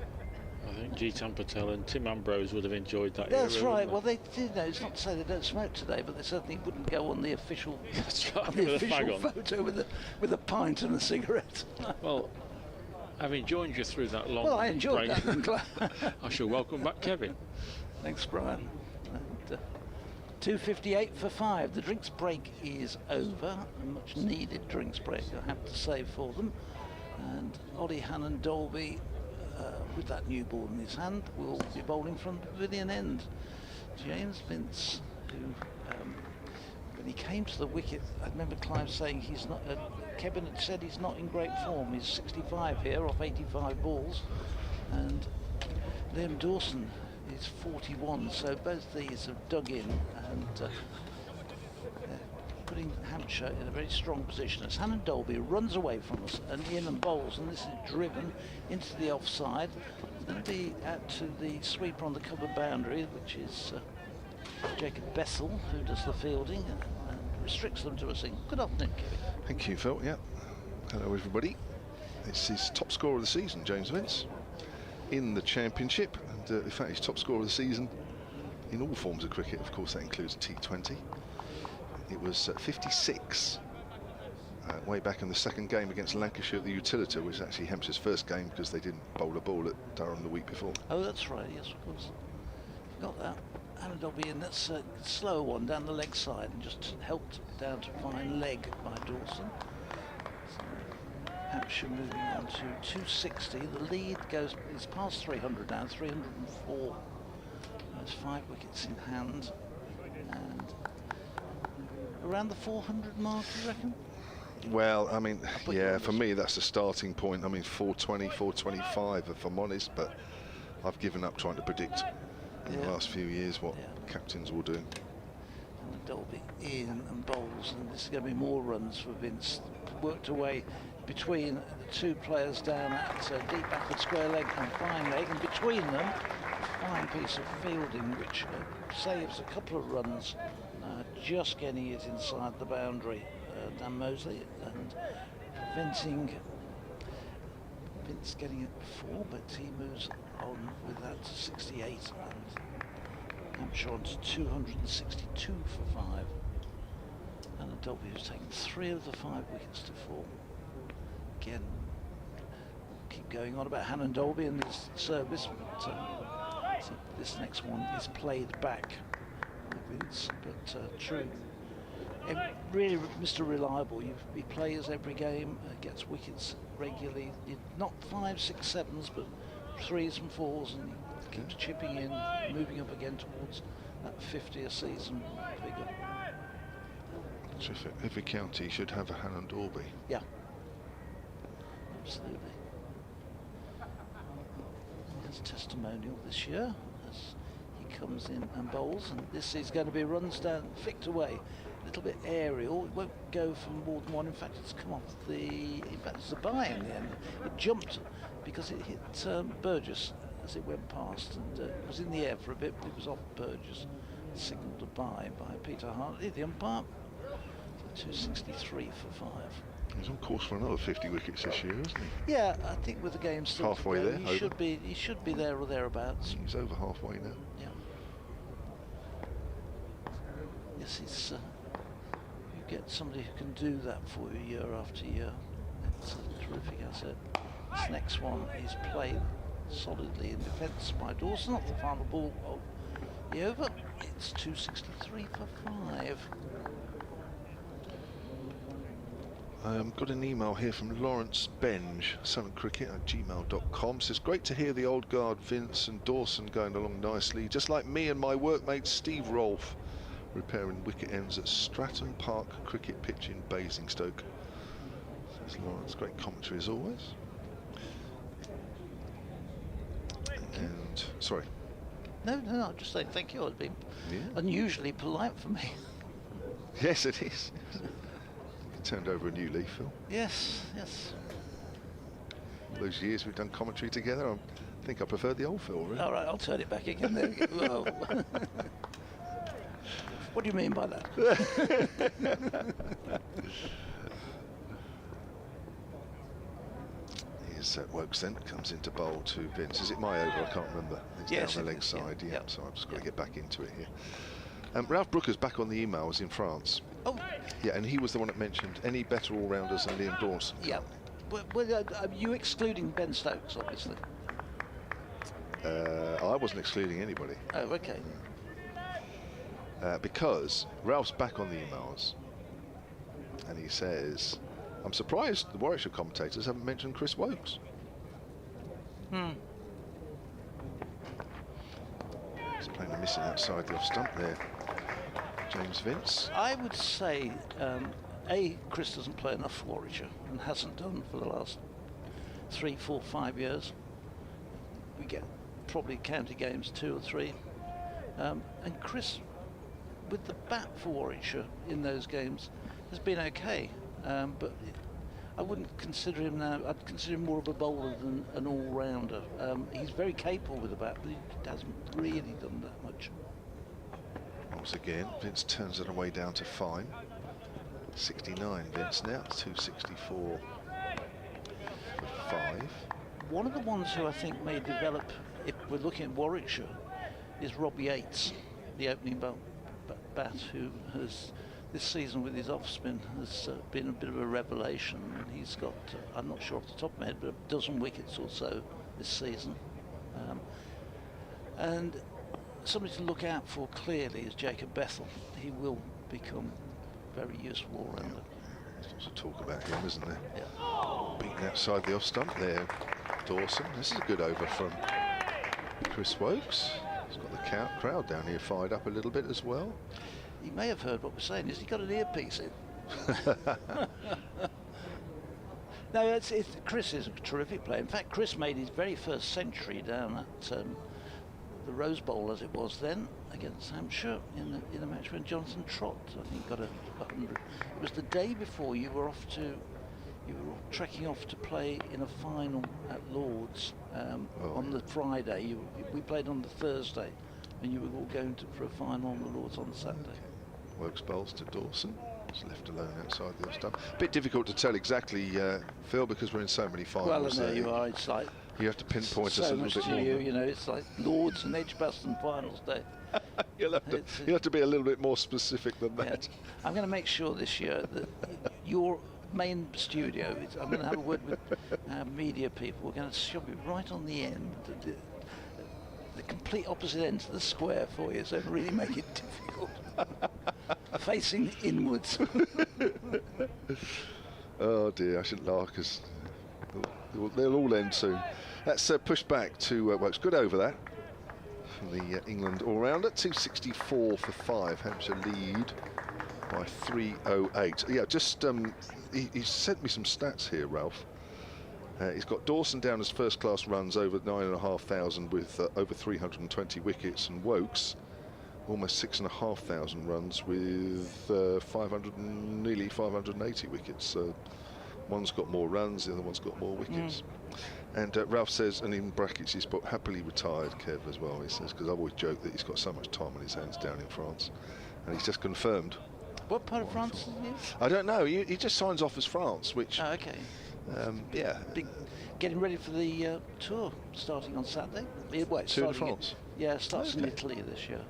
I think Jitan Patel and Tim Ambrose would have enjoyed that. That's era, right. wouldn't Well, they did know. It's not to say they don't smoke today, but they certainly wouldn't go on the official, That's right, on the with a fag official on. photo with a pint and a cigarette. Well, having joined you through that long Well, I enjoyed break, that. I'm glad. I shall welcome back Kevin. Thanks, Brian. And, 2:58 for 5. The drinks break is over. A much needed drinks break, I have to say, for them. And Ollie Hannon Dolby, with that new ball in his hand, will be bowling from the pavilion end. James Vince, who, when he came to the wicket, I remember Clive saying he's not. Kevin had said he's not in great form. He's 65 here off 85 balls, and Liam Dawson is 41. So both these have dug in and putting Hampshire in a very strong position as Hannon Dolby runs away from us and in and bowls, and this is driven into the offside. It's going to be out to the sweeper on the covered boundary, which is Jacob Bessel, who does the fielding and restricts them to a single. Good afternoon, Kevin. Thank you, Phil. Yeah. Hello, everybody. It's his top scorer of the season, James Vince, in the championship, and in fact, he's top scorer of the season in all forms of cricket. Of course, that includes T20. It was 56 way back in the second game against Lancashire at the Utilita, which is actually Hampshire's first game because they didn't bowl a ball at Durham the week before. Oh, that's right, yes, of course. Got that. Hannon Dolby in that slower one down the leg side and just helped down to fine leg by Dawson. So Hampshire moving on to 260. The lead is past 300 now, 304. There's 5 wickets in hand. And around the 400 mark, you reckon? Well, I mean, yeah, for me, that's the starting point. I mean, 420, 425, if I'm honest, but I've given up trying to predict in the last few years what captains will do. And Dolby in and bowls, and this is going to be more runs for Vince. Worked away between the 2 players down at deep backward square leg and fine leg, and between them, a fine piece of fielding which saves a couple of runs. Just getting it inside the boundary, Dan Mosley, and preventing Vince getting it before, but he moves on with that to 68, and Hampshire on to 262 for 5. And Dolby has taken 3 of the 5 wickets to 4. Again, keep going on about Hannon Dolby and his service, but so this next one is played back. Vince, but true. Really, Mr. Reliable. He plays every game, gets wickets regularly. Not 5, 6, 7s, but 3s and 4s, and he keeps chipping in, moving up again towards that 50 a season figure. Terrific. Every county should have a Hannon Dolby. Yeah, absolutely. He has testimonial this year as he comes in and bowls, and this is going to be runs down, flicked away, a little bit aerial. It won't go for more than one. In fact, it's come off in fact, it's a bye in the end. It jumped because it hit Burgess as it went past, and it was in the air for a bit, but it was off Burgess. Signalled a bye by Peter Hartley, the umpire. 263 for 5. He's on course for another 50 wickets this year, isn't he? Yeah, I think with the game still halfway to go, there. He should be there or thereabouts. He's over halfway now. Yeah. Yes, it's you get somebody who can do that for you year after year. It's a terrific asset. This next one is played solidly in defence by Dawson off the final ball of the over. It's 263 for 5. Got an email here from Lawrence Benge, 7cricket@gmail.com. Says, great to hear the old guard Vince and Dawson going along nicely, just like me and my workmate Steve Rolfe repairing wicket ends at Stratton Park cricket pitch in Basingstoke. Says Lawrence, great commentary as always. And sorry. No, I'm just saying thank you. It's been unusually polite for me. Yes, it is. Turned over a new leaf, Phil. Yes. All those years we've done commentary together, I think I prefer the old Phil, really. All right, I'll turn it back again then. What do you mean by that? Here's Wokes then, comes into bowl to Vince. Is it my over? I can't remember. It's yes, down the leg is, side, yeah. So I've just got to get back into it here. Ralph Brooker's back on the emails in France. Oh. Yeah, and he was the one that mentioned any better all-rounders than Liam Dawson. Yeah. Well, you excluding Ben Stokes, obviously. I wasn't excluding anybody. Oh, okay. Because Ralph's back on the emails, and he says, I'm surprised the Warwickshire commentators haven't mentioned Chris Wokes. He's playing a missing outside the off stump there. James Vince. I would say, Chris doesn't play enough for Warwickshire and hasn't done for the last 3, 4, 5 years. We get probably county games 2 or 3. And Chris, with the bat for Warwickshire in those games, has been okay. But I wouldn't consider him now. I'd consider him more of a bowler than an all-rounder. He's very capable with the bat, but he hasn't really done that much. Once again, Vince turns it away down to fine. 69 Vince now, 264 for 5. One of the ones who I think may develop, if we're looking at Warwickshire, is Rob Yates, the opening bat, who has this season with his off spin has been a bit of a revelation. He's got, I'm not sure off the top of my head, but a dozen wickets or so this season. And somebody to look out for clearly is Jacob Bethel. He will become very useful all-rounder. There's lots of talk about him, isn't there? Yeah. Beaten outside the off stump there, Dawson. This is a good over from Chris Wokes. He's got the crowd down here fired up a little bit as well. He may have heard what we're saying. Has he got an earpiece in? No, Chris is a terrific player. In fact, Chris made his very first century down at the Rose Bowl, as it was then, against Hampshire in the match when Jonathan Trott, I think, got a 100. It was the day before you were trekking off to play in a final at Lord's on the Friday. We played on the Thursday, and you were all going for a final on the Lord's on the Saturday. Okay. Wokes bowls to Dawson. He's left alone outside the off stump. A bit difficult to tell exactly, Phil, because we're in so many finals. Well, and there you are. It's like you have to pinpoint so us a little much bit to more. you know, it's like Lord's and Edgbaston finals day. You'll have to be a little bit more specific than that. Yeah. I'm going to make sure this year that your main studio, I'm going to have a word with media people. We're going to shove it right on the end, the complete opposite end to the square for you, so really make it difficult. Facing inwards. Oh dear, I shouldn't laugh because they'll all end soon. That's pushed back to Wokes. Good over that from the England all-rounder. 264 for 5. Hampshire lead by 308. Yeah, just he sent me some stats here, Ralph. He's got Dawson down as first-class runs over 9,500 with over 320 wickets, and Wokes almost 6,500 runs with nearly 580 wickets. So one's got more runs, the other one's got more wickets. And Ralph says, and in brackets he's put happily retired Kev as well, he says, because I've always joked that he's got so much time on his hands down in France, and he's just confirmed. What part of France is he? I don't know, he just signs off as France, which okay. Yeah, getting ready for the tour starting on Saturday. Tour de France. Starts in Italy this year.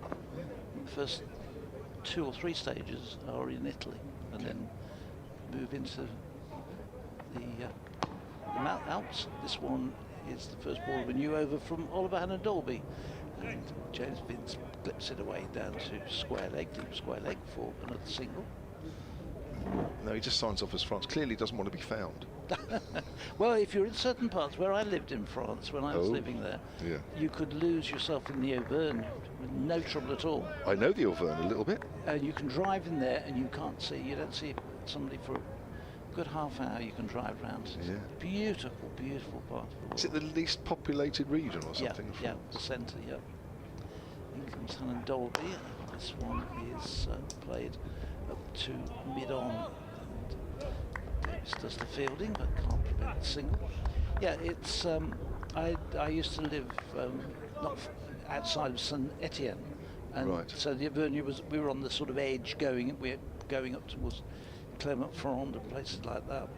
The first 2 or 3 stages are in Italy, and then move into the Alps. This one is the first ball of a new over from Oliver Hannah Dolby, and James Vince clips it away down to square leg, deep square leg for another single. No, he just signs off as France. Clearly doesn't want to be found. Well, if you're in certain parts, where I lived in France when I was living there, you could lose yourself in the Auvergne with no trouble at all. I know the Auvergne a little bit. You can drive in there and you don't see somebody for a good half hour. You can drive around. It's a beautiful, beautiful part of the world. Is it the least populated region or something? Yeah, the centre, In comes Hannah Dolby. This one is played up to mid-on. Davis does the fielding, but can't prevent the single. Yeah, it's. I used to live not outside of Saint Etienne, And right. so the Avernia we were on the sort of edge we're going up towards Clermont-Ferrand and places like that.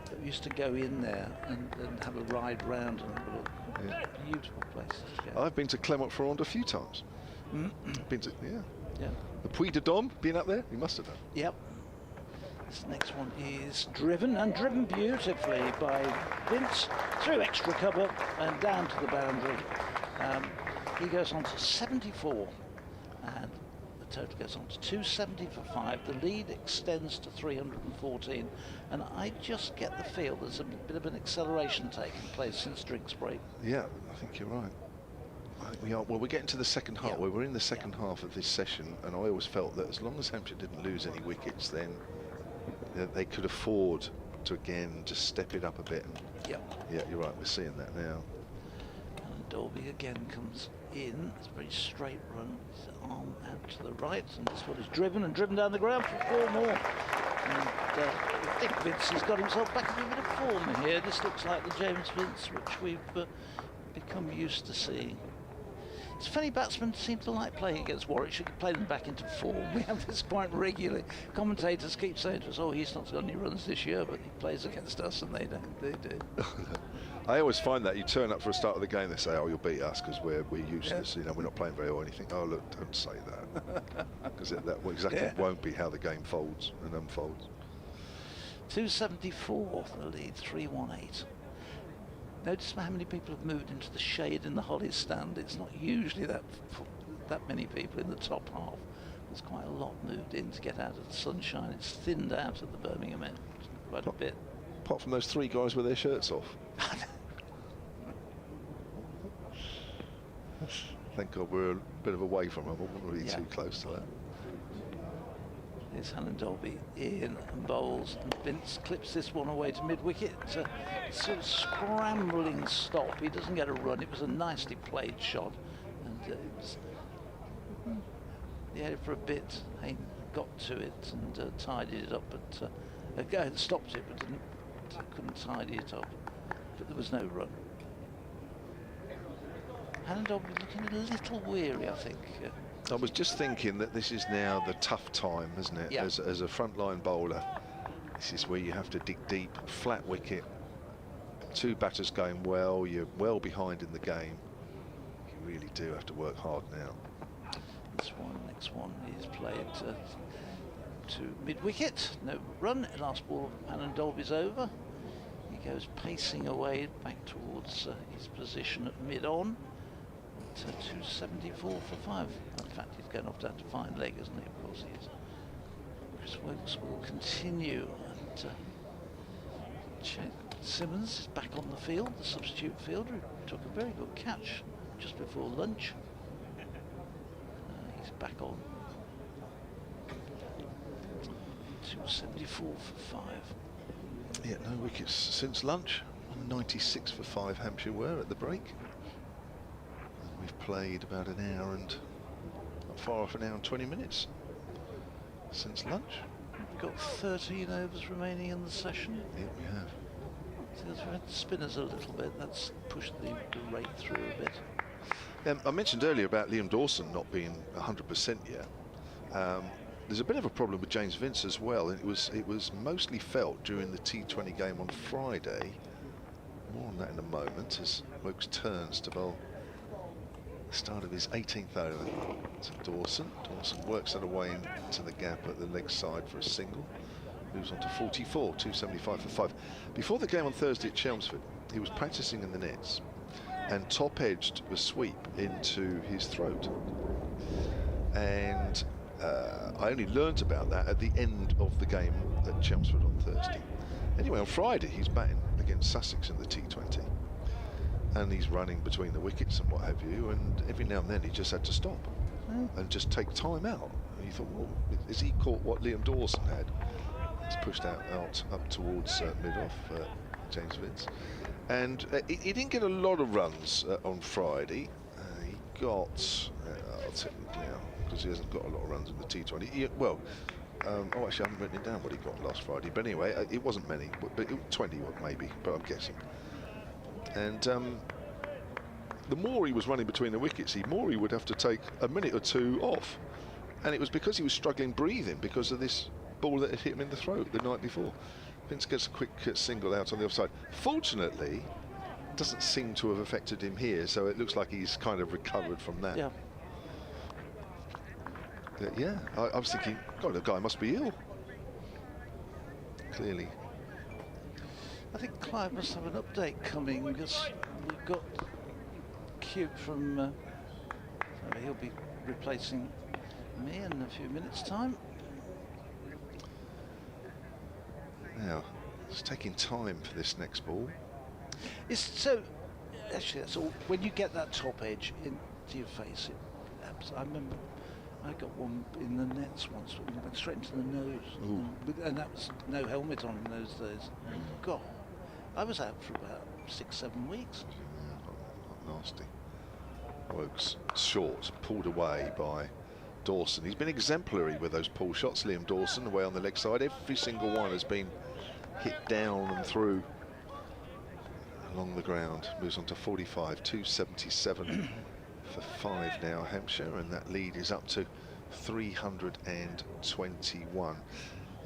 But we used to go in there and have a ride round and have a look. Yeah. Beautiful places to go. I've been to Clermont-Ferrand a few times. Been to, yeah. The Puy de Dôme, been up there? You must have done. Yep. This next one is driven beautifully by Vince through extra cover and down to the boundary. He goes on to 74 and the total goes on to 270 for 5. The lead extends to 314 and I just get the feel there's a bit of an acceleration taking place since drinks break. Yeah, I think you're right. I think we are. Well, we're getting to the second half. Well, we're in the second half of this session and I always felt that as long as Hampshire didn't lose any wickets, then they could afford to again just step it up a bit. And yeah, you're right. We're seeing that now. And Dolby again comes in. It's a very straight run. His arm out to the right, and this one is driven down the ground for 4 more. And I think Vince has got himself back in a bit of form here. This looks like the James Vince which we've become used to seeing. It's funny, batsmen seem to like playing against Warwickshire, play them back into form. We have this quite regularly. Commentators keep saying to us, oh, he's not got any runs this year, but he plays against us, and they don't. They do. I always find that you turn up for a start of the game, they say, oh, you'll beat us because we're useless, you know, we're not playing very well, and you think, oh, look, don't say that. Because that exactly won't be how the game folds and unfolds. 274 for the lead, 318. Notice how many people have moved into the shade in the Hollies stand. It's not usually that many people in the top half. There's quite a lot moved in to get out of the sunshine. It's thinned out at the Birmingham end quite a bit. Apart from those 3 guys with their shirts off. Thank God we're a bit of away from them. I wouldn't want to be too close to that. Here's Helen Dolby in and bowls, and Vince clips this one away to mid-wicket. It's a sort of scrambling stop. He doesn't get a run. It was a nicely played shot, and it was for a bit. Hayne got to it and tidied it up, but stopped it, but couldn't tidy it up. But there was no run. Helen Dolby looking a little weary, I think. I was just thinking that this is now the tough time, isn't it? Yeah. As a frontline bowler, this is where you have to dig deep, flat wicket, 2 batters going well, you're well behind in the game. You really do have to work hard now. Next one is played to mid-wicket. No run. Last ball of Helen Dolby's over. He goes pacing away back towards his position at mid-on. 274 for 5. In fact, he's going off down to fine leg, isn't he? Of course he is. Chris Wokes will continue. And Simmons is back on the field, the substitute fielder, who took a very good catch just before lunch. He's back on. 274 for 5. Yeah, no wickets since lunch. 96 for 5 Hampshire were at the break. We've played about an hour and not far off an hour and 20 minutes since lunch. We've got 13 overs remaining in the session. Yeah, we have. So we've had the spinners a little bit. That's pushed the rate through a bit. I mentioned earlier about Liam Dawson not being 100% yet. There's a bit of a problem with James Vince as well. It was mostly felt during the T20 game on Friday. More on that in a moment as Wokes turns to bowl. Start of his 18th over to Dawson. Dawson works that away into the gap at the leg side for a single. Moves on to 44, 275 for 5. Before the game on Thursday at Chelmsford, he was practicing in the nets and top-edged a sweep into his throat. And I only learnt about that at the end of the game at Chelmsford on Thursday. Anyway, on Friday, he's batting against Sussex in the T20. And he's running between the wickets and what have you, and every now and then he just had to stop and just take time out. And you thought, well, is he caught what Liam Dawson had? He's pushed out up towards mid-off, James Vince. And he didn't get a lot of runs on Friday. He got, I'll tell you now, because he hasn't got a lot of runs in the T20. Actually, I haven't written it down what he got last Friday. But anyway, it wasn't many, but 20 maybe, but I'm guessing. And the more he was running between the wickets, the more he would have to take a minute or two off. And it was because he was struggling breathing because of this ball that had hit him in the throat the night before. Vince gets a quick single out on the offside. Fortunately, it doesn't seem to have affected him here, so it looks like he's kind of recovered from that. Yeah. Yeah, I was thinking, God, the guy must be ill. Clearly. I think Clive must have an update coming because we've got Cube from. He'll be replacing me in a few minutes' time. Now, it's taking time for this next ball. It's so. Actually, that's all. When you get that top edge into your face, I remember I got one in the nets once, but it went straight into the nose, and that was no helmet on in those days. God, I was out for about 6-7 weeks. Not nasty. Wokes short, pulled away by Dawson. He's been exemplary with those pull shots. Liam Dawson away on the leg side. Every single one has been hit down and through along the ground. Moves on to 45, 277 for 5 now, Hampshire, and that lead is up to 321.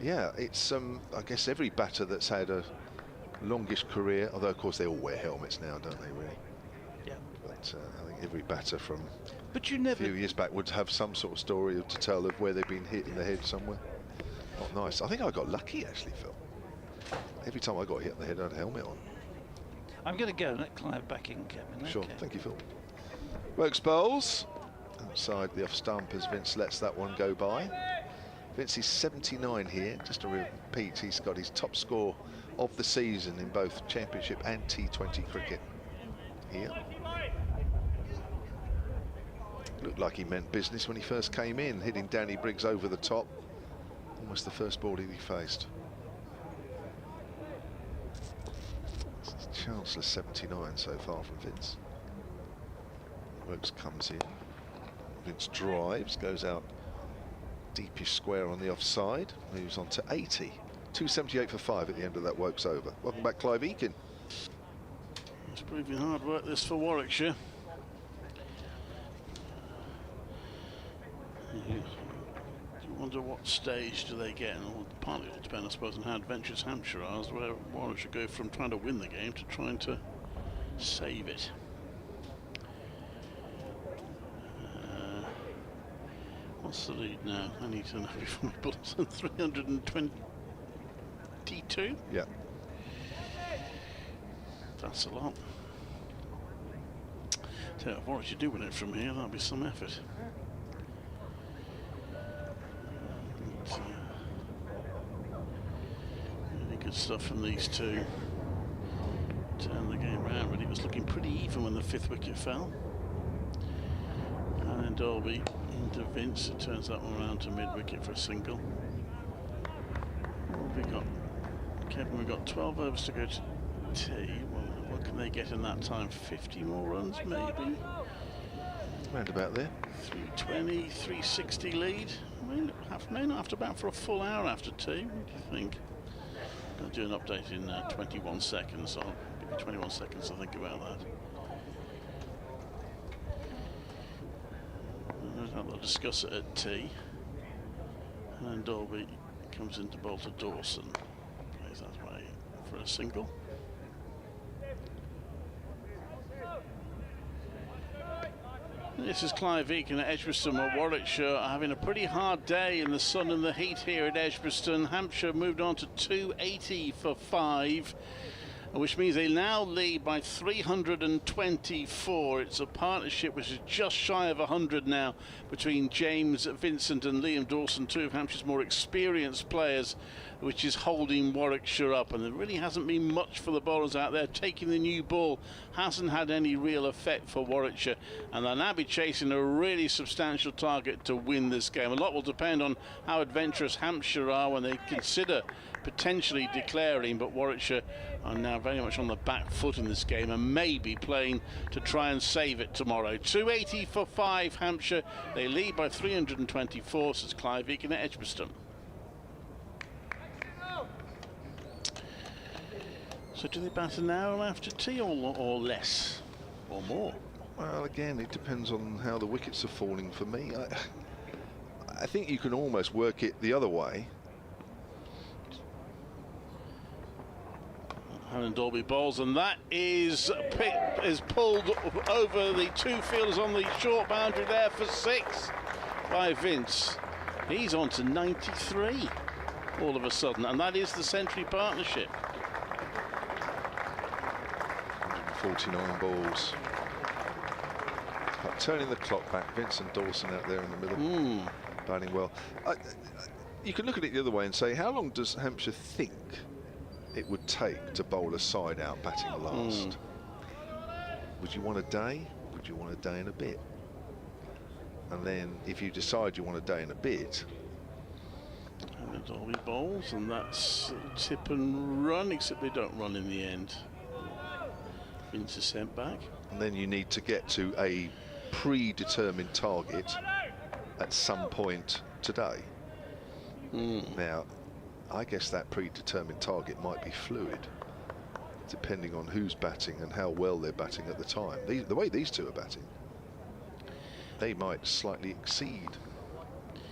Yeah, it's I guess every batter that's had a longish career, although of course they all wear helmets now, don't they, really? Yeah. But I think every batter from a few years back would have some sort of story to tell of where they've been hit in the head somewhere. Not nice. I think I got lucky, actually, Phil. Every time I got hit in the head, I had a helmet on. I'm going to go and let Clive back in, Kevin. Sure, okay. Thank you, Phil. Wokes bowls outside the off stump as Vince lets that one go by. Vince is 79 here. Just to repeat, he's got his top score of the season in both Championship and T20 cricket here. Looked like he meant business when he first came in, hitting Danny Briggs over the top. Almost the first ball he faced. Chanceless 79 so far from Vince. Wokes comes in. Vince drives, goes out deepish square on the offside, moves on to 80. 278 for 5 at the end of that Wokes over. Welcome back, Clive Eakin. It's proving hard work this for Warwickshire. You wonder what stage do they get, and partly it'll depend, I suppose, on how adventurous Hampshire are, where Warwickshire go from trying to win the game to trying to save it. What's the lead now? I need to know before we build 322? Yeah. That's a lot. Tell you what, if you do win it from here, that'll be some effort. Really good stuff from these two. Turn the game round, but it was looking pretty even when the 5th wicket fell. And then Dolby into Vince, it turns that one around to mid-wicket for a single. What have we got? Kevin, we've got 12 overs to go to tea. Well, what can they get in that time? 50 more runs, maybe? Round about there. 320, 360 lead. I mean, may not have to bat for a full hour after tea. What do you think? I'll do an update in 21 seconds. I'll give you 21 seconds to think about that. They'll discuss it at tea. And Dolby comes into bowl to Dawson. Plays that way for a single. This is Clive Eakin at Edgbaston, where Warwickshire are having a pretty hard day in the sun and the heat here at Edgbaston. Hampshire moved on to 280 for 5. Which means they now lead by 324. It's a partnership which is just shy of 100 now between James Vincent and Liam Dawson, two of Hampshire's more experienced players, which is holding Warwickshire up. And there really hasn't been much for the bowlers out there. Taking the new ball hasn't had any real effect for Warwickshire, and they'll now be chasing a really substantial target to win this game. A lot will depend on how adventurous Hampshire are when they consider potentially declaring, but Warwickshire are now very much on the back foot in this game and maybe playing to try and save it tomorrow. 280 for 5 Hampshire. They lead by 324. Says Clive Eakin at Edgbaston. So do they bat an hour after tea or less or more? Well, again, it depends on how the wickets are falling for me. I think you can almost work it the other way. Helen Dalby bowls, and that is pulled over the 2 fielders on the short boundary there for 6 by Vince. He's on to 93 all of a sudden, and that is the century partnership. 149 balls. But turning the clock back, Vince and Dawson out there in the middle, batting well. You can look at it the other way and say, how long does Hampshire think it would take to bowl a side out batting last? Would you want a day? Would you want a day and a bit? And then if you decide you want a day and a bit, and the Dolby bowls, and that's tip and run, except they don't run in the end. Vince is sent back. and then you need to get to a predetermined target at some point today. Now, I guess that predetermined target might be fluid, depending on who's batting and how well they're batting at the time. The way these two are batting, they might slightly exceed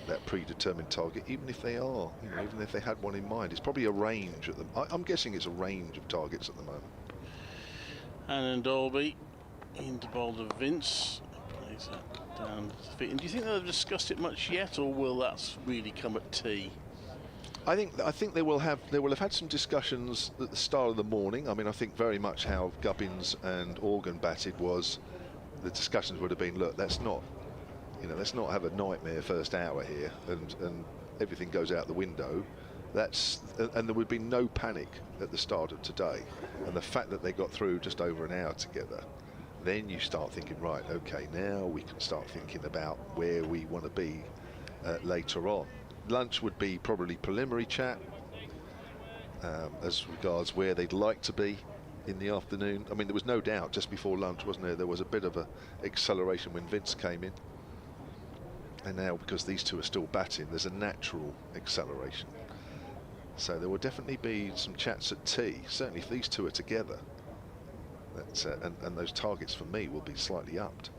that predetermined target, even if they are, even if they had one in mind. It's probably a range at them. I'm guessing it's a range of targets at the moment. And Dolby into bowl of Vince, plays that down to the feet. And do you think they've discussed it much yet, or will that really come at tea? I think they will have had some discussions at the start of the morning. I mean, I think very much how Gubbins and Organ batted was, the discussions would have been, look, let's not have a nightmare first hour here and everything goes out the window. And there would be no panic at the start of today. And the fact that they got through just over an hour together, then you start thinking, right, okay, now we can start thinking about where we want to be later on. Lunch would be probably preliminary chat as regards where they'd like to be in the afternoon. I mean, there was no doubt just before lunch, wasn't there? There was a bit of a acceleration when Vince came in. And now, because these two are still batting, there's a natural acceleration. So there will definitely be some chats at tea, certainly if these two are together. And those targets for me will be slightly upped.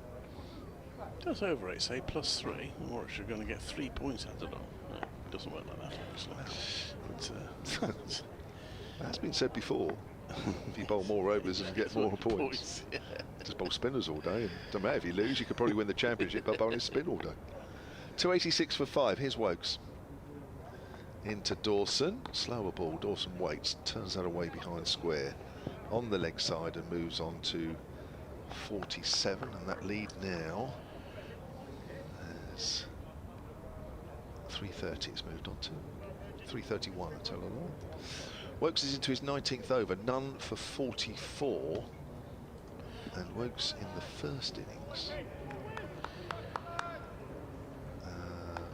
That's over 8, say +3. Warwickshire are going to get 3 points out of it. No, it doesn't work like that, obviously. That's been said before. If you bowl more overs and get more points. Yeah. Just bowl spinners all day. And don't matter if you lose, you could probably win the championship by bowling spin all day. 286 for 5. Here's Wokes. Into Dawson, slower ball. Dawson waits, turns that away behind square on the leg side and moves on to 47, and that lead now is 330. It's moved on to 331. I tell a lie. Wokes is into his 19th over, none for 44, and Wokes in the first innings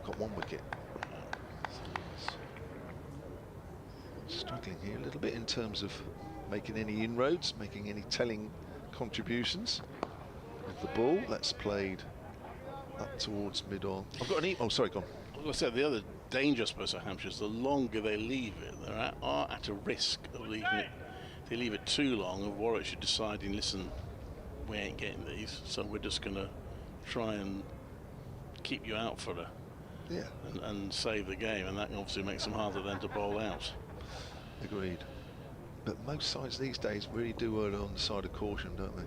got 1 wicket. Struggling here a little bit in terms of making any inroads, making any telling contributions with the ball. That's played up towards mid-on. I've got an oh, sorry, go on. As I said, the other danger, I suppose, at Hampshire is the longer they leave it, they are at a risk of leaving it. If they leave it too long, and Warwickshire deciding, listen, we ain't getting these, so we're just going to try and keep you out for and save the game, and that obviously makes them harder then to bowl out. Agreed. But most sides these days really do err on the side of caution, don't they?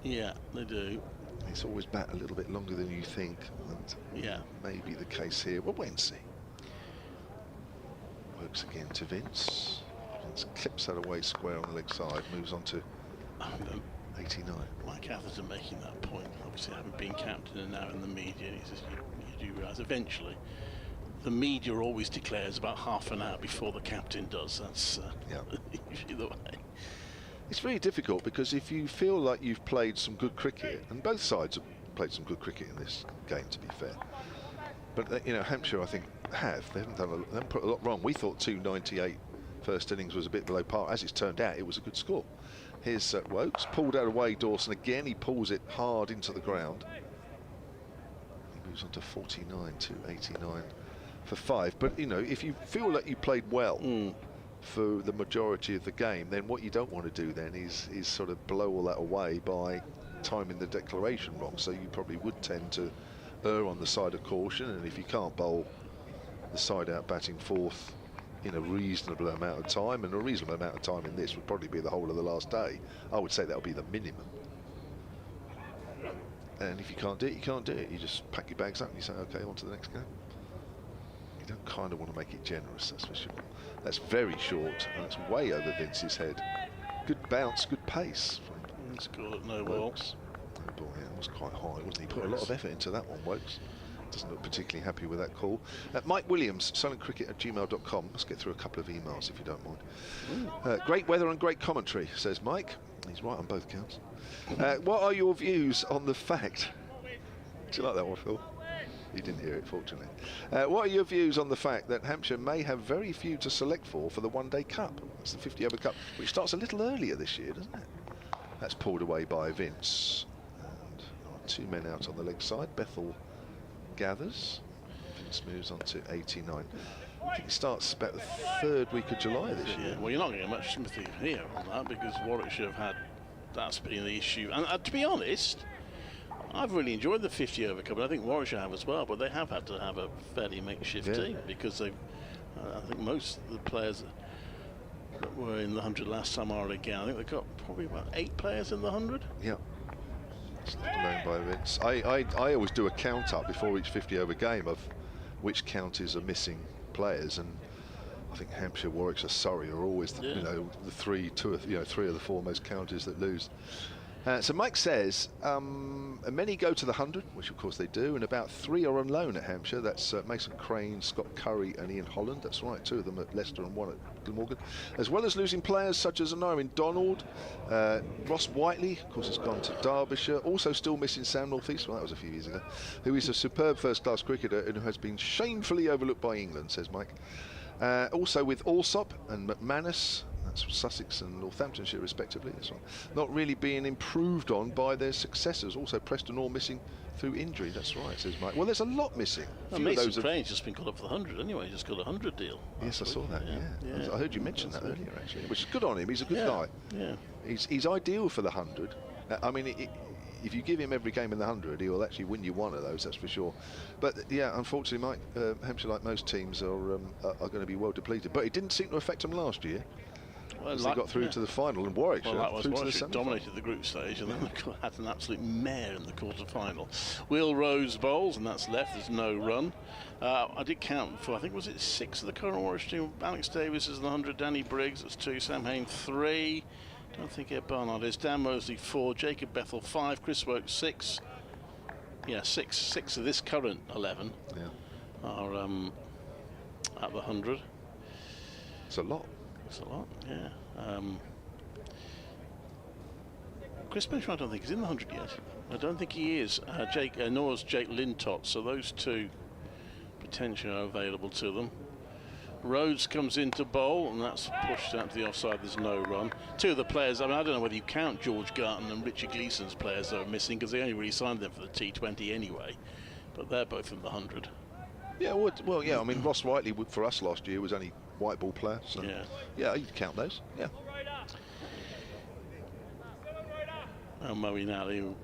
Yeah, they do. It's always bat a little bit longer than you think, and yeah, maybe the case here. We'll wait and see. Works again to Vince. Vince clips that away square on the leg side, moves on to 89. Mike Atherton making that point, obviously having been captain and now in the media, he says you do realise eventually the media always declares about half an hour before the captain does. That's usually the way. It's very difficult because if you feel like you've played some good cricket, and both sides have played some good cricket in this game, to be fair, but Hampshire, I think, they haven't put a lot wrong. We thought 298 first innings was a bit below par. As it's turned out, it was a good score. Here's Wokes, pulled out away Dawson again. He pulls it hard into the ground. He moves on to 49 to 89 for 5. But if you feel like you played well for the majority of the game, then what you don't want to do then is sort of blow all that away by timing the declaration wrong, so you probably would tend to err on the side of caution, and if you can't bowl the side out batting fourth in a reasonable amount of time, and a reasonable amount of time in this would probably be the whole of the last day, I would say that would be the minimum. And if you can't do it, you can't do it. You just pack your bags up and you say, okay, on to the next game. You don't kind of want to make it generous, that's for sure. That's very short, and that's way over Vince's head. Good bounce, good pace. He's got it, no balls. No ball, yeah, it was quite high, wasn't he? Put a lot of effort into that one, Wokes. Doesn't look particularly happy with that call. Mike Williams, silentcricket@gmail.com. Let's get through a couple of emails if you don't mind. Great weather and great commentary, says Mike. He's right on both counts. What are your views on the fact... Do you like that one, Phil? You didn't hear it, fortunately. What are your views on the fact that Hampshire may have very few to select for the one-day cup? It's the 50 over cup, which starts a little earlier this year, doesn't it? That's pulled away by Vince. And two men out on the leg side. Bethel gathers. Vince moves on to 89. I think it starts about the third week of July this year. Well, you're not going to get much sympathy here on that, because Warwickshire have had, that's been the issue. And to be honest, I've really enjoyed the 50 over cup, and I think Warwickshire have as well, but they have had to have a fairly makeshift team, because they've, I think most of the players that were in the 100 last time are again. I think they've got probably about 8 players in the 100. Yeah. It's left alone by Vince. I always do a count up before each 50 over game of which counties are missing players, and I think Hampshire, Warwickshire, Surrey are always the, you know, the three of the four most counties that lose. So Mike says many go to the 100, which of course they do, and about 3 are on loan at Hampshire. That's Mason Crane, Scott Curry and Ian Holland. That's right, 2 of them at Leicester and 1 at Glamorgan. As well as losing players such as Anarian Donald, Ross Whiteley, of course, has gone to Derbyshire. Also still missing Sam North East, well that was a few years ago, who is a superb first-class cricketer and who has been shamefully overlooked by England, says Mike. Also with Alsop and McManus, that's Sussex and Northamptonshire respectively, this one, not really being improved on by their successors. Also Preston Orr missing through injury, that's right, says Mike. Well, there's a lot missing. Well, Mason Crane's just been called up for the 100 anyway, he's just got a 100 deal. Yes, I saw that, yeah. I heard you mention that earlier, actually, which is good on him. He's a good guy. Yeah. He's ideal for the 100. I mean, if you give him every game in the 100, he will actually win you one of those, that's for sure. But yeah, unfortunately, Mike, Hampshire, like most teams, are going to be well depleted. But it didn't seem to affect them last year. Well, they got through to the final, and Warwickshire dominated the group stage, and then had an absolute mare in the quarter-final. Will Rose bowls, and that's left. There's no run. I did count for, I think, was it 6 of the current Warwickshire team? Alex Davis is the 100, Danny Briggs, that's 2, Sam Hain 3. Don't think Ed Barnard is. Dan Mosley 4, Jacob Bethel 5, Chris Woke 6. Yeah, 6 of this current 11 are at the 100. It's a lot. It's a lot, yeah. Chris Benjamin, I don't think he's in the 100 yet. I don't think he is. Nor's Jake Lintott, so those 2 potentially are available to them. Rhodes comes into bowl, and that's pushed out to the offside. There's no run. 2 of the players, I mean, I don't know whether you count George Garton and Richard Gleeson's players that are missing, because they only really signed them for the T20 anyway, but they're both in the 100. Yeah, well, yeah, I mean, Ross Whiteley for us last year was only white ball player, so yeah, you'd count those, yeah. And Moeen Ali, who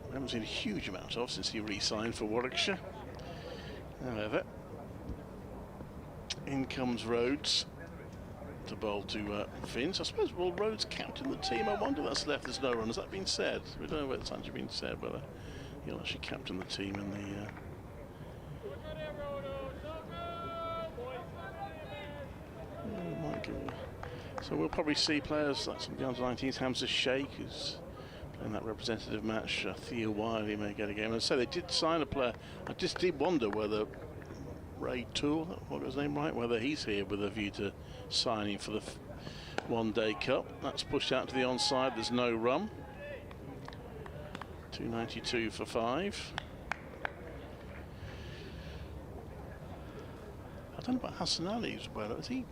I haven't seen a huge amount of since he re-signed for Warwickshire. However, in comes Rhodes to bowl to Vince. I suppose, will Rhodes count in the team? I wonder that's left. There's no run. Has that been said? We don't know whether it's actually been said, whether he'll actually captain the team in the... So we'll probably see players like some down to 19s. Hamza Sheikh, who's playing that representative match. Theo Wiley may get a game. And so they did sign a player. I just did wonder whether Ray Toole, what was his name right, whether he's here with a view to signing for the one-day cup. That's pushed out to the onside. There's no run. 292 for 5. I don't know about Hassan Ali as well. Is he?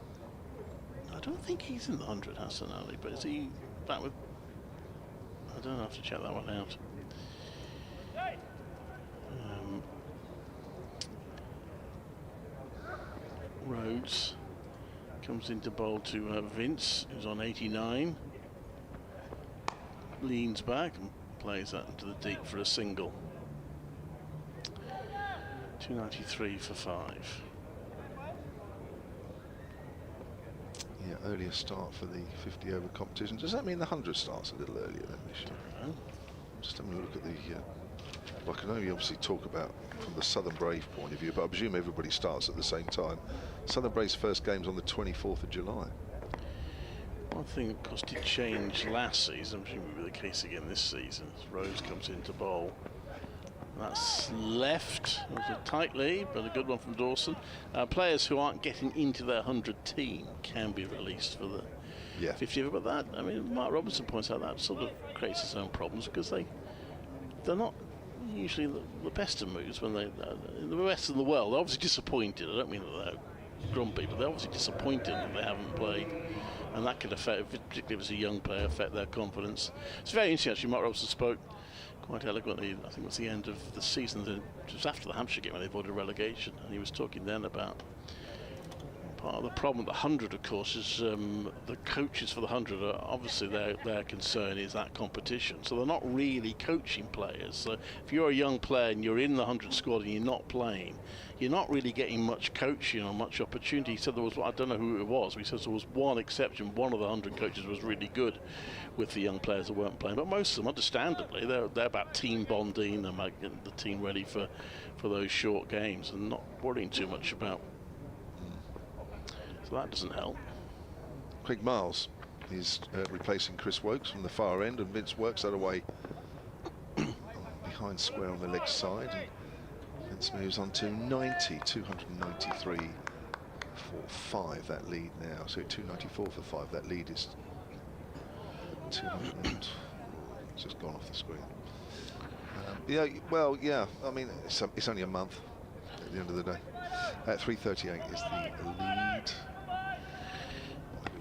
I don't think he's in the 100, Hassan Ali, but is he back with... I don't know, I have to check that one out. Rhodes comes into bowl to Vince, who's on 89. Leans back and plays that into the deep for a single. 293 for 5. Yeah, earlier start for the 50 over competition. Does that mean the 100 starts a little earlier than this year? I'm just having a look at the. Well, I can only obviously talk about from the Southern Brave point of view, but I presume everybody starts at the same time. Southern Brave's first game's on the 24th of July. One thing, of course, did change last season, presumably will be the case again this season. Rose comes into bowl. That's left. It was a tight lead, but a good one from Dawson. Players who aren't getting into their 100 team can be released for the 50 over. But that, I mean, Mark Robinson points out that sort of creates its own problems because they're not usually the best of moods when they in the rest of the world. They're obviously disappointed. I don't mean that they're grumpy, but they're obviously disappointed that they haven't played. And that could affect, particularly if it's a young player, affect their confidence. It's very interesting, actually. Mark Robinson spoke quite eloquently, I think it was the end of the season, just after the Hampshire game when they avoided relegation, and he was talking then about part of the problem at the 100, of course, is the coaches for the 100 are obviously their concern is that competition, so they're not really coaching players. So if you're a young player and you're in the 100 squad and you're not playing, you're not really getting much coaching or much opportunity. He said there was, I don't know who it was, but he says there was one exception. One of the 100 coaches was really good with the young players that weren't playing, but most of them, understandably, they're about team bonding and making the team ready for those short games and not worrying too much about. So that doesn't help. Craig Miles is replacing Chris Wokes from the far end, and Vince works that away behind square on the leg side. And Vince moves on to 90, 293 for 5, that lead now. So 294 for 5, that lead is 200. It's just gone off the screen. Yeah, well, yeah, I mean, it's only a month at the end of the day. 338 is the lead.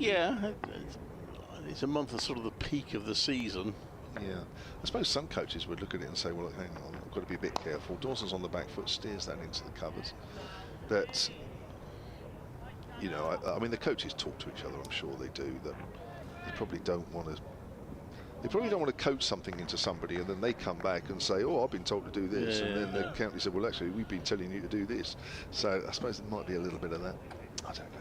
Yeah, it's a month of sort of the peak of the season. Yeah, I suppose some coaches would look at it and say, well, hang on, I've got to be a bit careful. Dawson's on the back foot, steers that into the covers. But, you know, I mean, the coaches talk to each other, I'm sure they do, that they probably don't want to coach something into somebody and then they come back and say, oh, I've been told to do this. And then the county said, well, actually, we've been telling you to do this. So I suppose there might be a little bit of that. I don't know.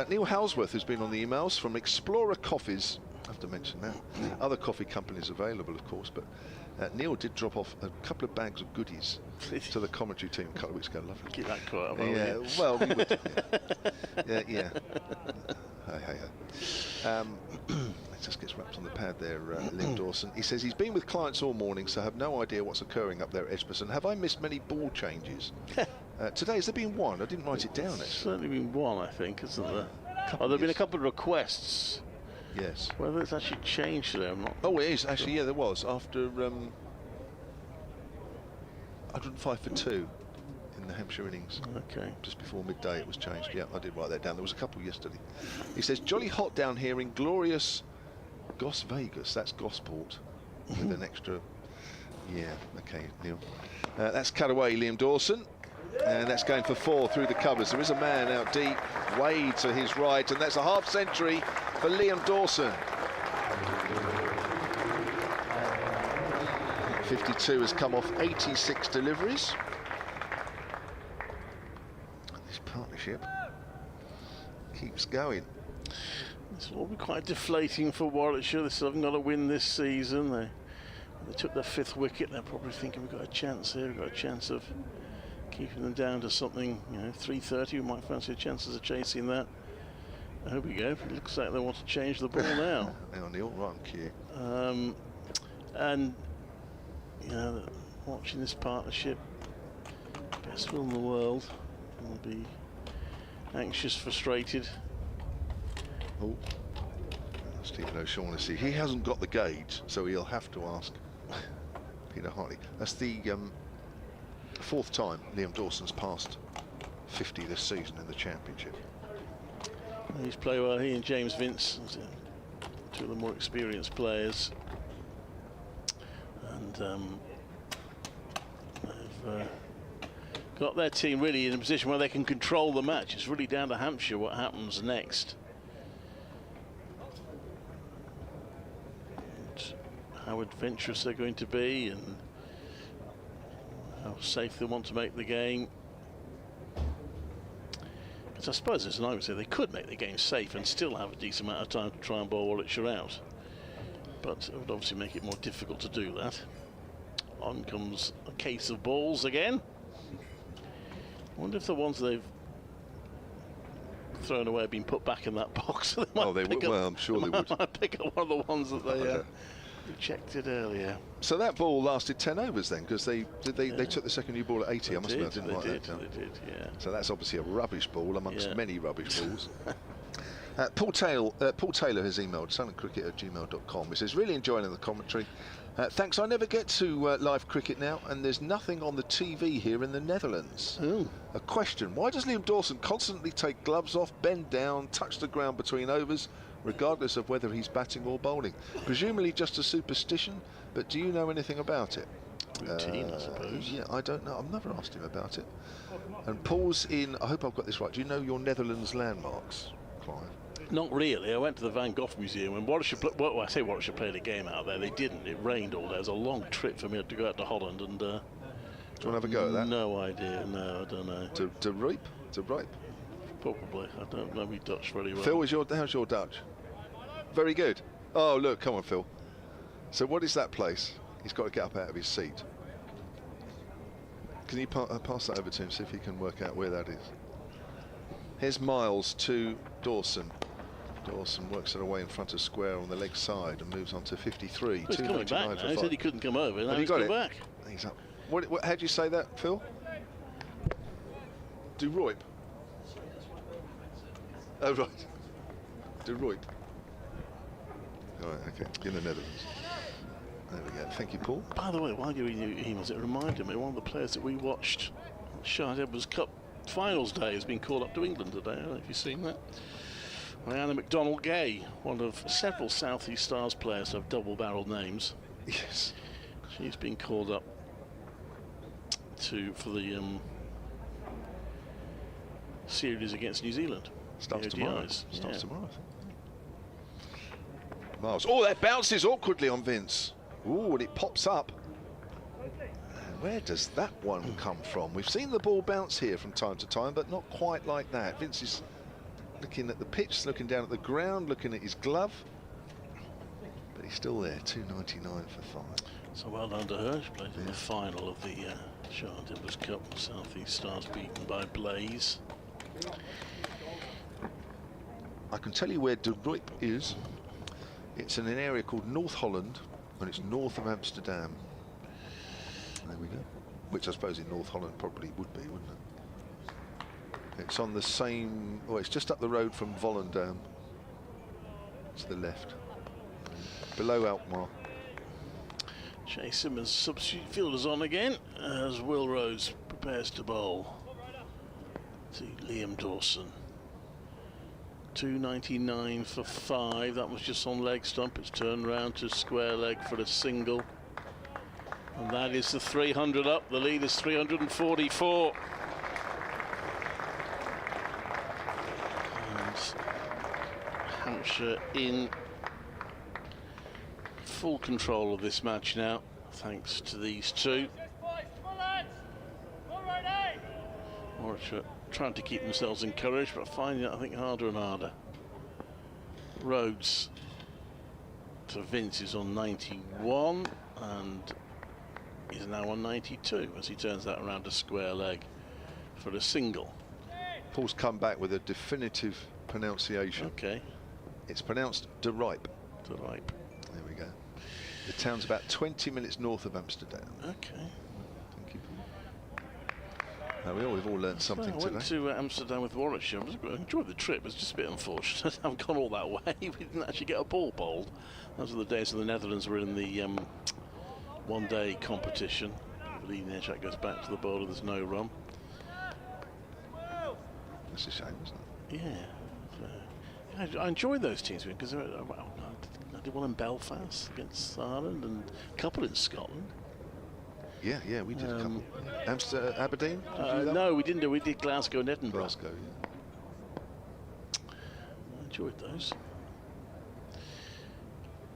Neil Halsworth has been on the emails from Explorer Coffees. I have to mention that. Other coffee companies available, of course, but Neil did drop off a couple of bags of goodies to the commentary team a couple of weeks ago. Lovely. Keep that quiet. Yeah, well, we would. Yeah. Hey. It just gets wrapped on the pad there, Liam Dawson. He says he's been with clients all morning, so have no idea what's occurring up there at Edgbaston. Have I missed many ball changes? Today, has there been one? I didn't write it down, actually. Certainly been one, I think, isn't there? There have been a couple of requests. Yes. Whether it's actually changed today, I'm not. Oh, it is. Actually, yeah, there was. After 105 for 2 in the Hampshire innings. Okay. Just before midday it was changed. Yeah, I did write that down. There was a couple yesterday. He says, jolly hot down here in glorious Las Vegas. That's Gosport with an extra. Yeah, okay, Neil. That's cut away, Liam Dawson. And that's going for 4 through the covers. There is a man out deep, way to his right, and that's a half century for Liam Dawson. 52 has come off 86 deliveries. This partnership keeps going. This will be quite deflating for Warwickshire. They still haven't got a win this season. They took their 5th wicket. They're probably thinking we've got a chance here. We've got a chance of keeping them down to something, 330. We might fancy a chances of chasing that. Here we go. It looks like they want to change the ball now. Hang on, Neil, right on cue. And watching this partnership, best will in the world, will be anxious, frustrated. Oh, Stephen O'Shaughnessy. He hasn't got the gauge, so he'll have to ask Peter Hartley. That's the 4th time Liam Dawson's passed 50 this season in the championship. He's played well. He and James Vince, 2 of the more experienced players, and they've got their team really in a position where they can control the match. It's really down to Hampshire what happens next. And how adventurous they're going to be and how safe they want to make the game. Because I suppose there's an argument to say they could make the game safe and still have a decent amount of time to try and bowl Warwickshire out. But it would obviously make it more difficult to do that. On comes a case of balls again. I wonder if the ones they've thrown away have been put back in that box. They might would. Well, I'm sure they would. Might pick up one of the ones that they rejected earlier. So that ball lasted 10 overs then, because they took the second new ball at 80. I must admit, I didn't write that down. They did, yeah. So that's obviously a rubbish ball amongst many rubbish balls. Paul Taylor has emailed silentcricket@gmail.com. He says, really enjoying the commentary. Thanks, I never get to live cricket now, and there's nothing on the TV here in the Netherlands. Ooh. A question, why does Liam Dawson constantly take gloves off, bend down, touch the ground between overs, regardless of whether he's batting or bowling? Presumably just a superstition, but do you know anything about it? Routine, I suppose. Yeah, I don't know. I've never asked him about it. And Paul's in, I hope I've got this right, do you know your Netherlands landmarks, Clive? Not really. I went to the Van Gogh Museum when Warwickshire, I say Warwickshire played a game out there. They didn't. It rained all day. It was a long trip for me to go out to Holland. And do you want to have a go at that? No idea. No, I don't know. To Ripe? Probably. I don't know me Dutch very well. Phil, how's your Dutch? Very good. Oh, look, come on, Phil. So what is that place? He's got to get up out of his seat. Can you pass that over to him, see if he can work out where that is? Here's Miles to Dawson. Dawson works it away in front of square on the leg side and moves on to 53. Well, he's coming back now. He said he couldn't come over. Now he's come back. He's up. How do you say that, Phil? Du Roip. Oh, right. Du Roip. All right, okay. In the Netherlands. There we go. Thank you, Paul. By the way, while you're reading your emails, it reminded me one of the players that we watched Shard Edwards Cup Finals Day has been called up to England today. I don't know if you've seen that. Rihanna McDonald-Gay, one of several South East Stars players who have double-barrelled names. Yes. She's been called up for the series against New Zealand. Starts tomorrow. Starts tomorrow. Miles. Oh, that bounces awkwardly on Vince. Ooh, and it pops up. And where does that one come from? We've seen the ball bounce here from time to time, but not quite like that. Vince is looking at the pitch, looking down at the ground, looking at his glove. But he's still there, 299 for 5. So well done to her. She played in the final of the Shard Edwards Cup. South East Stars beaten by Blaze. I can tell you where De Ruip is. It's in an area called North Holland, and it's north of Amsterdam. There we go. Which I suppose in North Holland probably would be, wouldn't it? It's on the same, well, it's just up the road from Volendam. To the left. Below Alkmaar. Jay Simmons, substitute fielders on again, as Will Rose prepares to bowl to Liam Dawson. 299 for 5. That was just on leg stump. It's turned round to square leg for a single. And that is the 300 up. The lead is 344. And Hampshire in full control of this match now, thanks to these two. Warwickshire trying to keep themselves encouraged, but finding it, I think, harder and harder. Rhodes to Vince is on 91 and is now on 92 as he turns that around to square leg for a single. Paul's come back with a definitive pronunciation. Okay. It's pronounced De Ruip. De Ruip. There we go. The town's about 20 minutes north of Amsterdam. Okay. Thank you, Paul. We've all learned something today. I went to Amsterdam with Warwickshire. I enjoyed the trip. It was just a bit unfortunate. I haven't gone all that way. We didn't actually get a ball bowled. Those were the days when the Netherlands were in the one-day competition. The leading edge that goes back to the bowler. There's no run. That's a shame, isn't it? Yeah. I enjoyed those teams because I did one in Belfast against Ireland and a couple in Scotland. Yeah, we did a couple. Aberdeen? No, we didn't. We did Glasgow and Edinburgh. Glasgow, yeah. I enjoyed those.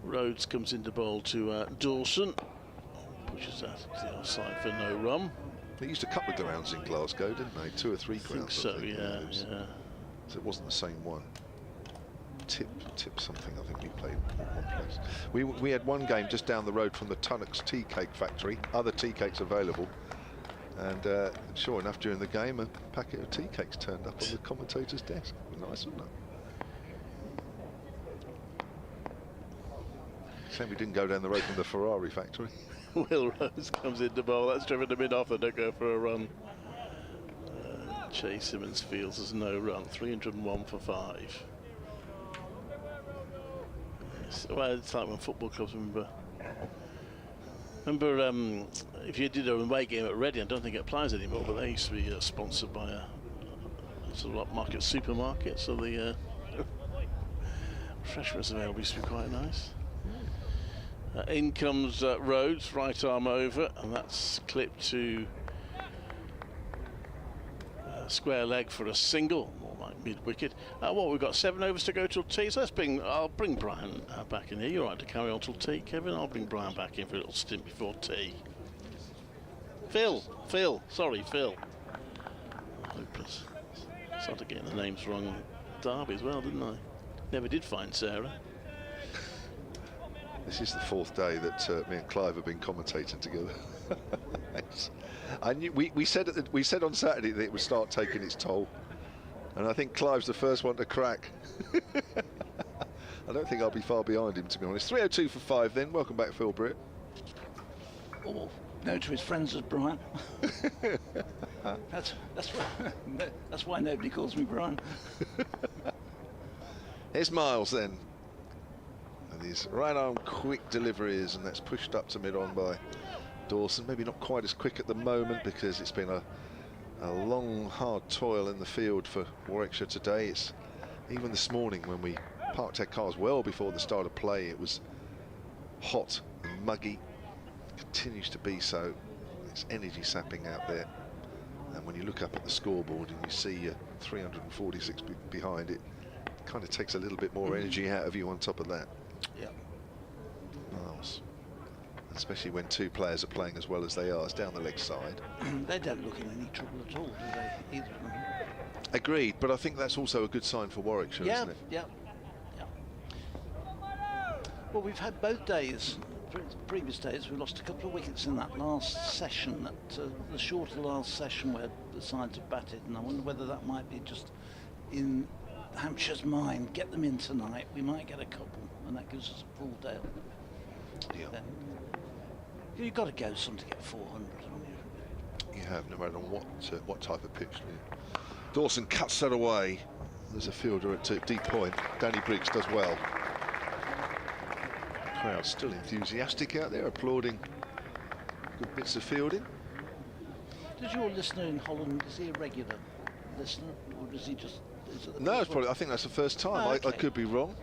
Rhodes comes into bowl to Dawson. Pushes that to the offside for no run. They used a couple of grounds in Glasgow, didn't they? 2 or 3 grounds. So, yeah. So it wasn't the same one. Tip something, I think we played in one place. We had one game just down the road from the Tunnocks tea cake factory, other tea cakes available, and sure enough during the game a packet of tea cakes turned up on the commentator's desk. Nice, wasn't it? Shame we didn't go down the road from the Ferrari factory. Will Rose comes into bowl, that's driven to mid-off and don't go for a run. Chase Simmons fields as no run, 301 for 5. Well, it's like when football clubs remember if you did a away game at Reading, I don't think it applies anymore, but they used to be sponsored by a sort of upmarket supermarket, so the refreshments available used to be quite nice. In comes Rhodes, right arm over, and that's clipped to square leg for a single, more like mid-wicket. We've got 7 overs to go till tea, so I'll bring Brian back in here. You're right to carry on till tea, Kevin. I'll bring Brian back in for a little stint before tea. Phil. Hopeless. Started getting the names wrong in Derby as well, didn't I? Never did find Sarah. This is the 4th day that me and Clive have been commentating together. I knew we said on Saturday that it would start taking its toll, and I think Clive's the first one to crack. I don't think I'll be far behind him, to be honest. 302 for 5 then. Welcome back, Phil Britt. Oh, known to his friends as Brian. that's why nobody calls me Brian. Here's Miles then. And these right arm quick deliveries, and that's pushed up to mid on by Dawson. Maybe not quite as quick at the moment because it's been a long, hard toil in the field for Warwickshire today. It's even this morning when we parked our cars well before the start of play, it was hot and muggy. Continues to be so. It's energy sapping out there. And when you look up at the scoreboard and you see 346 behind it, kind of takes a little bit more energy out of you on top of that. Yeah. Miles. Especially when 2 players are playing as well as they are. It's down the leg side. They don't look in any trouble at all, do they? Either of them. Agreed, but I think that's also a good sign for Warwickshire, isn't it? Yeah. Well, we've had both days. Previous days, we lost a couple of wickets in that last session, the shorter last session where the sides have batted, and I wonder whether that might be just in Hampshire's mind. Get them in tonight, we might get a couple, and that gives us a full day. Yeah. You've got to go some to get 400, haven't you? You have, no matter what type of pitch. Dawson cuts that away. There's a fielder at deep point. Danny Briggs does well. Crowd still enthusiastic out there, applauding good bits of fielding. Does your listener in Holland, is he a regular listener, or does he just... No, it's probably, I think that's the first time. Oh, okay. I could be wrong.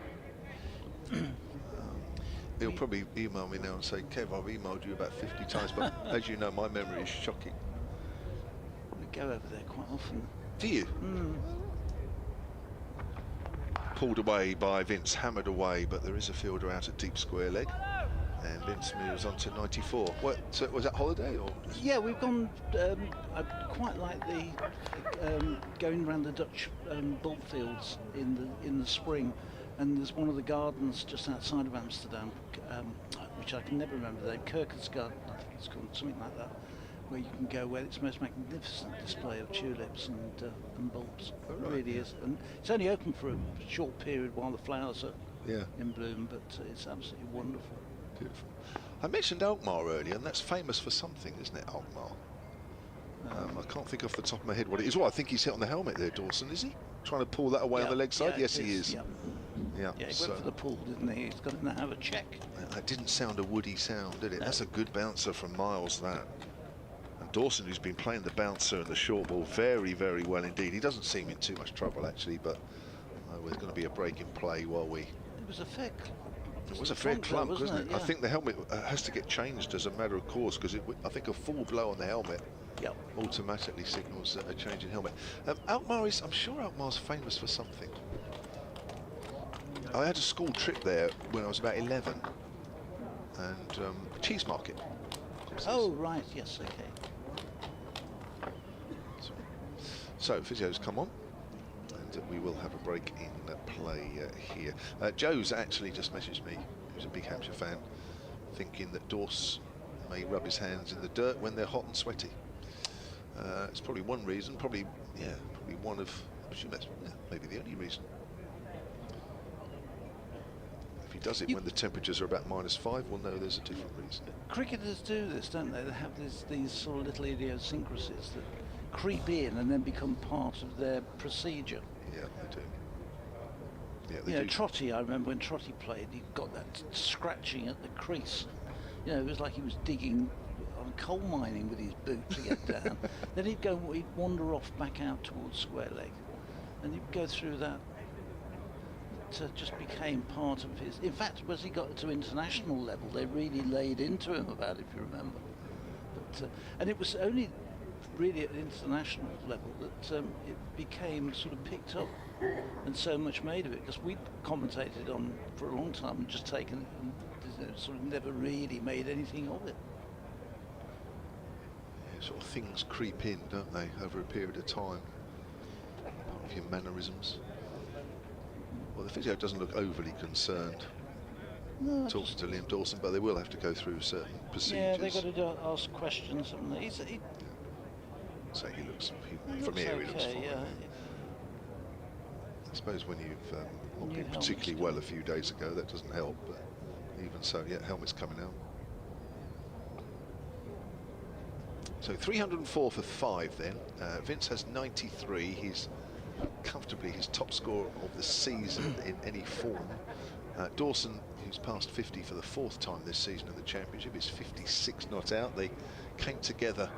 He'll probably email me now and say, Kev, I've emailed you about 50 times, but as you know, my memory is shocking. We go over there quite often. Do you? Pulled away by Vince, hammered away, but there is a fielder out at deep square leg, and Vince moves on to 94. What, so was that holiday or? Yeah, we've gone. I quite like the going around the Dutch ball fields in the spring, and there's one of the gardens just outside of Amsterdam, which I can never remember the name. Kirkens Garden, I think it's called, something like that, where you can go where it's the most magnificent display of tulips and bulbs. Oh, right, it really is, and it's only open for a short period while the flowers are in bloom, but it's absolutely wonderful. Beautiful. I mentioned Alkmaar earlier, and that's famous for something, isn't it, Alkmaar? I can't think off the top of my head what it is. Well, I think he's hit on the helmet there, Dawson, is he? Trying to pull that away on the leg side? Yes, he is. Yeah, he went for the pull, didn't he? He's got to now have a check. That didn't sound a woody sound, did it? No. That's a good bouncer from Miles, that. And Dawson, who's been playing the bouncer and the short ball very, very well indeed. He doesn't seem in too much trouble, actually, but there's going to be a break in play while we... It was a fair It was a fair clump, wasn't it? Yeah. I think the helmet has to get changed as a matter of course, because I think a full blow on the helmet automatically signals a change in helmet. Alkmaar is, I'm sure Alkmaar's famous for something. I had a school trip there when I was about 11, and cheese market. Oh, right, yes, okay. So, physio's come on, and we will have a break in play here. Joe's actually just messaged me, who's a big Hampshire fan, thinking that Dorse may rub his hands in the dirt when they're hot and sweaty. It's probably one reason, probably one of, I assume that's maybe the only reason. If he does it when the temperatures are about -5, we'll know there's a different reason. Cricketers do this, don't they? They have these sort of little idiosyncrasies that creep in and then become part of their procedure. Yeah, they do. Yeah, You know, Trotty, I remember when Trotty played, he got that scratching at the crease. You know, it was like he was digging on coal mining with his boot to get down. Then he'd wander off back out towards square leg, and he'd go through that. It just became part of his. In fact, as he got to international level, they really laid into him about it, if you remember. But and it was only really at international level that it became sort of picked up and so much made of it, because we'd commentated on for a long time and just taken it and sort of never really made anything of it. Yeah, sort of things creep in, don't they, over a period of time, part of your mannerisms. Well, the physio doesn't look overly concerned talking to Liam Dawson, but they will have to go through certain procedures. Yeah, they've got to ask questions, haven't they? So he looks, He from here looks he looks okay, fine. yeah. I suppose when you've not been particularly well a few days ago, that doesn't help, but even so, yeah, helmet's coming out. So 304 for 5 then. Vince has 93. He's comfortably his top scorer of the season in any form. Dawson, who's passed 50 for the 4th time this season in the championship, is 56 not out. They came together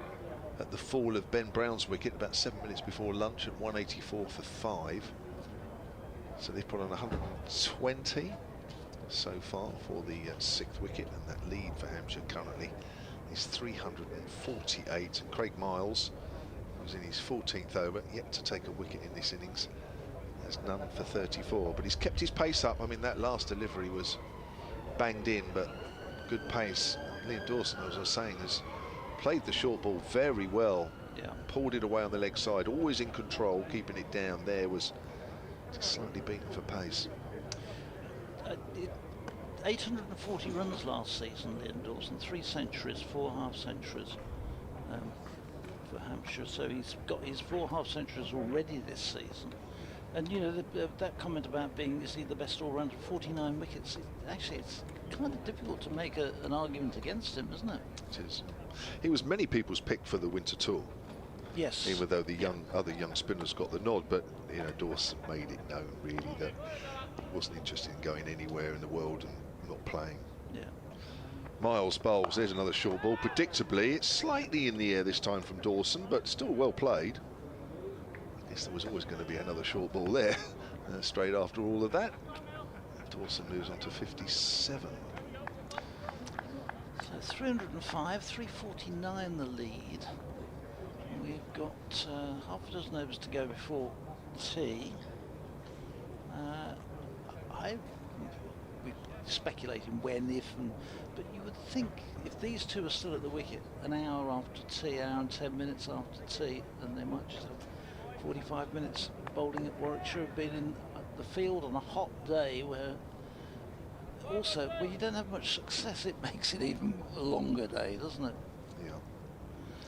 at the fall of Ben Brown's wicket about 7 minutes before lunch at 184 for 5. So they've put on 120 so far for the 6th wicket, and that lead for Hampshire currently is 348. And Craig Miles, who's in his 14th over, yet to take a wicket in this innings, has none for 34, but he's kept his pace up. I mean, that last delivery was banged in, but good pace. Liam Dawson, as I was saying, has played the short ball very well. Yeah. Pulled it away on the leg side, always in control, keeping it down. There was just slightly beaten for pace. 840 runs last season, Liam Dawson, 3 centuries, 4 half centuries for Hampshire. So he's got his 4 half centuries already this season. And you know, that comment about being, is he the best all-rounder, 49 wickets, actually it's kind of difficult to make an argument against him, isn't it? It is. He was many people's pick for the winter tour. Yes. Even though the other young spinners got the nod, but you know, Dawson made it known really that he wasn't interested in going anywhere in the world and not playing. Yeah. Miles bowls, there's another short ball. Predictably, it's slightly in the air this time from Dawson, but still well played. I guess there was always going to be another short ball there straight after all of that. Dawson moves on to 57. So 305, 349 the lead. We've got half a dozen overs to go before tea. We're speculating when, if, but you would think if these two are still at the wicket an hour after tea, hour and 10 minutes after tea, and they might just have 45 minutes bowling at Warwickshire, have been in the field on a hot day where also when you don't have much success, it makes it even a longer day, doesn't it? Yeah.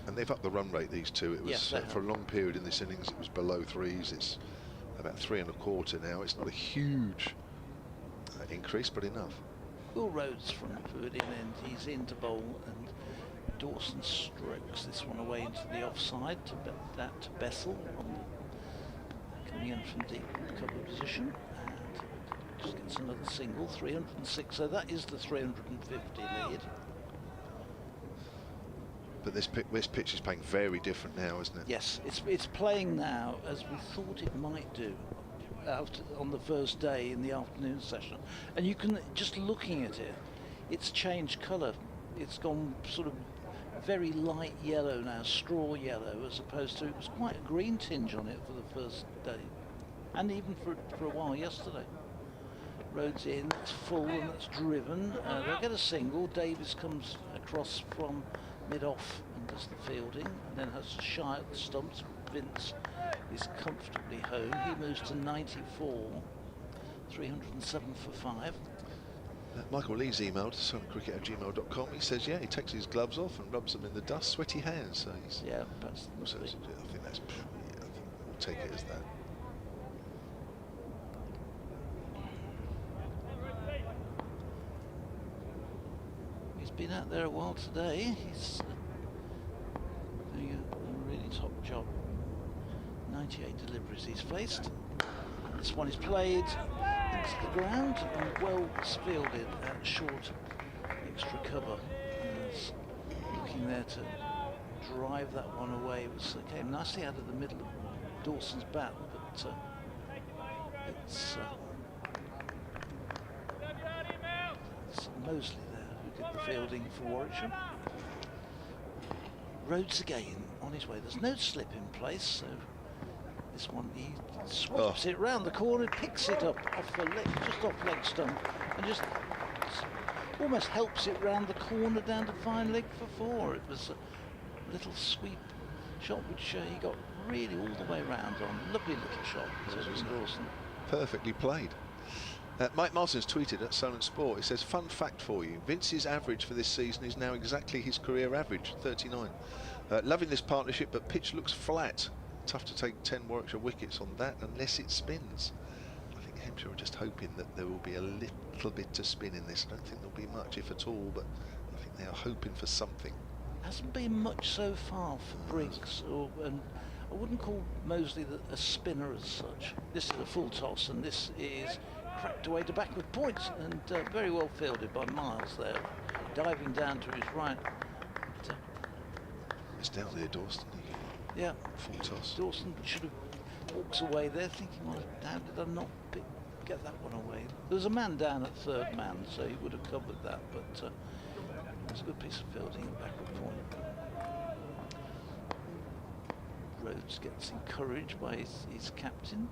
And they've upped the run rate, these two. It was Yes, for a long period in this innings, it was below 3s. It's about 3 1/4 now. It's not a huge increase, but enough. Will Rhodes from Purdy end, he's in to bowl, and Dawson strokes this one away into the offside to Bessel coming in from deep cover position, and just gets another single, 306. So that is the 350 lead. But this pitch is playing very different now, isn't it? Yes, it's playing now as we thought it might do on the first day in the afternoon session. And you can, just looking at it, it's changed colour. It's gone sort of very light yellow now, straw yellow, as opposed to, it was quite a green tinge on it for the first day. And even for a while yesterday. Rhodes in, that's full and that's driven. They'll get a single. Davies comes across from mid-off and does the fielding, and then has shy at the stumps. Vince is comfortably home. He moves to 94, 307 for 5. Michael Lee's emailed suncricket@gmail.com. He says, yeah, he takes his gloves off and rubs them in the dust, sweaty hands. So he's, yeah, that's so I think that's, yeah, I think we'll take it as that. He's been out there a while today. He's doing a really top job. 98 deliveries he's faced. This one is played into the ground and well fielded at short extra cover. He's looking there to drive that one away. It came nicely out of the middle of Dawson's bat, but it's Mosley there who did the fielding for Warwickshire. Rhodes again on his way. There's no slip in place, so this one he swipes it round the corner, picks it up off the leg, just off leg stump, and just almost helps it round the corner down to fine leg for 4. It was a little sweep shot which he got really all the way round on. Lovely little shot. Dawson. Perfectly played. Mike Marsden's tweeted at Solent Sport. He says, fun fact for you, Vince's average for this season is now exactly his career average, 39. Loving this partnership, but pitch looks flat. Tough to take 10 Warwickshire wickets on that unless it spins. I think Hampshire are just hoping that there will be a little bit to spin in this. I don't think there'll be much, if at all, but I think they are hoping for something. Hasn't been much so far for Briggs, and I wouldn't call Mosley a spinner as such. This is a full toss, and this is cracked away to backward points, and very well fielded by Miles there, diving down to his right. But, it's down there, Dawson. Yeah, full toss. Dawson should have walks away there, thinking, well, how did I not get that one away? There was a man down at third man, so he would have covered that, but it was a good piece of fielding at backward point. Rhodes gets encouraged by his captain.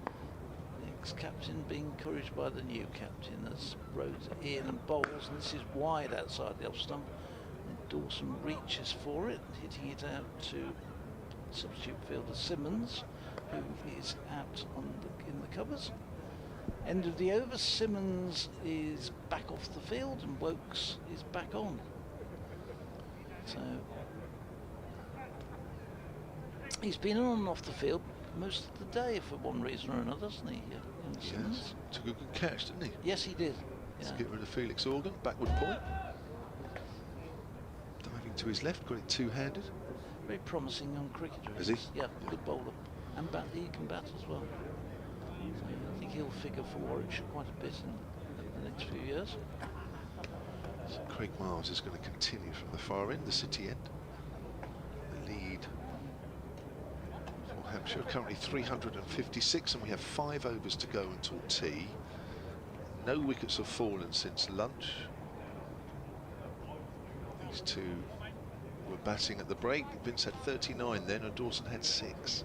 The ex-captain being encouraged by the new captain as Rhodes in and bowls, and this is wide outside the off stump. And Dawson reaches for it, hitting it out to substitute fielder Simmons, who is out in the covers. End of the over, Simmons is back off the field and Wokes is back on. So he's been on and off the field most of the day for one reason or another, hasn't he? Yes, took a good catch, didn't he? Yes, he did. Let's get rid of Felix Organ, backward point. Diving to his left, got it two-handed. Very promising young cricketer. Is he? Yeah, good bowler. And he can bat as well. So I think he'll figure for Warwickshire quite a bit in the next few years. So Craig Miles is going to continue from the far end, the city end. The lead for Hampshire currently 356, and we have 5 overs to go until tea. No wickets have fallen since lunch. These two were batting at the break. Vince had 39 then, and Dawson had 6.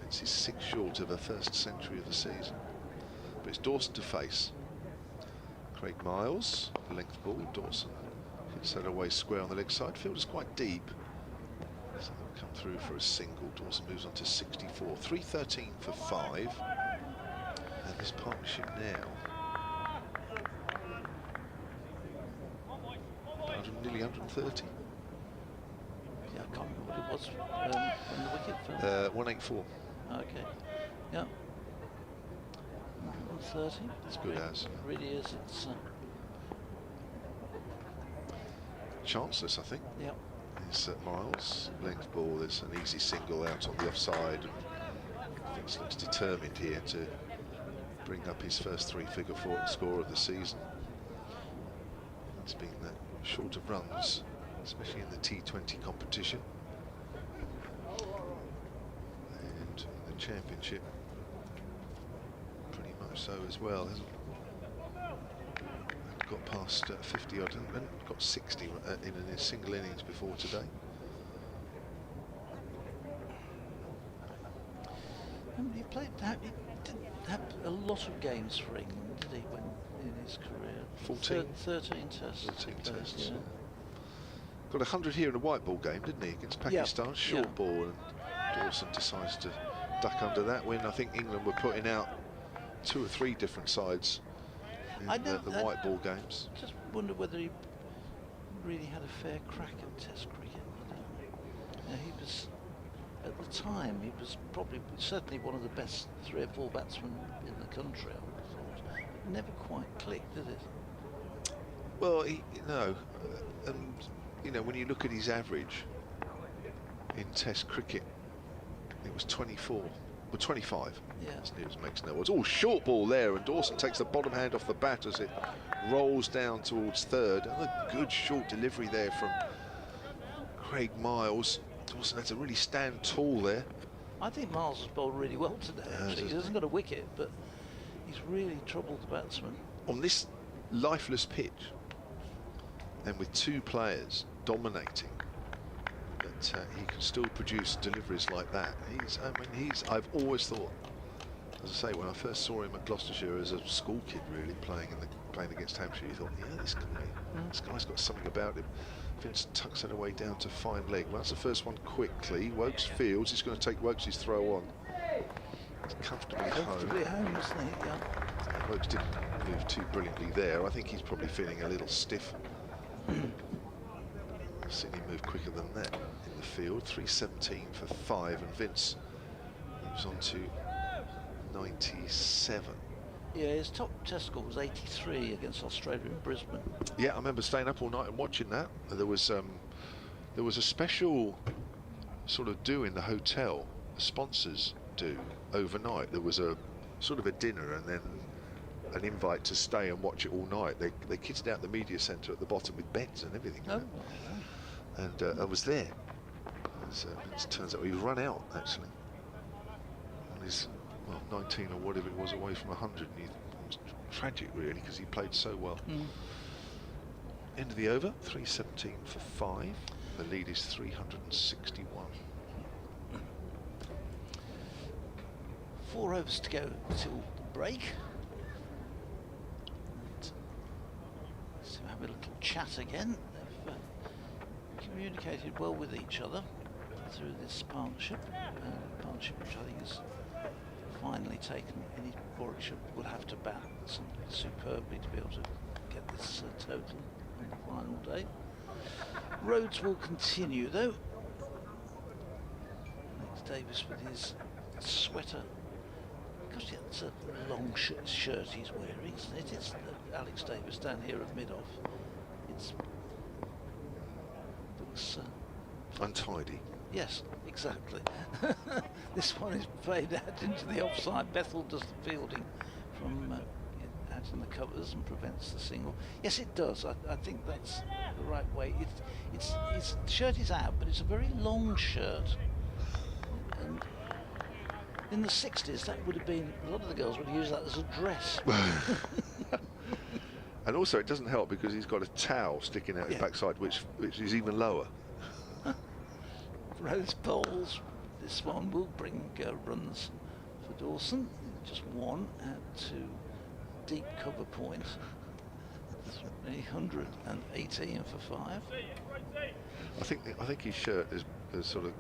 Vince is 6 short of a first century of the season. But it's Dawson to face. Craig Miles, length ball. Dawson hits that away square on the leg side. Field is quite deep, so they'll come through for a single. Dawson moves on to 64. 313 for 5. And this partnership now, nearly 130. Yeah, I can't remember what it was when the wicket fell. 184. Okay. Yeah. 130. It's good as. It really is. It's chanceless, I think. Yep. It's Miles, length ball. There's an easy single out on the offside. Vince looks determined here to bring up his first 3-figure score of the season. It's been short of runs, especially in the T20 competition. And the championship, pretty much so as well. Hasn't got past 50 odd and got 60 in a single innings before today. He played. have a lot of games for England, did he, when in his career? 14? 13 tests. 13 tests. Yeah. Got 100 here in a white ball game, didn't he, against Pakistan? Short ball, and Dawson decides to duck under that when I think England were putting out 2 or 3 different sides in the white ball games. Just wonder whether he really had a fair crack at Test cricket. You know, he was, at the time, he was certainly one of the best 3 or 4 batsmen in the country, I would have thought. It never quite clicked, did it? Well, no, and you know, when you look at his average in Test cricket, it was 24. Well, 25. Yeah. As near as makes no odds. Oh, short ball there, and Dawson takes the bottom hand off the bat as it rolls down towards third. And a good short delivery there from Craig Miles. Dawson had to really stand tall there. I think Miles has bowled really well today, actually. He hasn't got a wicket, but he's really troubled the batsman. On this lifeless pitch, and with 2 players dominating, that he can still produce deliveries like that. I've always thought, as I say, when I first saw him at Gloucestershire as a school kid, really playing against Hampshire, you thought, yeah, this guy's got something about him. Vince tucks it away down to fine leg. Well, that's the first one quickly. Wokes fields. He's going to take Wokes' throw on. He's comfortably home, isn't he? Yeah. Wokes didn't move too brilliantly there. I think he's probably feeling a little stiff. I've seen him move quicker than that in the field. 317 for 5, and Vince moves on to 97. Yeah, his top test score was 83 against Australia in Brisbane. Yeah, I remember staying up all night and watching that. There was a special sort of do in the hotel, the sponsors do overnight. There was a sort of a dinner and then an invite to stay and watch it all night. They kitted out the media centre at the bottom with beds and everything. Oh. And I was there. It turns out he was run out, actually. On his, 19 or whatever it was away from 100. And it was tragic, really, because he played so well. End of the over, 317 for 5. The lead is 361. 4 overs to go till the break. So have a little chat again. They've communicated well with each other through this partnership, which I think is finally taken. Any Warwickshire will have to bat superbly to be able to get this total on the final day. Rhodes will continue though. Alex Davis with his sweater. Gosh, yeah, it's a long shirt he's wearing, isn't it? It's Alex Davis down here at mid-off. It looks untidy. Yes, exactly. This one is played out into the offside. Bethel does the fielding from out in the covers and prevents the single. Yes, it does. I think that's the right way. His shirt is out, but it's a very long shirt. And in the 60s, that would have been, a lot of the girls would have used that as a dress. And also, it doesn't help because he's got a towel sticking out his backside, which is even lower. Rose bowls. This one will bring runs for Dawson. Just 1 out to deep cover point. 318 for 5. I think his shirt has sort of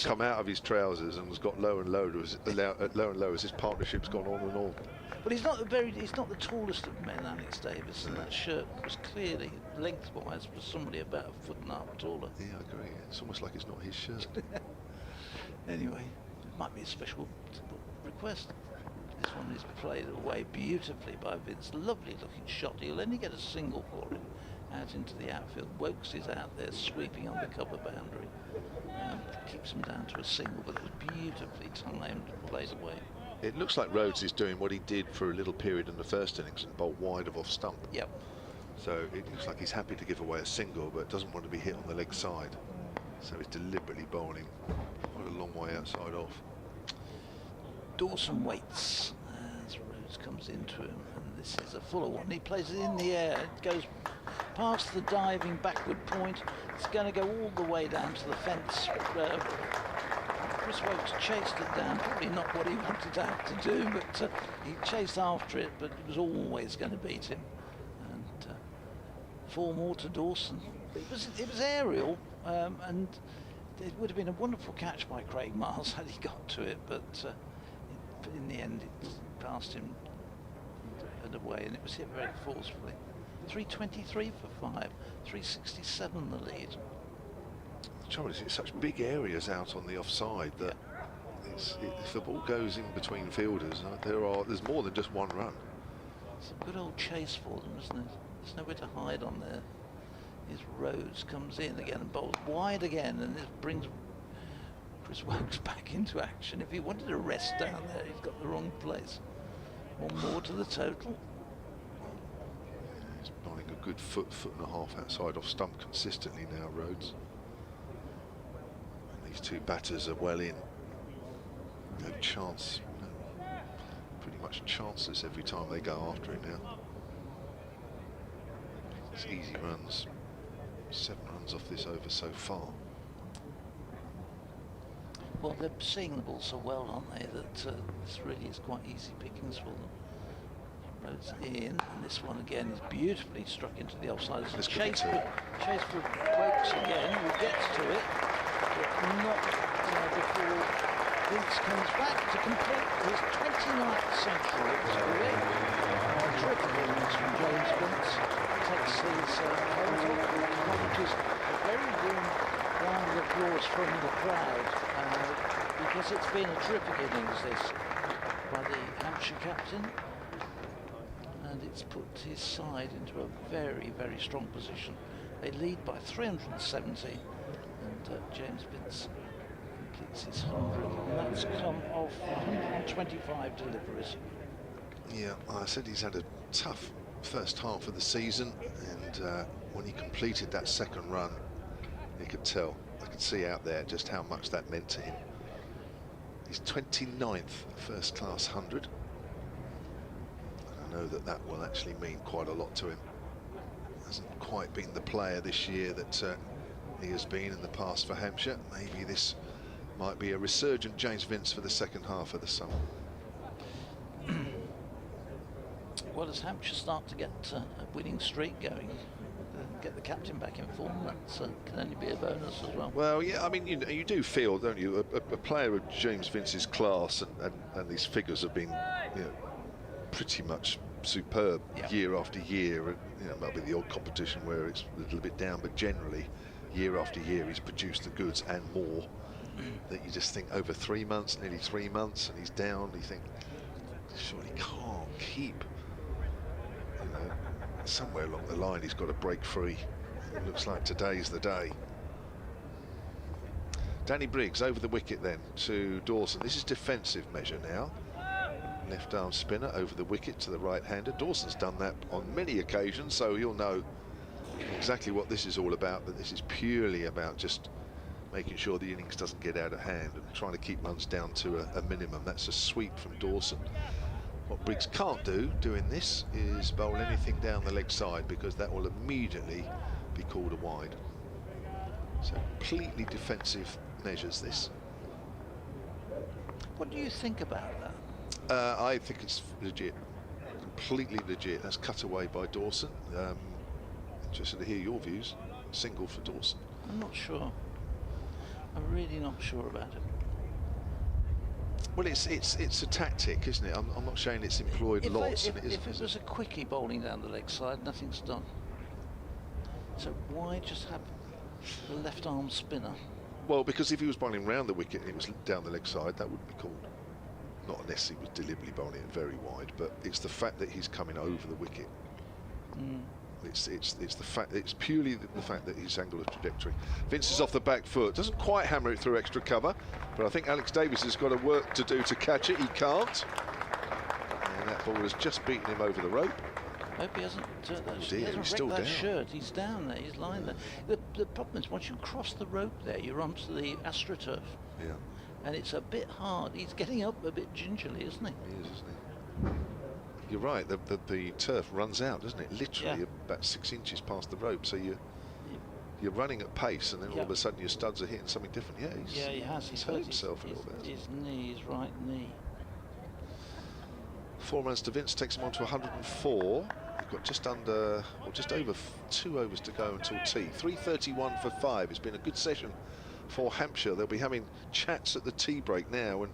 come out of his trousers and has got lower and lower as his partnership's gone on and on. But he's not the tallest of men, Alex Davis, and that shirt was clearly lengthwise for somebody about 1.5 foot taller. Yeah, I agree. It's almost like it's not his shirt. Anyway, it might be a special request. This one is played away beautifully by Vince. Lovely looking shot. He'll only get a single for it out into the outfield. Wokes is out there sweeping on the cover boundary. Keeps him down to a single, but it was beautifully timed and played away. It looks like Rhodes is doing what he did for a little period in the first innings and bolt wide of off stump. Yep. So it looks like he's happy to give away a single, but doesn't want to be hit on the leg side. So he's deliberately bowling quite a long way outside off. Dawson waits as Rhodes comes into him, and this is a fuller one. He plays it in the air. It goes past the diving backward point. It's going to go all the way down to the fence Chris Wokes chased it down, probably not what he wanted to have to do, but he chased after it, but it was always going to beat him. And 4 more to Dawson. It was aerial, and it would have been a wonderful catch by Craig Miles had he got to it, but in the end it passed him and away, and it was hit very forcefully. 323 for 5, 367 the lead. The trouble is, it's such big areas out on the offside that if the ball goes in between fielders, there's more than just one run. It's a good old chase for them, isn't it? There's nowhere to hide on there. His Rhodes comes in again and bowls wide again, and this brings Chris Wokes back into action. If he wanted to rest down there, he's got the wrong place. 1 more to the total. He's bowling a good foot and a half outside off stump consistently now, Rhodes. And these 2 batters are well in. No chance. No, pretty much chanceless every time they go after it now. It's easy runs. 7 runs off this over so far. Well, they're seeing the ball so well, aren't they, that this really is quite easy pickings for them. Rhodes in, and this one again is beautifully struck into the offside. It's a chase for Wokes again, who gets to it, but not before Vince comes back to complete his 29th century. It's a great, terrific innings from James Vince. Takes his which is a very warm round of applause from the crowd, because it's been a terrific innings this by the Hampshire captain, and it's put his side into a very, very strong position. They lead by 370, and James Vince completes his 100, and that's come off 125 deliveries. Yeah, I said he's had a tough first half of the season, and when he completed that second run, you could tell, I could see out there just how much that meant to him. His 29th first class 100. And I know that that will actually mean quite a lot to him. Hasn't quite been the player this year that he has been in the past for Hampshire. Maybe this might be a resurgent James Vince for the second half of the summer. Well, as Hampshire start to get a winning streak going, get the captain back in form, that can only be a bonus as well. Well, yeah, I mean, you do feel, don't you, a player of James Vince's class and these figures have been, pretty much superb year after year. Might be the odd competition where it's a little bit down, but generally, year after year, he's produced the goods and more. That you just think over 3 months, nearly 3 months, and he's down. You think, surely can't keep. Somewhere along the line he's got to break free. It looks like today's the day. Danny Briggs over the wicket then to Dawson. This is defensive measure now. Left arm spinner over the wicket to the right-hander. Dawson's done that on many occasions, so he'll know exactly what this is all about, but this is purely about just making sure the innings doesn't get out of hand and trying to keep runs down to a minimum. That's a sweep from Dawson. What Briggs can't do doing this is bowl anything down the leg side, because that will immediately be called a wide. So completely defensive measures this. What do you think about that? I think it's legit, completely legit. That's cut away by Dawson. Interested to hear your views. Single for Dawson. I'm not sure. I'm really not sure about it. Well, it's a tactic, isn't it? I'm not saying it's employed lots. If it was a quickie bowling down the leg side, nothing's done. So why just have the left arm spinner? Well, because if he was bowling round the wicket and it was down the leg side, that wouldn't be called. Not unless he was deliberately bowling it very wide, but it's the fact that he's coming over the wicket. It's the fact. It's purely the fact that his angular trajectory. Vince is off the back foot. Doesn't quite hammer it through extra cover, but I think Alex Davis has got a work to do to catch it. He can't, and that ball has just beaten him over the rope. Hope he hasn't. He hasn't still wrecked that down. shirt. He's down there. He's lying there. The problem is once you cross the rope there, you're onto the AstroTurf. Yeah. And it's a bit hard. He's getting up a bit gingerly, isn't he? He is, isn't he? You're right. The turf runs out, doesn't it? Literally about 6 inches past the rope. So you're you're running at pace, and then all of a sudden your studs are hitting something different. Yeah, he has. He's hurt himself a little bit. His knee, his right knee. 4 runs to Vince, takes him on to 104. We've got just under, or just over 2 overs to go until tea. 3:31 for 5. It's been a good session for Hampshire. They'll be having chats at the tea break now and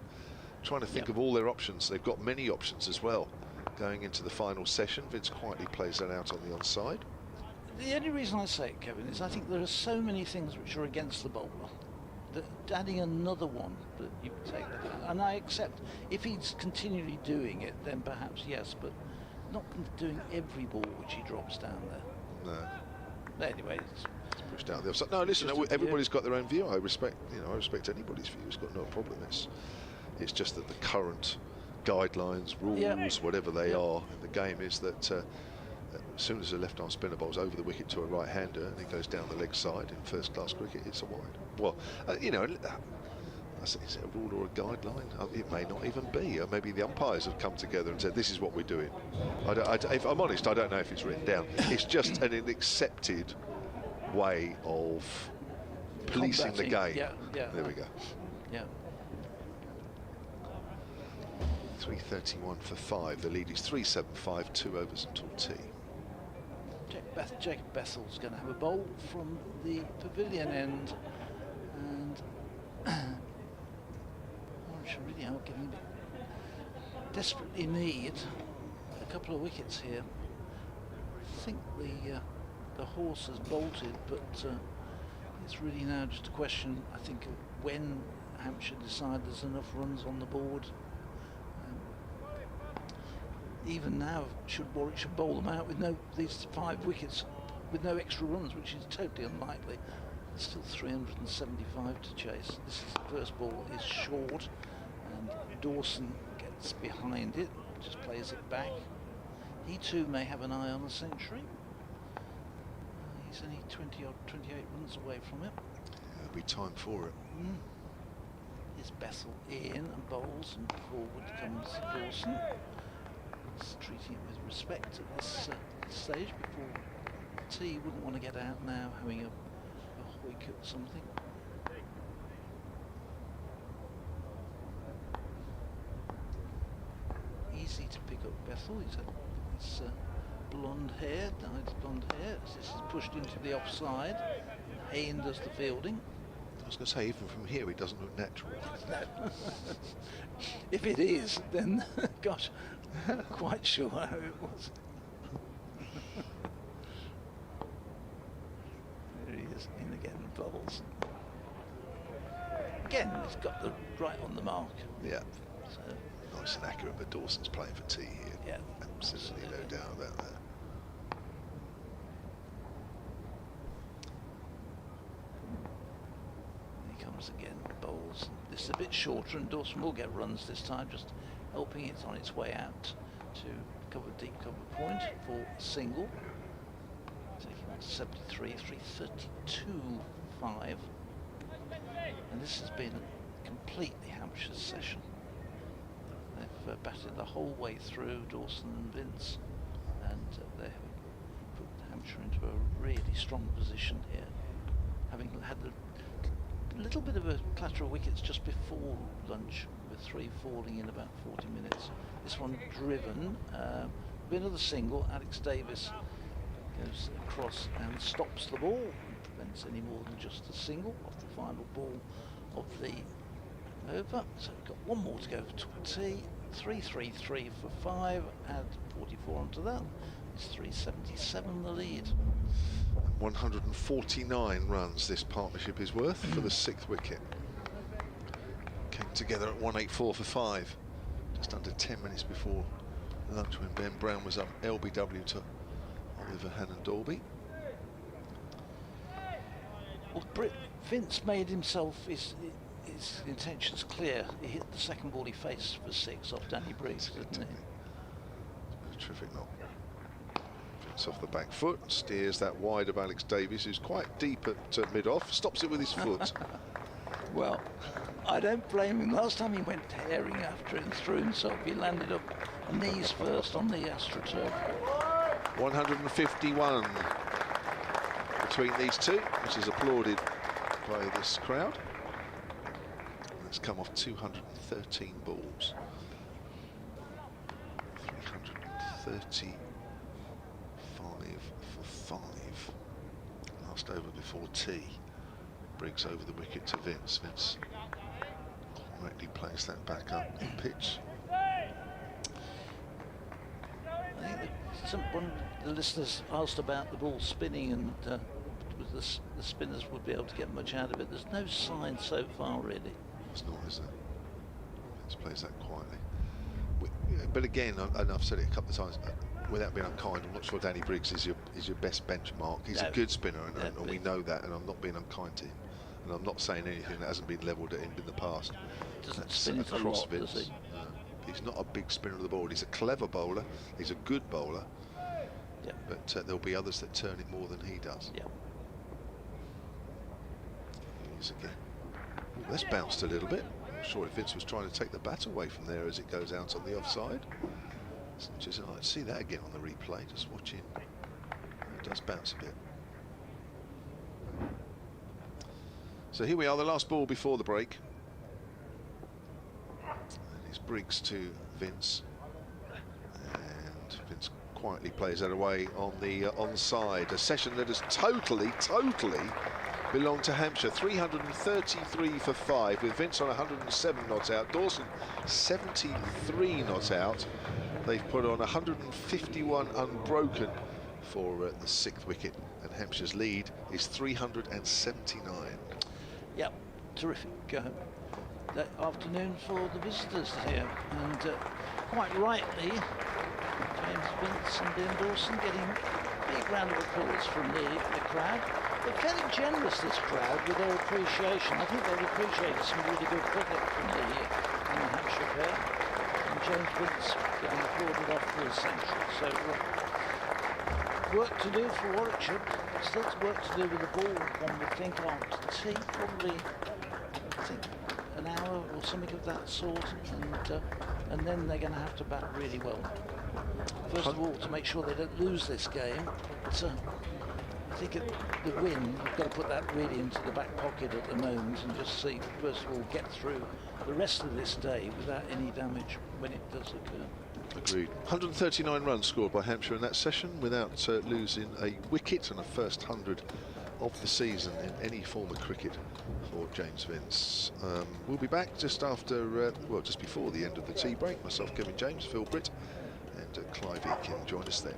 trying to think of all their options. They've got many options as well going into the final session. Vince quietly plays that out on the onside. The only reason I say it, Kevin, is I think there are so many things which are against the bowler that adding another one that you take, and I accept if he's continually doing it, then perhaps yes, but not doing every ball which he drops down there. No. But anyway, it's pushed out the offside. No, listen, everybody's got their own view. I respect, I respect anybody's view. It's got no problem. It's just that the current guidelines, rules, whatever they are in the game, is that as soon as a left-arm spinner bowls over the wicket to a right-hander and it goes down the leg side in first-class cricket, it's a wide. Well, is it a rule or a guideline? It may not even be. Maybe the umpires have come together and said, this is what we're doing. If I'm honest, I don't know if it's written down. It's just an accepted way of policing the game. There we go. Yeah. 3:31 for 5. The lead is 3.75, 2 overs until tea. Jacob Bethel's going to have a bowl from the pavilion end, and Warwickshire really are getting desperately need a couple of wickets here. I think the horse has bolted, but it's really now just a question, I think, of when Hampshire decide there's enough runs on the board. Even now, should Warwickshire bowl them out with these 5 wickets with no extra runs, which is totally unlikely. There's still 375 to chase. The first ball is short, and Dawson gets behind it, just plays it back. He too may have an eye on a century. He's only 28 runs away from it. There'll be time for it. Here's Bethel in and bowls, and forward comes Dawson. Treating it with respect at this stage before tea. Wouldn't want to get out now having a hoik at something. Easy to pick up Bethel. He's had his blonde hair, dyed blonde hair. This is pushed into the offside. Hayne does the fielding. I was going to say, even from here, he doesn't look natural. If it is, then gosh, not quite sure how it was. There he is, in again, bowls. Again, he's got the right on the mark. Yeah. So, nice and accurate, but Dawson's playing for tea here. Yeah. Absolutely no doubt about that. He comes again, bowls. This is a bit shorter, and Dawson will get runs this time, just helping it on its way out to cover deep cover point for single. Taking on to 73, 332, 5. And this has been completely Hampshire's session. They've batted the whole way through, Dawson and Vince, and they have put Hampshire into a really strong position here, having had a little bit of a clatter of wickets just before lunch, with 3 falling in about 40 minutes. This one driven, be another single. Alex Davis goes across and stops the ball, prevents any more than just a single off the final ball of the over. So we've got one more to go for tea. 333 for 5, add 44 onto that. It's 377 the lead. 149 runs this partnership is worth for the 6th wicket. Came together at 184 for 5, just under 10 minutes before lunch, when Ben Brown was up LBW to Oliver Hannon-Dalby. Well, Vince made himself his intentions clear. He hit the second ball he faced for 6 off Danny Briggs, didn't he? A terrific knock. Vince off the back foot, steers that wide of Alex Davies, who's quite deep at mid-off, stops it with his foot. Well, I don't blame him. Last time he went tearing after it and threw himself, he landed up knees first on the AstroTurf. 151. between these two, which is applauded by this crowd. It's come off 213 balls. 335 for 5. Last over before tea. Briggs over the wicket to Vince. Vince correctly plays that back up in pitch. I think one of the listeners asked about the ball spinning and the spinners would be able to get much out of it. There's no sign so far, really. It's not, is it? Vince plays that quietly. But again, and I've said it a couple of times, without being unkind, I'm not sure Danny Briggs is your best benchmark. He's a good spinner, and we know that, and I'm not being unkind to him. And I'm not saying anything that hasn't been levelled at him in the past. Doesn't spin it a lot, does he? He's not a big spinner of the ball. He's a clever bowler. He's a good bowler. Yeah. But there'll be others that turn it more than he does. Yeah. He's again. Ooh, that's bounced a little bit. I'm sure if Vince was trying to take the bat away from there as it goes out on the offside. Just, I'd see that again on the replay. Just watching. It does bounce a bit. So here we are, the last ball before the break. And it's Briggs to Vince. And Vince quietly plays that away on the onside. A session that has totally belonged to Hampshire. 333 for 5 with Vince on 107 not out. Dawson 73 not out. They've put on 151 unbroken for the 6th wicket. And Hampshire's lead is 379. Yep, terrific afternoon for the visitors here, and quite rightly, James Vince and Ben Dawson getting a big round of applause from the crowd. They're fairly generous, this crowd, with their appreciation. I think they've appreciated some really good cricket from the Hampshire pair, and James Vince getting applauded off for his century. So work to do for Warwickshire. Still work to do with the ball, one would think, after tea, probably, I think, an hour or something of that sort, and then they're going to have to bat really well. First of all, to make sure they don't lose this game, but I think the win, you've got to put that really into the back pocket at the moment and just see, first of all, get through the rest of this day without any damage when it does occur. Agreed. 139 runs scored by Hampshire in that session without losing a wicket, and a first 100 of the season in any form of cricket for James Vince. We'll be back just after, well, just before the end of the tea break. Myself, Kevin James, Phil Britt, and Clive Eakin join us then.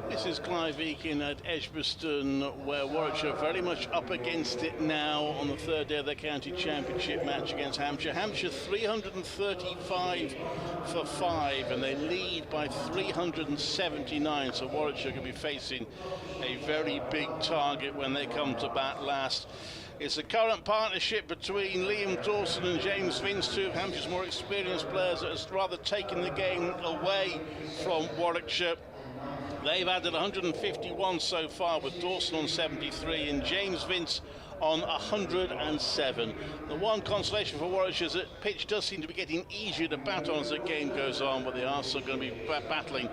This is Clive Eakin at Edgbaston, where Warwickshire are very much up against it now on the third day of their county championship match against Hampshire. Hampshire 335 for 5, and they lead by 379, so Warwickshire could be facing a very big target when they come to bat last. It's a current partnership between Liam Dawson and James Vince, two of Hampshire's more experienced players, that has rather taken the game away from Warwickshire. They've added 151 so far, with Dawson on 73 and James Vince on 107. The one consolation for Warwickshire is that pitch does seem to be getting easier to bat on as the game goes on, but they are still going to be battling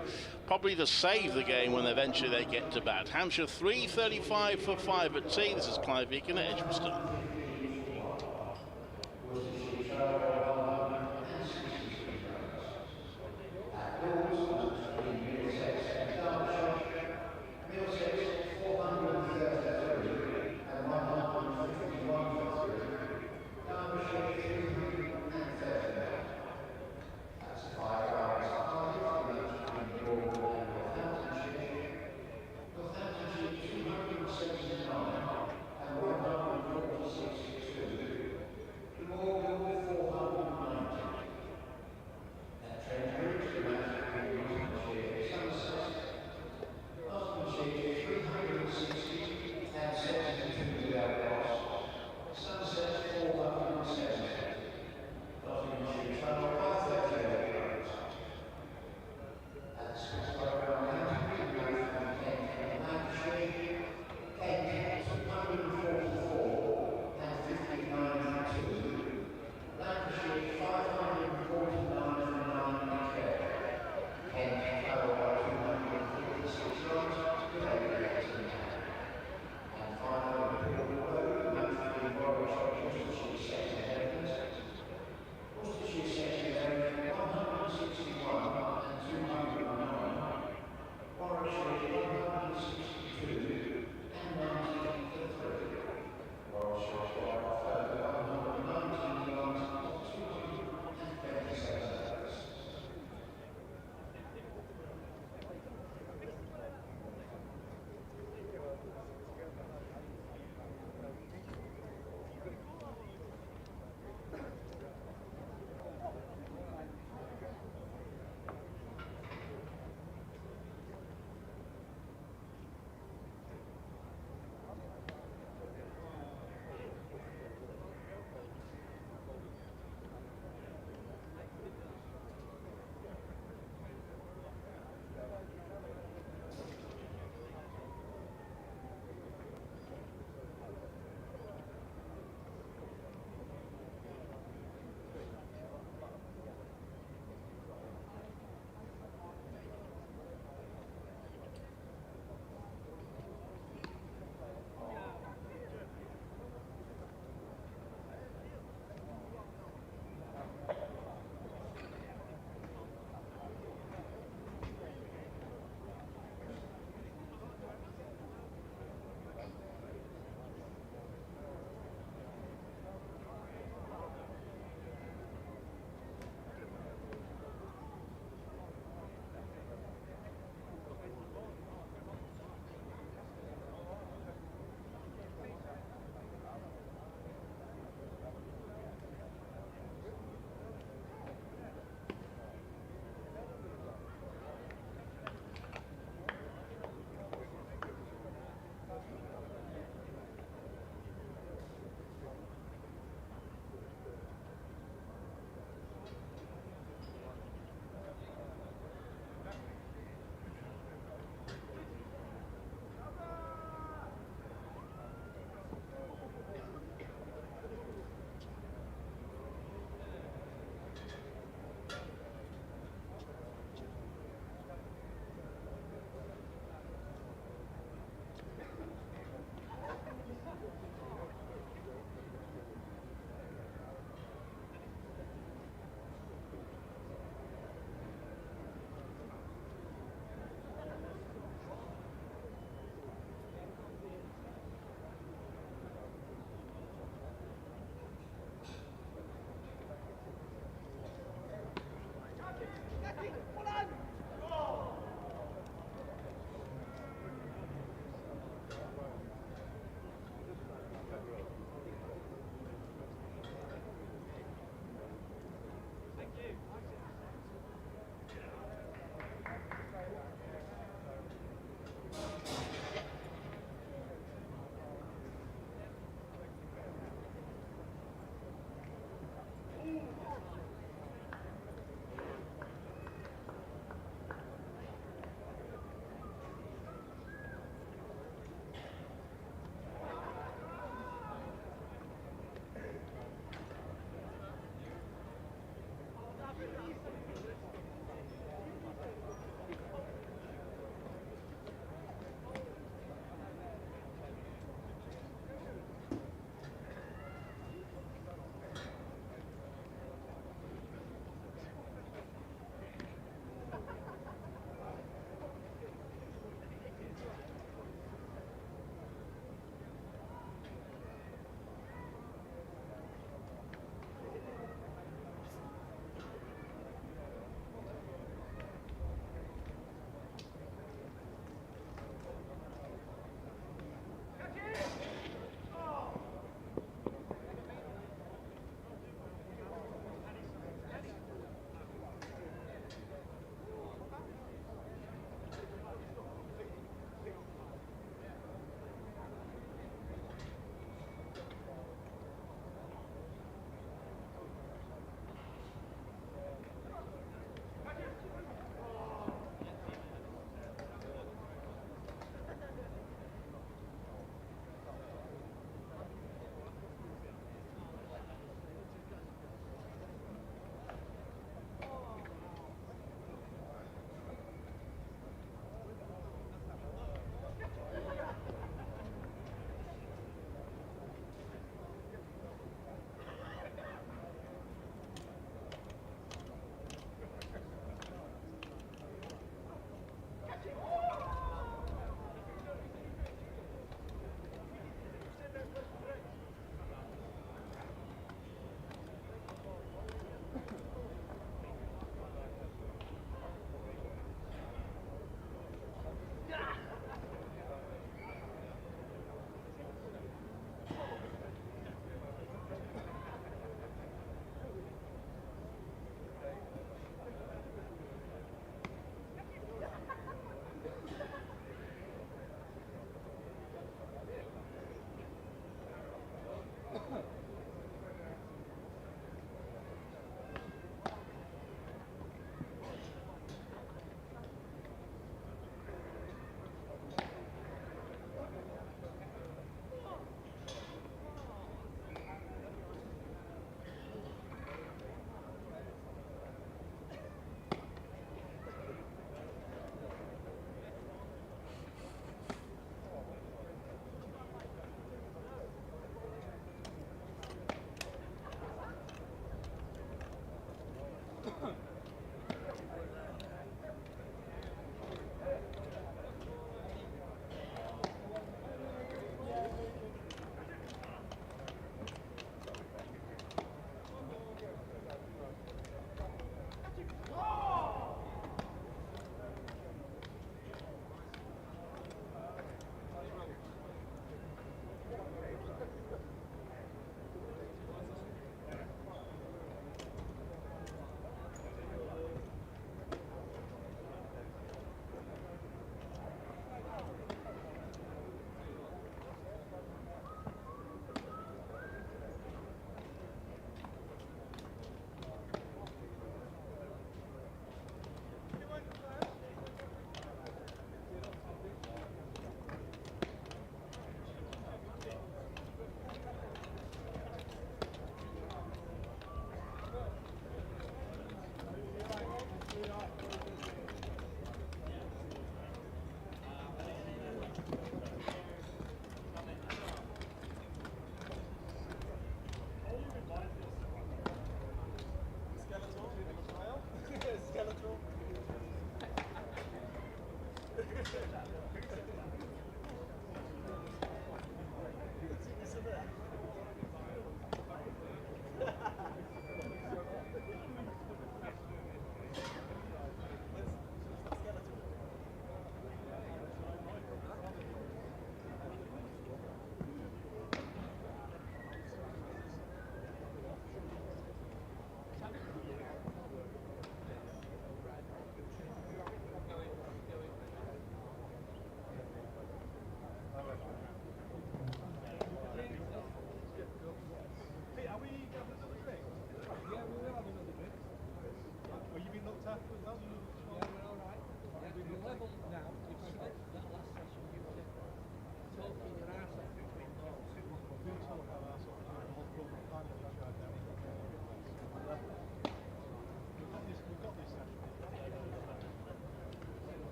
probably to save the game when eventually they get to bat. Hampshire 335 for 5 at tea. This is Clive Eakin at Edgbaston.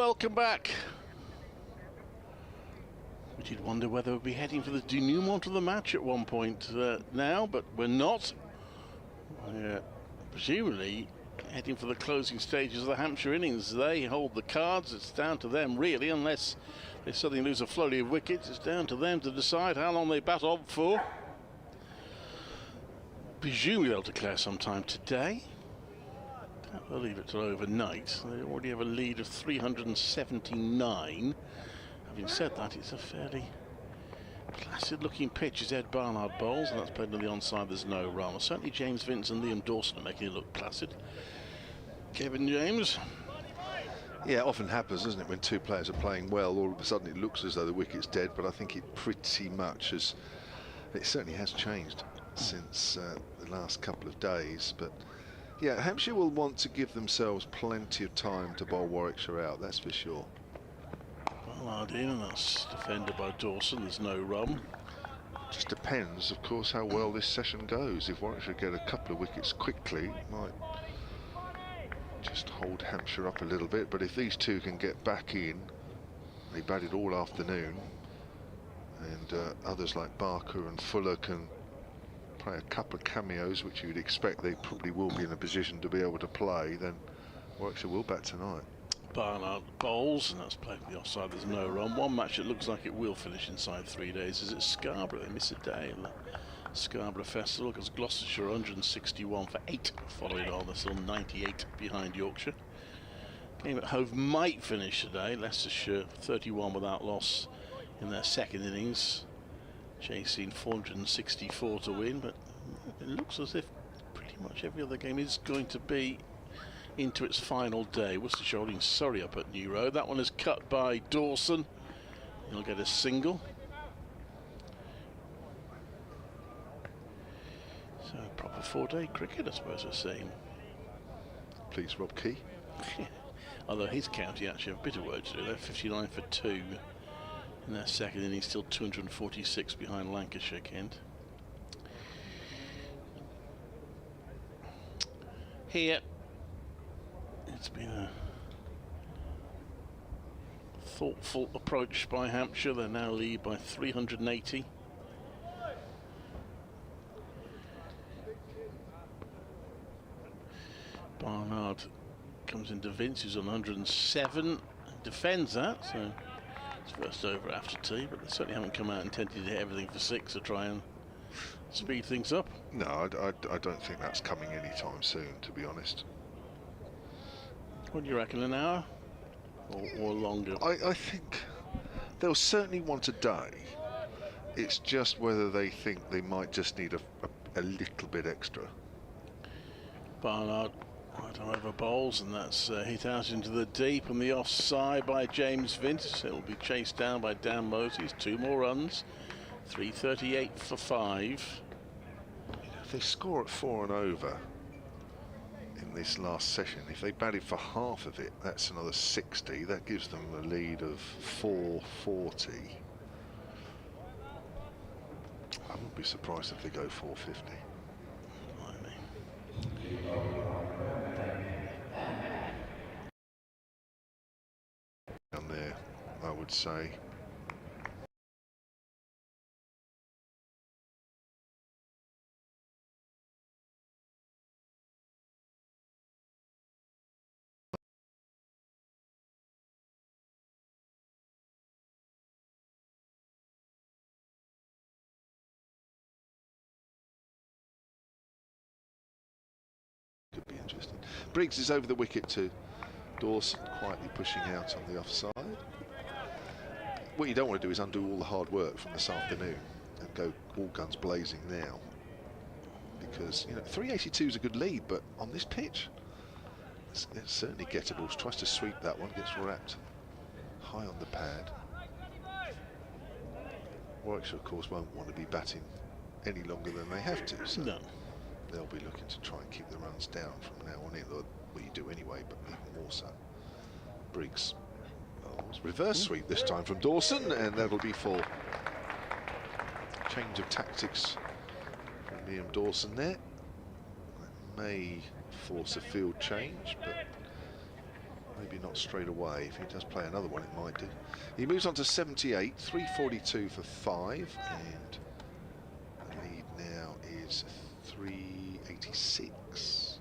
welcome back. We did wonder whether we'd be heading for the denouement of the match at one point now, but we're not. We're presumably heading for the closing stages of the Hampshire innings. They hold the cards. It's down to them, really, unless they suddenly lose a flurry of wickets. It's down to them to decide how long they bat on for. Presumably they'll declare sometime today. They'll leave it till overnight. They already have a lead of 379. Having said that, it's a fairly placid-looking pitch as Ed Barnard bowls, and that's played on the onside. There's no run. Certainly James Vince and Liam Dawson are making it look placid. Kevin James. Yeah, it often happens, doesn't it, when two players are playing well, all of a sudden it looks as though the wicket's dead, but I think it pretty much has, it certainly has changed since the last couple of days. But yeah, Hampshire will want to give themselves plenty of time to bowl Warwickshire out, that's for sure. Barnard in, and that's defended by Dawson. There's no run. Just depends, of course, how well this session goes. If Warwickshire get a couple of wickets quickly, it might just hold Hampshire up a little bit. But if these two can get back in, they batted all afternoon, and others like Barker and Fuller can play a couple of cameos, which you'd expect they probably will be in a position to be able to play, then Warwickshire will bat tonight. Barnard bowls, and that's played the offside. There's no run. One match it looks like it will finish inside 3 days is at Scarborough. They miss a day in the Scarborough Festival because Gloucestershire 161 for 8 following on. They're still 98 behind Yorkshire. Game at Hove might finish today. Leicestershire 31 without loss in their second innings, chasing 464 to win, but it looks as if pretty much every other game is going to be into its final day. Worcestershire holding Surrey up at New Road. That one is cut by Dawson. He'll get a single. So proper 4-day cricket, I suppose we're saying. Please, Rob Key. Although his county actually have a bit of work to do. They're 59 for 2 in their second inning, still 246 behind Lancashire, Kent. Here, it's been a thoughtful approach by Hampshire. They now lead by 380. Barnard comes into Vince, who's on 107, defends that, so it's first over after tea, but they certainly haven't come out intending to hit everything for 6 to try and speed things up. No, I don't think that's coming anytime soon, to be honest. What do you reckon, an hour or longer? I think they'll certainly want a day. It's just whether they think they might just need a little bit extra. Barnard right over bowls, and that's hit out into the deep on the offside by James Vince. It will be chased down by Dan Moses. 2 more runs, 338 for 5. If they score at 4 and over in this last session, if they batted for half of it, that's another 60. That gives them a lead of 440. I wouldn't be surprised if they go 450. Down there, I would say. Could be interesting. Briggs is over the wicket to Dawson, quietly pushing out on the offside. What you don't want to do is undo all the hard work from this afternoon and go all guns blazing now, because 382 is a good lead, but on this pitch it's certainly gettable. Tries to sweep that one, gets wrapped high on the pad. Warwickshire, of course, won't want to be batting any longer than they have to, so no. They'll be looking to try and keep the runs down from now on in. Well, you do anyway, but even more so. Briggs. Oh, reverse sweep this time from Dawson, and that'll be for change of tactics from Liam Dawson there. That may force a field change, but Maybe not straight away. If he does play another one, it might do. He moves on to 78, 342 for 5, and the lead now is 386.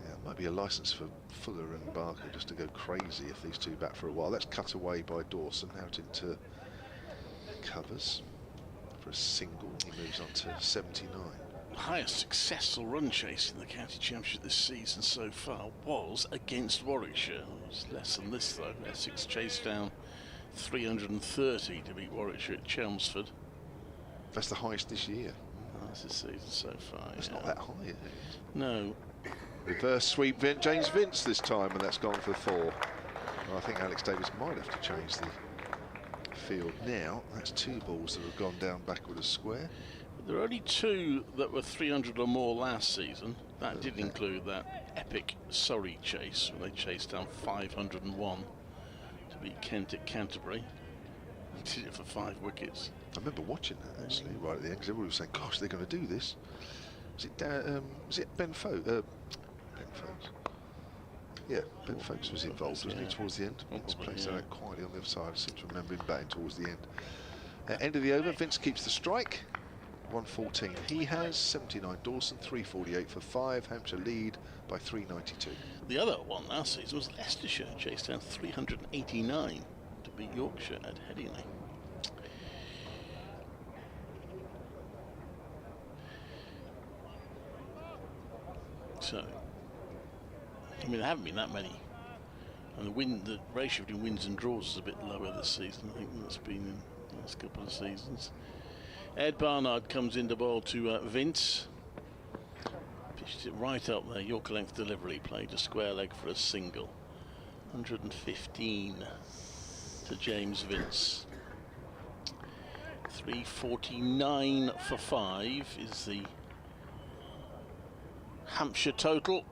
Yeah, it might be a licence for Fuller and Barker just to go crazy if these two bat for a while. Let's cut away by Dawson out into covers for a single. He moves on to 79. Highest successful run chase in the county championship this season so far was against Warwickshire. It was less than this though. Essex chased down 330 to beat Warwickshire at Chelmsford. That's the highest this year. That's this season so far. It's not that high, is it? No. Reverse sweep, James Vince this time, and that's gone for 4. Well, I think Alex Davis might have to change the field now. That's 2 balls that have gone down backward a square. There are only 2 that were 300 or more last season. That did include that epic Surrey chase when they chased down 501 to beat Kent at Canterbury. Did it for 5 wickets. I remember watching that actually right at the end because everybody was saying, "Gosh, they're going to do this." Was it Ben Folkes? Yeah, Ben Folkes was involved, wasn't he, towards the end? Vince plays that out quietly on the other side. I seem to remember him batting towards the end. End of the over, Vince keeps the strike. 114 he has, 79 Dawson, 348 for 5. Hampshire lead by 392. The other one last season was Leicestershire, chased down 389 to beat Yorkshire at Headingley. So, I mean, there haven't been that many. And the ratio between wins and draws is a bit lower this season. I think that's been in the last couple of seasons. Ed Barnard comes in to bowl to Vince. Pitched it right up there, Yorker length delivery, played a square leg for a single. 115 to James Vince. 349 for 5 is the Hampshire total.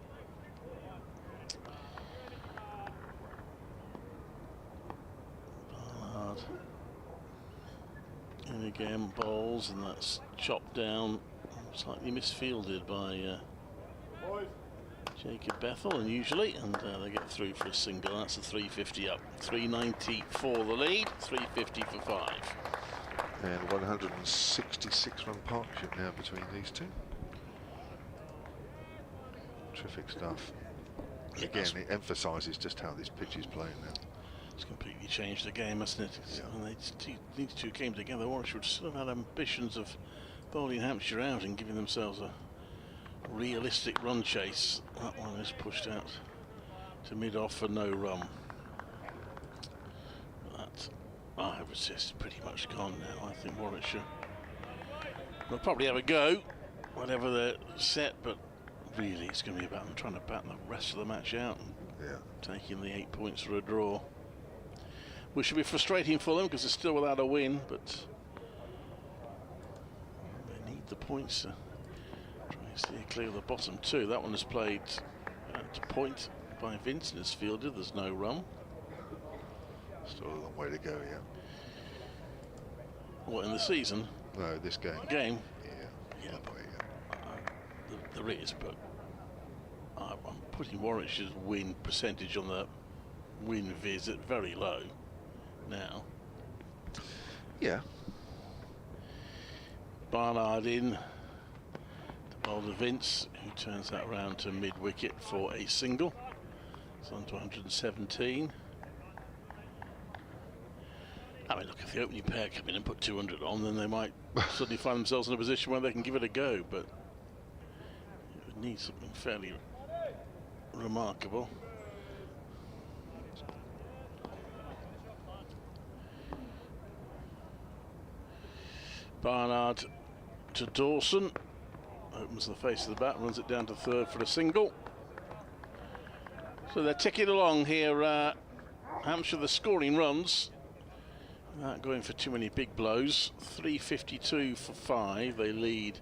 Barnard in again, bowls, and that's chopped down, slightly misfielded by Jacob Bethel, unusually, and they get through for a single. That's a 350 up. 390 for the lead, 350 for 5. And 166 run partnership now between these two. Terrific stuff. Yeah, again, it emphasises just how this pitch is playing now. It's completely changed the game, hasn't it? Yeah. When these two came together, Warwickshire would still have had ambitions of bowling Hampshire out and giving themselves a realistic run chase. That one is pushed out to mid-off for no run. That, I would say, is pretty much gone now. I think Warwickshire will probably have a go, whatever they're set, but really it's going to be about them trying to bat the rest of the match out and taking the 8 points for a draw. Which should be frustrating for them because they're still without a win, but they need the points to try and steer clear of the bottom two. That one is played to point by Vince and is fielded. There's no run. Still a long way to go, yeah. What, in the season? No, this game. Game? Yeah. There is, but I'm putting Warwickshire's win percentage on the win visit very low now. Yeah. Barnard in to bowl to Vince, who turns that round to mid-wicket for a single. It's on to 117. I mean, look, if the opening pair come in and put 200 on, then they might suddenly find themselves in a position where they can give it a go, but it would need something fairly remarkable. Barnard to Dawson, opens the face of the bat, runs it down to third for a single. So they're ticking along here, Hampshire, the scoring runs, without going for too many big blows. 352 for 5, they lead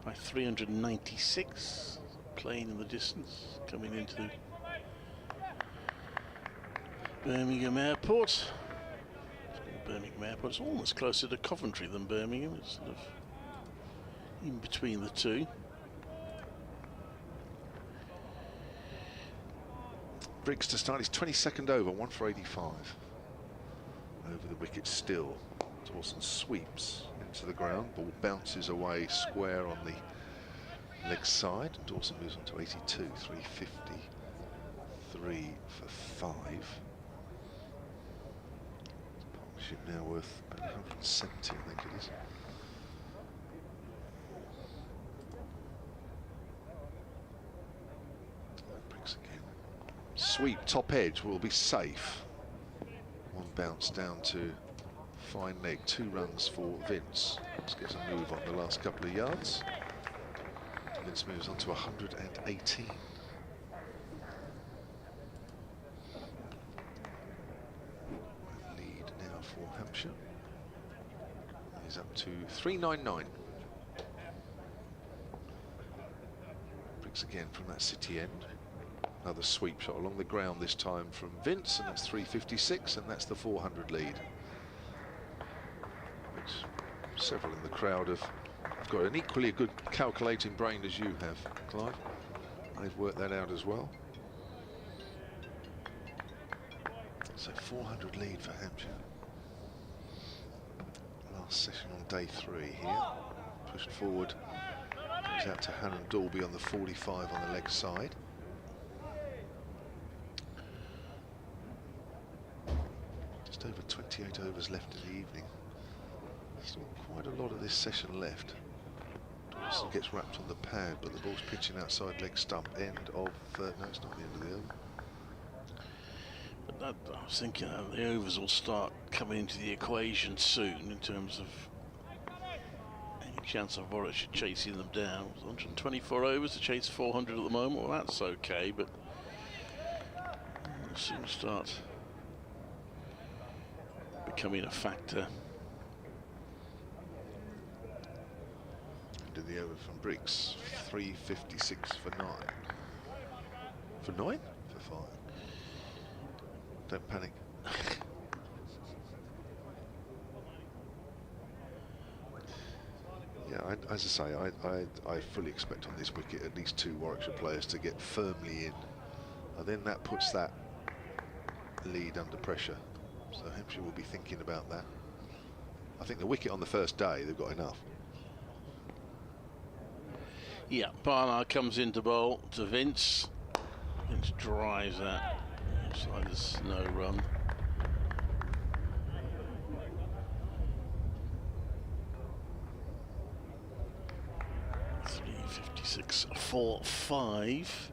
by 396, playing in the distance, coming into Birmingham Airport. Birmingham Airport, it's almost closer to Coventry than Birmingham. It's sort of in between the two. Briggs to start his 22nd over, 1 for 85. Over the wicket still. Dawson sweeps into the ground. Ball bounces away square on the leg side. Dawson moves on to 82, 350. 3 for 5. Partnership now worth about 170, I think it is. Briggs again. Sweep, top edge will be safe. One bounce down to fine leg. 2 runs for Vince. Let's get a move on the last couple of yards. Vince moves on to 118. Lead now for Hampshire. He's up to 399. Briggs again from that city end. Another sweep shot along the ground, this time from Vince, and that's 356, and that's the 400 lead. Which several in the crowd have got an equally good calculating brain as you have, Clive. They've worked that out as well. So 400 lead for Hampshire. Last session on day 3 here. Pushed forward. Goes out to Hannah Dalby on the 45 on the leg side. Just over 28 overs left in the evening. Still quite a lot of this session left. Dawson gets wrapped on the pad, but the ball's pitching outside leg stump. End of... no, it's not the end of the over. But that, I was thinking the overs will start coming into the equation soon in terms of any chance of Warwickshire chasing them down. 124 overs to chase 400 at the moment. Well, that's okay, but it'll soon start becoming a factor. Into the over from Briggs. 356 for 9. For 9? For 5. Don't panic. Yeah, as I say, I fully expect on this wicket at least 2 Warwickshire players to get firmly in, and then that puts that lead under pressure. So Hampshire will be thinking about that. I think the wicket on the first day, they've got enough. Yeah, Barnard comes into bowl to Vince. Vince drives that. Looks like there's no run. .356 for 5.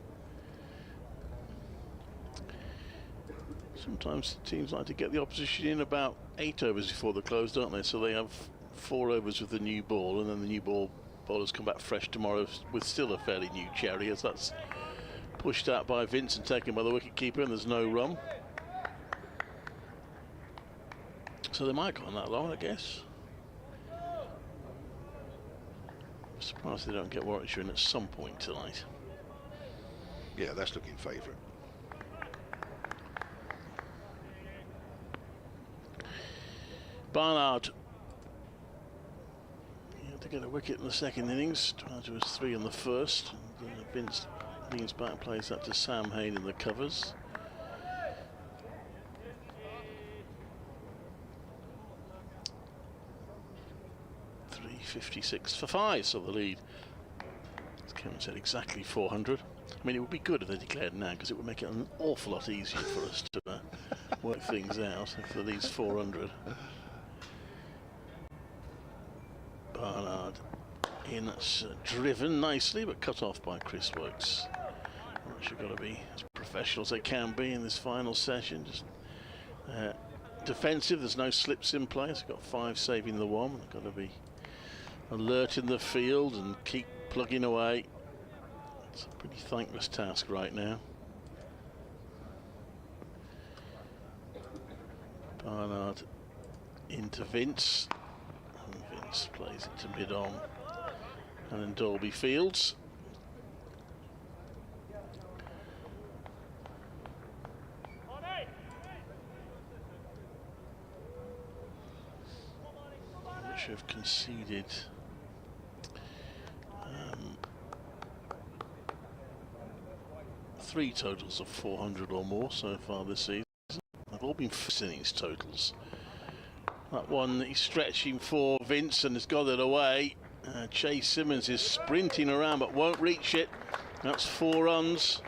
Sometimes teams like to get the opposition in about 8 overs before the close, don't they? So they have 4 overs with the new ball, and then the new bowlers come back fresh tomorrow with still a fairly new cherry, as that's pushed out by Vince and taken by the wicketkeeper, and there's no run. So they might go on that long, I guess. I'm surprised they don't get Warwickshire in at some point tonight. Yeah, that's looking favourite. Barnard. He had to get a wicket in the second innings. It was 3 in the first. And, Vince leans back, plays that to Sam Hain in the covers. .356 for 5, so the lead, as Kevin said, exactly 400. I mean, it would be good if they declared now, because it would make it an awful lot easier for us to work things out if the lead's 400. Barnard in, driven nicely, but cut off by Chris Wokes. They've got to be as professional as they can be in this final session. Just defensive, there's no slips in place. They've got 5 saving the 1. They've got to be alert in the field and keep plugging away. It's a pretty thankless task right now. Barnard into Vince. And Vince plays it to mid-on. And then Dalby fields. Which have conceded 3 totals of 400 or more so far this season. They've all been first innings totals. That one he's stretching for Vince and has got it away. Chase Simmons is sprinting around but won't reach it. That's 4 runs.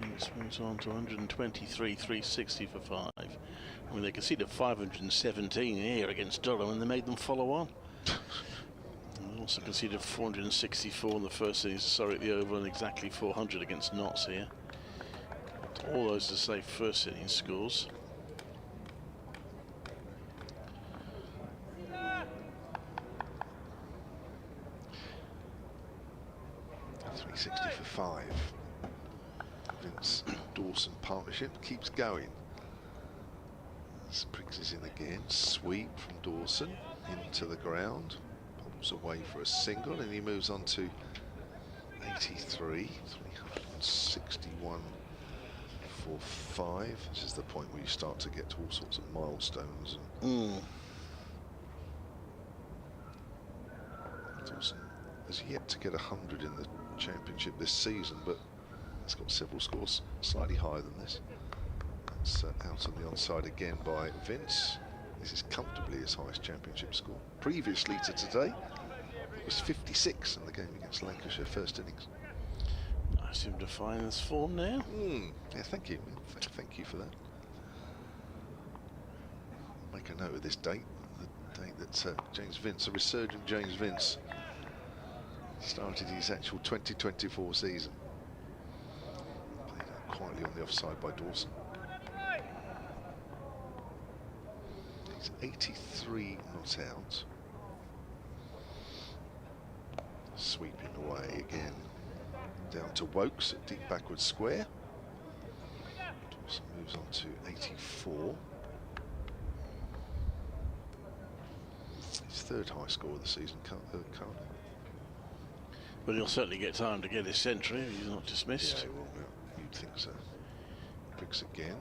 Vince moves on to 123, 360 for 5. I mean, they conceded 517 here against Durham and they made them follow on. They also conceded 464 in the first innings, sorry, at the over, and exactly 400 against Notts here. All those to say first innings scores. .360 for 5. Vince Dawson partnership keeps going. Spriggs is in again. Sweep from Dawson into the ground. Pops away for a single, and he moves on to 83. 361 for 5. This is the point where you start to get to all sorts of milestones. And Dawson has yet to get 100 in the championship this season, but it's got several scores slightly higher than this. It's out on the onside again by Vince. This is comfortably his highest championship score. Previously to today, it was 56 in the game against Lancashire, first innings. I seem to find this form now. Yeah, thank you. Thank you for that. Make a note of this date, the date that James Vince, a resurgent James Vince, started his actual 2024 season. Played out quietly on the offside by Dawson. He's 83 not out. Sweeping away again. Down to Wokes at deep backward square. Dawson moves on to 84. His 3rd high score of the season currently. Well, he'll certainly get time to get his century if he's not dismissed. Yeah, well, you'd think so. Briggs again.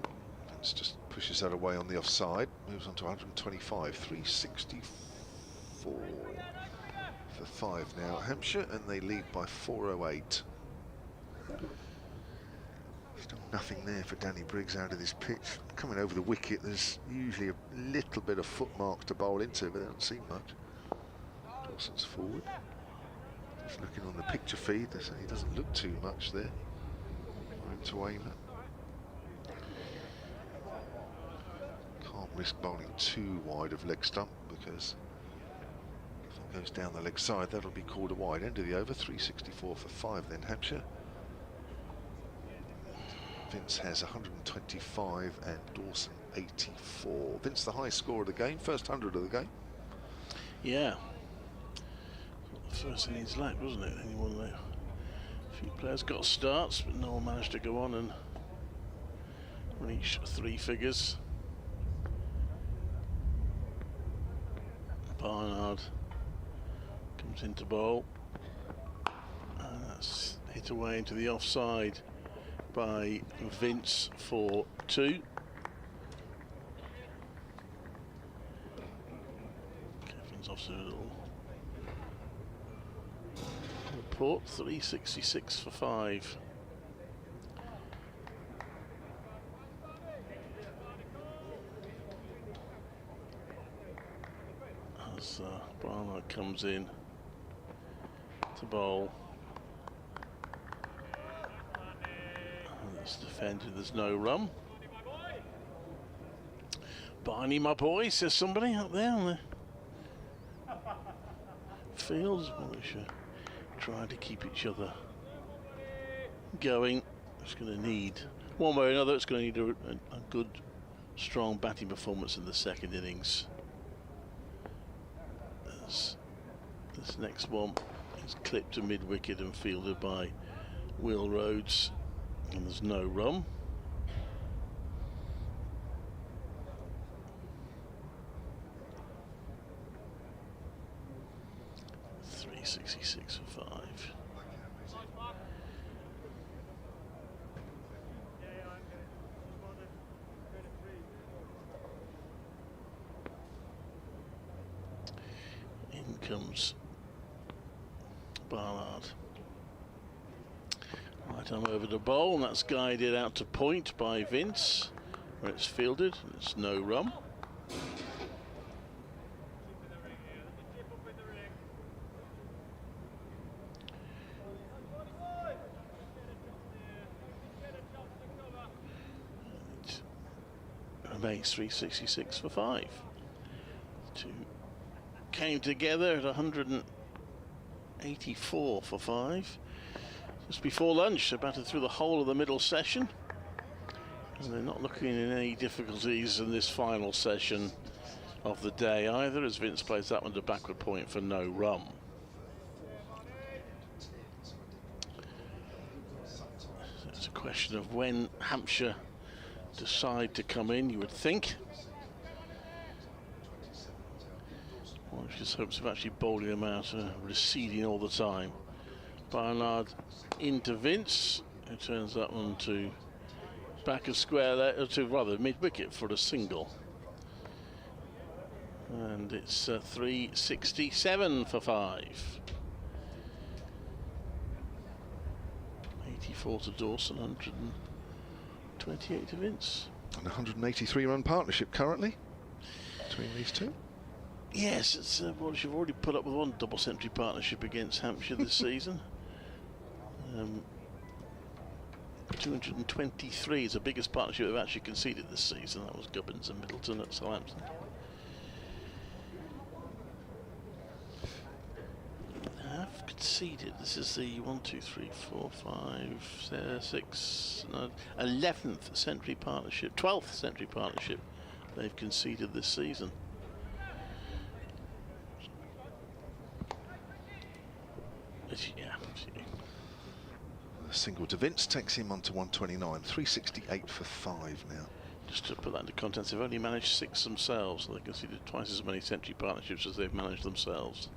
Vince just pushes that away on the offside. Moves on to 125. 364 for 5 now at Hampshire, and they lead by 408. Still nothing there for Danny Briggs out of this pitch. Coming over the wicket, there's usually a little bit of footmark to bowl into, but they don't see much. Dawson's forward. Just looking on the picture feed, they say he doesn't look too much there. Room to aim at. Can't risk bowling too wide of leg stump, because if it goes down the leg side, that'll be called a wide. End of the over. 364 for 5 then Hampshire. Vince has 125 and Dawson 84. Vince the highest score of the game, first 100 of the game. Yeah. First innings lack, wasn't it? Anyone there? A few players got starts, but no one managed to go on and reach 3 figures. Barnard comes into bowl, and that's hit away into the offside by Vince for 2. Kevin's off to a little report. 366 for 5. As Barnard comes in to bowl. It's defended, there's no run. Barney, my boy, says somebody up there on the fields. Warwickshire trying to keep each other going. It's going to need, one way or another, it's going to need a good, strong batting performance in the second innings. As this next one is clipped to mid-wicket and fielded by Will Rhodes. And there's no run. .366 for 5. In comes Barnard. Right arm over the bowl, and that's guided out to point by Vince, where it's fielded, and it's no run. Remains 366 for 5. Two came together at 184 for 5. Just before lunch, they batted through the whole of the middle session. And they're not looking in any difficulties in this final session of the day either, as Vince plays that one to backward point for no run. It's a question of when Hampshire decide to come in, you would think. Well, just hopes of actually bowling them out, receding all the time. Barnard into Vince, who turns that one to back of square, to rather mid-wicket for a single. And it's 367 for 5. 84 to Dawson, 128 to Vince. And 183 run partnership currently between these two. Yes, it's Warwickshire have already put up with one double century partnership against Hampshire this season. 223 is the biggest partnership they've actually conceded this season. That was Gubbins and Middleton at Southampton. They have conceded. This is the 1, 2, 3, 4, 5, 6, 11th century partnership, 12th century partnership they've conceded this season. Yeah. A single to Vince takes him on to 129, 368 for 5 now. Just to put that into context, they've only managed 6 themselves, so they conceded twice as many century partnerships as they've managed themselves.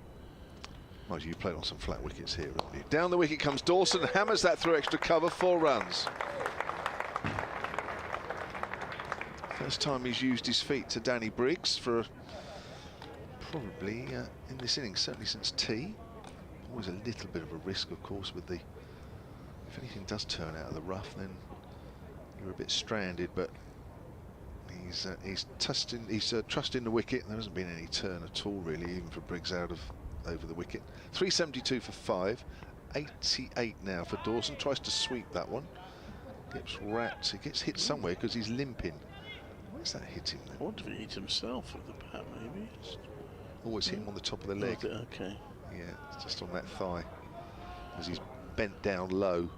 Mind you, played on some flat wickets here, haven't you? Down the wicket comes Dawson, hammers that through extra cover, 4 runs. First time he's used his feet to Danny Briggs for probably in this innings, certainly since tea. Always a little bit of a risk, of course, with the, if anything does turn out of the rough, then you're a bit stranded. But he's trusting the wicket. There hasn't been any turn at all, really, even for Briggs over the wicket. 372 for 5, 88 now for Dawson. Tries to sweep that one. Gets wrapped. He gets hit somewhere because he's limping. Where's that hitting? I wonder if he hit himself with the bat, maybe. Always hit him on the top of the leg. Okay. Yeah, it's just on that thigh as he's bent down low.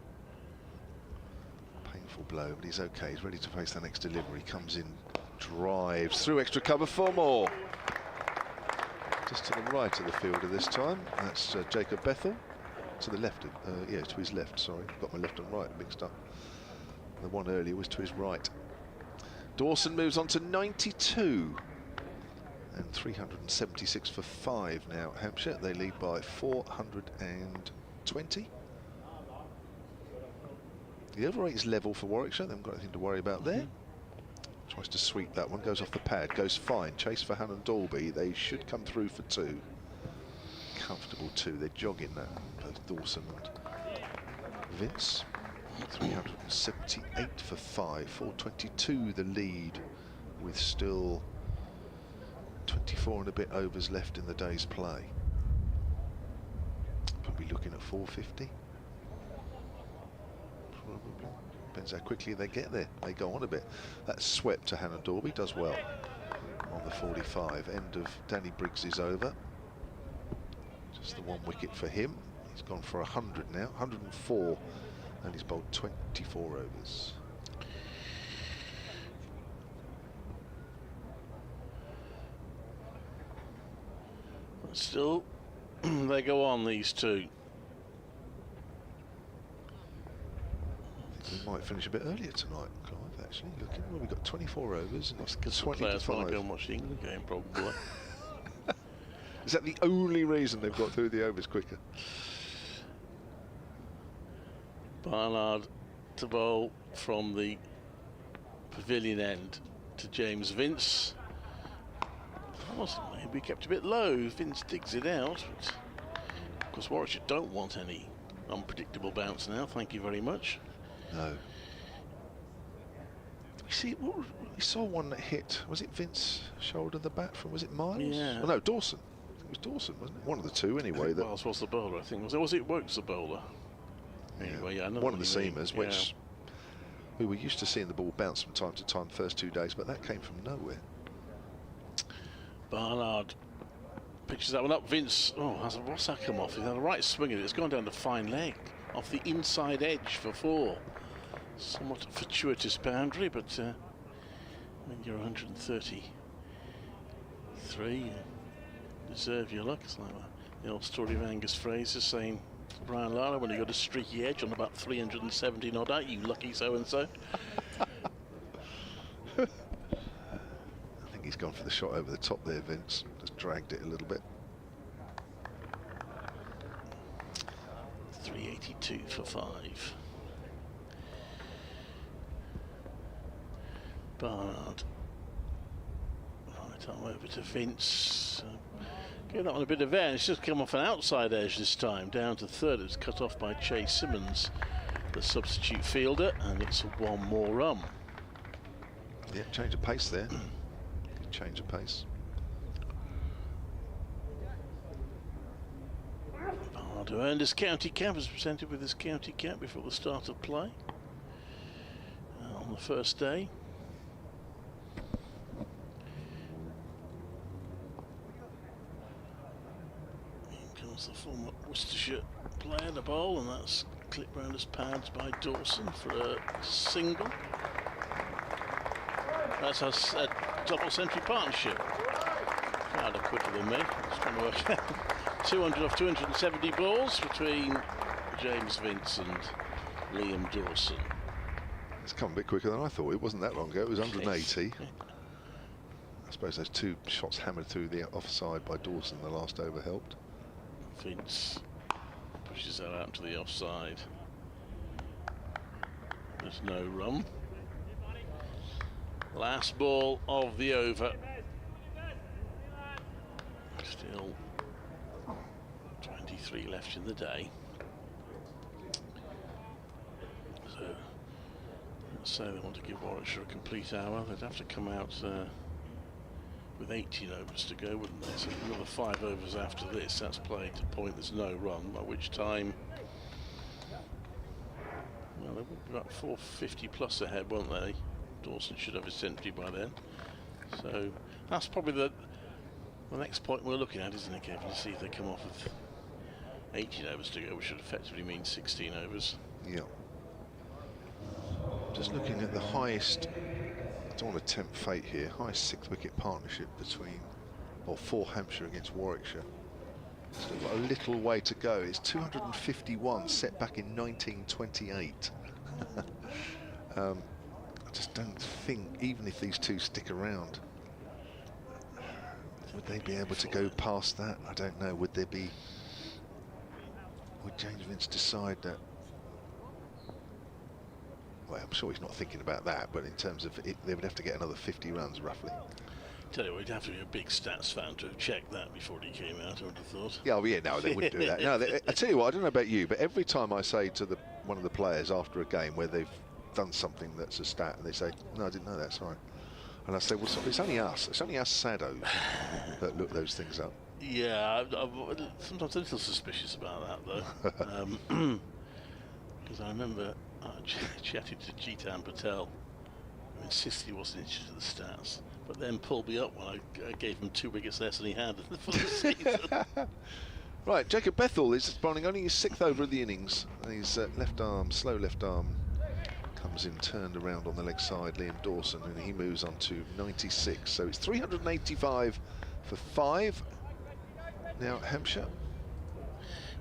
Painful blow, but he's okay. He's ready to face the next delivery. Comes in, drives through extra cover, 4 more. Just to the right of the fielder this time. That's Jacob Bethel. To the left, yeah, to his left, sorry. Got my left and right mixed up. The one earlier was to his right. Dawson moves on to 92. And 376 for 5 now. Hampshire, they lead by 420. The over 8 is level for Warwickshire. They haven't got anything to worry about there. Tries to sweep that one, goes off the pad, goes fine. Chase for Hannon Dalby. They should come through for 2. Comfortable 2. They're jogging that, both Dawson and Vince. 378 for 5. 422 the lead, with still 24 and a bit overs left in the day's play. Probably looking at 450. Probably. Depends how quickly they get there. They go on a bit. That swept to Hannon Dalby, does well on the 45. End of Danny Briggs' over. Just the 1 wicket for him. He's gone for 100 now, 104, and he's bowled 24 overs. Still, they go on, these two. We might finish a bit earlier tonight, Clive, actually. Looking, well, we've got 24 overs and it's 20 players to 5. want to go and watch the England game, probably. Is that the only reason they've got through the overs quicker? Barnard to bowl from the pavilion end to James Vince. Maybe kept a bit low. Vince digs it out, but of course Warwickshire don't want any unpredictable bounce now. Thank you very much. No. We see. We saw one that hit. Was it Vince shoulder the bat from? Was it Miles? Yeah. Oh, no, Dawson. It was Dawson, wasn't it? One of the two, anyway. That Miles was the bowler, I think. Was it Wokes the bowler? Anyway, yeah. One of the seamers, which we were used to seeing the ball bounce from time to time the first 2 days, but that came from nowhere. Barnard pitches that one up. Vince, what's that come off? He's had a right swing at it. It's gone down the fine leg off the inside edge for 4. Somewhat a fortuitous boundary, but when you're 133, you deserve your luck. It's like the old story of Angus Fraser saying to Brian Lara when he got a streaky edge on about 370 not out, you lucky so-and-so. I think he's gone for the shot over the top there, Vince. Just dragged it a little bit. 382 for 5. Barnard. Right arm over to Vince. Give that one a bit of air. It's just come off an outside edge this time, down to third. It's cut off by Chase Simmons, the substitute fielder, and it's 1 more run. Yeah, change of pace there. Change of pace. Barnard, who earned his county cap, was presented with his county cap before the start of play on the first day. The former Worcestershire player, the bowl, and that's clipped round his pads by Dawson for a single. That's a double century partnership. Kind of quicker than me. Just trying to work out 200 off 270 balls between James Vince and Liam Dawson. It's come a bit quicker than I thought. It wasn't that long ago. It was 180. I suppose those 2 shots hammered through the offside by Dawson the last over helped. Vince pushes that out to the offside. There's no run. Last ball of the over. Still 23 left in the day. So let's say they want to give Warwickshire a complete hour. They'd have to come out with 18 overs to go, wouldn't they? So another 5 overs after this. That's played to point there's no run, by which time, well, they would be about 450 plus ahead, won't they? Dawson should have his century by then. So that's probably the next point we're looking at, isn't it, Kevin? To see if they come off with 18 overs to go, which should effectively mean 16 overs. Yeah. Just looking at the highest, I don't want to tempt fate here, highest 6-wicket partnership between, for Hampshire against Warwickshire. Still got a little way to go. It's 251, set back in 1928. I just don't think, even if these two stick around, would they be able to go past that? I don't know. Would James Vince decide that? Well, I'm sure he's not thinking about that, but in terms of it, they would have to get another 50 runs roughly. Tell you what, he'd have to be a big stats fan to have checked that before he came out, I would have thought. Yeah, well, yeah, no, they wouldn't do that. No, I tell you what, I don't know about you, but every time I say to one of the players after a game where they've done something that's a stat, and they say, "No, I didn't know that, sorry," and I say, "Well, it's only us saddos that look those things up." Yeah, I'm sometimes a little suspicious about that though, because I remember chatting to Jitan Patel, who insisted he wasn't interested in the stats, but then pulled me up when I gave him 2 wickets less than he had for the season. Right, Jacob Bethell is bowling only his 6th over of the innings, and his left arm, slow left arm, comes in turned around on the leg side. Liam Dawson, and he moves on to 96. So it's 385 for 5. Now Hampshire.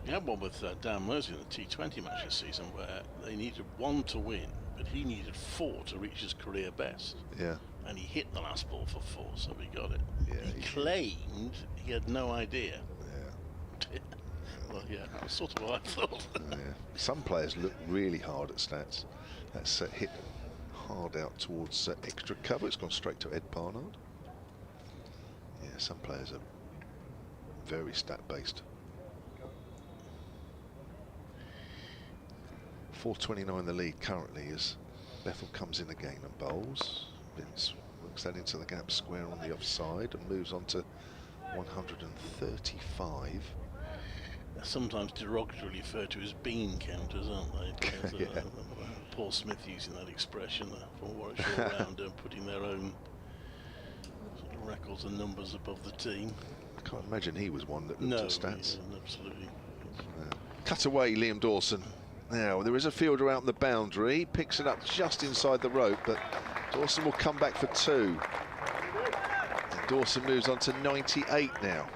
We had one with Dan Mersey in the T20 match this season where they needed 1 to win, but he needed 4 to reach his career best. Yeah. And he hit the last ball for 4, so he got it. Yeah, he claimed he had no idea. Yeah. Well, yeah, that's sort of what I thought. Yeah. Some players look really hard at stats. That's hit hard out towards extra cover. It's gone straight to Ed Barnard. Yeah, some players are very stat-based. 4:29 the lead currently as Bethel comes in again and bowls. Vince works that into the gap square on the offside and moves on to 135. They're sometimes derogatorily referred to as bean counters, aren't they? Yeah. Paul Smith using that expression for Warwickshire around and putting their own sort of records and numbers above the team. I can't imagine he was one that looked at stats. Absolutely. Cut away, Liam Dawson. Now, there is a fielder out on the boundary. Picks it up just inside the rope, but Dawson will come back for 2. And Dawson moves on to 98 now.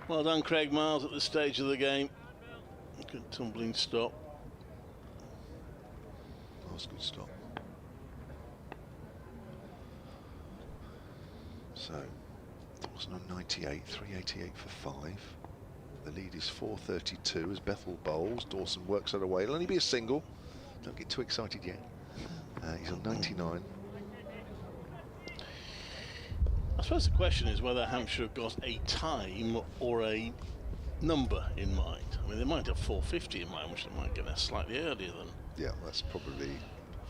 Well done, Craig Miles, at this stage of the game. Good tumbling stop. That was a good stop. So, Dawson on 98, 388 for 5. The lead is 432 as Bethel bowls. Dawson works that away. It'll only be a single. Don't get too excited yet. He's on 99. I suppose the question is whether Hampshire have got a time or a number in mind. I mean, they might have 450 in mind, which they might get there slightly earlier than. Yeah, that's probably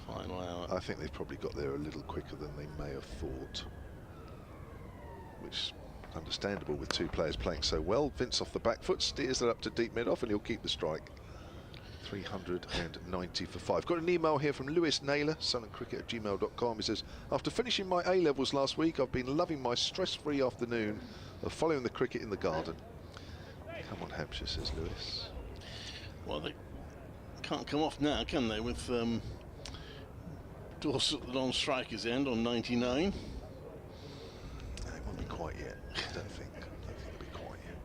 final hour. I think they've probably got there a little quicker than they may have thought, which understandable with 2 players playing so well. Vince off the back foot steers it up to deep mid off, and he'll keep the strike. 390 for 5. Got an email here from Lewis Naylor, sunandcricket@gmail.com. He says, after finishing my A-levels last week, I've been loving my stress-free afternoon of following the cricket in the garden. Come on, Hampshire, says Lewis. Well, they can't come off now, can they, with Dawson at the non-striker's end on 99. It won't be quite yet. I don't think it'll be quite yet.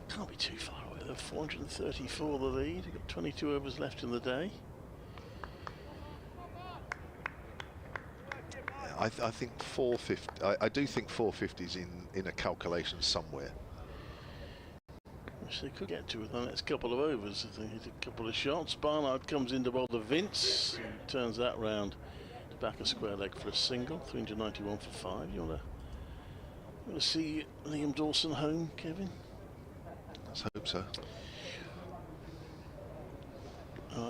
Can't be too far away. They're 434 the lead. We've got 22 overs left in the day. I think 450. I do think 450's in a calculation somewhere. Which they could get to with the next couple of overs if they hit a couple of shots. Barnard comes in to bowl the Vince, and turns that round to back a square leg for a single. 391 for 5. You want to see Liam Dawson home, Kevin? Let's hope so.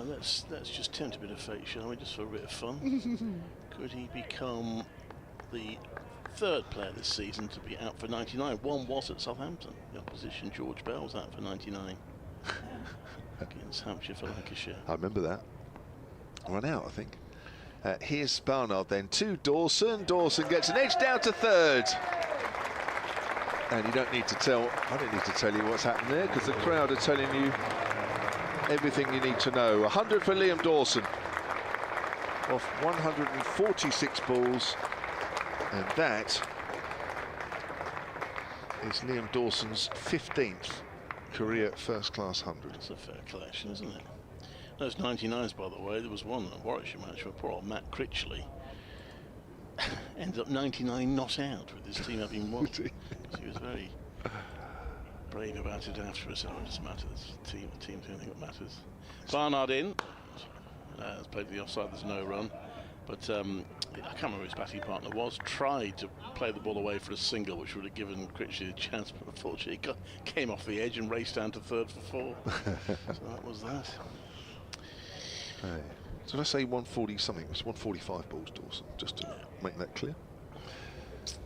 Let's just tempt a bit of fate, shall we, just for a bit of fun. Could he become the 3rd player this season to be out for 99? One was at Southampton. The opposition, George Bell, was out for 99 against Hampshire for Lancashire. I remember that. Run out, I think. Here's Barnard then to Dawson. Dawson gets an edge down to 3rd. And you don't need to tell, I don't need to tell you what's happened there, because the crowd are telling you everything you need to know. 100 for Liam Dawson off 146 balls, and that is Liam Dawson's 15th career first-class 100. That's a fair collection, isn't it? Those 99s, by the way, there was one Warwickshire match where poor old Matt Critchley ended up 99 not out with his team having won. He was very brave about it afterwards. It doesn't matter. The team's the only thing that matters. Barnard in. Has played the offside. There's no run. But I can't remember who his batting partner was. Tried to play the ball away for a single, which would have given Critchley a chance, but unfortunately he came off the edge and raced down to 3rd for 4. So that was that. Hey. So let's say 140 something. It's 145 balls, Dawson, just to make that clear.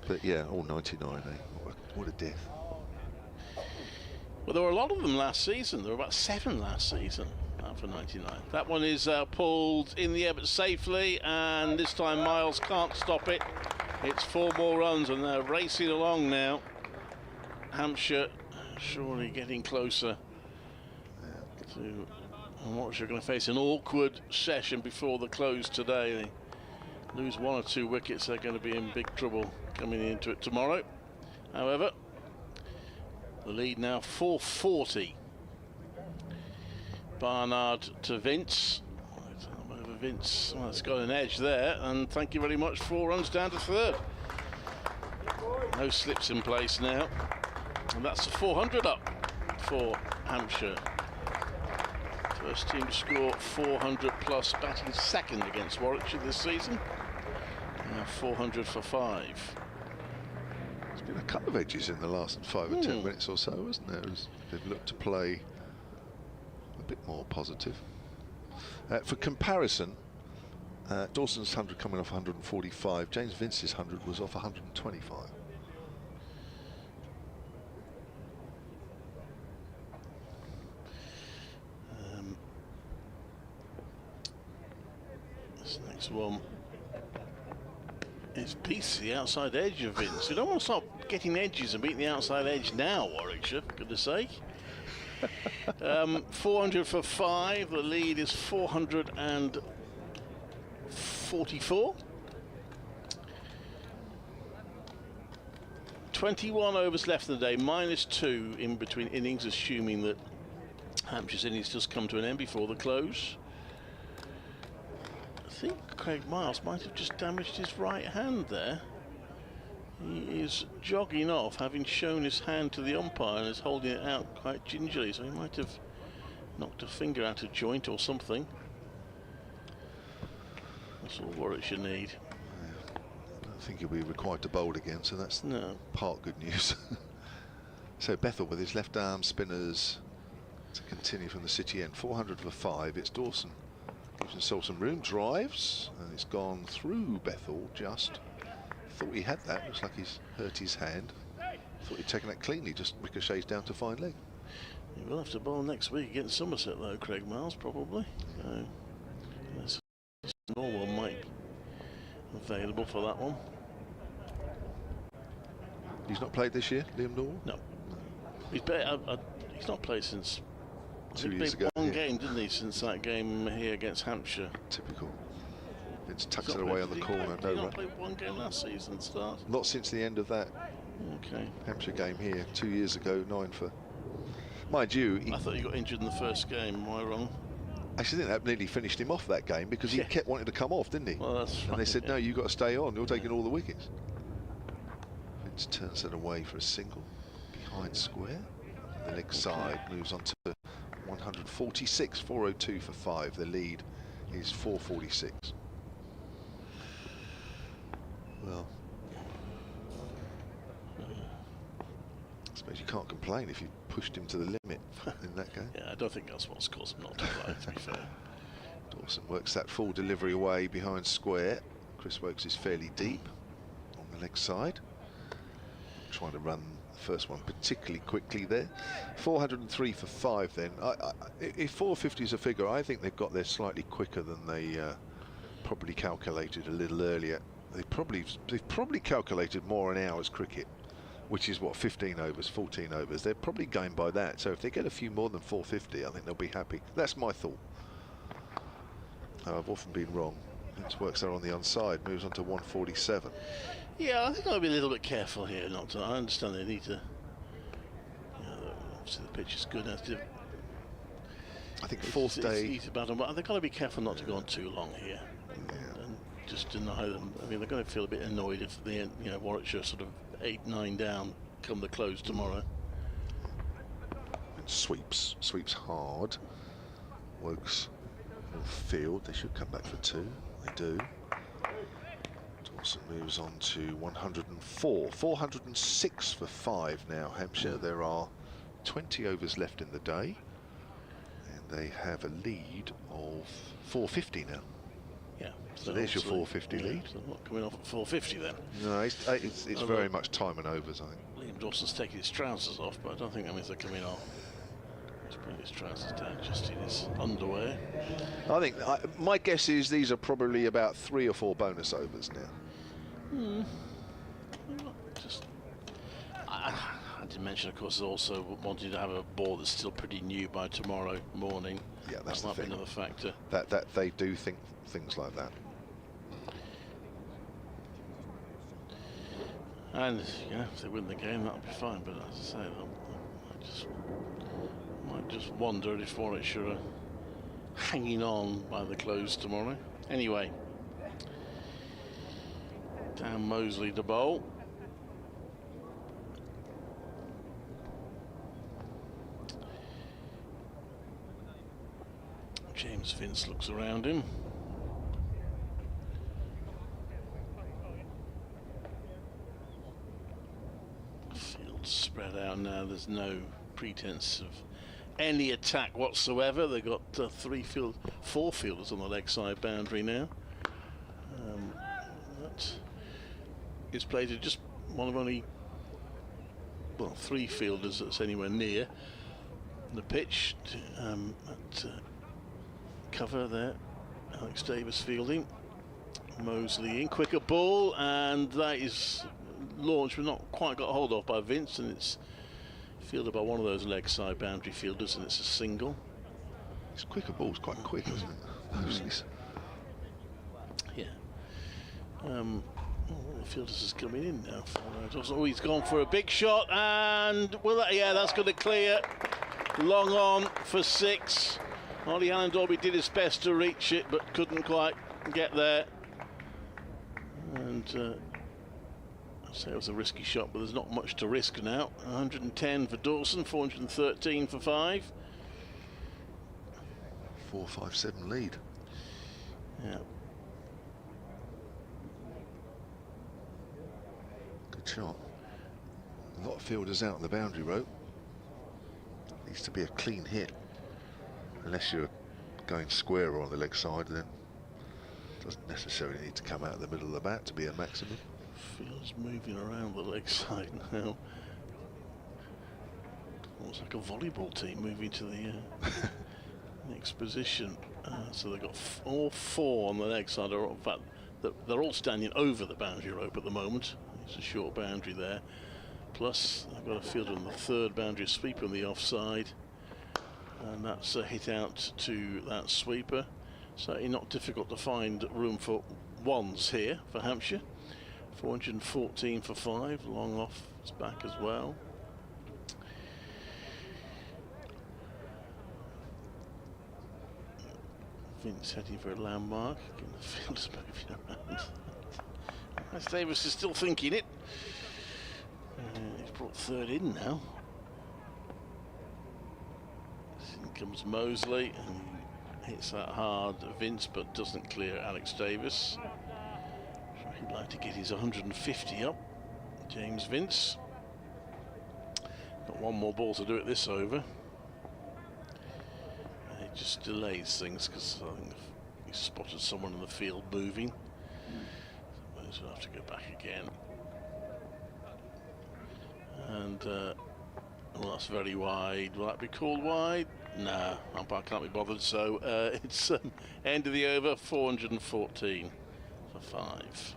But yeah, all 99, eh? What a death. Well, there were a lot of them last season. There were about 7 last season out for 99. That one is pulled in the air but safely, and this time Miles can't stop it. It's 4 more runs and they're racing along now. Hampshire surely getting closer to Warwickshire. Going to face an awkward session before the close today. They lose 1 or 2 wickets, they're going to be in big trouble coming into it tomorrow. However, the lead now 440. Barnard to Vince. Over Vince. Well, it's got an edge there, and thank you very much. 4 runs down to 3rd. No slips in place now, and that's 400 up for Hampshire. First team to score 400 plus, batting 2nd against Warwickshire this season. Now 400 for 5. There's been a couple of edges in the last 5 or 10 minutes or so, hasn't there? As they've looked to play a bit more positive. For comparison, Dawson's 100 coming off 145. James Vince's 100 was off 125. This next one is piece the outside edge of Vince. You don't want to start getting edges and beating the outside edge now, Warwickshire, for goodness sake. 400 for 5. The lead is 444. 21 overs left in the day, -2 in between innings, assuming that Hampshire's innings just come to an end before the close. I think Craig Miles might have just damaged his right hand there. He is jogging off, having shown his hand to the umpire, and is holding it out quite gingerly, so he might have knocked a finger out of joint or something. That's all Warwickshire need. I don't think he'll be required to bowl again, so that's part good news. So Bethel with his left arm spinners to continue from the city end. 400 for 5. It's Dawson. Gives himself some room, drives, and it's gone through Bethel just. Thought he had that. Looks like he's hurt his hand. Thought he'd taken that cleanly, just ricochets down to fine leg. He will have to bowl next week against Somerset, though, Craig Miles, probably. So, Norwell might be available for that one. He's not played this year, Liam Norwell? No. He's not played since 2 years ago. One game, didn't he, since that game here against Hampshire? Typical. Vince tucks it away on the corner. Did he not play one game last season start? Not since the end of that Hampshire game here 2 years ago. 9 for. Mind you, I thought he got injured in the first game. Am I wrong? I actually think that nearly finished him off that game because he kept wanting to come off, didn't he? Well, that's right. And they said, no, you've got to stay on. You're taking all the wickets. Vince turns it away for a single behind square. The leg side moves on to 146. 402 for 5. The lead is 446. Well, I suppose you can't complain if you pushed him to the limit in that game. Yeah, I don't think that's what's caused him not to play, to be fair. Dawson works that full delivery away behind square. Chris Wokes is fairly deep on the leg side. Trying to run the first one particularly quickly there. 403 for 5 then. If 450 is a figure, I think they've got there slightly quicker than they probably calculated a little earlier. They've probably calculated more an hour's cricket, which is what, 15 overs, 14 overs. They're probably going by that. So if they get a few more than 450, I think they'll be happy. That's my thought. I've often been wrong. It works there on the onside, moves on to 147. Yeah, I think I'll be a little bit careful here. Not to. I understand they need to. Obviously the pitch is good. I think fourth day. But they've got to be careful not to go on too long here. And just deny them. I mean, they're going to feel a bit annoyed if the end, Warwickshire sort of 8-9 down come the close tomorrow. And sweeps hard. Wokes will field. They should come back for 2. They do. Dawson moves on to 104. 406 for 5 now. Hampshire. There are 20 overs left in the day, and they have a lead of 450 now. Yeah, so there's your 450 lead. So not coming off at 450 then. No, it's very much time and overs, I think. Liam Dawson's taking his trousers off, but I don't think that means they're coming off. He's putting his trousers down just in his underwear. I think my guess is these are probably about 3 or 4 bonus overs now. I did mention, of course, also wanting to have a ball that's still pretty new by tomorrow morning. Yeah, that's that might be another factor. That they do think things like that. And if they win the game, that'll be fine. But as I say, I might just wonder if Warwickshire are hanging on by the close tomorrow. Anyway, Dan Mosley to bowl. James Vince looks around him. Field spread out now. There's no pretense of any attack whatsoever. They've got four fielders on the leg side boundary now. That is played to just one of only, well, 3 fielders that's anywhere near the pitch. Cover there, Alex Davis fielding. Mosley in, quicker ball, and that is launched but not quite got hold of by Vince, and it's fielded by one of those leg side boundary fielders, and it's a single. This quicker ball's quite quick, isn't it? Mosley's. Yeah. The fielders is coming in now. Oh, he's gone for a big shot, and well, yeah, that's going to clear. Long on for 6. Ollie Allen Dorby did his best to reach it, but couldn't quite get there. And I'd say it was a risky shot, but there's not much to risk now. 110 for Dawson, 413 for 5. 4-5-7 lead. Yeah. Good shot. A lot of fielders out on the boundary rope. Needs to be a clean hit. Unless you're going square on the leg side, then it doesn't necessarily need to come out of the middle of the bat to be a maximum. Feels moving around the leg side now. Almost like a volleyball team moving to the next position. So they've got all 4 on the leg side. In fact, they're all standing over the boundary rope at the moment. It's a short boundary there. Plus, I've got a fielder on the 3rd boundary, a sweeper on the offside. And that's a hit out to that sweeper. Certainly not difficult to find room for ones here for Hampshire. 414 for 5, long off his back as well. Vince heading for a landmark. Again, the field's moving around. Alex Davis is still thinking it. He's brought 3rd in now. In comes Mosley and hits that hard Vince, but doesn't clear Alex Davis. He'd like to get his 150 up. James Vince. Got one more ball to do it this over. And it just delays things because I think he spotted someone in the field moving. So Mosley will have to go back again. And well, that's very wide. Will that be called wide? No, umpire can't be bothered. So it's end of the over, 414 for 5.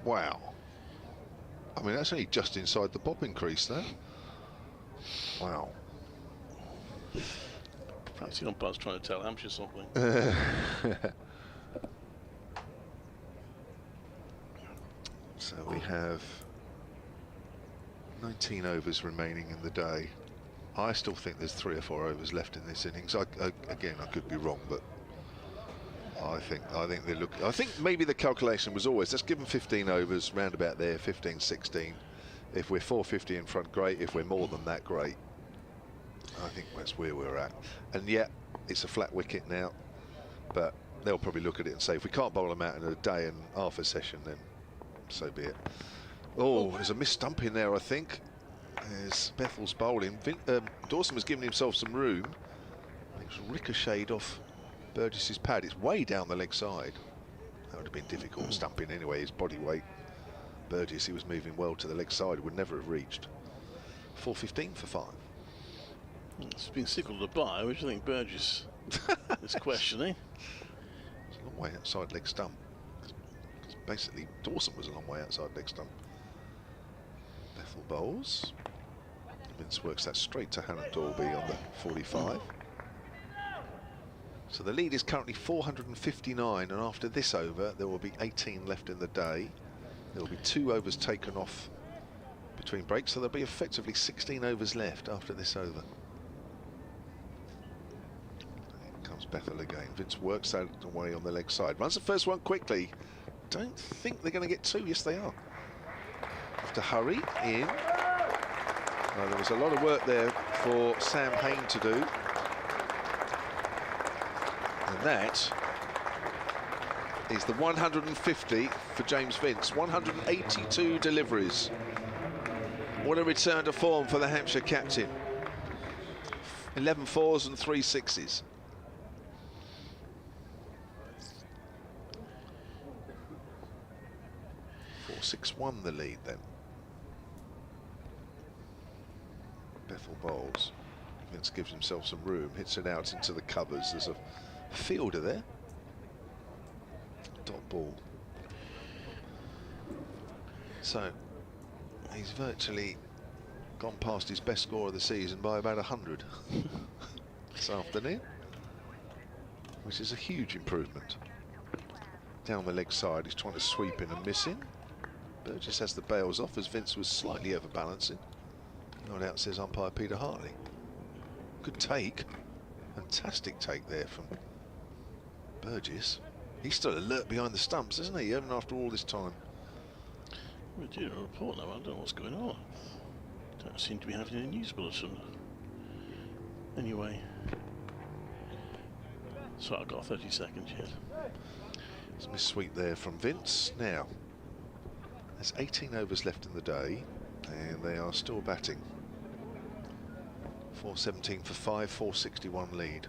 Wow. I mean, that's only just inside the bobbing crease there. Wow. Perhaps the umpire's trying to tell Hampshire something. So we have 19 overs remaining in the day. I still think there's 3 or 4 overs left in this innings. Again, I could be wrong, but I think they look. I think maybe the calculation was always let's give them 15 overs, round about there, 15, 16. If we're 450 in front, great. If we're more than that, great. I think that's where we're at. And yet, it's a flat wicket now, but they'll probably look at it and say, if we can't bowl them out in a day and half a session, then so be it. Oh, there's a missed stump in there, I think. There's Bethel's bowling. Dawson was giving himself some room. It was ricocheted off Burgess's pad. It's way down the leg side. That would have been difficult stumping anyway, his body weight. Burgess, he was moving well to the leg side, would never have reached. 415 for 5. It's been signalled a bye. What do you think Burgess is questioning? It's a long way outside leg stump. Because basically, Dawson was a long way outside leg stump. Bethel bowls. Vince works that straight to Hannah Dorby on the 45. So the lead is currently 459, and after this over, there will be 18 left in the day. There will be 2 overs taken off between breaks, so there'll be effectively 16 overs left after this over. Here comes Bethel again. Vince works that away on the leg side. Runs the first one quickly. Don't think they're going to get 2. Yes, they are. Have to hurry in. There was a lot of work there for Sam Hain to do. And that is the 150 for James Vince. 182 deliveries. What a return to form for the Hampshire captain. 11 fours and 3 sixes. Won the lead then. Bethel bowls. Vince gives himself some room, hits it out into the covers. There's a fielder there. Dot ball. So he's virtually gone past his best score of the season by about 100 this afternoon, which is a huge improvement. Down the leg side, he's trying to sweep in and miss in. Burgess has the bails off as Vince was slightly overbalancing. Not out, says umpire Peter Hartley. Good take. Fantastic take there from Burgess. He's still alert behind the stumps, isn't he, even after all this time? We're due a report now. I don't know what's going on. Don't seem to be having any news bulletin. Anyway. So I've got 30 seconds yet. There's a miss sweep there from Vince. Now, there's 18 overs left in the day, and they are still batting. 417 for 5, 461 lead.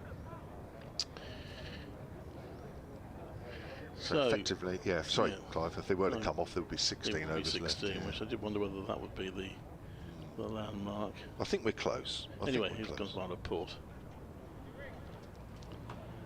So effectively, yeah, sorry, yeah. Clive, if they were to come off, there would be 16 overs left. Yeah. Which I did wonder whether that would be the landmark. I think we're close. Anyway, here's comes line of port.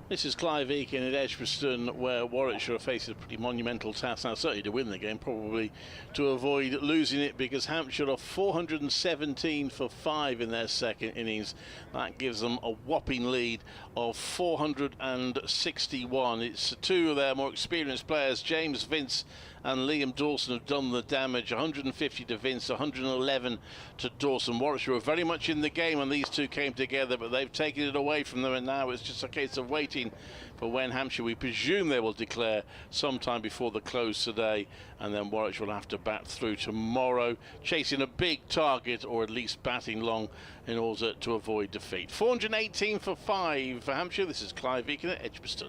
This is Clive Eakin at Edgbaston, where Warwickshire faces a pretty monumental task now, certainly to win the game, probably to avoid losing it, because Hampshire are 417 for 5 in their second innings. That gives them a whopping lead of 461. It's two of their more experienced players, James Vince and Liam Dawson, have done the damage. 150 to Vince, 111 to Dawson. Warwickshire were very much in the game when these two came together, but they've taken it away from them, and now it's just a case of waiting for when Hampshire, we presume they will declare sometime before the close today, and then Warwickshire will have to bat through tomorrow, chasing a big target, or at least batting long in order to avoid defeat. 418 for 5 for Hampshire. This is Clive Eakin at Edgbaston.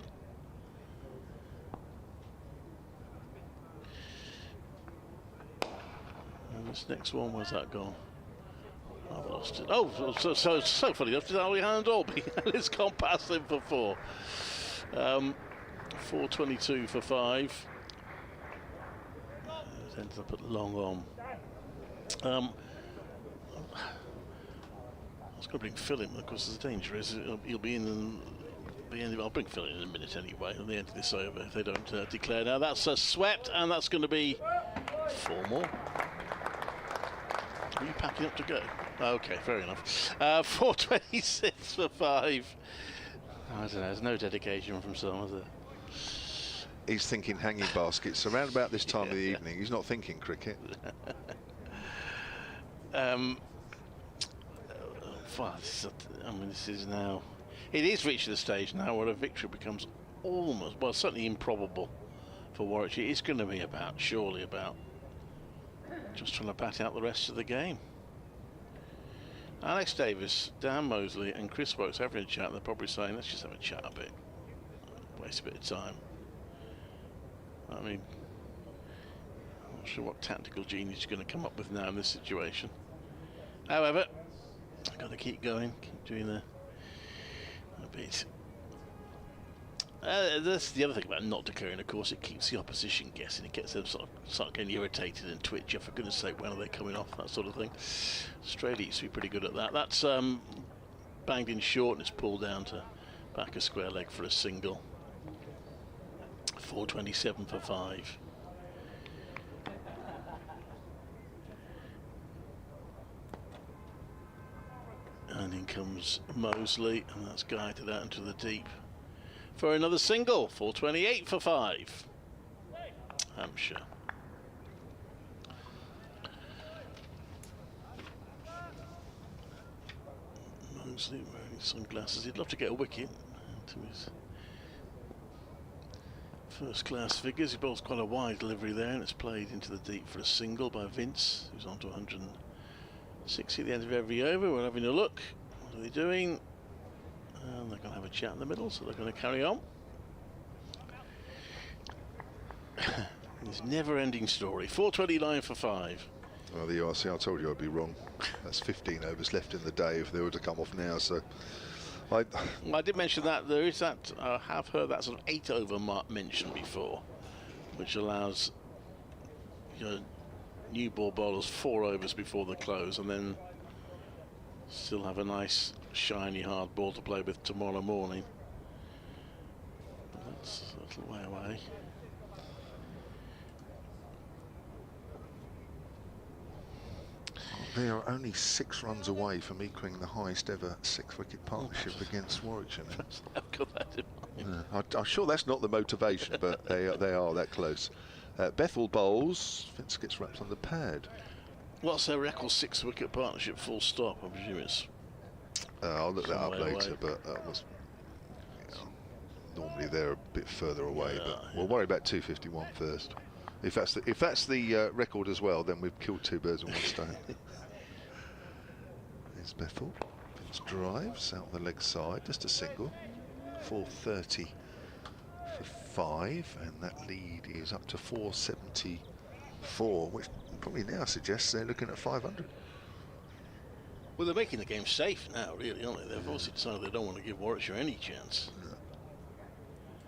This next one, where's that gone? I've lost it. Oh, so funny enough, Ali Handorby. It's gone past him for 4. 422 for 5. It ends up at long on. I was going to bring Phil in, of course. The danger is he'll be in and the end. I'll bring Phil in a minute anyway. At the end of this over, if they don't declare now, that's swept, and that's going to be 4 more. Are you packing up to go? Okay, fair enough. 426 for 5. I don't know, there's no dedication from some, is there? He's thinking hanging baskets. Around about this time of the evening, he's not thinking cricket. This is now... It is reached the stage now where a victory becomes almost, well, certainly improbable for Warwickshire. It's going to be surely about just trying to bat out the rest of the game. Alex Davis, Dan Mosley and Chris Wokes having a chat. They're probably saying, let's just have a chat a bit. Waste a bit of time. I mean, I'm not sure what tactical genius you're going to come up with now in this situation. However, I've got to keep going, keep doing a bit. That's the other thing about not declaring, of course. It keeps the opposition guessing. It gets them sort of getting irritated and twitchy. For goodness sake, when are they coming off? That sort of thing. Australia used to be pretty good at that. That's banged in short and it's pulled down to back a square leg for a single. 427 for 5. And in comes Mosley, and that's guided out into the deep for another single. 428 for 5. Hampshire. Mosley wearing sunglasses. He'd love to get a wicket to his first class figures. He bowls quite a wide delivery there, and it's played into the deep for a single by Vince, who's on to 160 at the end of every over. We're having a look. What are they doing? And they're going to have a chat in the middle, so they're going to carry on. This never-ending story. 429 for 5. Well, the URC, I told you I'd be wrong. That's 15 overs left in the day if they were to come off now. So, Well, I did mention that there is that. I have heard that sort of 8 over mark mentioned before, which allows new ball bowlers 4 overs before the close, and then still have a nice shiny hard ball to play with tomorrow morning. But that's a little way away. They are only 6 runs away from equaling the highest ever 6-wicket partnership against Warwickshire. I've got that in mind. I'm sure that's not the motivation, but they are that close. Bethel bowls. Vince gets wrapped on the pad. What's their record 6-wicket partnership full stop? I presume it's... I'll look that up somewhere later, away. but that was... normally they're a bit further away, but we'll worry about 251 first. If that's the record as well, then we've killed 2 birds with 1 stone. There's Bethel. Vince drives out the leg side, just a single. 430 for 5, and that lead is up to 474, which probably now suggests they're looking at 500. Well, they're making the game safe now, really, aren't they? They've obviously decided they don't want to give Warwickshire any chance.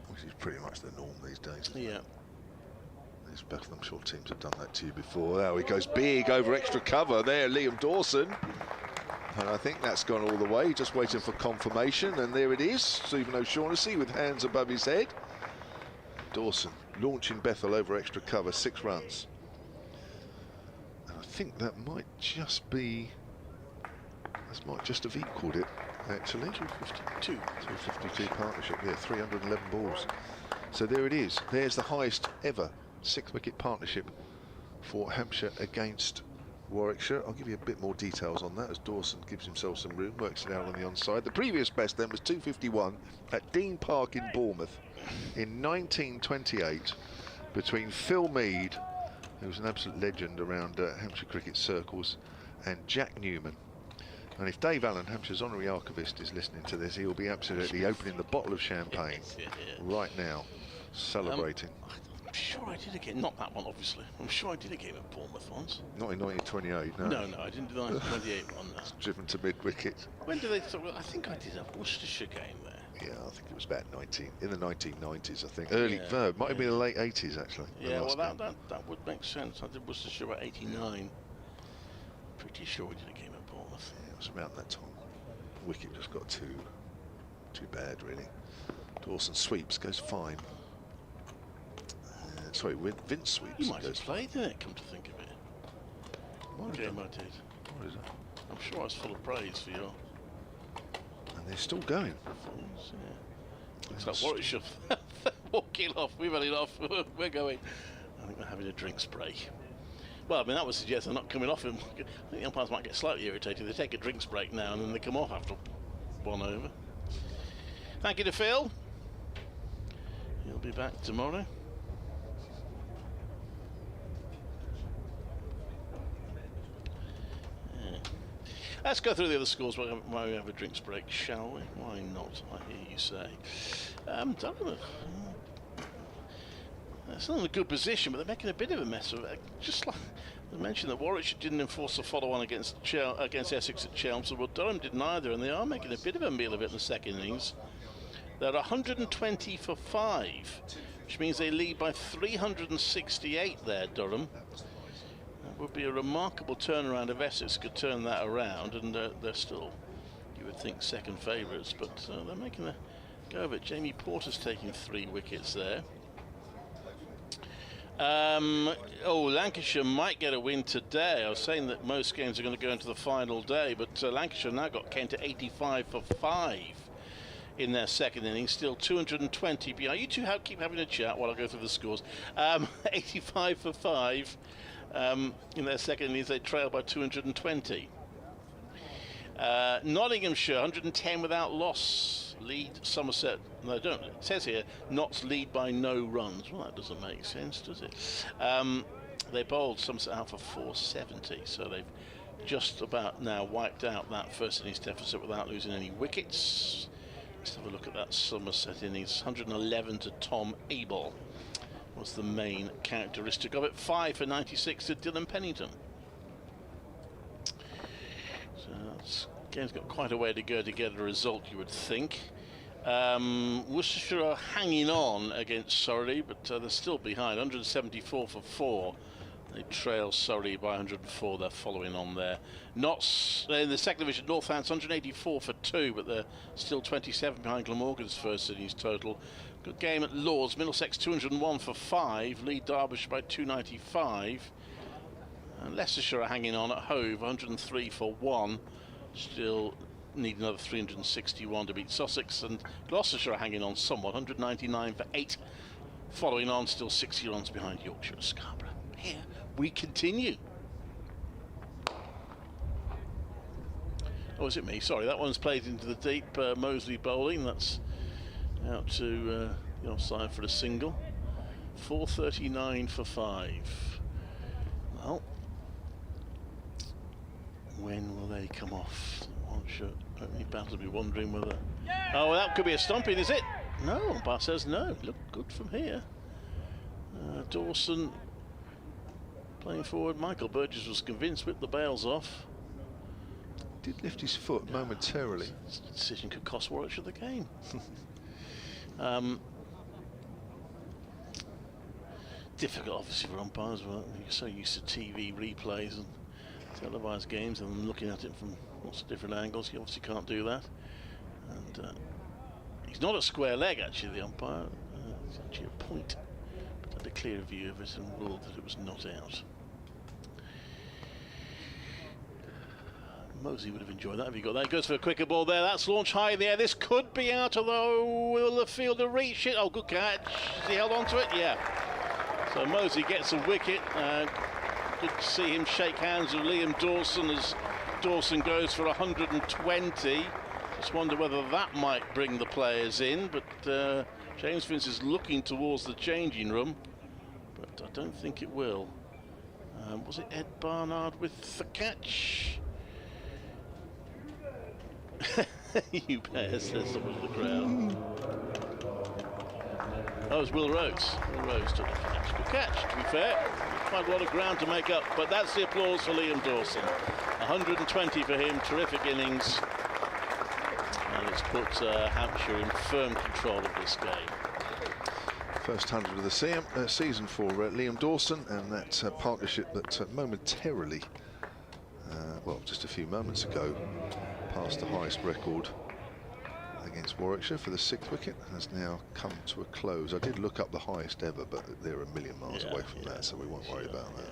Which is pretty much the norm these days. Yeah. These Bethel, I'm sure teams have done that to you before. Now he goes big over extra cover there, Liam Dawson. And I think that's gone all the way, just waiting for confirmation. And there it is, Stephen O'Shaughnessy with hands above his head. Dawson launching Bethel over extra cover, 6 runs. And I think that might just be... This might just have equalled it, actually. 252. 252 partnership, yeah, 311 balls. So there it is. There's the highest ever 6-wicket partnership for Hampshire against Warwickshire. I'll give you a bit more details on that as Dawson gives himself some room, works it out on the onside. The previous best then was 251 at Dean Park in Bournemouth in 1928 between Phil Mead, who was an absolute legend around Hampshire cricket circles, and Jack Newman. And if Dave Allen, Hampshire's honorary archivist, is listening to this, he'll be absolutely opening the bottle of champagne right now, celebrating. I'm sure I did a game, not that one obviously, I'm sure I did a game at Bournemouth once. Not in 1928, no. No, I didn't do the 1928 one. No. It's driven to mid-wicket. When did they start? I think I did a Worcestershire game there. Yeah, I think it was about in the 1990s, I think. Early, no, might have been the late 80s, actually. Yeah, well, that would make sense. I did Worcestershire at 89. Pretty sure we did a game at Bournemouth. Yeah, it was about that time. Wicket just got too bad, really. Dawson sweeps, goes fine. Sorry, Vince sweeps. You might have played in it, come to think of it. What game I did. What is it? I'm sure I was full of praise for your... And they're still going. Yeah. Looks like Warwickshire walking off. We've had enough. We're going. I think they're having a drinks break. Well, I mean, that would suggest they're not coming off him. I think the umpires might get slightly irritated. They take a drinks break now and then they come off after 1 over. Thank you to Phil. He'll be back tomorrow. Let's go through the other scores while we have a drinks break, shall we? Why not, I hear you say. Durham, it's not in a good position, but they're making a bit of a mess of it. Just like I mentioned that Warwickshire didn't enforce a follow-on against Essex at Chelmsford, well, Durham didn't either, and they are making a bit of a meal of it in the second innings. They're 120 for 5, which means they lead by 368 there, Durham. Would be a remarkable turnaround if Essex could turn that around, and they're still, you would think, second favourites, but they're making a go of it. Jamie Porter's taking 3 wickets there. Lancashire might get a win today. I was saying that most games are going to go into the final day, but Lancashire now got Kent at 85 for 5 in their second innings, still 220 behind. You two keep having a chat while I go through the scores. 85 for 5. In their second innings, they trail by 220. Nottinghamshire, 110 without loss. Lead Somerset. No, don't. It says here, Notts lead by no runs. Well, that doesn't make sense, does it? They bowled Somerset out for 470, so they've just about now wiped out that first innings deficit without losing any wickets. Let's have a look at that Somerset innings. 111 to Tom Abel was the main characteristic of it. 5 for 96 to Dylan Pennington. This game's got quite a way to go to get a result, you would think. Worcestershire are hanging on against Surrey, but they're still behind. 174 for 4. They trail Surrey by 104. They're following on there. Notts in the second division, Northants 184 for 2, but they're still 27 behind Glamorgan's first innings total. Good game at Lords. Middlesex 201 for 5. Lead Derbyshire by 295. And Leicestershire are hanging on at Hove 103 for 1. Still need another 361 to beat Sussex. And Gloucestershire are hanging on somewhat, 199 for 8. Following on, still 60 runs behind Yorkshire and Scarborough. Here we continue. Oh, is it me? Sorry, that one's played into the deep. Moseley bowling. That's out to the offside for a single. 439 for 5. Well, when will they come off? Warwickshire opening battle will be wondering whether. Oh, that could be a stomping, is it? No, umpire says no. Look good from here. Dawson playing forward. Michael Burgess was convinced, whipped the bails off. Did lift his foot momentarily. This decision could cost Warwickshire the game. Difficult, obviously, for umpires. Well, you're so used to TV replays and televised games and looking at it from lots of different angles. You obviously can't do that. And he's not a square leg, actually, the umpire. It's actually a point. But had a clear view of it and ruled that it was not out. Moseley would have enjoyed that if he got that. Goes for a quicker ball there. That's launched high in the air. This could be out, although will the fielder reach it? Oh, good catch. Has he held on to it? Yeah. So Moseley gets a wicket. Good to see him shake hands with Liam Dawson as Dawson goes for 120. Just wonder whether that might bring the players in, but James Vince is looking towards the changing room, but I don't think it will. Was it Ed Barnard with the catch? You better, says someone in the crowd. Oh, it was Will Rhodes. Will Rhodes took the catch. Good catch, to be fair. Quite a lot of ground to make up, but that's the applause for Liam Dawson. 120 for him, terrific innings. And it's put Hampshire in firm control of this game. First 100 of the season for Liam Dawson, and that partnership that momentarily, well, just a few moments ago, passed the highest record against Warwickshire for the 6th wicket, has now come to a close. I did look up the highest ever, but they're a million miles away from that, so we won't worry about that.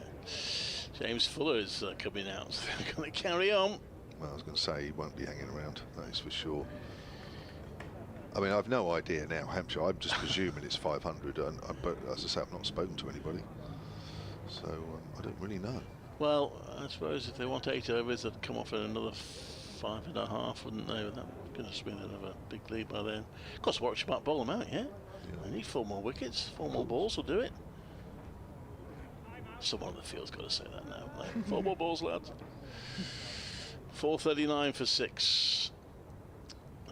James Fuller is coming out, so they're going to carry on. Well, I was going to say he won't be hanging around, that is for sure. I mean, I've no idea now, Hampshire. I'm just presuming it's 500, but as I say, I've not spoken to anybody, so I don't really know. Well, I suppose if they want 8 overs, they'd come off in another 5.5, wouldn't they? That could have been another big lead by then. Of course, Warwickshire might bowl them out, yeah? They need 4 more wickets, 4 more balls will do it. Someone on the field's got to say that now. 4 more balls, lads. 439 for 6.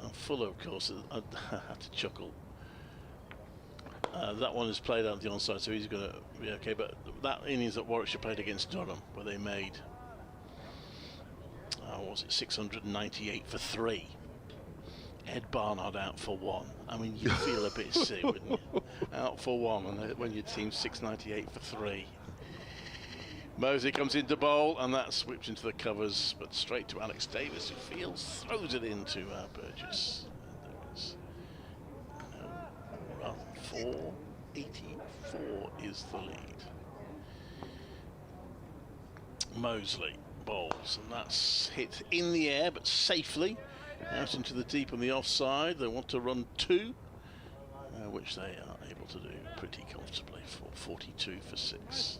And Fuller, of course, I had to chuckle. That one is played out the onside, so he's going to be okay. But that innings that Warwickshire played against Durham, where they made, what was it, 698 for 3. Ed Barnard out for 1. I mean, you feel a bit sick, wouldn't you? Out for 1 when your team's 698 for 3. Moseley comes into bowl, and that's whipped into the covers, but straight to Alex Davis, who fields, throws it into Burgess. Run 484 is the lead. Moseley bowls, and that's hit in the air, but safely out into the deep on the offside. They want to run 2, which they are able to do pretty comfortably for 42 for 6.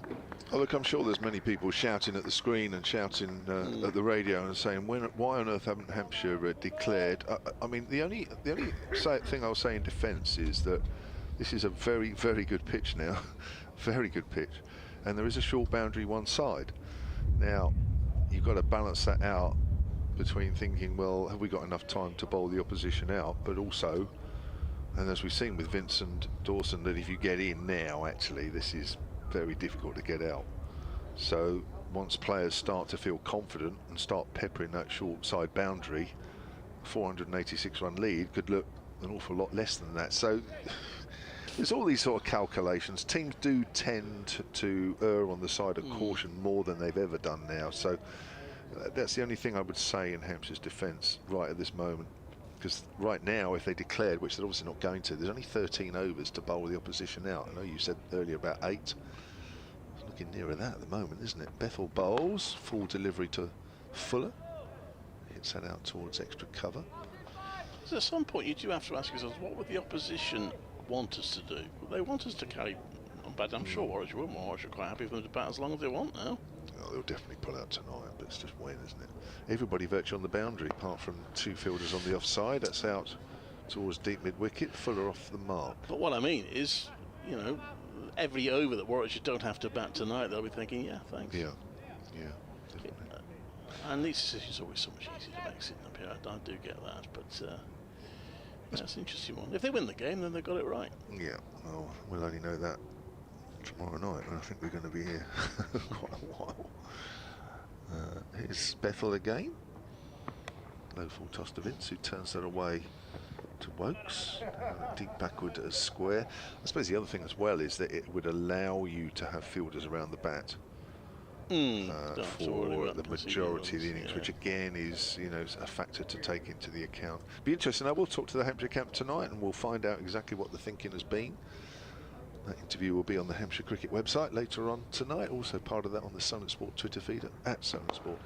Oh, look, I'm sure there's many people shouting at the screen and shouting at the radio and saying, why on earth haven't Hampshire declared? I mean, the only thing I'll say in defence is that this is a very, very good pitch now. Very good pitch. And there is a short boundary one side. Now, you've got to balance that out between thinking, well, have we got enough time to bowl the opposition out? But also, and as we've seen with Vincent Dawson, that if you get in now, actually, this is very difficult to get out. So once players start to feel confident and start peppering that short side boundary, 486 run lead could look an awful lot less than that. So there's all these sort of calculations. Teams do tend to err on the side of caution more than they've ever done now. So that's the only thing I would say in Hampshire's defence right at this moment. Because right now, if they declared, which they're obviously not going to, there's only 13 overs to bowl the opposition out. I know you said earlier about 8. It's looking nearer that at the moment, isn't it? Bethel bowls, full delivery to Fuller. Hits that out towards extra cover. So at some point you do have to ask yourselves, what would the opposition want us to do? Would they want us to carry on bat? I'm sure Warwickshire wouldn't. Warwickshire are quite happy for them to bat as long as they want now. Oh, they'll definitely pull out tonight, but it's just when, isn't it? Everybody virtually on the boundary, apart from 2 fielders on the offside. That's out towards deep mid-wicket. Fuller off the mark. But what I mean is, you know, every over that Warwickshire don't have to bat tonight, they'll be thinking, yeah, thanks. Yeah, yeah, definitely. And these decisions are always so much easier to make sitting up here. I do get that, but that's an interesting one. If they win the game, then they've got it right. Yeah, well, we'll only know that tomorrow night, and I think we're going to be here quite a while. Here's Bethel again. Low full toss to Vince, who turns that away to Wokes. Deep backward as square. I suppose the other thing as well is that it would allow you to have fielders around the bat for the majority of the innings, which again is, you know, a factor to take into the account. Be interesting. I will talk to the Hampshire camp tonight, and we'll find out exactly what the thinking has been. That interview will be on the Hampshire Cricket website later on tonight. Also part of that on the Solent Sport Twitter feed at Solent Sport.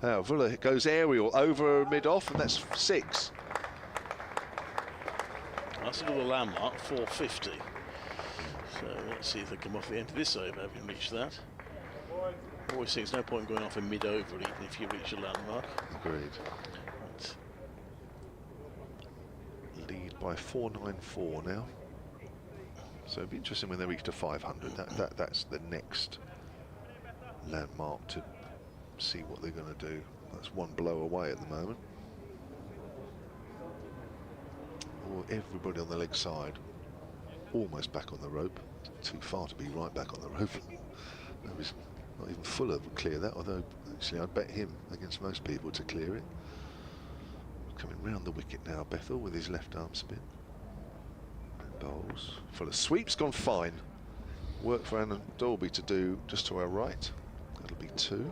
Now Vuller goes aerial over mid-off, and that's 6. That's another landmark, 450. So let's see if they come off the end of this over, having reached that. Always think there's no point going off in mid-over even if you reach a landmark. Agreed. Lead by 494 now. So it'd be interesting when they reach to 500. That's the next landmark to see what they're going to do. That's one blow away at the moment. Everybody on the leg side almost back on the rope. Too far to be right back on the rope. Not even Fuller would clear that, although actually I'd bet him against most people to clear it. Coming round the wicket now, Bethel with his left arm spin. Bowls. Fuller sweeps, gone fine. Work for Anna Dolby to do just to our right. That'll be 2.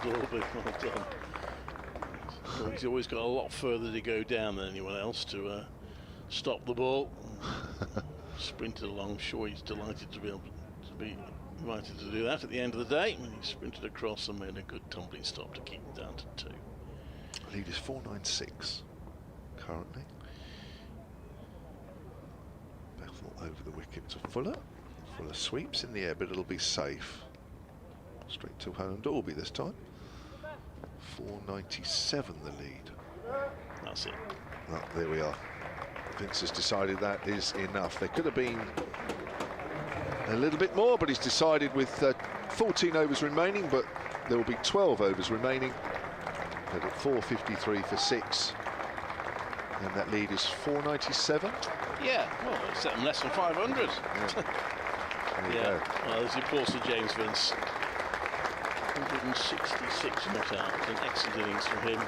Dolby, well done. Well, he's always got a lot further to go down than anyone else to stop the ball. Sprinted along. I'm sure he's delighted to be able to be invited to do that at the end of the day. When he sprinted across and made a good tumbling stop to keep him down to 2. Lead is 496 currently. Bethel over the wicket to Fuller. Fuller sweeps in the air, but it'll be safe. Straight to Helen Dolby this time. 497 the lead. That's it. Oh, there we are. Vince has decided that is enough. There could have been a little bit more, but he's decided with 14 overs remaining, but there will be 12 overs remaining. At 453 for 6. And that lead is 497. Yeah, well, it's less than 500. Yeah. There you go. Well, there's the applause to James Vince. 166 not out. An excellent innings from him.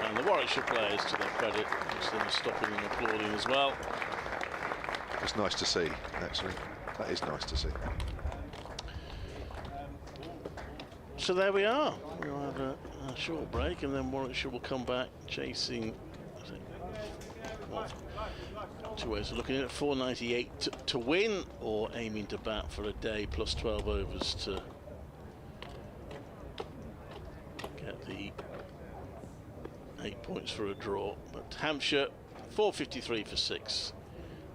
And the Warwickshire players, to their credit, just them stopping and applauding as well. It's nice to see, actually. That is nice to see. So there we are. We'll have a short break, and then Warwickshire will come back chasing. What? 2 ways of looking at it: 498 to win, or aiming to bat for a day plus 12 overs to get the 8 points for a draw. But Hampshire 453 for 6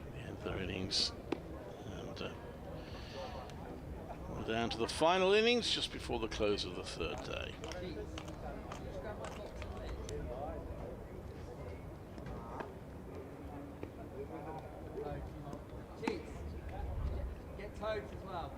at the end of their innings, and we're down to the final innings just before the close of the 3rd day. Get toads as well.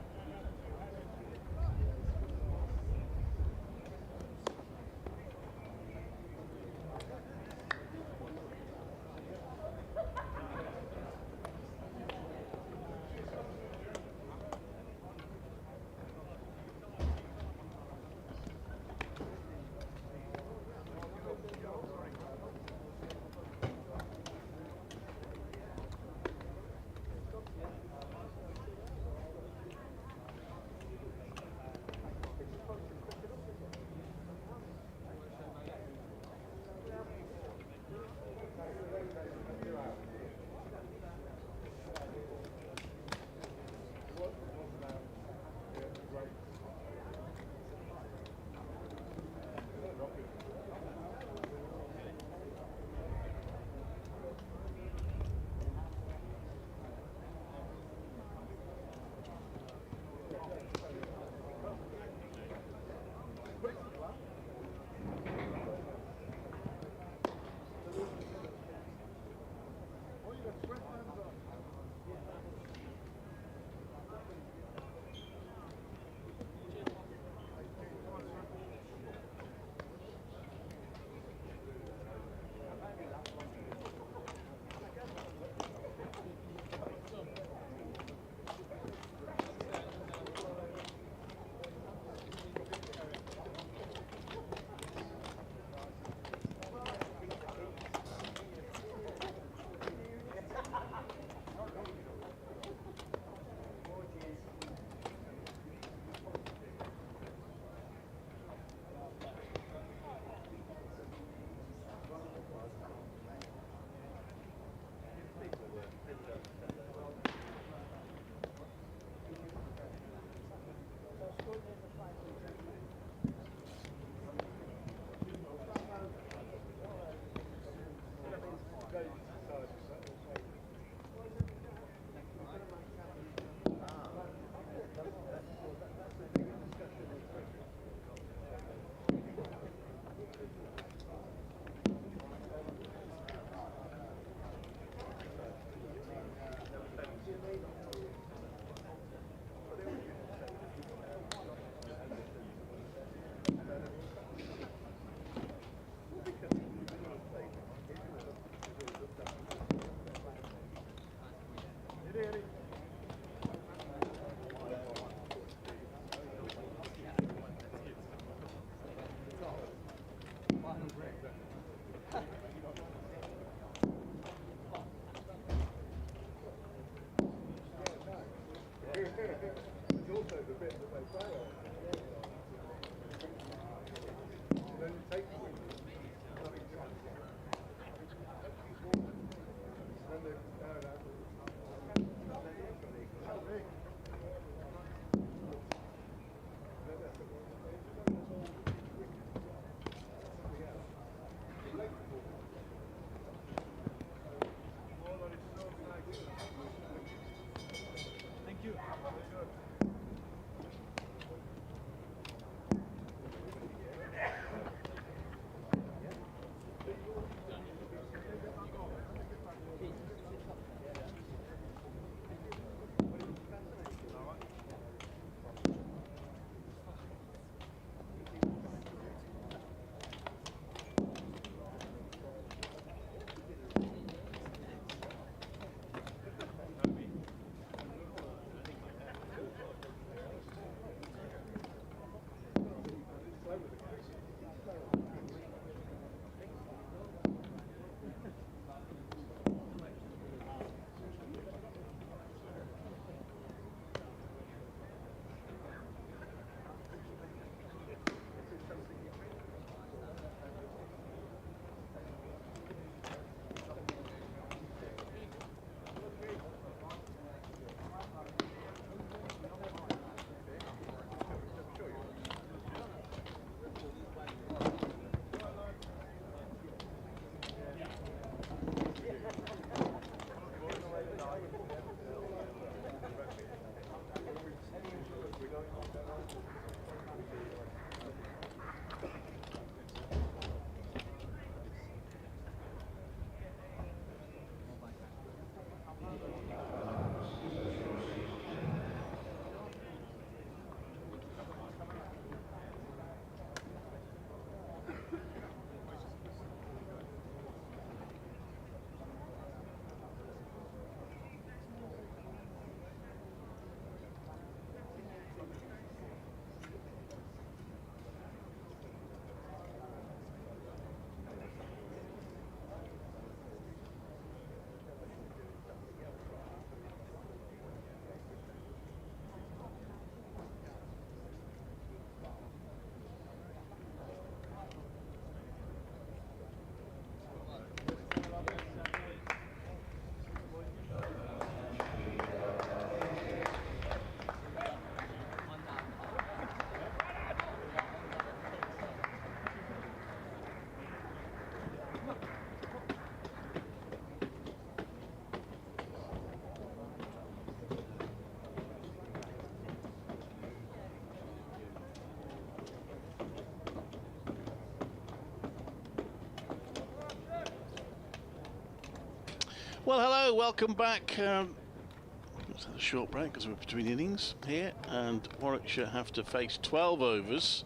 Well, hello, welcome back. Let's have a short break because we're between innings here, and Warwickshire have to face 12 overs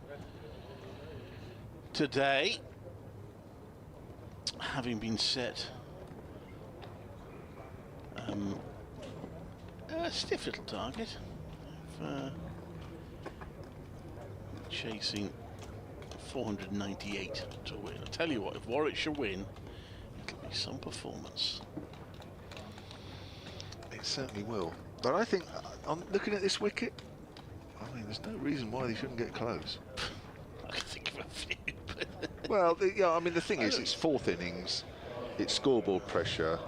today, having been set a stiff little target of chasing 498 to win. I tell you what, if Warwickshire win, it'll be some performance. It certainly will. But I think, I'm looking at this wicket, I mean, there's no reason why they shouldn't get close. I can think of a few. Well, yeah, I mean, the thing is, it's fourth innings, it's scoreboard pressure.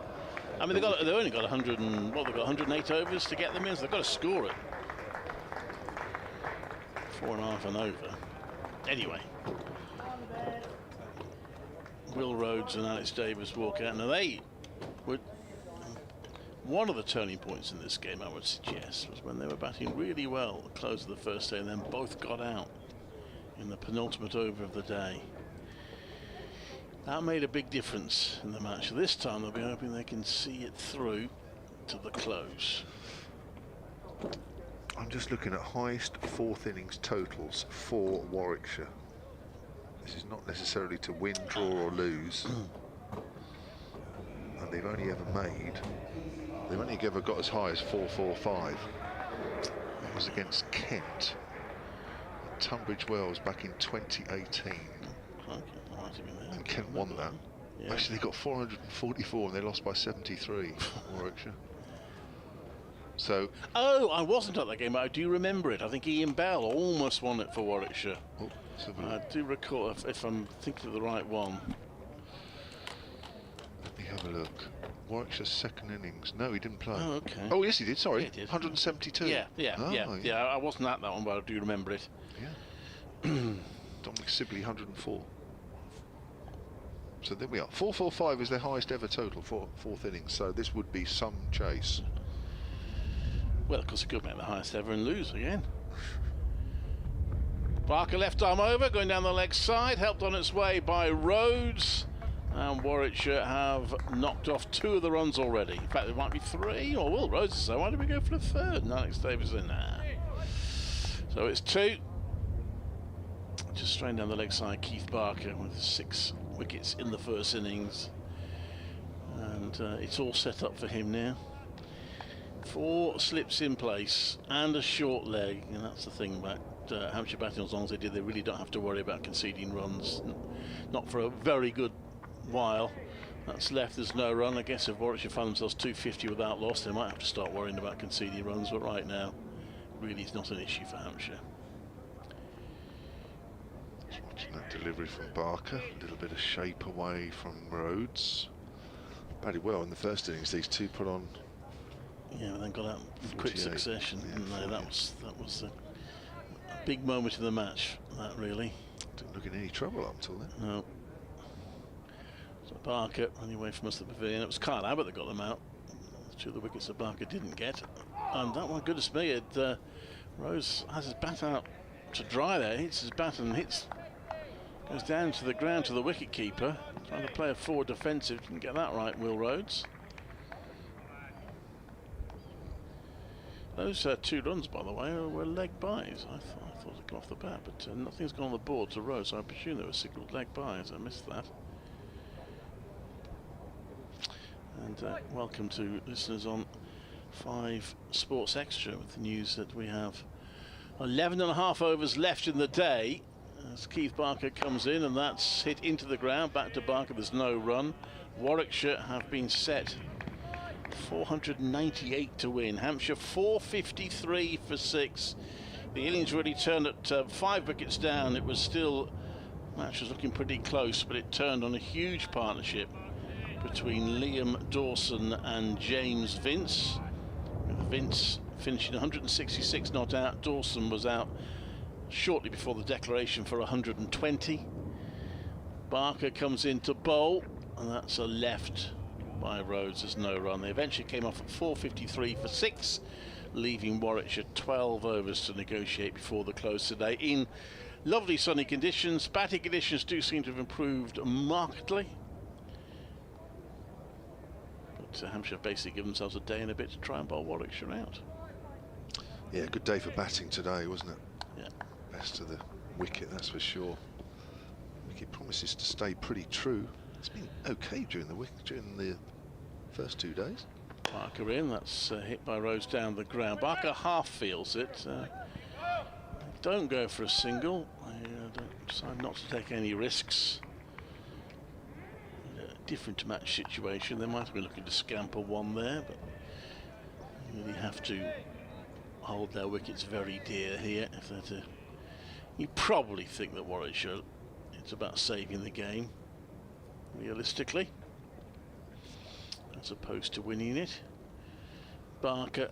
I mean, they've only got 100 and what, they've got 108 overs to get them in, so they've got to score it. 4.5 and over. Anyway, Will Rhodes and Alex Davis walk out. Now they would. One of the turning points in this game, I would suggest, was when they were batting really well at the close of the first day, and then both got out in the penultimate over of the day. That made a big difference in the match. This time they'll be hoping they can see it through to the close. I'm just looking at highest fourth innings totals for Warwickshire. This is not necessarily to win, draw or lose. And they've only ever got as high as 445. That was against Kent at Tunbridge Wells back in 2018. And Kent won that. Yeah. Actually, they got 444 and they lost by 73, Warwickshire. So. Oh, I wasn't at that game, but I do remember it. I think Ian Bell almost won it for Warwickshire. Oh, I do recall, if I'm thinking of the right one. Let me have a look. Warwickshire's second innings. No, he didn't play. Oh, okay. Oh, yes, he did. Sorry, Yeah, he did. 172. Yeah. I wasn't at that one, but I do remember it. Yeah. Dominic Sibley, 104. So there we are. 445 is their highest ever total for fourth innings. So this would be some chase. Well, of course, it could make the highest ever and lose again. Barker left arm over, going down the leg side, helped on its way by Rhodes. And Warwickshire have knocked off 2 of the runs already. In fact, there might be 3. Or Will Rhodes is so. Why did we go for the third? And Alex Davis in there. So it's 2. Just straight down the leg side, Keith Barker with 6 wickets in the first innings. And it's all set up for him now. 4 slips in place and a short leg. And that's the thing about Hampshire batting, as long as they did, they really don't have to worry about conceding runs. Not for a very good while. That's left, there's no run. I guess if Warwickshire find themselves 250 without loss, they might have to start worrying about conceding runs, but right now really it's not an issue for Hampshire. Just watching that delivery from Barker, a little bit of shape away from Rhodes. Batted well in the first innings, these two put on. Yeah, and then got out in quick succession. Yeah, that was a big moment in the match, that really. Didn't look in any trouble up until then. No. So Barker running away from us at the pavilion. It was Kyle Abbott that got them out. 2 of the wickets that Barker didn't get. And that one, goodness me, Rose has his bat out to dry there. Hits his bat and goes down to the ground to the wicket keeper. Trying to play a forward defensive. Didn't get that right, Will Rhodes. Those 2 runs, by the way, were leg byes. I thought they'd gone off the bat, but nothing's gone on the board to Rose, so I presume they were signalled leg byes. I missed that. And welcome to listeners on 5 Sports Extra with the news that we have 11.5 overs left in the day as Keith Barker comes in, and that's hit into the ground. Back to Barker, there's no run. Warwickshire have been set 498 to win. Hampshire 453 for 6. The innings really turned at 5 wickets down. It was still, match was looking pretty close, but it turned on a huge partnership between Liam Dawson and James Vince. With Vince finishing 166 not out. Dawson was out shortly before the declaration for 120. Barker comes in to bowl, and that's a left by Rhodes. There's no run. They eventually came off at 453 for 6, leaving Warwickshire 12 overs to negotiate before the close today in lovely sunny conditions. Batting conditions do seem to have improved markedly, that Hampshire basically give themselves a day and a bit to try and bowl Warwickshire out. Yeah, good day for batting today, wasn't it? Yeah. Best of the wicket, that's for sure. Wicket promises to stay pretty true. It's been okay during the first 2 days. Barker in, that's hit by Rose down the ground. Barker half feels it. Don't go for a single. Don't decide not to take any risks. Different match situation. They might have been looking to scamper one there, but you really have to hold their wickets very dear here. If they're to, you probably think that Warwickshire, it's about saving the game, realistically, as opposed to winning it. Barker,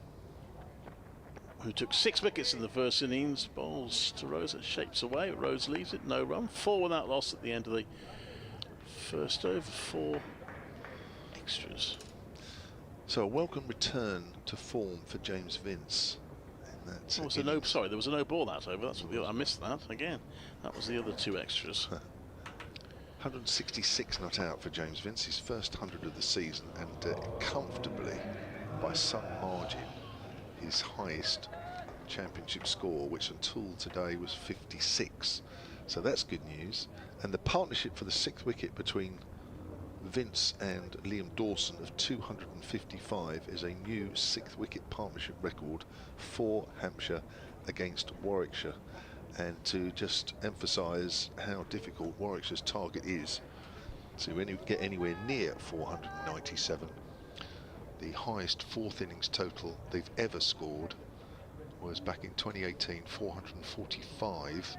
who took 6 wickets in the first innings, bowls to Rose, it shapes away. Rose leaves it, no run. 4 without loss at the end of the first over, 4 extras. So a welcome return to form for James Vince. There was a no ball that over. That's what I missed that again. That was the other 2 extras. 166 not out for James Vince, his first 100 of the season, and comfortably, by some margin, his highest championship score, which until today was 56. So that's good news. And the partnership for the 6th wicket between Vince and Liam Dawson of 255 is a new 6th wicket partnership record for Hampshire against Warwickshire. And to just emphasise how difficult Warwickshire's target is to get anywhere near 497. The highest 4th innings total they've ever scored was back in 2018, 445,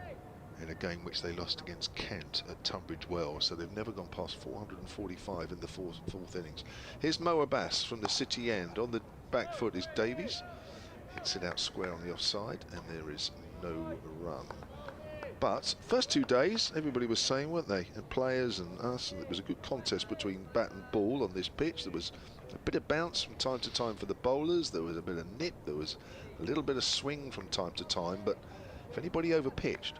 in a game which they lost against Kent at Tunbridge Wells. So they've never gone past 445 in the fourth innings. Here's Mo Abbas from the City end. On the back foot is Davies. Hits it out square on the offside, and there is no run. But first 2 days, everybody was saying, weren't they, and players and us, and it was a good contest between bat and ball on this pitch. There was a bit of bounce from time to time for the bowlers. There was a bit of nip. There was a little bit of swing from time to time. But if anybody overpitched,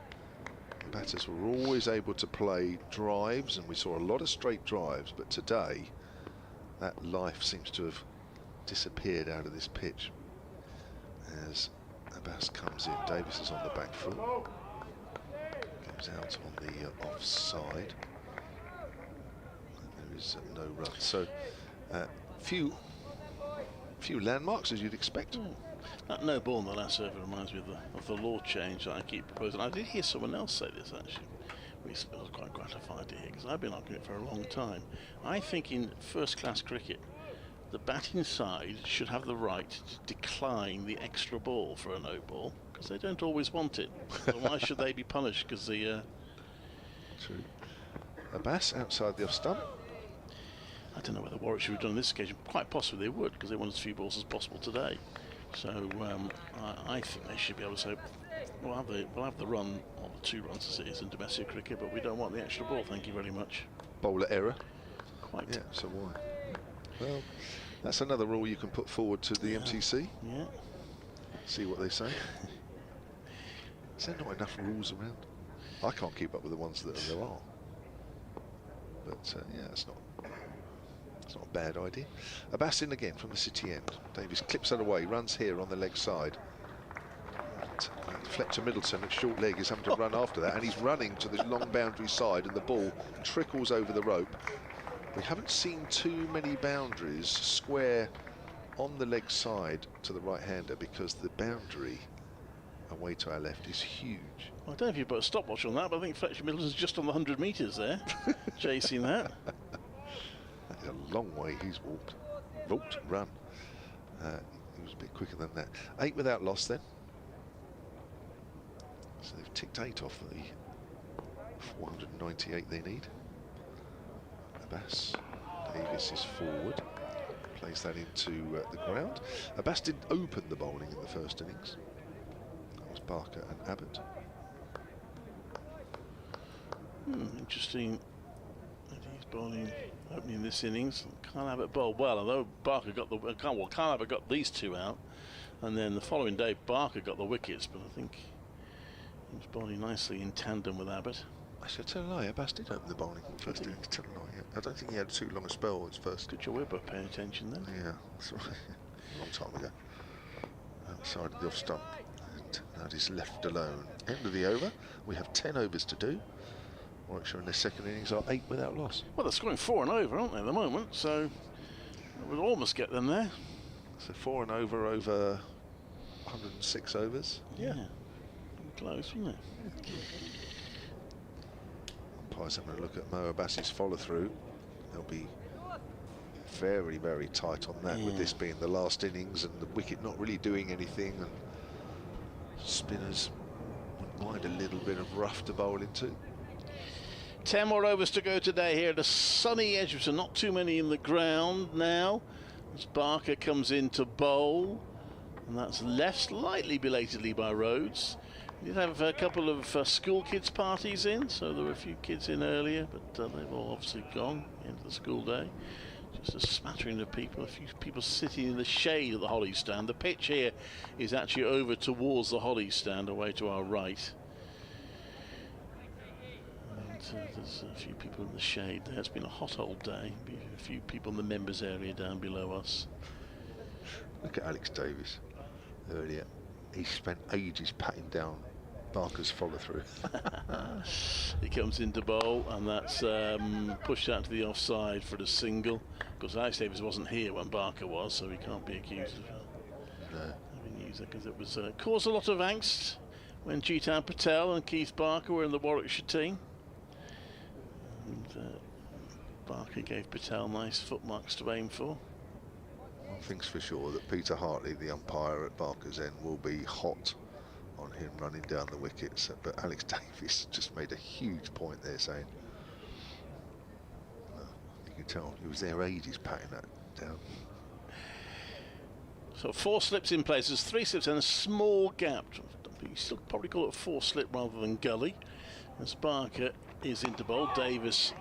the batters were always able to play drives, and we saw a lot of straight drives. But today, that life seems to have disappeared out of this pitch as Abbas comes in. Davis is on the back foot. Goes out on the offside. And there is no run. So, few landmarks, as you'd expect. That no ball in the last over reminds me of the law change that I keep proposing. I did hear someone else say this actually. I was quite gratified to hear, because I've been arguing it for a long time. I think in first-class cricket, the batting side should have the right to decline the extra ball for a no ball, because they don't always want it. So why should they be punished? Because the True. Abbas outside the off stump. I don't know whether Warwickshire would have done on this occasion. Quite possibly they would, because they want as few balls as possible today. So I think they should be able to say, we'll have the run, or the 2 runs as it is in domestic cricket, but we don't want the extra ball, thank you very much. Bowler error. Quite. Yeah, so why? Well, that's another rule you can put forward to the MTC. Yeah. See what they say. Is there not enough rules around? I can't keep up with the ones that there are. But yeah, it's not a bad idea. Abbas in again from the City end. Davies clips that away, runs here on the leg side. And Fletcher Middleton at short leg is having to run after that, and he's running to the long boundary side, and the ball trickles over the rope. We haven't seen too many boundaries square on the leg side to the right-hander, because the boundary away to our left is huge. Well, I don't know if you put a stopwatch on that, but I think Fletcher Middleton's just on the 100 metres there, chasing that. That is a long way he's walked, run. He was a bit quicker than that. 8 without loss then. So they've ticked 8 off the 498 they need. Abbas, Davis is forward, plays that into the ground. Abbas didn't open the bowling in the first innings. That was Barker and Abbott. Interesting that he's bowling opening this innings. Can't Abbott bowl well, although Barker got can't Abbott got these 2 out, and then the following day Barker got the wickets, but I think he was bowling nicely in tandem with Abbott. I Actually, I tell a lie, Abbas did open the bowling first inning. Tell a lie, yeah. I don't think he had too long a spell at first. Good job we're both paying attention then. Yeah, that's right. A long time ago. Outside of the off stump. And that is left alone. End of the over. We have 10 overs to do. Warwickshire in their second innings are 8 without loss. Well, they're scoring 4 and over, aren't they, at the moment? So we'll almost get them there. So 4 and over 106 overs. Yeah. Close, wasn't it? Umpires having a look at Mo Abbas's follow through. They'll be very, very tight on that, with this being the last innings and the wicket not really doing anything, and spinners wouldn't mind a little bit of rough to bowl into. 10 more overs to go today here at a sunny Edgbaston. Not too many in the ground now as Barker comes in to bowl, and that's left slightly belatedly by Rhodes. We did have a couple of school kids parties in, so there were a few kids in earlier, but they've all obviously gone into the school day. Just a smattering of people, a few people sitting in the shade at the Holly stand. The pitch here is actually over towards the Holly stand, away to our right. And there's a few people in the shade there. It's been a hot old day. A few people in the members area down below us. Look at Alex Davis earlier. He spent ages patting down Barker's follow through. He comes into bowl, and that's pushed out to the offside for the single. Because Alex Davis wasn't here when Barker was, so he can't be accused of having used it, because it was caused a lot of angst when Jitan Patel and Keith Barker were in the Warwickshire team. And Barker gave Patel nice footmarks to aim for. One thing's for sure, that Peter Hartley, the umpire at Barker's end, will be hot on him running down the wickets. But Alex Davis just made a huge point there, saying, you can tell he was there ages patting that down. So 4 slips in place. There's 3 slips and a small gap. You still probably call it a 4 slip rather than gully. As Barker is into bowl, Davis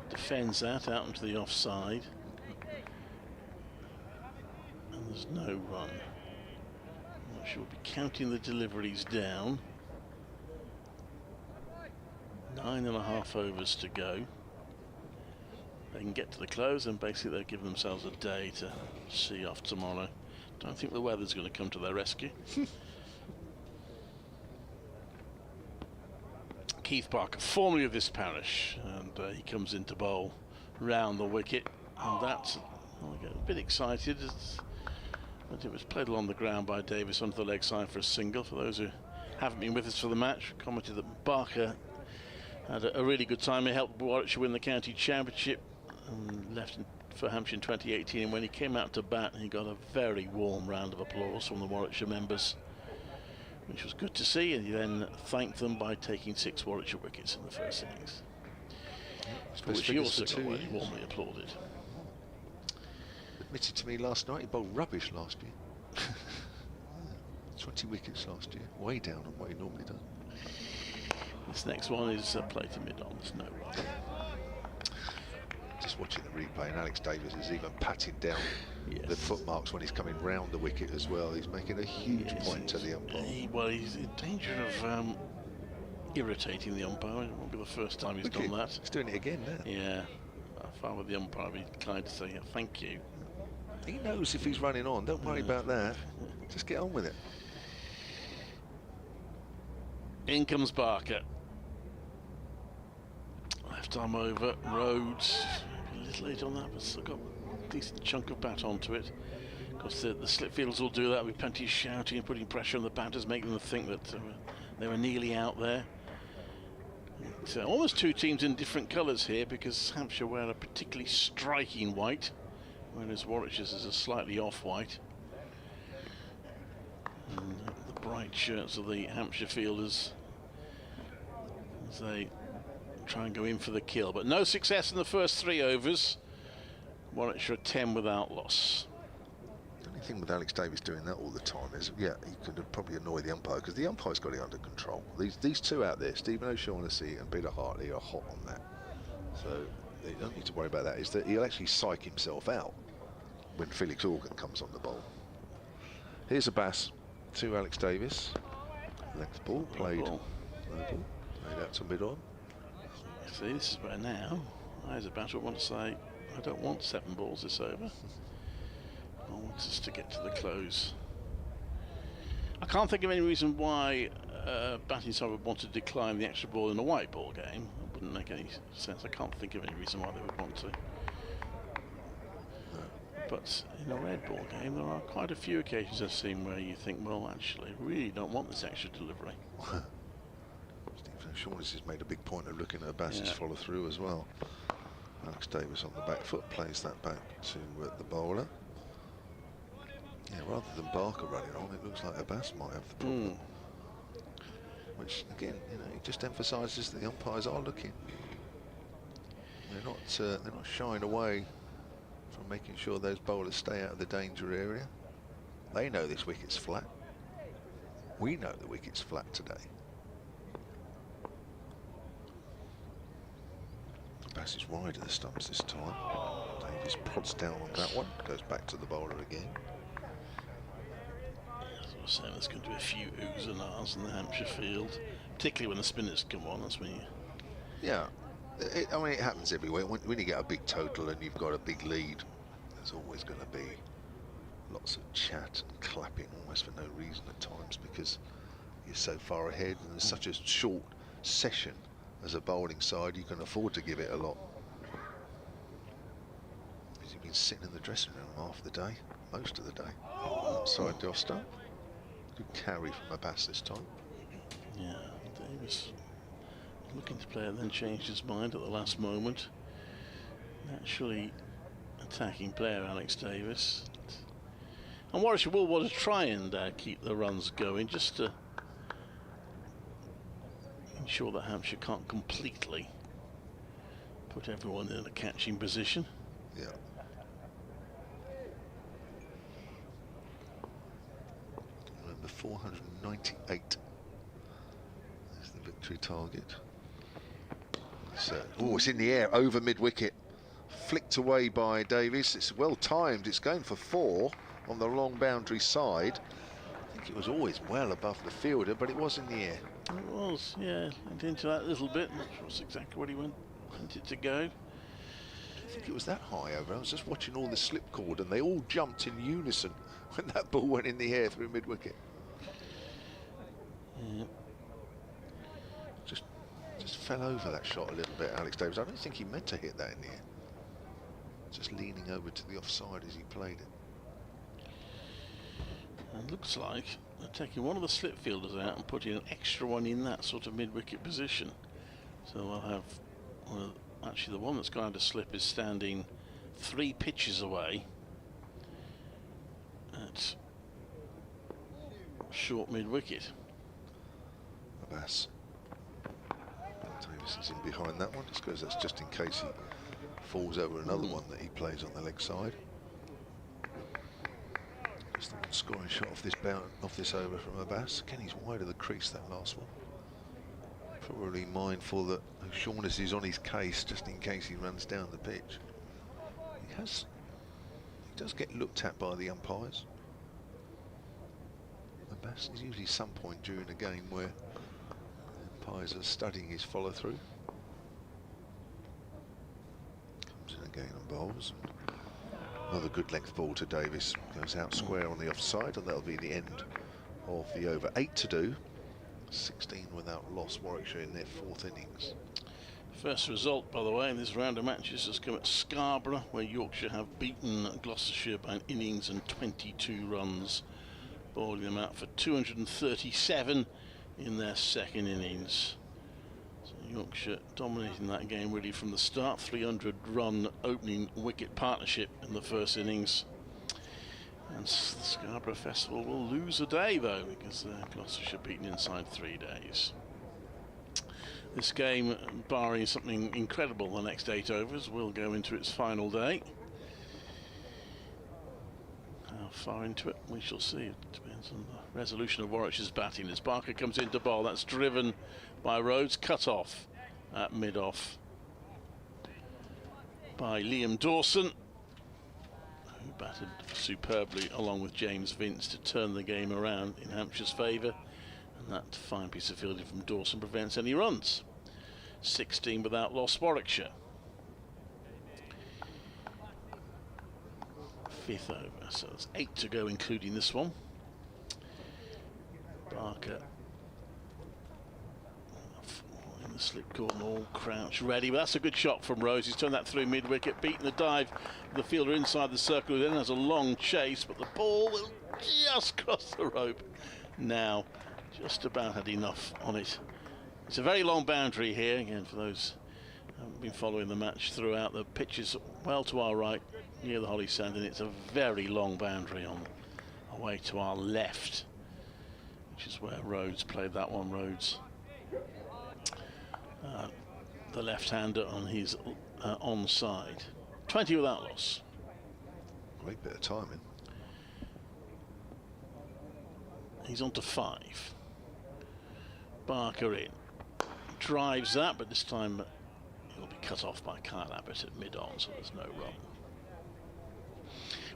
defends that out into the offside. And there's no run. I'm not sure we'll be counting the deliveries down. 9.5 overs to go. They can get to the close, and basically they'll give themselves a day to see off tomorrow. Don't think the weather's going to come to their rescue. Keith Barker, formerly of this parish, and he comes into bowl round the wicket, and that's, I get a bit excited. But it was played along the ground by Davis onto the leg side for a single. For those who haven't been with us for the match, commented that Barker had a really good time. He helped Warwickshire win the county championship and left for Hampshire in 2018. And when he came out to bat, he got a very warm round of applause from the Warwickshire members, which was good to see. And he then thanked them by taking 6 Warwickshire wickets in the first innings, which he also got warmly applauded. Admitted to me last night he bowled rubbish last year. 20 wickets last year, way down on what he normally does. This next one is play to mid-on, there's no run. Just watching the replay, and Alex Davis is even patting down the footmarks when he's coming round the wicket as well. He's making a huge point to the umpire. Well, he's in danger of irritating the umpire. It won't be the first time he's done that. He's doing it again now. Yeah, if I were the umpire, I'd be kind to say thank you. He knows if he's running on, don't worry about that. Just get on with it. In comes Barker. Left arm over, Rhodes. A little late on that, but still got a decent chunk of bat onto it. Of course, the slip fielders will do that with plenty of shouting and putting pressure on the batters, making them think that they were nearly out there. It's almost 2 teams in different colours here, because Hampshire wear a particularly striking white, whereas Warwickshire's is a slightly off-white. And the bright shirts of the Hampshire fielders as they try and go in for the kill. But no success in the first 3 overs. Warwickshire 10 without loss. The only thing with Alex Davis doing that all the time is, he could probably annoy the umpire, because the umpire's got it under control. These 2 out there, Stephen O'Shaughnessy and Peter Hartley, are hot on that. So they don't need to worry about that. Is that he'll actually psych himself out when Felix Organ comes on the bowl. Here's a Bass to Alex Davis. Length ball played. Made out to mid-on. See, this is where now I, as a batter, want to say I don't want 7 balls this over. I want us to get to the close. I can't think of any reason why batting side would want to decline the extra ball in a white ball game. It wouldn't make any sense. I can't think of any reason why they would want to. But in a red ball game, there are quite a few occasions I've seen where you think, well, actually, I really don't want this extra delivery. Stephen O'Shaughnessy has made a big point of looking at Abbas's follow through as well. Alex Davis on the back foot plays that back to the bowler. Yeah, rather than Barker running on, it looks like Abbas might have the problem. Which, again, you know, it just emphasises that the umpires are looking. They're not shying away from making sure those bowlers stay out of the danger area. They know this wicket's flat. We know the wicket's flat today. Abbas is wide of the stumps this time. Davis prods down on that one, goes back to the bowler again. As I was saying, there's going to be a few oohs and ahs in the Hampshire field, particularly when the spinners come on. That's when you... Yeah, I mean, it happens everywhere. When you get a big total and you've got a big lead, there's always going to be lots of chat and clapping almost for no reason at times, because you're so far ahead and there's such a short session. As a bowling side, you can afford to give it a lot. Because you've been sitting in the dressing room half the day, most of the day. Outside Doster. Good carry from Abbas this time. Yeah, Davis looking to play it, then changed his mind at the last moment. Naturally attacking player, Alex Davis. And Warwickshire will want to try and keep the runs going, just to ensure that Hampshire can't completely put everyone in a catching position. Yeah. Remember, 498 is the victory target. So, oh, it's in the air over mid-wicket. Flicked away by Davis. It's well timed. It's going for 4 on the long boundary side. I think it was always well above the fielder, but it was in the air. It was, yeah. Went into that a little bit. Not sure that's exactly what he wanted it to go. I think it was that high over. I was just watching all the slip cord and they all jumped in unison when that ball went in the air through mid-wicket. Yeah. Just fell over that shot a little bit, Alex Davis. I don't think he meant to hit that in the air. Just leaning over to the offside as he played it. And looks like they're taking one of the slip fielders out and putting an extra one in that sort of mid-wicket position. So they'll have, well, actually the one that's going to slip is standing 3 pitches away at short mid-wicket. Abbas. Davis is in behind that one, because that's just in case he falls over another one that he plays on the leg side. Just the one scoring shot off this over from Abbas. Again, he's wide of the crease, that last one. Probably mindful that O'Shaughnessy's on his case just in case he runs down the pitch. He does get looked at by the umpires. Abbas is usually some point during a game where the umpires are studying his follow through. Comes in again and bowls. Another good length ball to Davis, goes out square on the offside, and that'll be the end of the over. 8 to do, 16 without loss. Warwickshire in their 4th innings. First result, by the way, in this round of matches has come at Scarborough, where Yorkshire have beaten Gloucestershire by an innings and 22 runs, bowling them out for 237 in their 2nd innings. Yorkshire dominating that game really from the start. 300-run opening wicket partnership in the 1st innings. And the Scarborough Festival will lose a day, though, because Gloucestershire beaten inside 3 days. This game, barring something incredible the next 8 overs, will go into its final day. How far into it, we shall see. It depends on the resolution of Warwickshire's batting. As Barker comes into bowl, that's driven by Rhodes, cut off at mid-off by Liam Dawson, who batted superbly along with James Vince to turn the game around in Hampshire's favour, and that fine piece of fielding from Dawson prevents any runs. 16 without loss, Warwickshire. 5th over, so there's 8 to go, including this one. Barker in the slip corner, all crouch ready, but that's a good shot from Rose. He's turned that through mid-wicket, beaten the dive. The fielder inside the circle, then has a long chase, but the ball will just cross the rope. Now, just about had enough on it. It's a very long boundary here, again, for those who haven't been following the match throughout. The pitch is well to our right, near the Holly Sand, and it's a very long boundary on away to our left, which is where Rhodes played that one. Rhodes, the left-hander on his onside. 20 without loss. Great bit of timing. He's on to 5. Barker in. Drives that, but this time he'll be cut off by Kyle Abbott at mid-on, so there's no run.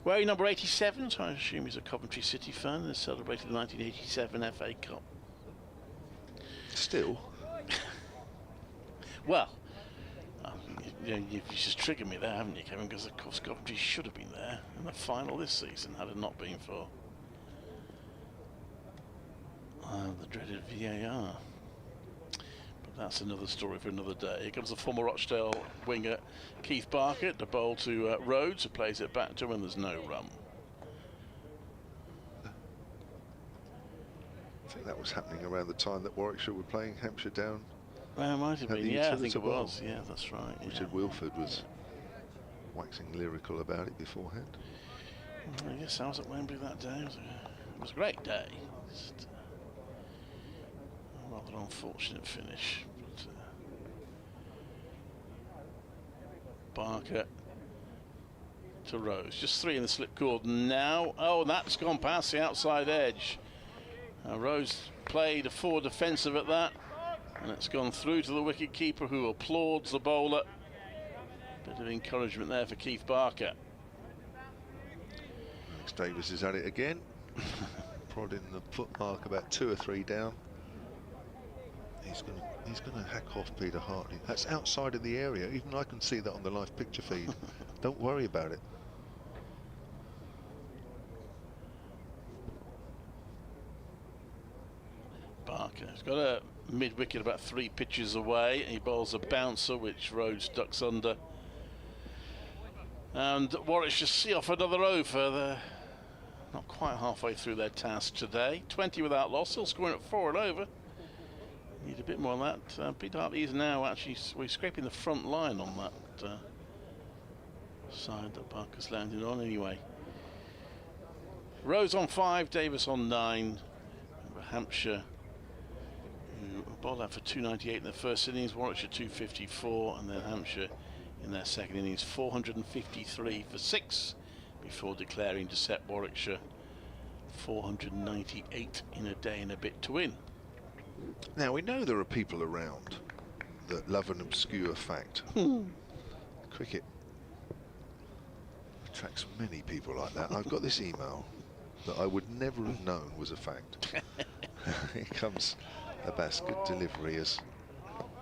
Wearing number 87, so I assume he's a Coventry City fan, and celebrated the 1987 FA Cup. Still? Well, you've just triggered me there, haven't you, Kevin? Because of course Coventry should have been there in the final this season had it not been for the dreaded VAR. But that's another story for another day. Here comes the former Rochdale winger Keith Barker to bowl to Rhodes, who plays it back to him, and there's no run. I think that was happening around the time that Warwickshire were playing Hampshire down. Well, it might have been, yeah, I think it was. Yeah, that's right. Richard Wilford was waxing lyrical about it beforehand. Well, yes, I was at Wembley that day. It was a great day. Just, a rather unfortunate finish. But, Barker to Rose. Just 3 in the slip cord now. Oh, that's gone past the outside edge. Rose played a forward defensive at that, and it's gone through to the wicket keeper, who applauds the bowler. Bit of encouragement there for Keith Barker. Alex Davis is at it again, prodding the foot mark about 2 or 3 down. He's going to hack off Peter Hartley. That's outside of the area. Even I can see that on the live picture feed. Don't worry about it. Barker has got a mid-wicket about 3 pitches away. He bowls a bouncer, which Rhodes ducks under. And Warwickshire see off another over. They're not quite halfway through their task today. 20 without loss, still scoring at 4 and over. Need a bit more on that. Peter Hartley is now actually scraping the front line on that side that Barker's landed on anyway. Rose on 5, Davis on 9. Hampshire, who bowled out for 298 in the first innings, Warwickshire 254, and then Hampshire in their second innings 453 for 6 before declaring to set Warwickshire 498 in a day and a bit to win. Now, we know there are people around that love an obscure fact. Cricket attracts many people like that. I've got this email that I would never have known was a fact. Here comes a basket delivery as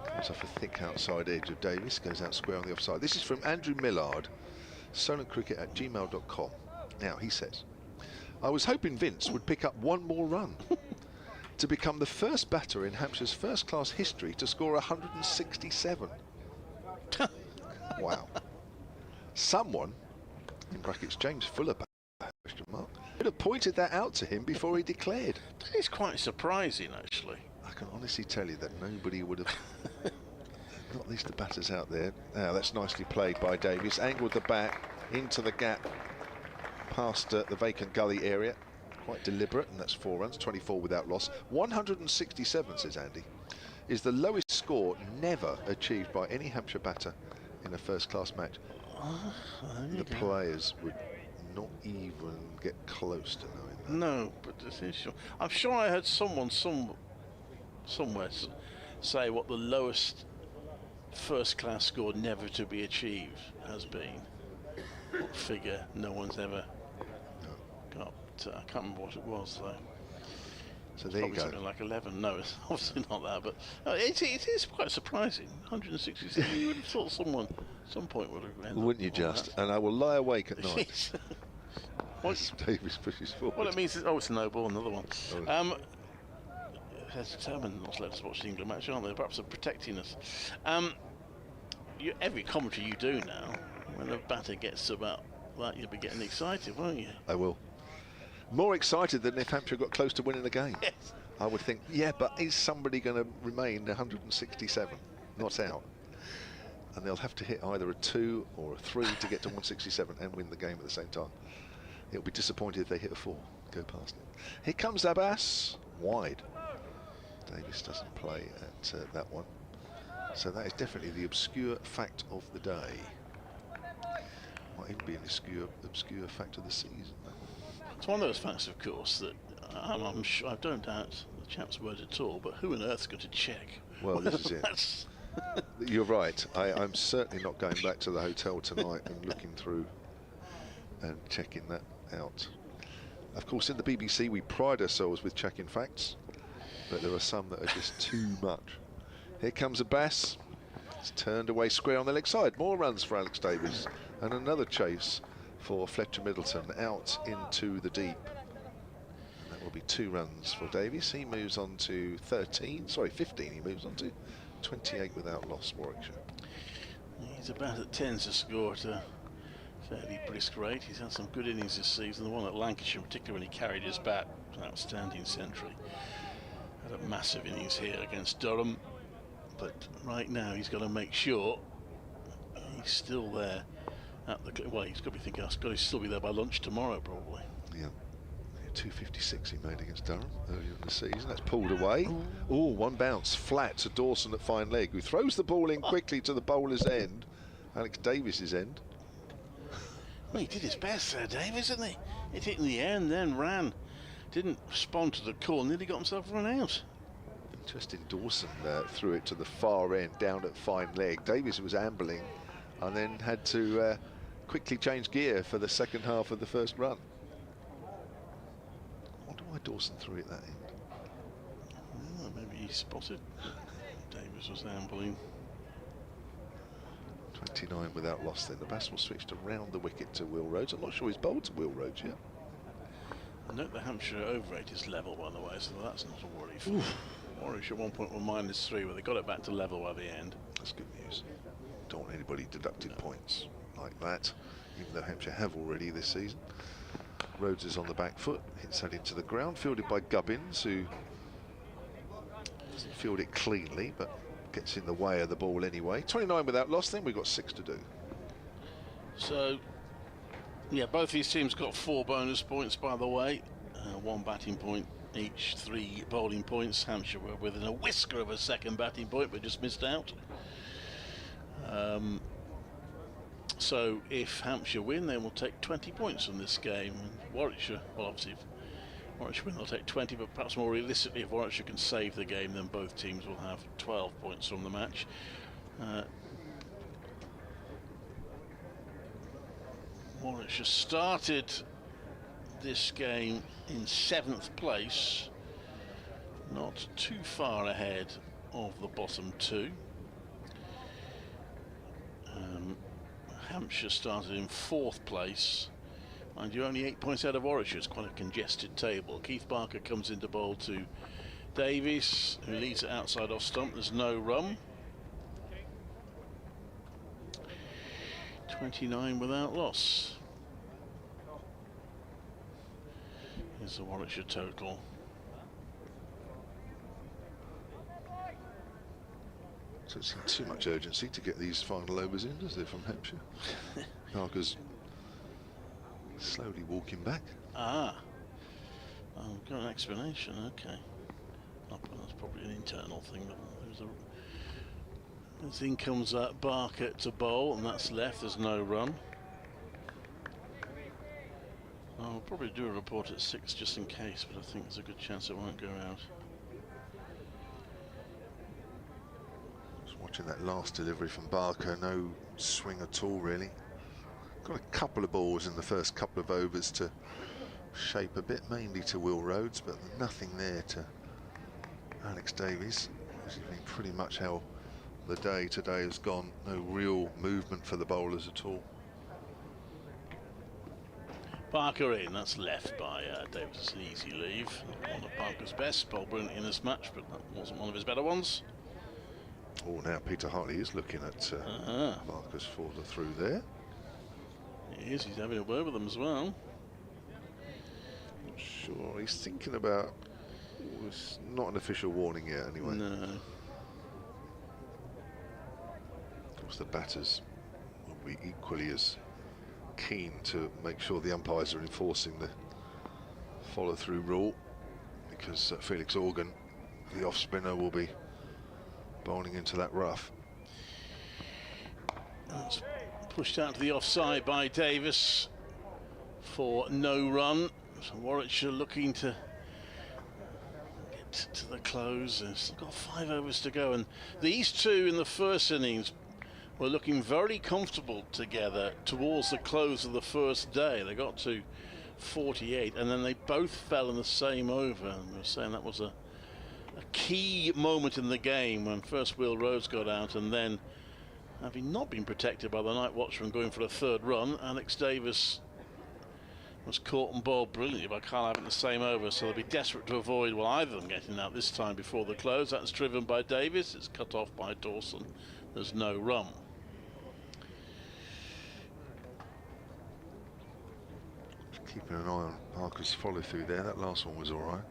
comes off a thick outside edge of Davis, goes out square on the offside. This is from Andrew Millard, solentcricket@gmail.com. Now, he says, I was hoping Vince would pick up 1 more run to become the first batter in Hampshire's first-class history to score 167. Wow. Someone, in brackets James Fuller, question mark, could have pointed that out to him before he declared. That is quite surprising, actually. I can honestly tell you that nobody would have, not least the batters out there. Now, that's nicely played by Davis. Angled the bat into the gap past the vacant gully area. Quite deliberate, and that's 4 runs, 24 without loss. 167, says Andy, is the lowest score never achieved by any Hampshire batter in a first-class match. The players would not even get close to knowing that. No, but this is sure. I'm sure I heard someone somewhere say what the lowest first-class score never to be achieved has been. What figure no one's ever got. I can't remember what it was though. So there you Probably go. something like 11. No, it's obviously not that, but it is quite surprising. 167. You would have thought someone at some point would have. Wouldn't you just? And I will lie awake at night. As Davies pushes forward. What it means is, it's a no ball, another one. They're determined not to let us watch the England match, aren't they? Perhaps they're protecting us. Every commentary you do now, when a batter gets to about that, you'll be getting excited, won't you? I will. More excited than if Hampshire got close to winning the game. Yes. I would think, yeah, but is somebody going to remain 167 not out? And they'll have to hit either a 2 or a 3 to get to 167 and win the game at the same time. It'll be disappointed if they hit a 4, go past it. Here comes Abbas, wide. Davies doesn't play at that one. So that is definitely the obscure fact of the day. Might even be an obscure fact of the season. It's one of those facts, of course, that I'm sure, I don't doubt the chap's word at all, but who on earth's going to check? Well, this is it. You're right. I'm certainly not going back to the hotel tonight and looking through and checking that out. Of course, in the BBC, we pride ourselves with checking facts, but there are some that are just too much. Here comes Abbas. It's turned away square on the leg side. More runs for Alex Davies, and another chase for Fletcher Middleton out into the deep. And that will be 2 runs for Davies. He moves on to 15. He moves on to 28 without loss, Warwickshire. He's about at 10 to score at a fairly brisk rate. He's had some good innings this season. The one at Lancashire, particularly when he carried his bat, was an outstanding century. Had a massive innings here against Durham. But right now he's got to make sure he's still there. Well, he's got to be thinking, I've got to still be there by lunch tomorrow, probably. Yeah. 256 he made against Durham earlier in the season. That's pulled away. Oh, one bounce flat to Dawson at fine leg, who throws the ball in quickly to the bowler's end, Alex Davies's end. Well, he did his best there, Davies, didn't he? Hit it in the air and then ran. Didn't respond to the call, nearly got himself run out. Interesting, Dawson threw it to the far end, down at fine leg. Davies was ambling and then had to quickly change gear for the second half of the first run. I wonder why Dawson threw it that end. Oh, maybe he spotted Davies was ambling. 29 without loss then. The batsman will switch around the wicket to Will Rhodes. I'm not sure he's bowled to Will Rhodes yet. Note the Hampshire over 8 is level, by the way, so that's not a worry for Warwickshire. 1.1 -3, where they got it back to level by the end. That's good news. Don't want anybody deducting points like that, even though Hampshire have already this season. Rhodes is on the back foot, hits that into the ground, fielded by Gubbins, who doesn't field it cleanly, but gets in the way of the ball anyway. 29 without loss, then we've got 6 to do. So, yeah, both these teams got 4 bonus points, by the way. 1 batting point each, 3 bowling points. Hampshire were within a whisker of a second batting point, but just missed out. So if Hampshire win, they will take 20 points from this game. And Warwickshire, well, obviously if Warwickshire win, they'll take 20, but perhaps more realistically, if Warwickshire can save the game, then both teams will have 12 points from the match. Warwickshire started this game in 7th place, not too far ahead of the bottom 2. Hampshire started in 4th place, and you're only 8 points out of Warwickshire. It's quite a congested table. Keith Barker comes into bowl to Davies, who leads it outside off stump. There's no run. 29 without loss. Here's the Warwickshire total. So it's too much urgency to get these final overs in, does it, from Hampshire? Barker's slowly walking back. Ah. Oh, got an explanation, okay. Oh, that's probably an internal thing. But as in comes Barker to bowl, and that's left, there's no run. I'll probably do a report at 6 just in case, but I think there's a good chance it won't go out. Watching that last delivery from Barker, no swing at all really. Got a couple of balls in the first couple of overs to shape a bit, mainly to Will Rhodes, but nothing there to Alex Davies. This has been pretty much how the day today has gone. No real movement for the bowlers at all. Parker in, that's left by Davis. An easy leave. One of Parker's best. Bowled brilliantly in this match, but that wasn't one of his better ones. Oh, now Peter Hartley is looking at Marcus Fowler through there. He is, he's having a word with them as well. Not sure, he's thinking about, it's not an official warning yet anyway. No. Of course the batters will be equally as keen to make sure the umpires are enforcing the follow-through rule, because Felix Organ, the off-spinner, will be bowling into that rough. That's pushed out to the offside by Davis for no run. So Warwickshire looking to get to the close. They've got 5 overs to go, and these two in the first innings were looking very comfortable together towards the close of the first day. They got to 48, and then they both fell in the same over. And we were saying that was a key moment in the game when first Will Rhodes got out, and then, having not been protected by the night watchman going for a third run, Alex Davis was caught and bowled brilliantly by Carl Abbott in the same over, so they'll be desperate to avoid, well, either of them getting out this time before the close. That's driven by Davis, it's cut off by Dawson. There's no run. Keeping an eye on Parker's follow through there. That last one was all right.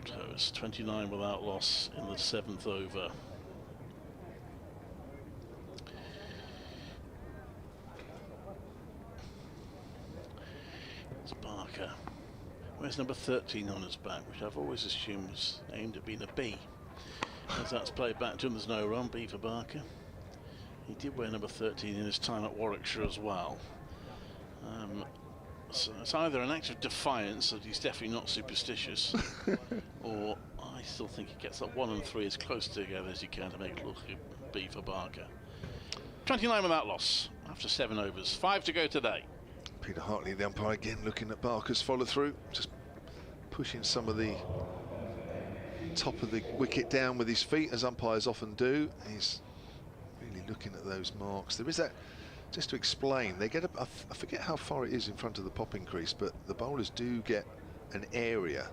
So it's 29 without loss in the 7th over. It's Barker. Where's number 13 on his back, which I've always assumed was aimed at being a B. As that's played back to him, there's no run. B for Barker. He did wear number 13 in his time at Warwickshire as well. So it's either an act of defiance that he's definitely not superstitious, or I still think he gets that 1 and 3 as close together as he can to make it look a B for Barker. 29 without loss after 7 overs. 5 to go today. Peter Hartley, the umpire, again looking at Barker's follow through, just pushing some of the top of the wicket down with his feet, as umpires often do. He's really looking at those marks. There is that. Just to explain, they get I forget how far it is in front of the popping crease, but the bowlers do get an area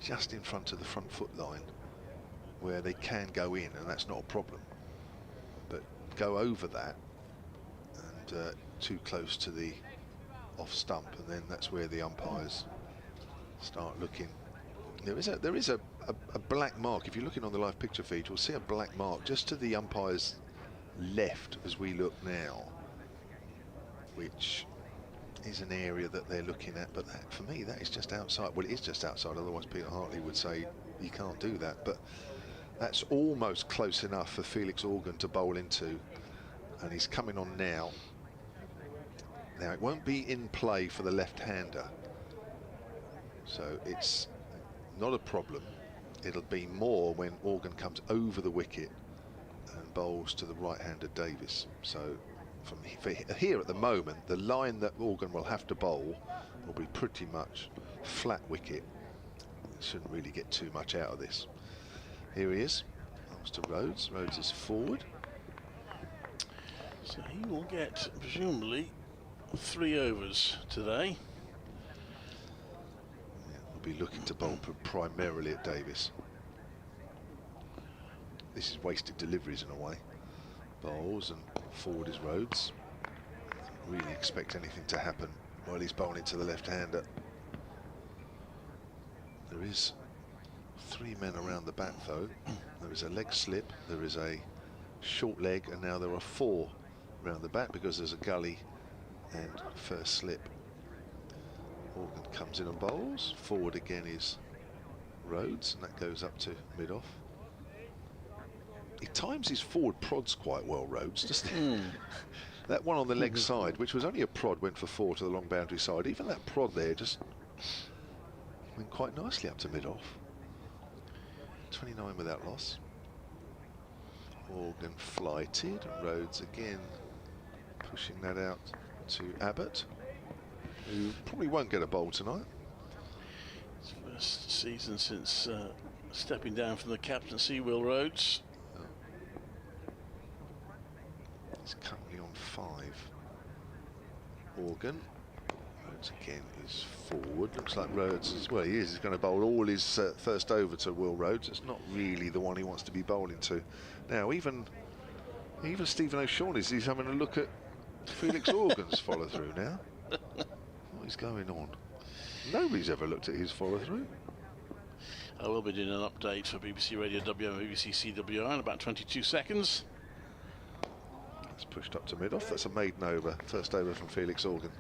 just in front of the front foot line where they can go in, and that's not a problem. But go over that and too close to the off stump, and then that's where the umpires start looking. There is a black mark. If you're looking on the live picture feed, you'll see a black mark just to the umpire's left as we look now, which is an area that they're looking at, but that, for me, that is just outside. Well, it is just outside, otherwise Peter Hartley would say you can't do that, but that's almost close enough for Felix Organ to bowl into, and he's coming on now. Now, it won't be in play for the left-hander, so it's not a problem. It'll be more when Organ comes over the wicket and bowls to the right-hander Davis. So from here at the moment, the line that Organ will have to bowl will be pretty much flat wicket. Shouldn't really get too much out of this. Here he is, comes to Rhodes. Rhodes is forward. So he will get, presumably, 3 overs today. Yeah, we'll be looking to bowl primarily at Davis. This is wasted deliveries in a way. Bowls and forward is Rhodes. Don't really expect anything to happen while he's bowling to the left-hander. There is 3 men around the bat though. There is a leg slip, there is a short leg, and now there are 4 around the bat because there's a gully and first slip. Organ comes in and bowls. Forward again is Rhodes, and that goes up to mid-off. He times his forward prods quite well, Rhodes, doesn't he? That one on the leg side, which was only a prod, went for 4 to the long boundary side. Even that prod there just went quite nicely up to mid-off. 29 without loss. Organ flighted. Rhodes again pushing that out to Abbott. who probably won't get a bowl tonight. His first season since stepping down from the captaincy, Will Rhodes. He's currently on 5. Organ. Rhodes again is forward. Looks like Rhodes is, well, he is. He's going to bowl all his first over to Will Rhodes. It's not really the one he wants to be bowling to. Now, even Stephen O'Shaughnessy's, he's having a look at Felix Organ's follow through now. What is going on? Nobody's ever looked at his follow through. I will be doing an update for BBC Radio WM and BBC CWR in about 22 seconds. It's pushed up to mid-off. That's a maiden over. First over from Felix Organ.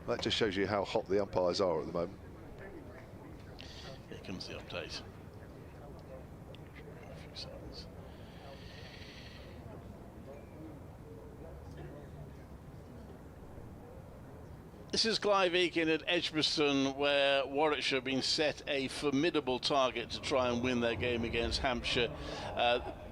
That just shows you how hot the umpires are at the moment. Here comes the update. A few seconds. This is Clive Eakin at Edgbaston, where Warwickshire have been set a formidable target to try and win their game against Hampshire.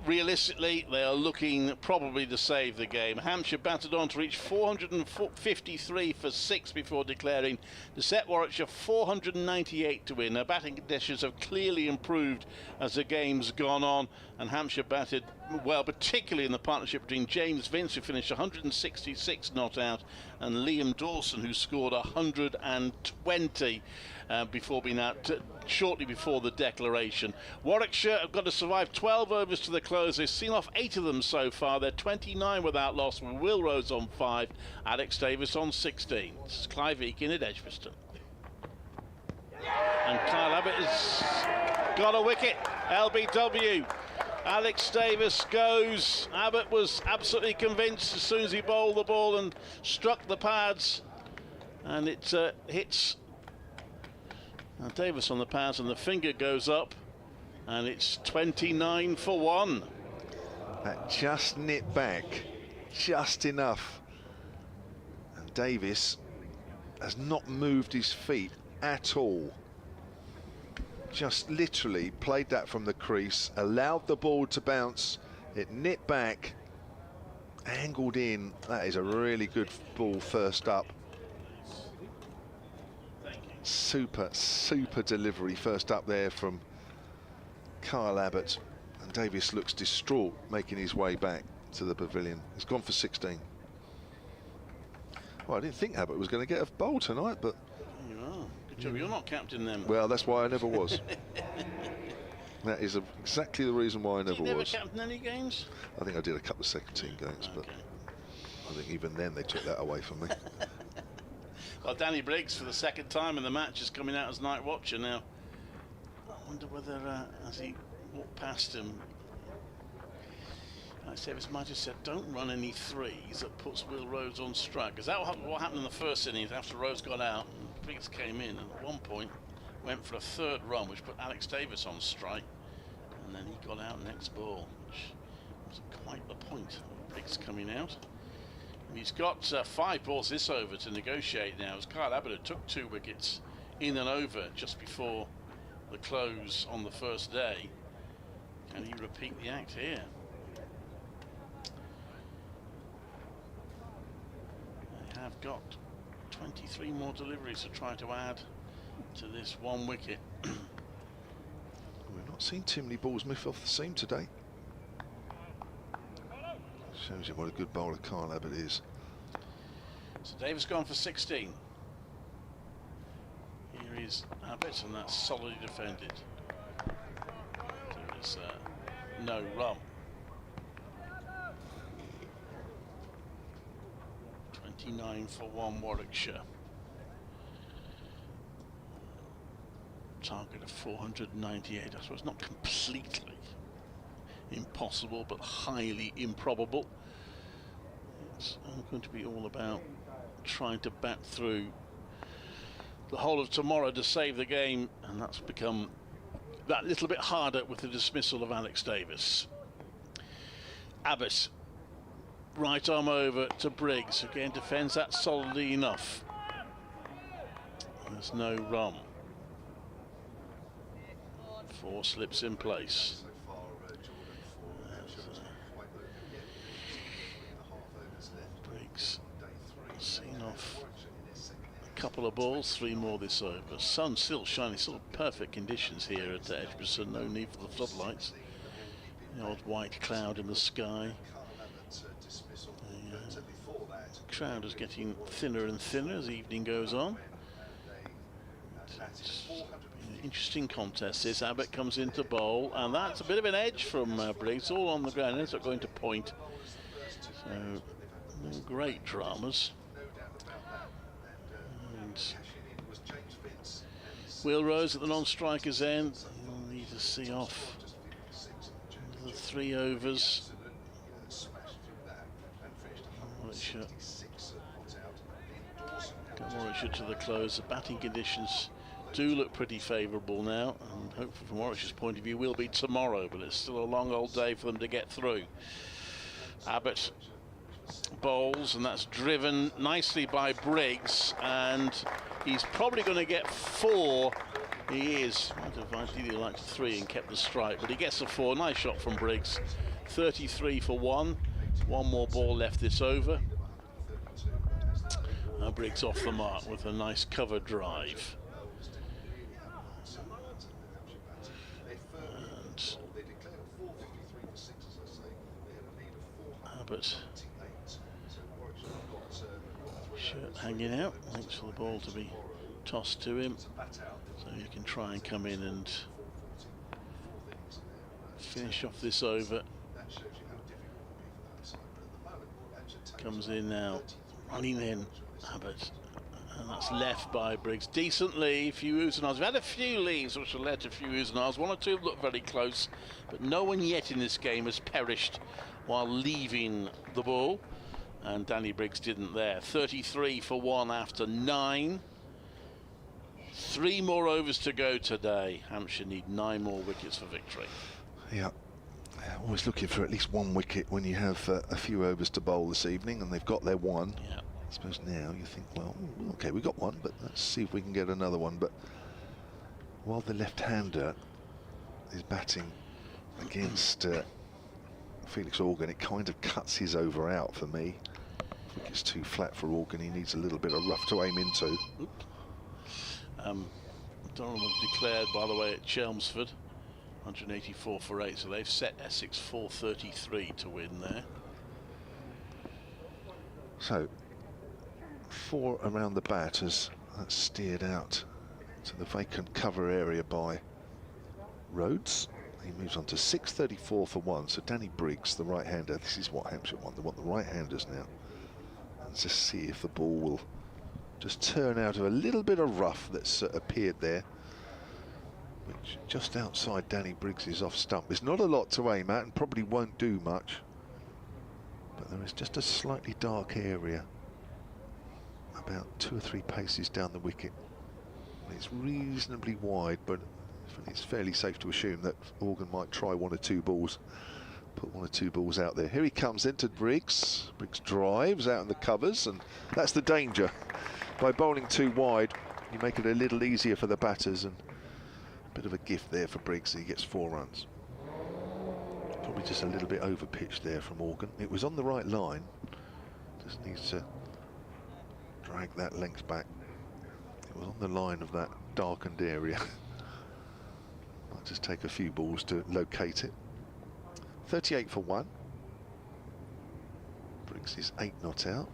Realistically, they are looking probably to save the game. Hampshire batted on to reach 453 for 6 before declaring to set Warwickshire 498 to win. Their batting conditions have clearly improved as the game's gone on, and Hampshire batted well, particularly in the partnership between James Vince, who finished 166 not out, and Liam Dawson, who scored 120 before being out shortly before the declaration. Warwickshire have got to survive 12 overs to the close. They've seen off 8 of them so far. They're 29 without loss, with Will Rhodes on 5, Alex Davis on 16. This is Clive Eakin at Edgbaston. And Kyle Abbott has got a wicket. LBW. Alex Davis goes. Abbott was absolutely convinced as soon as he bowled the ball and struck the pads. And it hits Davis on the pads, and the finger goes up, and it's 29 for 1. That just nipped back, just enough. And Davis has not moved his feet at all. Just literally played that from the crease, allowed the ball to bounce, it nipped back, angled in. That is a really good ball first up. Super delivery first up there from Kyle Abbott, and Davis looks distraught making his way back to the pavilion. He's gone for 16. Well, I didn't think Abbott was going to get a bowl tonight, but You are. Good job. You're not captain then. well, that's why I never was. That is exactly the reason why I never Did you never was. captain any games? I think I did a couple of second team games, but I think even then they took that away from me. Well, Danny Briggs, for the second time in the match, is coming out as night watcher now. I wonder whether, as he walked past him, Alex Davis might have said, don't run any threes that puts Will Rhodes on strike. Because that was what happened in the first innings after Rhodes got out and Briggs came in, and at one point went for a third run, which put Alex Davis on strike. And then he got out next ball, which was quite the point. Briggs coming out. He's got 5 balls this over to negotiate now, as Kyle Abbott took 2 wickets in and over just before the close on the first day. Can he repeat the act here? They have got 23 more deliveries to try to add to this 1 wicket. We've not seen too many balls miff off the seam today. Shows you what a good bowler Kyle Abbott is. So Davis gone for 16. Here is Abbott, and that's solidly defended. There is no run. 29 for 1 Warwickshire. Target of 498. I suppose not completely impossible, but highly improbable. It's going to be all about trying to bat through the whole of tomorrow to save the game, and that's become that little bit harder with the dismissal of Alex Davis. Abbott, right arm over to Briggs, again defends that solidly enough. There's no run. 4 slips in place. Briggs seen off couple of balls, 3 more this over. Sun still shining, still perfect conditions here at Edgbaston. No need for the floodlights. The odd white cloud in the sky. The crowd is getting thinner and thinner as the evening goes on. Interesting contest. This Abbott comes into bowl, and that's a bit of an edge from Briggs, all on the ground. Ends up going to point. So, no great dramas. And Will Rose at the non-striker's end. He'll need to see off the 3 overs. Warwickshire to the close. The batting conditions do look pretty favourable now, and hopefully from Warwickshire's point of view will be tomorrow, but it's still a long old day for them to get through. Abbott bowls, and that's driven nicely by Briggs, and he's probably going to get 4. He is. Might have ideally liked 3 and kept the strike, but he gets a 4. Nice shot from Briggs. 33 for 1. 1 more ball left this over. Briggs off the mark with a nice cover drive. And Abbott shirt hanging out, waits for the ball to be tossed to him, so he can try and come in and finish off this over. Comes in now, running in Abbott, and that's left by Briggs. Decent lead, few oohs and ahs. We've had a few leaves which have led to a few oohs and ahs. 1 or 2 have looked very close, but no one yet in this game has perished while leaving the ball, and Danny Briggs didn't there. 33 for 1 after 9. 3 more overs to go today. Hampshire need 9 more wickets for victory. Yeah. Always looking for at least 1 wicket when you have a few overs to bowl this evening, and they've got their 1. Yeah. I suppose now you think, well, okay, we got 1, but let's see if we can get another one. But while the left-hander is batting against Felix Organ, it kind of cuts his over out for me. I think it's too flat for Organ. He needs a little bit of rough to aim into. Donald was declared, by the way, at Chelmsford. 184 for 8, so they've set Essex 433 to win there. So 4 around the bat as that's steered out to the vacant cover area by Rhodes. He moves on to 634 for 1. So Danny Briggs, the right-hander, this is what Hampshire want. They want the right-handers now. And just see if the ball will just turn out of a little bit of rough that's appeared there, which just outside Danny Briggs's off stump. There's not a lot to aim at and probably won't do much, but there is just a slightly dark area about 2 or 3 paces down the wicket. It's reasonably wide, but it's fairly safe to assume that Organ might try 1 or 2 balls, put 1 or 2 balls out there. Here he comes into Briggs. Briggs drives out in the covers, and that's the danger. By bowling too wide, you make it a little easier for the batters, and bit of a gift there for Briggs. He gets 4 runs. Probably just a little bit over pitched there from Organ. It was on the right line. Just needs to drag that length back. It was on the line of that darkened area. Might just take a few balls to locate it. 38 for 1. Briggs is 8 not out.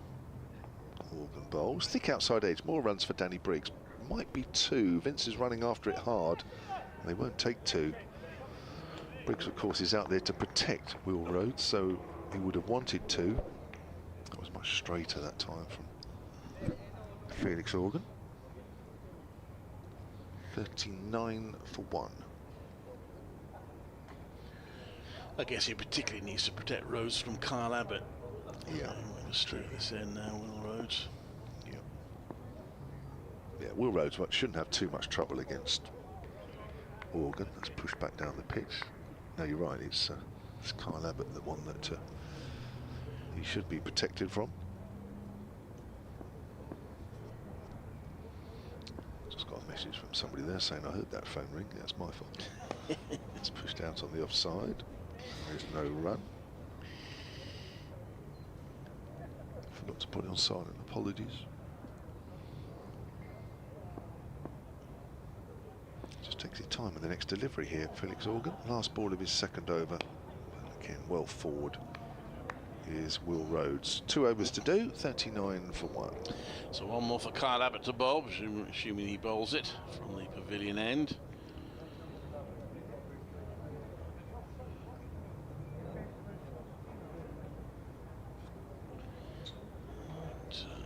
Organ bowls. Thick outside edge. More runs for Danny Briggs. Might be 2. Vince is running after it hard. They won't take 2. Briggs, of course, is out there to protect Will Rhodes, so he would have wanted 2. That was much straighter that time from Felix Organ. 39 for 1. I guess he particularly needs to protect Rhodes from Kyle Abbott. Yeah. I'm going to streak this in now, Will Rhodes. Yeah, Will Rhodes shouldn't have too much trouble against Organ. That's pushed back down the pitch. No, you're right, it's Kyle Abbott, the one that he should be protected from. Just got a message from somebody there saying, I heard that phone ring. That's my fault. It's pushed out on the offside. There's no run. Forgot to put it on silent. Apologies. time of the next delivery here, Felix Organ. Last ball of his second over. Again, well forward is Will Rhodes. 2 overs to do, 39 for 1. So one more for Kyle Abbott to bowl, assuming he bowls it from the pavilion end.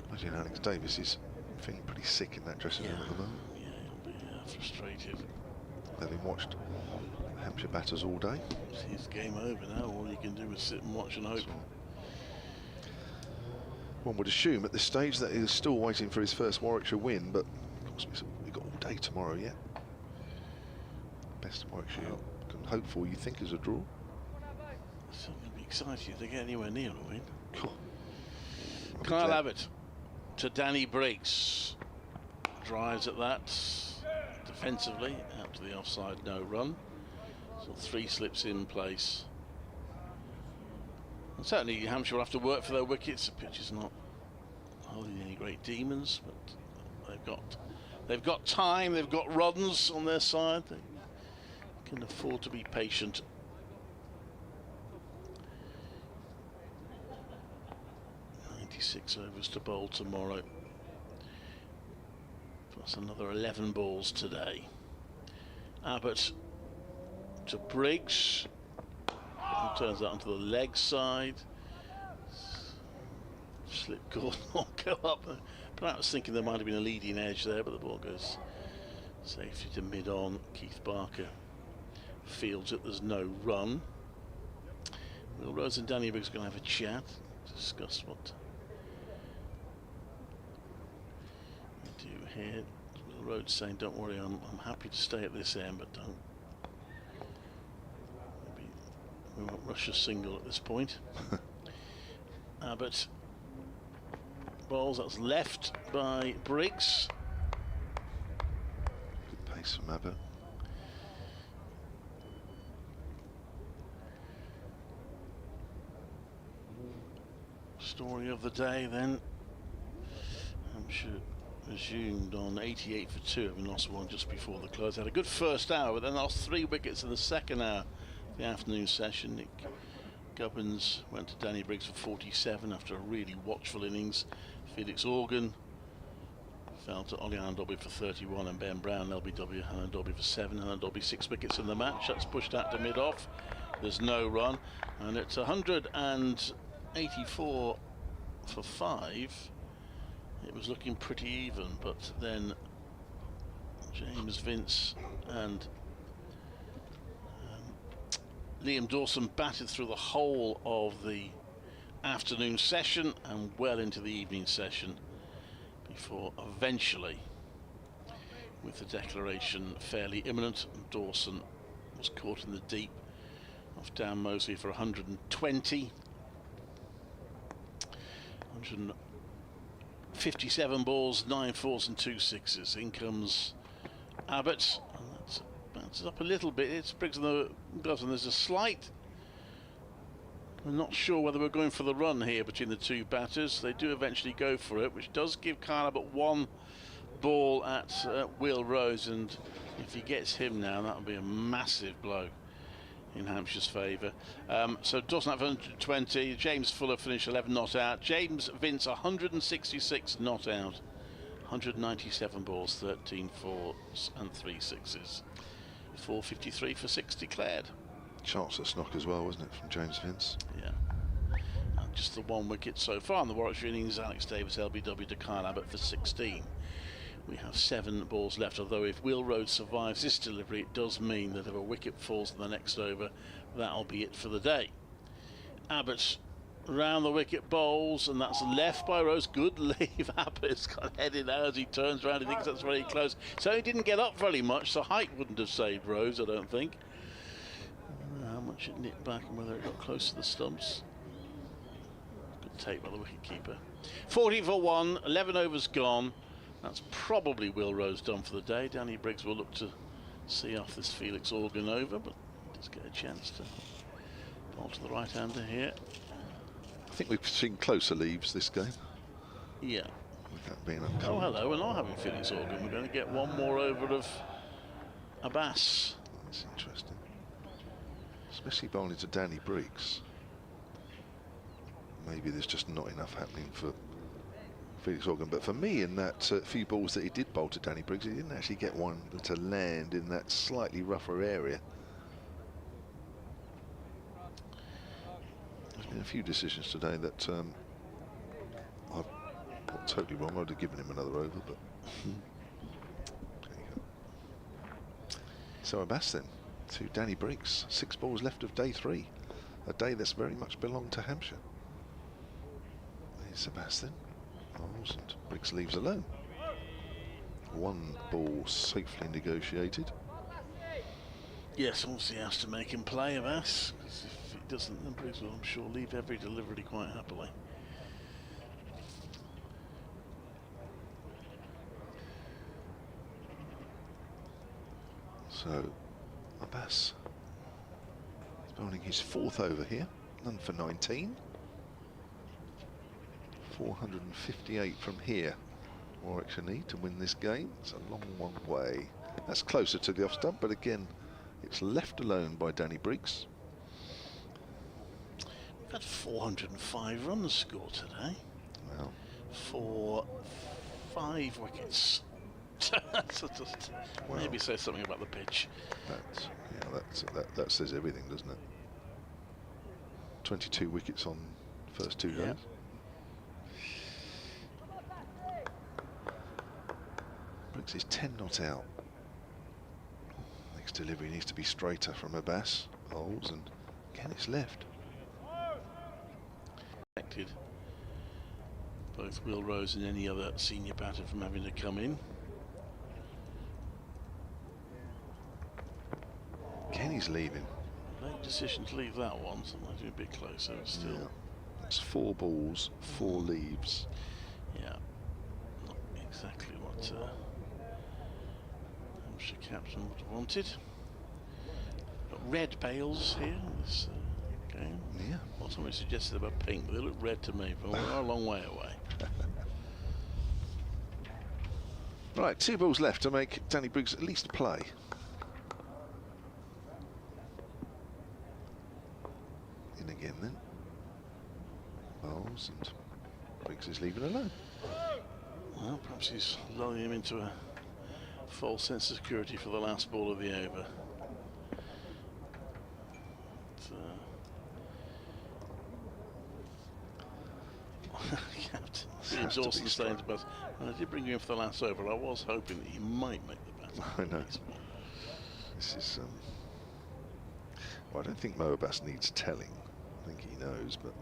Imagine Alex Davis is feeling pretty sick in that dressing room at the moment. Yeah, he'll be frustrated. Having watched Hampshire batters all day. It's game over now. All you can do is sit and watch and hope. One would assume at this stage that he's still waiting for his first Warwickshire win, but of course we've got all day tomorrow yet. Best Warwickshire can hope for, you think, is a draw. It's going to be exciting if they get anywhere near a win. Cool. Kyle Abbott to Danny Briggs. Drives at that defensively, out to the offside, no run. So 3 slips in place. And certainly Hampshire will have to work for their wickets. The pitch is not holding any great demons, but they've got time, they've got runs on their side. They can afford to be patient. Six overs to bowl tomorrow, plus another 11 balls today. Abbott to Briggs, he turns that onto the leg side. Slip call not go up. But I was thinking there might have been a leading edge there, but the ball goes safely to mid-on. Keith Barker fields it. There's no run. Will Rhodes and Danny Briggs are going to have a chat, discuss what do here. Will Rhodes saying, "Don't worry, I'm happy to stay at this end, but don't. Maybe we won't rush a single at this point." Abbott bowls. That's left by Briggs. Good pace from Abbott. Story of the day then. Hampshire resumed on 88 for 2, having lost one just before the close. Had a good first hour, but then lost 3 wickets in the second hour of the afternoon session. Nick Gubbins went to Danny Briggs for 47 after a really watchful innings. Felix Organ fell to Ollie Hannon-Dobby for 31, and Ben Brown, LBW, Hannon-Dobby for 7. Hannon-Dobby 6 wickets in the match. That's pushed out to mid-off. There's no run, and it's 184 for 5. It was looking pretty even, but then James Vince and Liam Dawson batted through the whole of the afternoon session and well into the evening session before eventually, with the declaration fairly imminent, Dawson was caught in the deep off Dan Mosley for 120. 157 balls, 9 fours and 2 sixes. In comes Abbott. That bounces up a little bit. It's Briggs on the gloves, and there's a slight. I'm not sure whether we're going for the run here between the two batters. They do eventually go for it, which does give Kyle Abbott 1 ball at Will Rhodes, and if he gets him now, that'll be a massive blow in Hampshire's favour. So Dawson at 120, James Fuller finished 11 not out, James Vince 166 not out, 197 balls, 13 fours and 3 sixes, 453 for 6 declared. Chance at snock as well, wasn't it, from James Vince? Yeah. And just the 1 wicket so far in the Warwickshire innings. Alex Davis, LBW to Kyle Abbott for 16. We have 7 balls left, although if Will Rhodes survives this delivery, it does mean that if a wicket falls in the next over, that'll be it for the day. Abbott round the wicket bowls, and that's left by Rhodes. Good leave. Abbott's got headed out as he turns around. He thinks that's very close. So he didn't get up very much, so height wouldn't have saved Rhodes, I don't think. I don't know how much it nipped back and whether it got close to the stumps. Good take by the wicket-keeper. 40 for 1, 11 overs gone. That's probably Will Rhodes done for the day. Danny Briggs will look to see off this Felix Organ over, but just get a chance to bowl to the right-hander here. I think we've seen closer leaves this game. Yeah. With that being oh, hello, we're not having Felix Organ. We're going to get 1 more over of Abbas. That's interesting. Especially bowling to Danny Briggs. Maybe there's just not enough happening for Felix Organ, but for me, in that few balls that he did bowl to Danny Briggs, he didn't actually get one to land in that slightly rougher area. There's been a few decisions today that I've got totally wrong. I would have given him another over, but there you go. So Abbas then to Danny Briggs. 6 balls left of day 3, a day that's very much belonged to Hampshire. There's Abbas then. And Briggs leaves alone. 1 ball safely negotiated. Yes, obviously he has to make him play, Abbas, because if he doesn't, then Briggs will, I'm sure, leave every delivery quite happily. So Abbas is bowling his 4th over here, none for 19. 458 from here. Warwickshire need to win this game. It's a long way. That's closer to the off stump, but again, it's left alone by Danny Briggs. We've had 405 runs scored today. Wow. For 5 wickets. So just maybe say something about the pitch. That says everything, doesn't it? 22 wickets on the first 2 days. Briggs is 10 not out. Next delivery needs to be straighter from Abbas. Holds, and again it's left. Both Will Rose and any other senior batter from having to come in. Again he's leaving. Late decision to leave that one, so might be a bit closer still. Yeah. It's 4 balls, 4 leaves. Yeah, not exactly what Hampshire captain would have wanted. Got red bails here in this game. Yeah. Well, somebody suggested about pink, but they look red to me, but we're a long way away. Right, 2 balls left to make Danny Briggs at least play. In again then. Bowls, and Briggs is leaving alone. Well, perhaps he's lulling him into a false sense of security for the last ball of the over. Captain James Dawson saying to us, when I did bring you in for the last over, I was hoping that he might make the bat. I know. This is well, I don't think Mo Abbas needs telling. I think he knows, but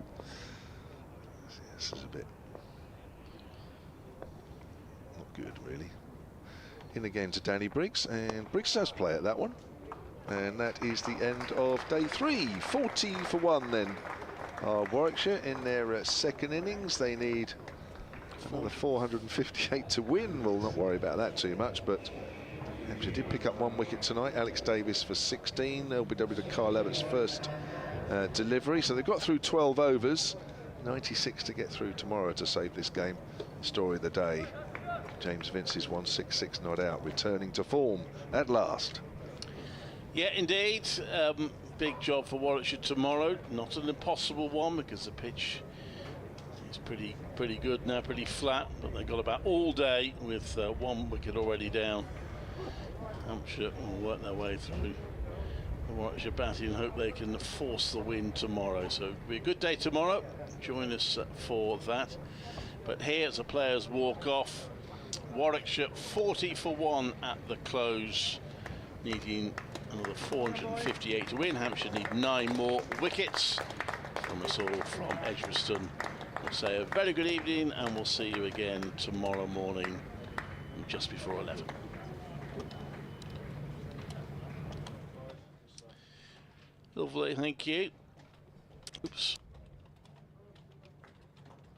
this is a bit not good, really. In again to Danny Briggs, and Briggs does play at that one, and that is the end of day 3. 40 for 1 then. Warwickshire in their 2nd innings. They need another 458 to win. We'll not worry about that too much, but Hampshire did pick up 1 wicket tonight. Alex Davis for 16. LBW to Carl Levitt's first delivery. So they've got through 12 overs. 96 to get through tomorrow to save this game. Story of the day. James Vince's 166 not out, returning to form at last. Yeah, indeed. Big job for Warwickshire tomorrow. Not an impossible one because the pitch is pretty good now, pretty flat. But they've got about all day with 1 wicket already down. Hampshire will work their way through the Warwickshire batting and hope they can force the win tomorrow. So it'll be a good day tomorrow. Join us for that. But here, as the players walk off, Warwickshire 40 for 1 at the close, needing another 458 to win. Hampshire need 9 more wickets. From us all from Edgbaston, we'll say a very good evening, and we'll see you again tomorrow morning just before 11. Lovely, thank you. Oops.